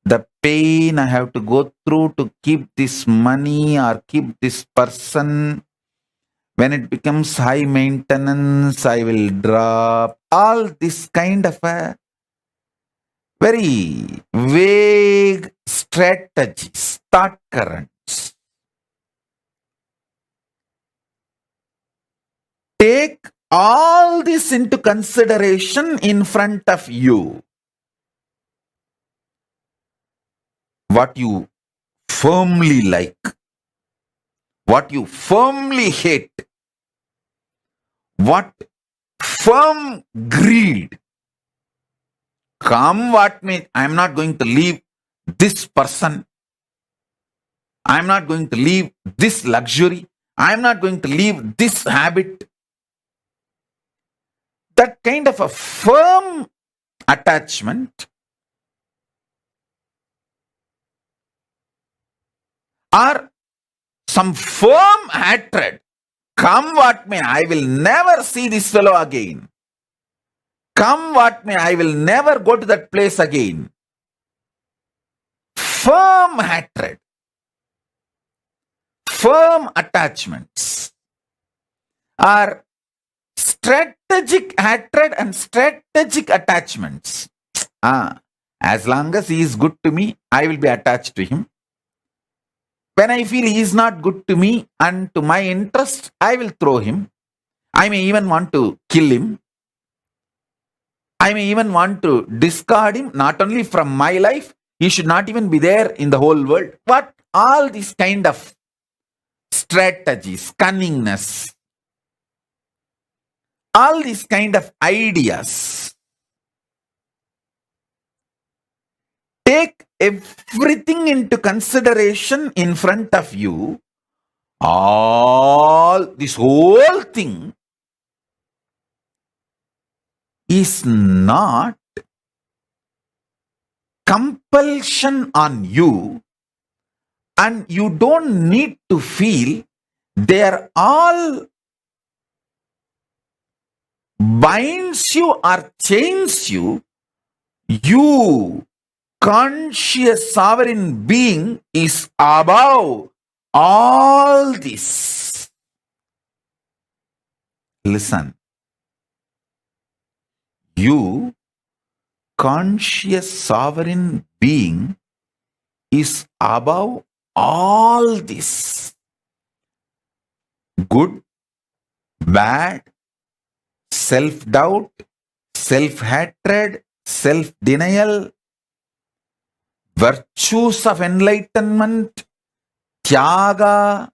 the pain I have to go through to keep this money or keep this person, when it becomes high maintenance, I will drop. All this kind of a very vague strategies, thought currents. Take all this into consideration in front of you. What you firmly like, what you firmly hate, what firm greed. Come what may, I am not going to leave this person. I am not going to leave this luxury. I am not going to leave this habit. That kind of a firm attachment or some firm hatred. Come what may, I will never see this fellow again. Come what may, I will never go to that place again. Firm hatred, firm attachments are strategic hatred and strategic attachments. As long as he is good to me, I will be attached to him. When I feel he is not good to me and to my interest, I will throw him. I may even want to kill him. I may even want to discard him, not only from my life, he should not even be there in the whole world. But all these kind of strategies, cunningness, all these kind of ideas. Take everything into consideration in front of you. This whole thing is not compulsion on you, and you don't need to feel they are all binds you or chains you, you, conscious sovereign being, is above all this. Listen. You, conscious sovereign being, is above all this. Good, bad, self-doubt, self-hatred, self-denial, virtues of enlightenment, tyaga,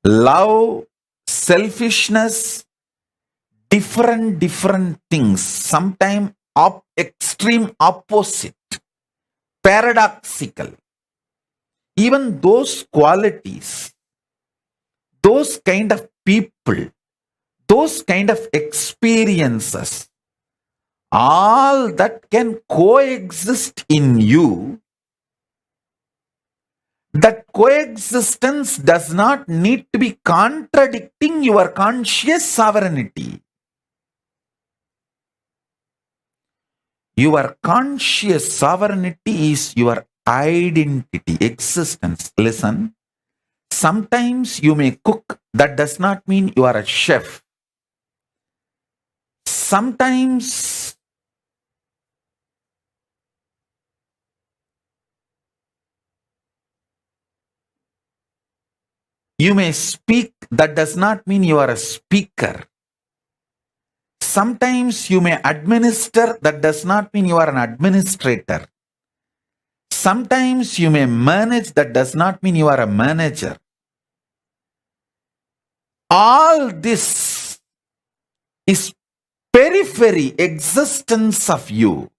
love, selfishness, different things, sometimes extreme opposite, paradoxical. Even those qualities, those kind of people, those kind of experiences, all that can coexist in you. That coexistence does not need to be contradicting your conscious sovereignty. Your conscious sovereignty is your identity, existence. Listen, sometimes you may cook, that does not mean you are a chef. Sometimes you may speak, that does not mean you are a speaker. Sometimes you may administer, that does not mean you are an administrator. Sometimes you may manage, that does not mean you are a manager. All this is periphery existence of you.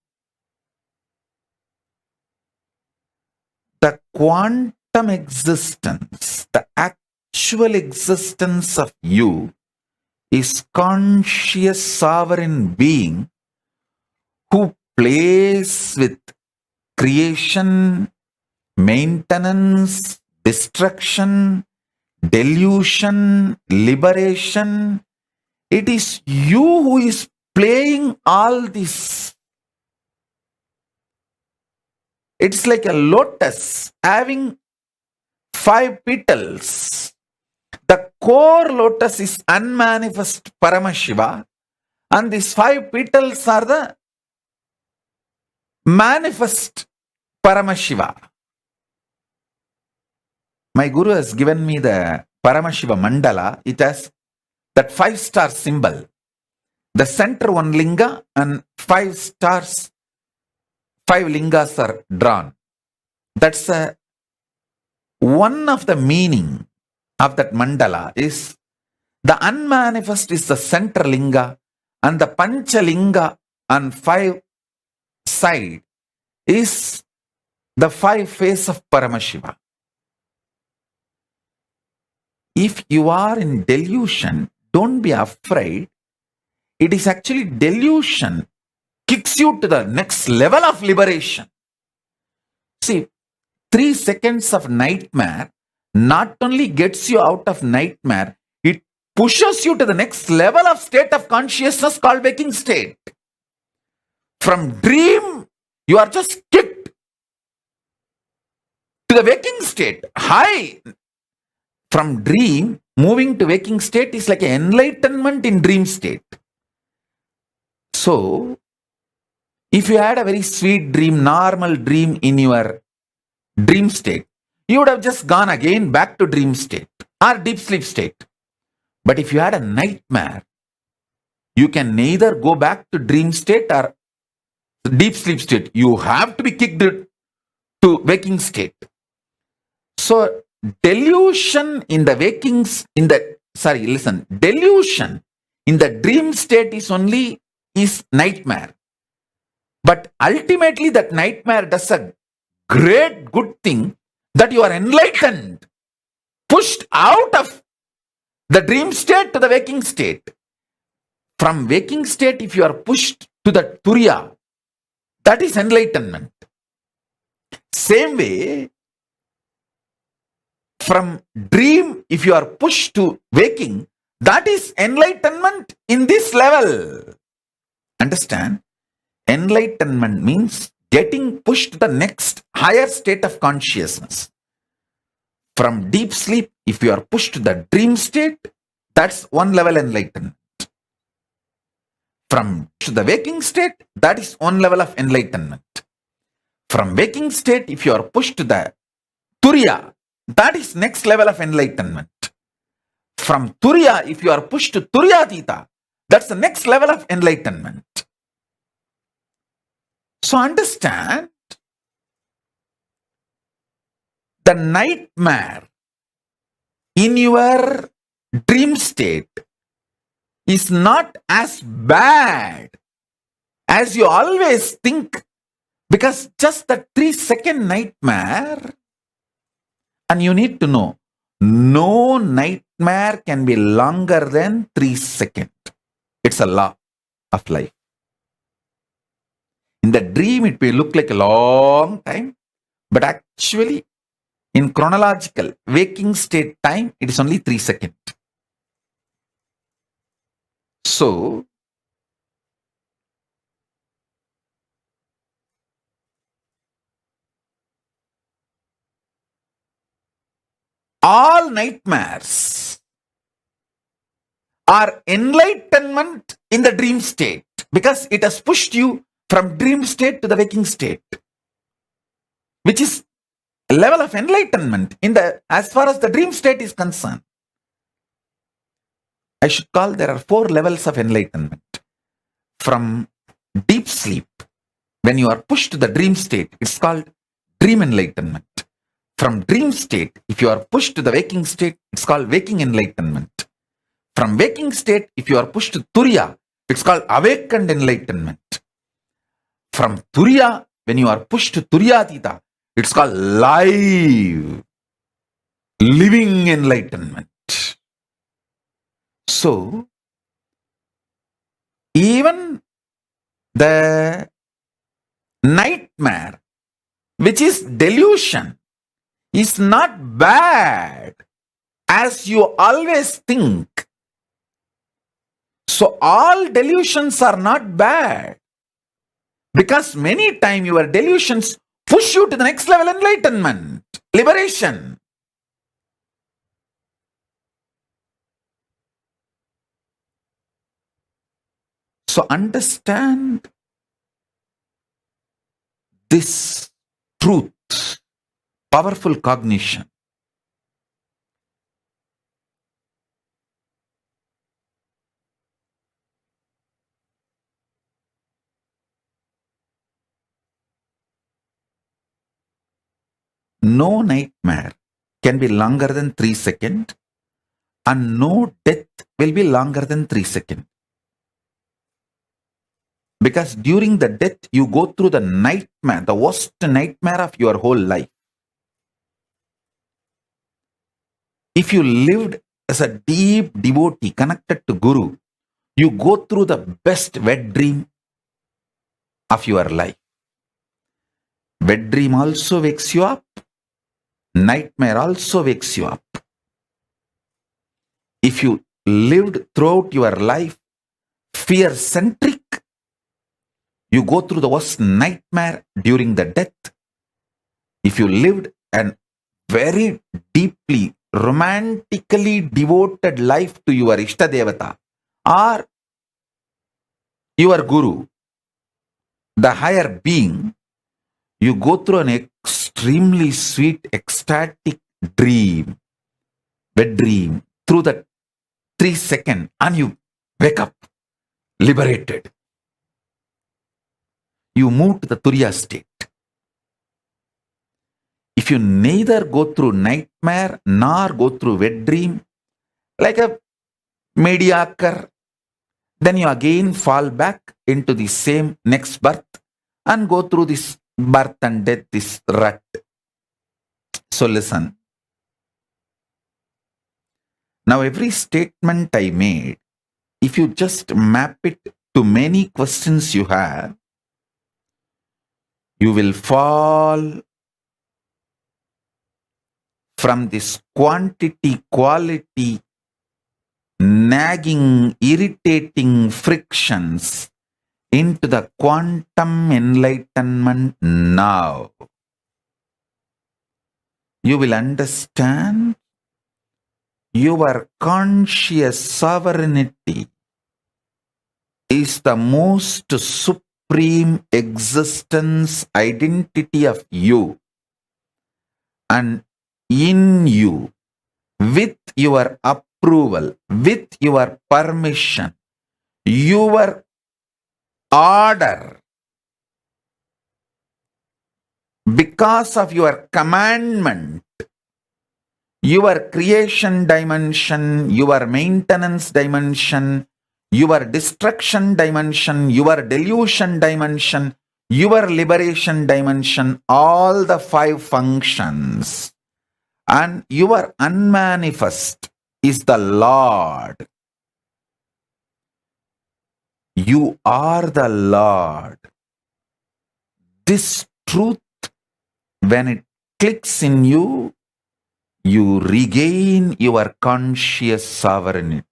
The quantum existence, the actual existence of you is conscious sovereign being who plays with creation, maintenance, destruction, delusion, liberation. It is you who is playing all this. It's like a lotus having 5 petals. The core lotus is unmanifest Paramashiva, and these 5 petals are the manifest Paramashiva. My Guru has given me the Paramashiva mandala. It has that 5-star symbol. The center one linga and 5 stars, 5 lingas are drawn. That's one of the meaning of that mandala is the unmanifest is the center linga, and the pancha linga on 5 side is the 5 face of Paramashiva. If you are in delusion, don't be afraid. It is actually delusion kicks you to the next level of liberation. See, 3 seconds of nightmare not only gets you out of nightmare, it pushes you to the next level of state of consciousness called waking state. From dream, you are just kicked to the waking state. High. From dream, moving to waking state is like an enlightenment in dream state. So, if you had a very sweet dream, normal dream in your dream state, you would have just gone again back to dream state or deep sleep state. But if you had a nightmare, you can neither go back to dream state or deep sleep state. You have to be kicked to waking state. So, delusion in the delusion in the dream state is nightmare. But ultimately that nightmare does a great good thing that you are enlightened, pushed out of the dream state to the waking state. From waking state, if you are pushed to the Turiya, that is enlightenment. Same way, from dream, if you are pushed to waking, That is enlightenment in this level. Understand? Enlightenment means getting pushed to the next higher state of consciousness. From deep sleep, if you are pushed to the dream state, that's one level enlightenment. From to the waking state, that is one level of enlightenment. From waking state, if you are pushed to the Turiya, that is next level of enlightenment. From Turiya, if you are pushed to Turiyatita, that's the next level of enlightenment. So understand, the nightmare in your dream state is not as bad as you always think, because just the 3-second nightmare, and you need to know, no nightmare can be longer than 3 seconds. It's a law of life. In the dream, it may look like a long time, but actually, in chronological waking state time, it is only 3 seconds. So, all nightmares are enlightenment in the dream state, because it has pushed you from dream state to the waking state, which is a level of enlightenment in the, as far as the dream state is concerned. I should call there are 4 levels of enlightenment. From deep sleep, when you are pushed to the dream state, it's called dream enlightenment. From dream state, if you are pushed to the waking state, it's called waking enlightenment. From waking state, if you are pushed to Turiya, it's called awakened enlightenment. From Turiya, when you are pushed to Turiyatita, it's called living enlightenment. So, even the nightmare, which is delusion, is not bad as you always think. So all delusions are not bad, because many times your delusions push you to the next level enlightenment, liberation. So understand this truth, powerful cognition. No nightmare can be longer than 3 seconds, and no death will be longer than 3 seconds. Because during the death, you go through the nightmare, the worst nightmare of your whole life. If you lived as a deep devotee connected to Guru, you go through the best wet dream of your life. Wet dream also wakes you up. Nightmare also wakes you up. If you lived throughout your life fear-centric, you go through the worst nightmare during the death. If you lived a very deeply, romantically devoted life to your Ishtadevata or your Guru, the higher being, you go through an extremely sweet, ecstatic dream, wet dream, through the 3 seconds, and you wake up liberated. You move to the Turiya state. If you neither go through nightmare nor go through wet dream, like a mediocre, then you again fall back into the same next birth and go through this birth and death, this rut. So listen. Now every statement I made, if you just map it to many questions you have, you will fall from this quantity, quality nagging, irritating frictions into the quantum enlightenment now. You will understand your conscious sovereignty is the most supreme existence identity of you, and in you, with your approval, with your permission, your order, because of your commandment, your creation dimension, your maintenance dimension, your destruction dimension, your delusion dimension, your liberation dimension, all the 5 functions, and your unmanifest is the Lord. You are the Lord. This truth, when it clicks in you, you regain your conscious sovereignty.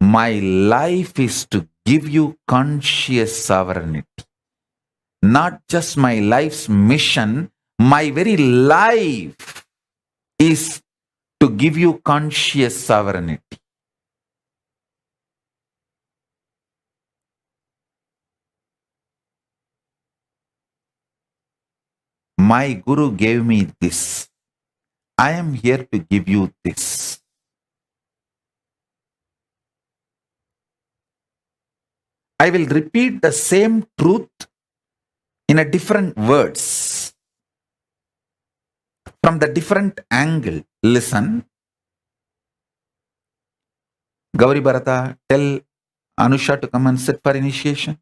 My life is to give you conscious sovereignty. Not just my life's mission, my very life is to give you conscious sovereignty. My Guru gave me this. I am here to give you this. I will repeat the same truth in a different words, from the different angle. Listen. Gauri Bharata, tell Anusha to come and sit for initiation.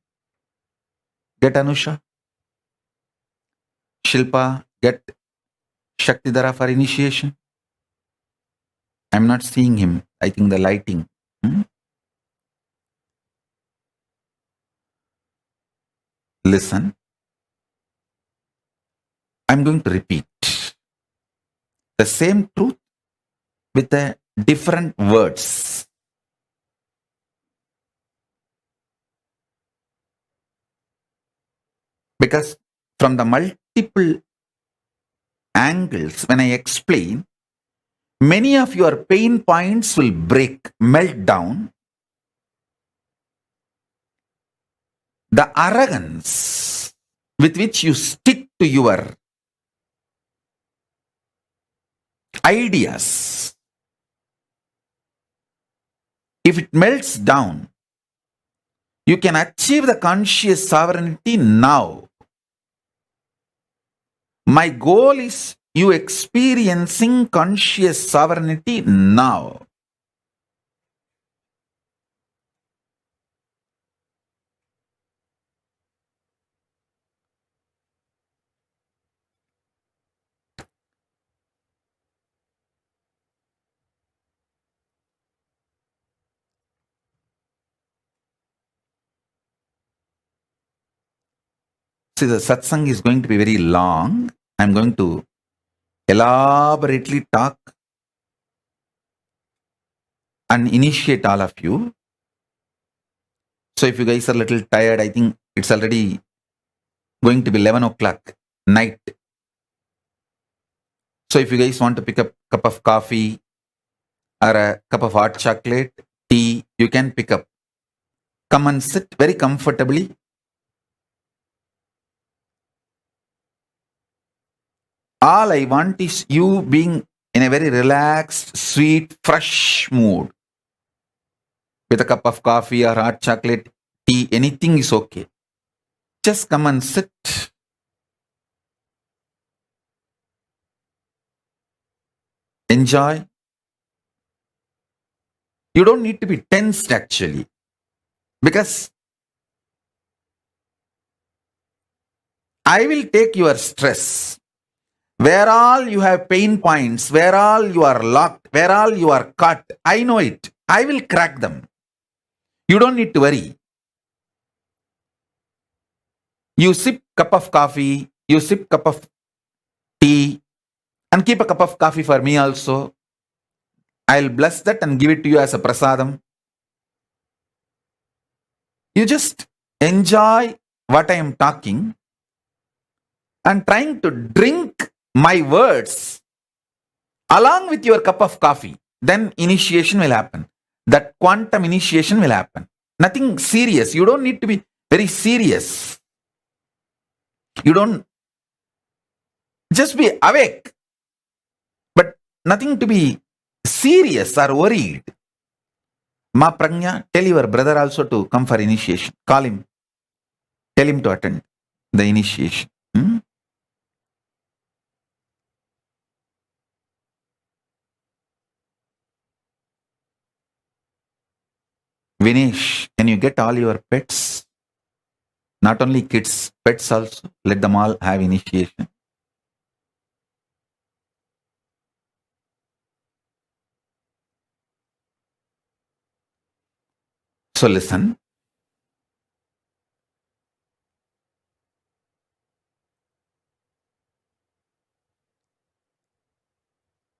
Get Anusha. Shilpa, get Shaktidhara for initiation. I'm not seeing him. I think the lighting. Listen. I'm going to repeat the same truth with the different words. Because from the multiple angles, when I explain, many of your pain points will break, melt down. The arrogance with which you stick to your ideas, if it melts down, you can achieve the conscious sovereignty now. My goal is you experiencing conscious sovereignty now. See, the satsang is going to be very long. I'm going to elaborately talk and initiate all of you. So if you guys are a little tired, I think it's already going to be 11 o'clock night. So if you guys want to pick up a cup of coffee or a cup of hot chocolate, tea, you can pick up. Come and sit very comfortably. All I want is you being in a very relaxed, sweet, fresh mood. With a cup of coffee or hot chocolate, tea, anything is okay. Just come and sit. Enjoy. You don't need to be tensed actually. Because I will take your stress. Where all you have pain points, where all you are locked, where all you are caught, I know it. I will crack them. You don't need to worry. You sip cup of coffee, you sip cup of tea, and keep a cup of coffee for me also. I'll bless that and give it to you as a prasadam. You just enjoy what I am talking and trying to drink my words along with your cup of coffee. Then initiation will happen. That quantum initiation will happen. Nothing serious. You don't need to be very serious. You don't just be awake, but nothing to be serious or worried. Ma Pragnya, tell your brother also to come for initiation. Call him. Tell him to attend the initiation. Vinesh, can you get all your pets? Not only kids, pets also. Let them all have initiation. So listen.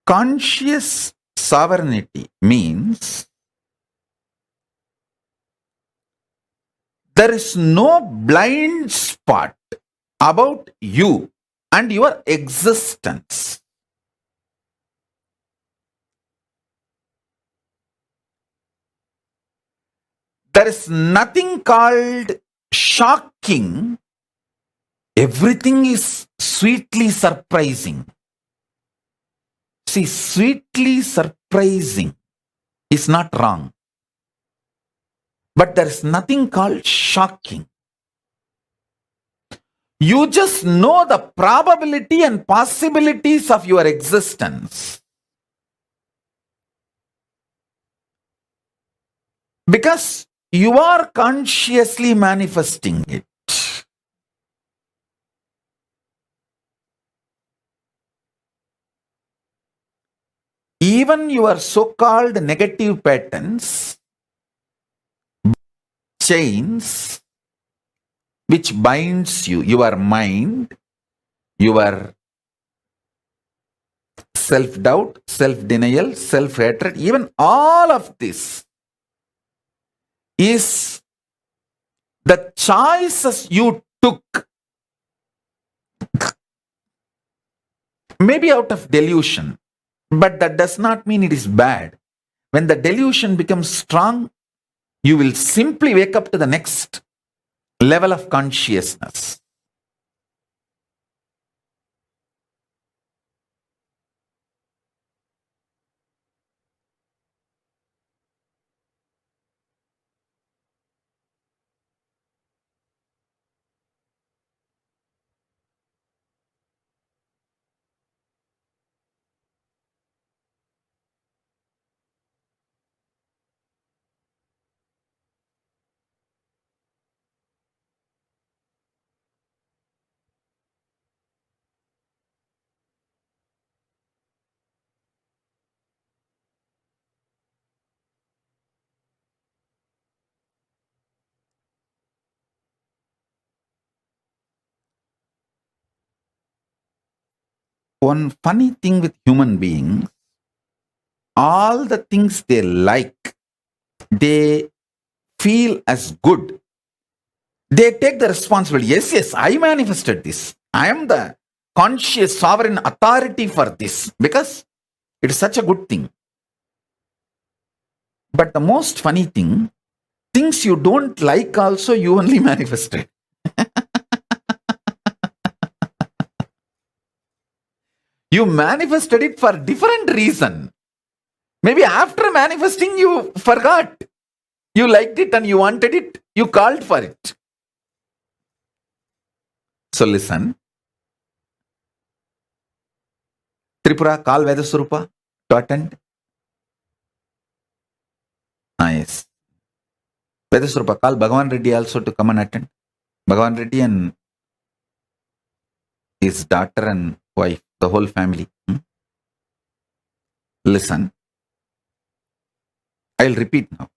Conscious sovereignty means there is no blind spot about you and your existence. There is nothing called shocking. Everything is sweetly surprising. See, sweetly surprising is not wrong. But there is nothing called shocking. You just know the probability and possibilities of your existence. Because you are consciously manifesting it. Even your so-called negative patterns, chains, which binds you, your mind, your self-doubt, self-denial, self-hatred, even all of this is the choices you took, maybe out of delusion, but that does not mean it is bad. When the delusion becomes strong, you will simply wake up to the next level of consciousness. One funny thing with human beings, all the things they like, they feel as good. They take the responsibility. Yes, I manifested this. I am the conscious sovereign authority for this because it is such a good thing. But the most funny thing, things you don't like also you only manifested. You manifested it for different reason. Maybe after manifesting you forgot. You liked it and you wanted it. You called for it. So listen. Tripura, call Vedasurupa to attend. Yes. Vedasurupa, call Bhagavan Reddy also to come and attend. Bhagavan Reddy and his daughter and wife, the whole family. Listen. I'll repeat now.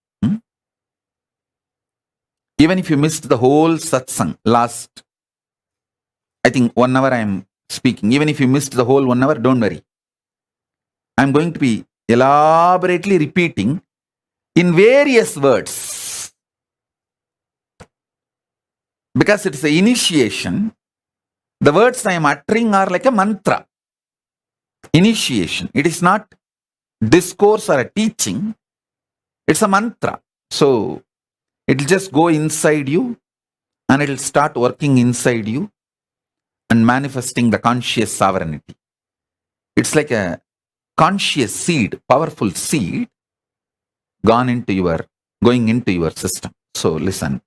Even if you missed the whole satsang last, I think 1 hour I am speaking. Even if you missed the whole 1 hour, don't worry. I'm going to be elaborately repeating in various words. Because it's an initiation, the words I am uttering are like a mantra. Initiation. It is not discourse or a teaching. It's a mantra. So it will just go inside you and it will start working inside you and manifesting the conscious sovereignty. It's like a conscious seed, powerful seed going into your system. So listen.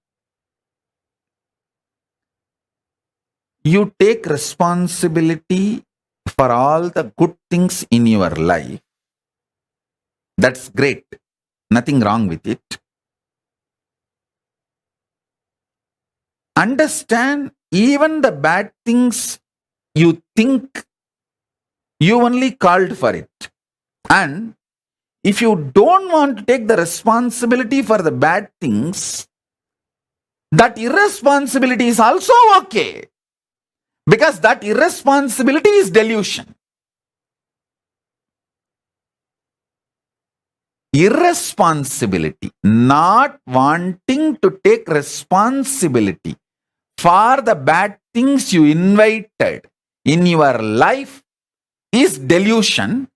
You take responsibility for all the good things in your life. That's great. Nothing wrong with it. Understand even the bad things you think you only called for it. And if you don't want to take the responsibility for the bad things, that irresponsibility is also okay. Because that irresponsibility is delusion. Irresponsibility, not wanting to take responsibility for the bad things you invited in your life is delusion.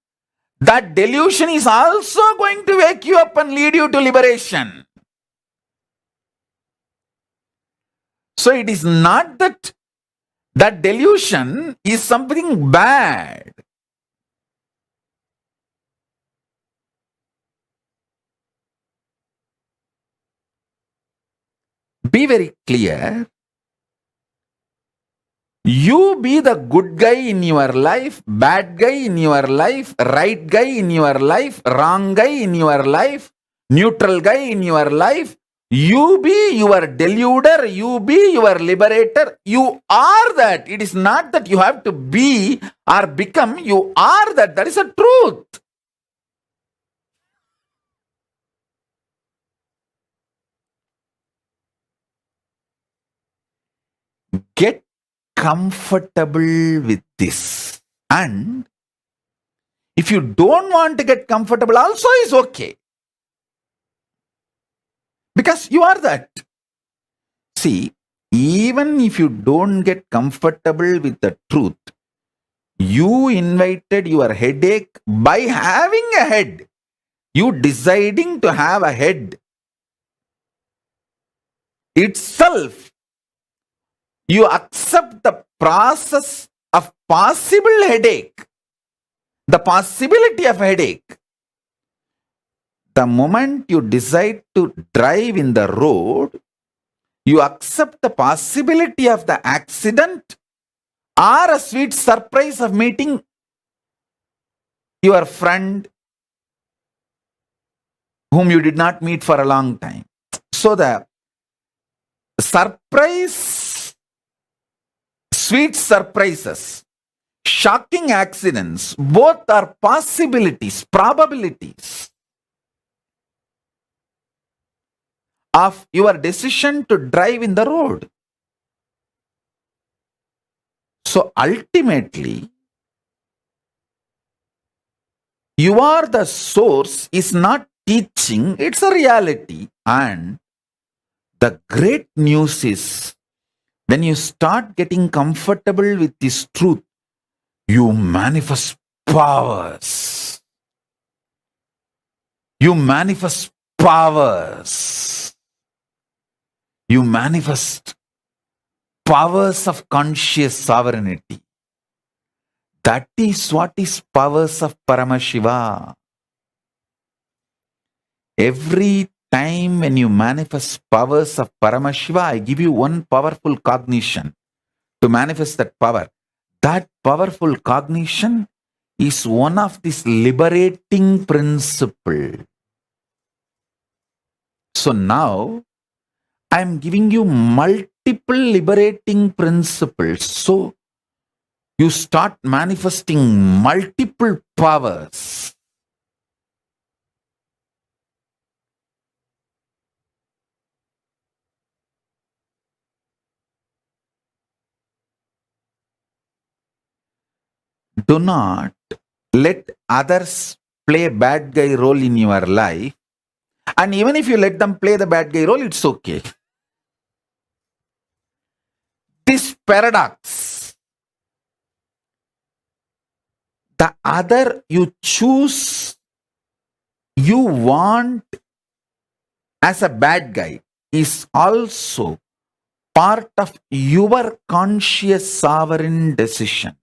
That delusion is also going to wake you up and lead you to liberation. So it is not that delusion is something bad. Be very clear. You be the good guy in your life, bad guy in your life, right guy in your life, wrong guy in your life, neutral guy in your life. You be your deluder, you be your liberator. You are that. It is not that you have to be or become. You are that. That is a truth. Get comfortable with this. And if you don't want to get comfortable, also is okay. Because you are that. See, even if you don't get comfortable with the truth, you invited your headache by having a head. You deciding to have a head itself. You accept the process of possible headache, the possibility of headache. The moment you decide to drive in the road, you accept the possibility of the accident or a sweet surprise of meeting your friend whom you did not meet for a long time. So the surprise, sweet surprises, shocking accidents, both are possibilities, probabilities of your decision to drive in the road. So ultimately, you are the source is not teaching, it's a reality. And the great news is when you start getting comfortable with this truth, you manifest powers. You manifest powers. You manifest powers of conscious sovereignty. That is what is powers of Paramashiva. Every time when you manifest powers of Paramashiva, I give you one powerful cognition to manifest that power. That powerful cognition is one of this liberating principle. So now I am giving you multiple liberating principles. So you start manifesting multiple powers. Do not let others play bad guy role in your life, and even if you let them play the bad guy role, it's okay. This paradox, the other you choose, you want as a bad guy, is also part of your conscious sovereign decision.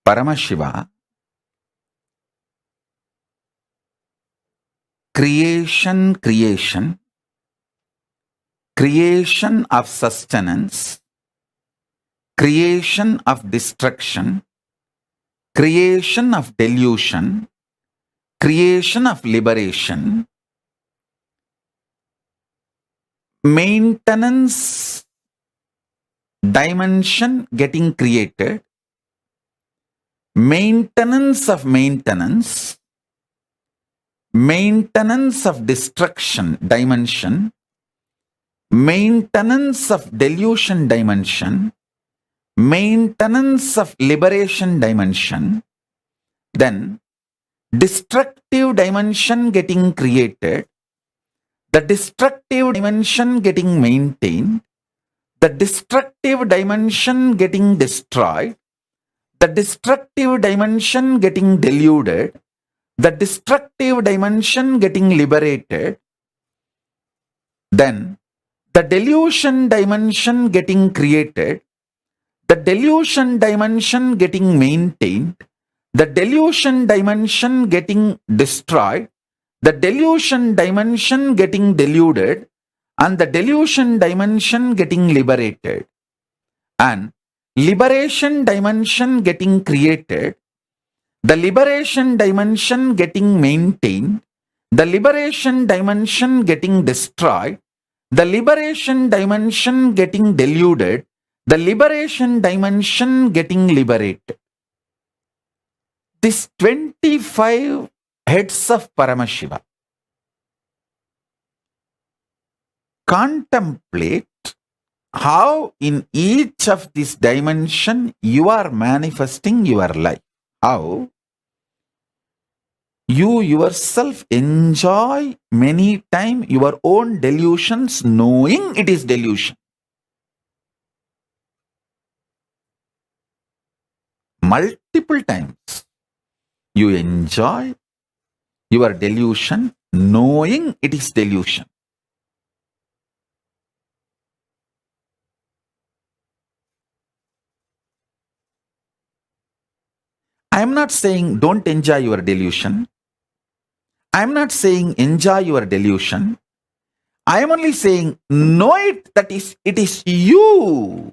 Paramashiva, creation, creation of sustenance, creation of destruction, creation of delusion, creation of liberation, maintenance dimension getting created, maintenance of maintenance, maintenance of destruction dimension, maintenance of delusion dimension, maintenance of liberation dimension, then destructive dimension getting created, the destructive dimension getting maintained, the destructive dimension getting destroyed, the destructive dimension getting deluded, the destructive dimension getting liberated, then the delusion dimension getting created, the delusion dimension getting maintained, the delusion dimension getting destroyed, the delusion dimension getting deluded, and the delusion dimension getting liberated, and liberation dimension getting created, the liberation dimension getting maintained, the liberation dimension getting destroyed, the liberation dimension getting deluded, the liberation dimension getting liberated. These 25 heads of Paramashiva contemplate how in each of this dimension you are manifesting your life. How you yourself enjoy many times your own delusions knowing it is delusion. Multiple times you enjoy your delusion knowing it is delusion. I am not saying don't enjoy your delusion. I am not saying enjoy your delusion. I am only saying know it that it is you,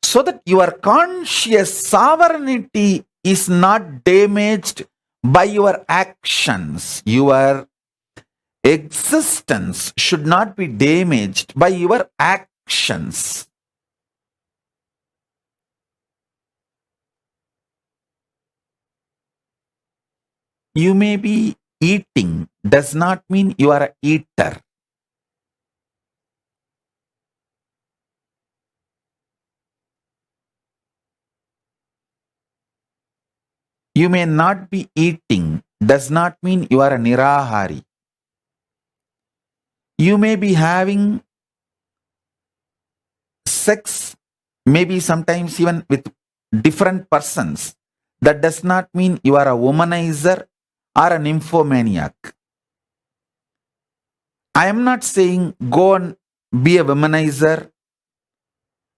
so that your conscious sovereignty is not damaged by your actions. Your existence should not be damaged by your actions. You may be eating, does not mean you are an eater. You may not be eating, does not mean you are a nirahari. You may be having sex, maybe sometimes even with different persons. That does not mean you are a womanizer or a nymphomaniac. I am not saying go and be a womanizer.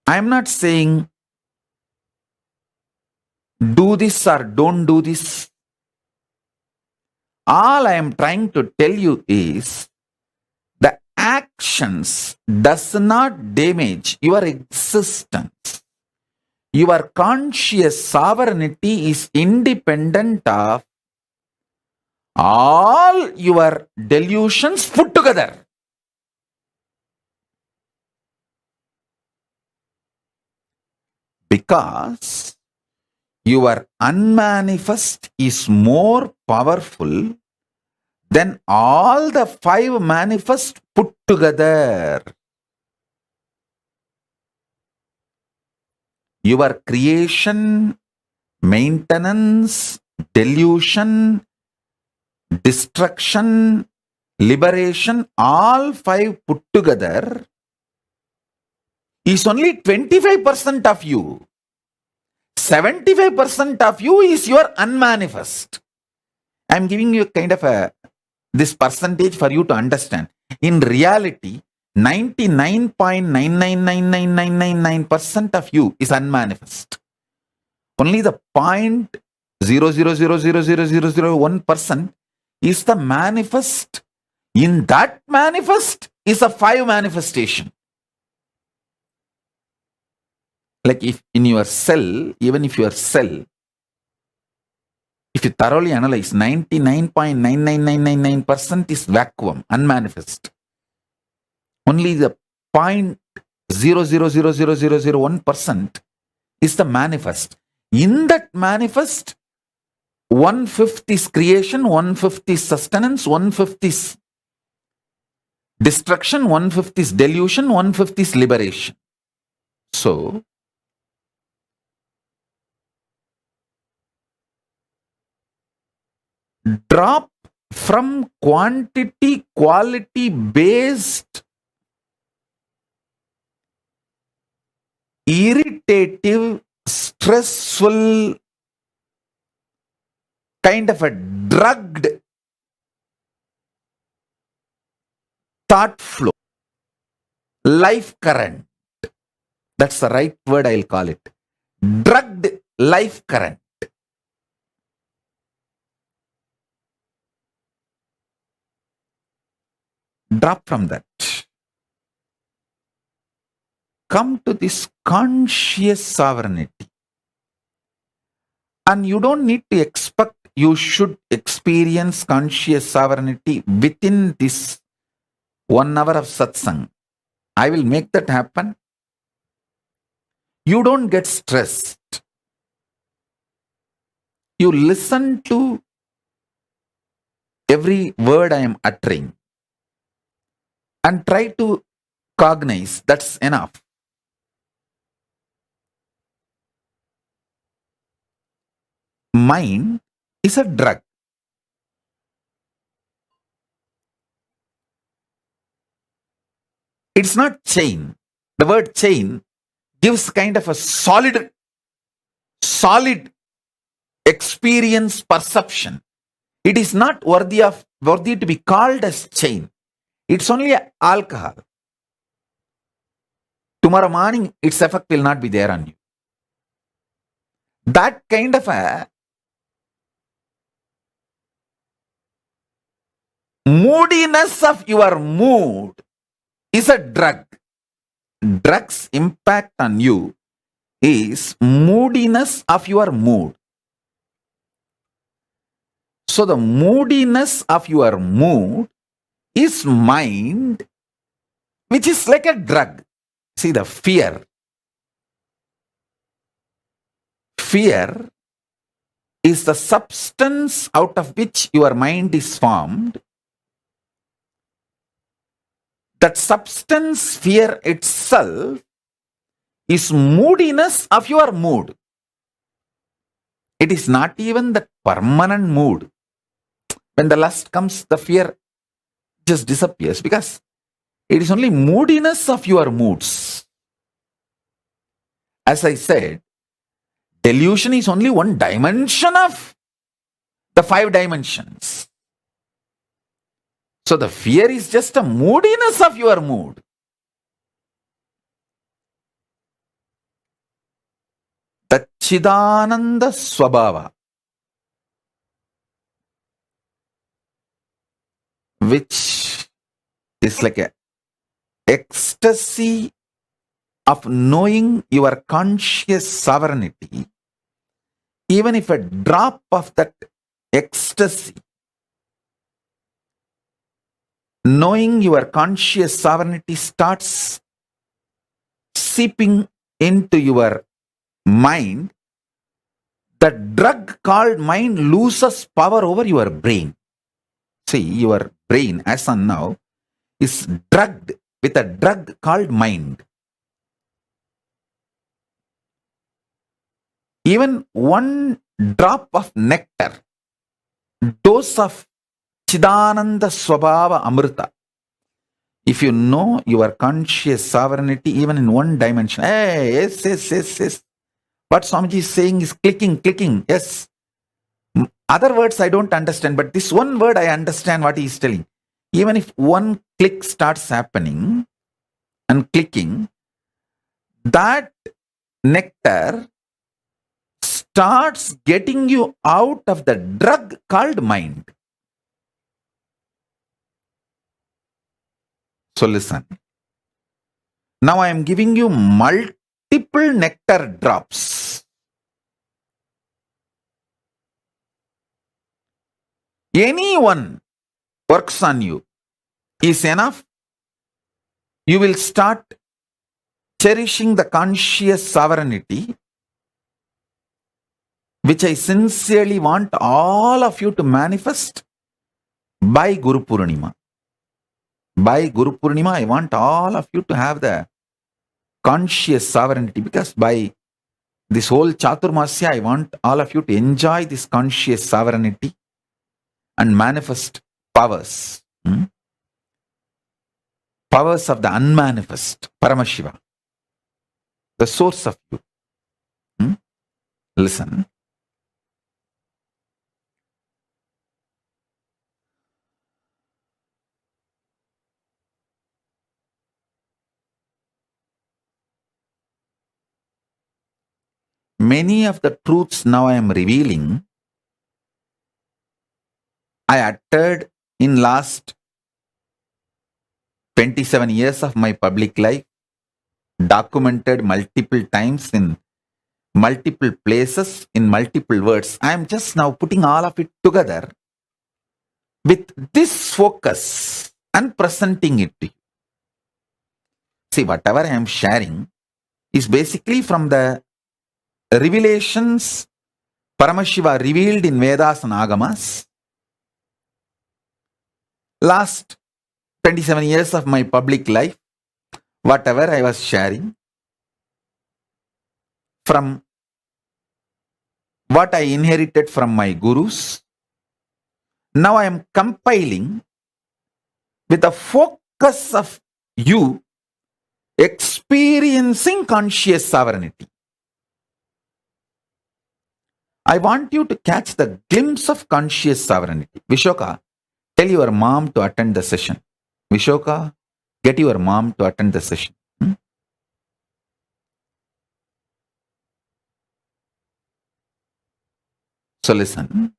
I am not saying do this or don't do this. All I am trying to tell you is the actions does not damage your existence. Your conscious sovereignty is independent of all your delusions put together. Because your unmanifest is more powerful than all the 5 manifest put together. Your creation, maintenance, delusion, destruction, liberation, all 5 put together is only 25% of you. 75% of you is your unmanifest. I am giving you kind of this percentage for you to understand. In reality, 99.999999% of you is unmanifest. Only the 0.0000001% is the manifest. In that manifest is a 5 manifestation. Like if in your cell, even if your cell, if you thoroughly analyze, 99.99999% is vacuum, unmanifest. Only the 0.0000001% is the manifest. In that manifest, 1/5 is creation, 1/5 is sustenance, 1/5 is destruction, 1/5 is delusion, 1/5 is liberation. So, drop from quantity quality based irritative, stressful, kind of a drugged thought flow, life current. That's the right word, I'll call it. Drugged life current. Drop from that. Come to this conscious sovereignty. And you don't need to expect you should experience conscious sovereignty within this 1 hour of satsang. I will make that happen. You don't get stressed. You listen to every word I am uttering and try to cognize. That's enough. Mind is a drug. It's not chain. The word chain gives kind of a solid experience perception. It is not worthy to be called as chain. It's only alcohol. Tomorrow morning, its effect will not be there on you. That kind of a moodiness of your mood is a drug. Drug's impact on you is moodiness of your mood. So the moodiness of your mood is mind, which is like a drug. See, the fear. Fear is the substance out of which your mind is formed. That substance, fear itself, is moodiness of your mood. It is not even the permanent mood. When the lust comes, the fear just disappears because it is only moodiness of your moods. As I said, delusion is only one dimension of the 5 dimensions. So the fear is just a moodiness of your mood. Chidananda Swabhava. which is like a ecstasy of knowing your conscious sovereignty, even if a drop of that ecstasy, knowing your conscious sovereignty starts seeping into your mind, the drug called mind loses power over your brain. See, your brain as on now is drugged with a drug called mind. Even one drop of nectar, dose of Chidananda Swabhava Amrita, if you know your conscious sovereignty even in one dimension, hey, yes. What Swamiji is saying is clicking, yes. Other words I don't understand, but this one word I understand what he is telling. Even if one click starts happening and clicking, that nectar starts getting you out of the drug called mind. So listen. Now I am giving you multiple nectar drops. Anyone works on you is enough. You will start cherishing the conscious sovereignty, which I sincerely want all of you to manifest by Guru Purnima. By Guru Purnima, I want all of you to have the conscious sovereignty, because by this whole Chaturmasya, I want all of you to enjoy this conscious sovereignty and manifest powers. Powers of the unmanifest, Paramashiva, the source of you. Listen. Many of the truths now I am revealing, I uttered in last 27 years of my public life, documented multiple times in multiple places, in multiple words. I am just now putting all of it together with this focus and presenting it to you. See, whatever I am sharing is basically from the revelations Paramashiva revealed in Vedas and Agamas. Last 27 years of my public life, whatever I was sharing, from what I inherited from my gurus, now I am compiling with the focus of you experiencing conscious sovereignty. I want you to catch the glimpse of conscious sovereignty. Vishoka, tell your mom to attend the session. Vishoka, get your mom to attend the session. So listen.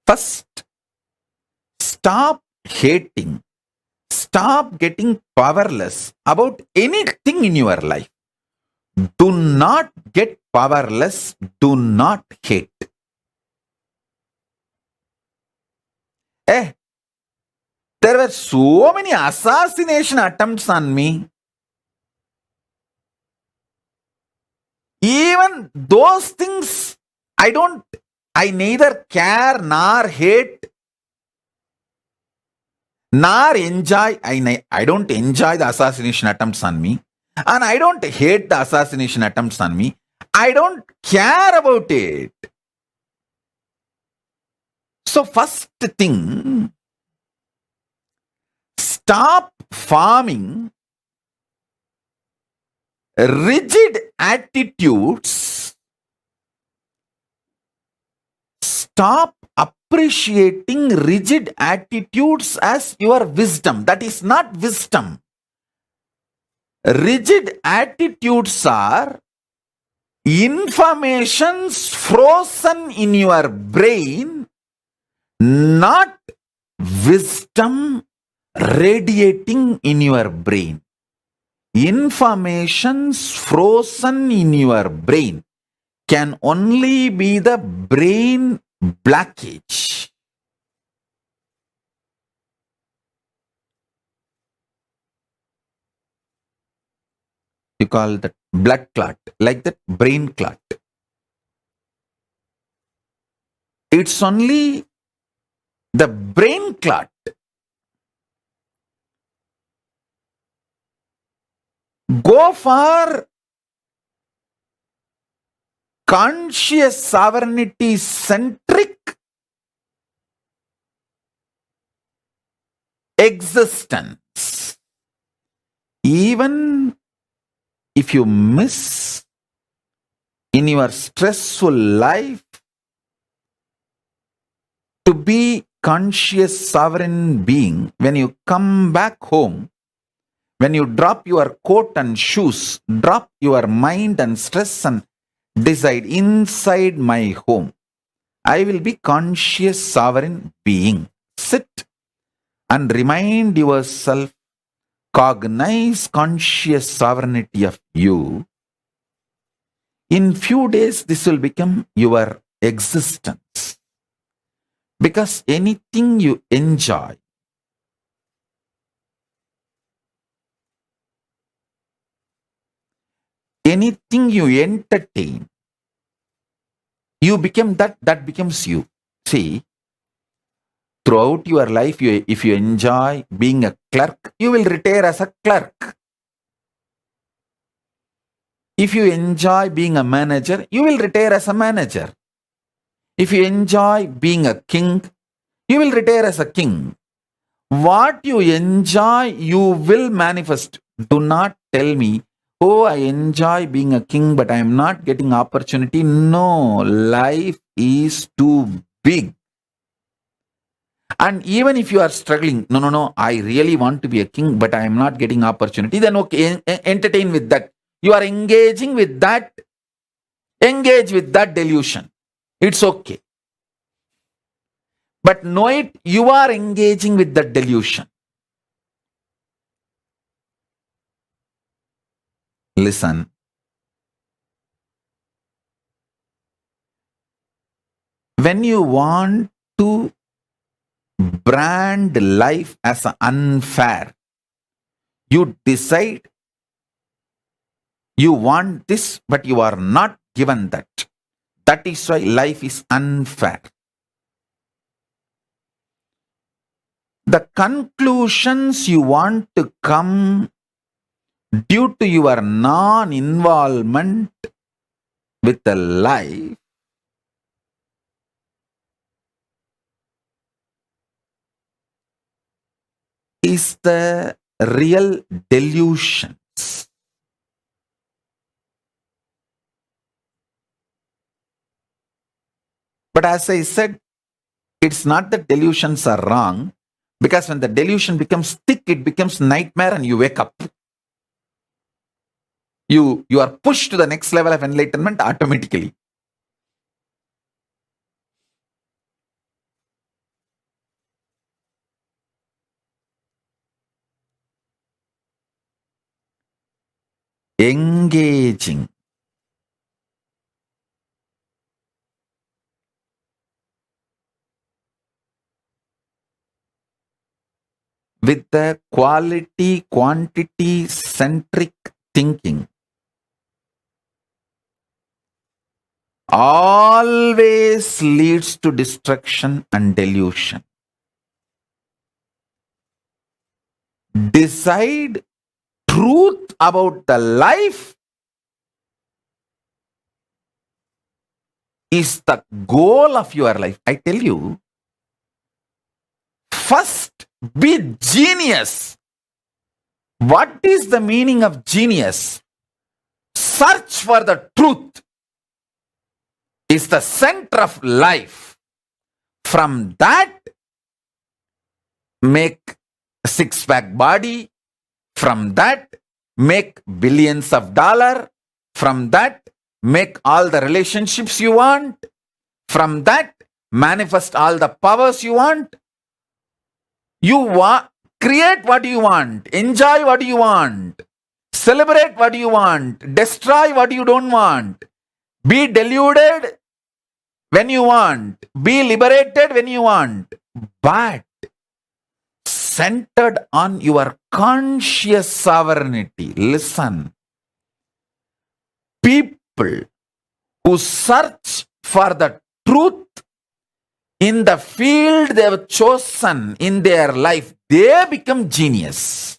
First, stop hating. Stop getting powerless about anything in your life. Do not get powerless. Do not hate. There were so many assassination attempts on me. Even those things, I neither care nor hate nor enjoy. I don't enjoy the assassination attempts on me, and I don't hate the assassination attempts on me. I don't care about it. So first thing, stop forming rigid attitudes. Stop appreciating rigid attitudes as your wisdom. That is not wisdom. Rigid attitudes are information's frozen in your brain, not wisdom radiating in your brain. Information's frozen in your brain can only be the brain blockage. You call that blood clot, like that brain clot. It's only the brain clot. Go for conscious sovereignty centric existence. Even if you miss in your stressful life to be conscious sovereign being, when you come back home, when you drop your coat and shoes, drop your mind and stress and decide, inside my home, I will be conscious sovereign being. Sit and remind yourself, cognize conscious sovereignty of you. In few days, this will become your existence. Because anything you enjoy, anything you entertain, you become that becomes you. See, throughout your life, if you enjoy being a clerk, you will retire as a clerk. If you enjoy being a manager, you will retire as a manager. If you enjoy being a king, you will retire as a king. What you enjoy, you will manifest. Do not tell me, oh, I enjoy being a king, but I am not getting opportunity. No, life is too big. And even if you are struggling, no, I really want to be a king, but I am not getting opportunity, then okay, entertain with that. You are engaging with that. Engage with that delusion. It's okay. But know it, you are engaging with that delusion. Listen. When you want to brand life as unfair, you decide you want this, but you are not given that. That is why life is unfair. The conclusions you want to come due to your non-involvement with the life is the real delusions. But as I said, it's not that delusions are wrong, because when the delusion becomes thick, it becomes nightmare and you wake up. You are pushed to the next level of enlightenment automatically. Engaging with the quality, quantity centric thinking always leads to destruction and delusion. Decide truth about the life is the goal of your life. I tell you, first be genius. What is the meaning of genius? Search for the truth is the center of life. From that, make a six-pack body. From that, make billions of dollars. From that, make all the relationships you want. From that, manifest all the powers you want. Create what you want, enjoy what you want, celebrate what you want, destroy what you don't want, be deluded when you want, be liberated when you want, but centered on your conscious sovereignty. Listen, people who search for the truth in the field they have chosen in their life, they become genius.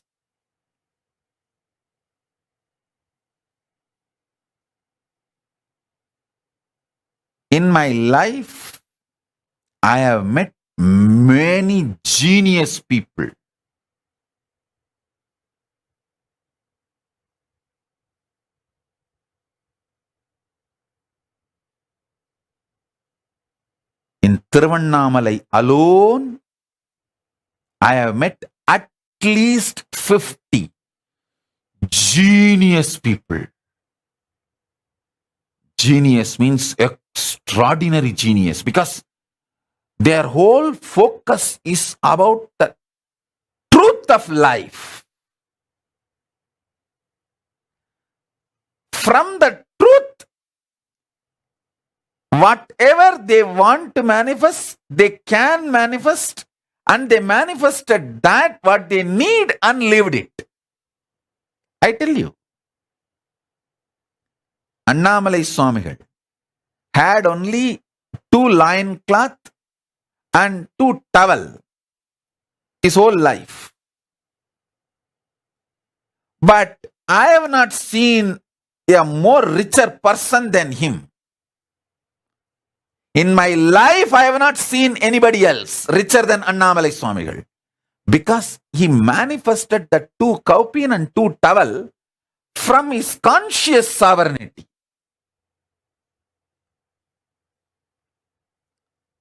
In my life, I have met many genius people. In Tiruvannamalai alone, I have met at least 50 genius people. Genius means extraordinary genius because their whole focus is about the truth of life. From the truth, whatever they want to manifest, they can manifest, and they manifested that what they need and lived it. I tell you, Annamalai Swamigal had only 2 loincloth and 2 towel his whole life. But I have not seen a more richer person than him. In my life, I have not seen anybody else richer than Annamalai Swamigal because he manifested the 2 kaupin and 2 towel from his conscious sovereignty.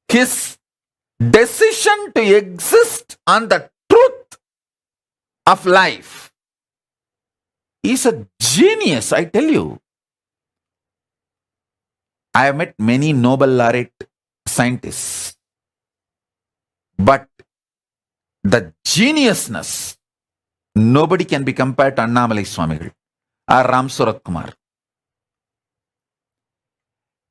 His decision to exist on the truth of life is a genius, I tell you. I have met many Nobel laureate scientists, but the geniusness, nobody can be compared to Annamalai Swamigal or Ram Surat Kumar.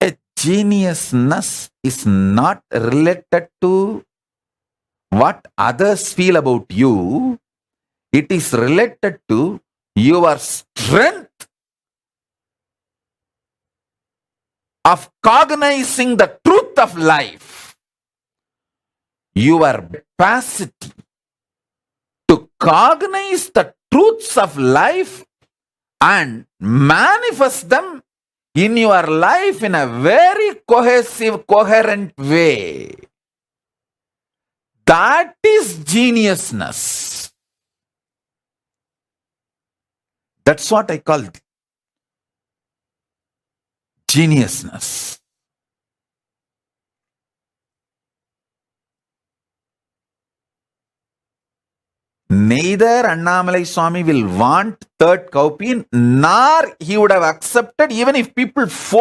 A geniusness is not related to what others feel about you. It is related to your strength of cognizing the truth of life. Your capacity to cognize the truths of life and manifest them in your life in a very cohesive, coherent way. That is geniusness. That's what I call geniusness. Neither Annamalai Swami will want 3rd kaupin, nor he would have accepted even if people force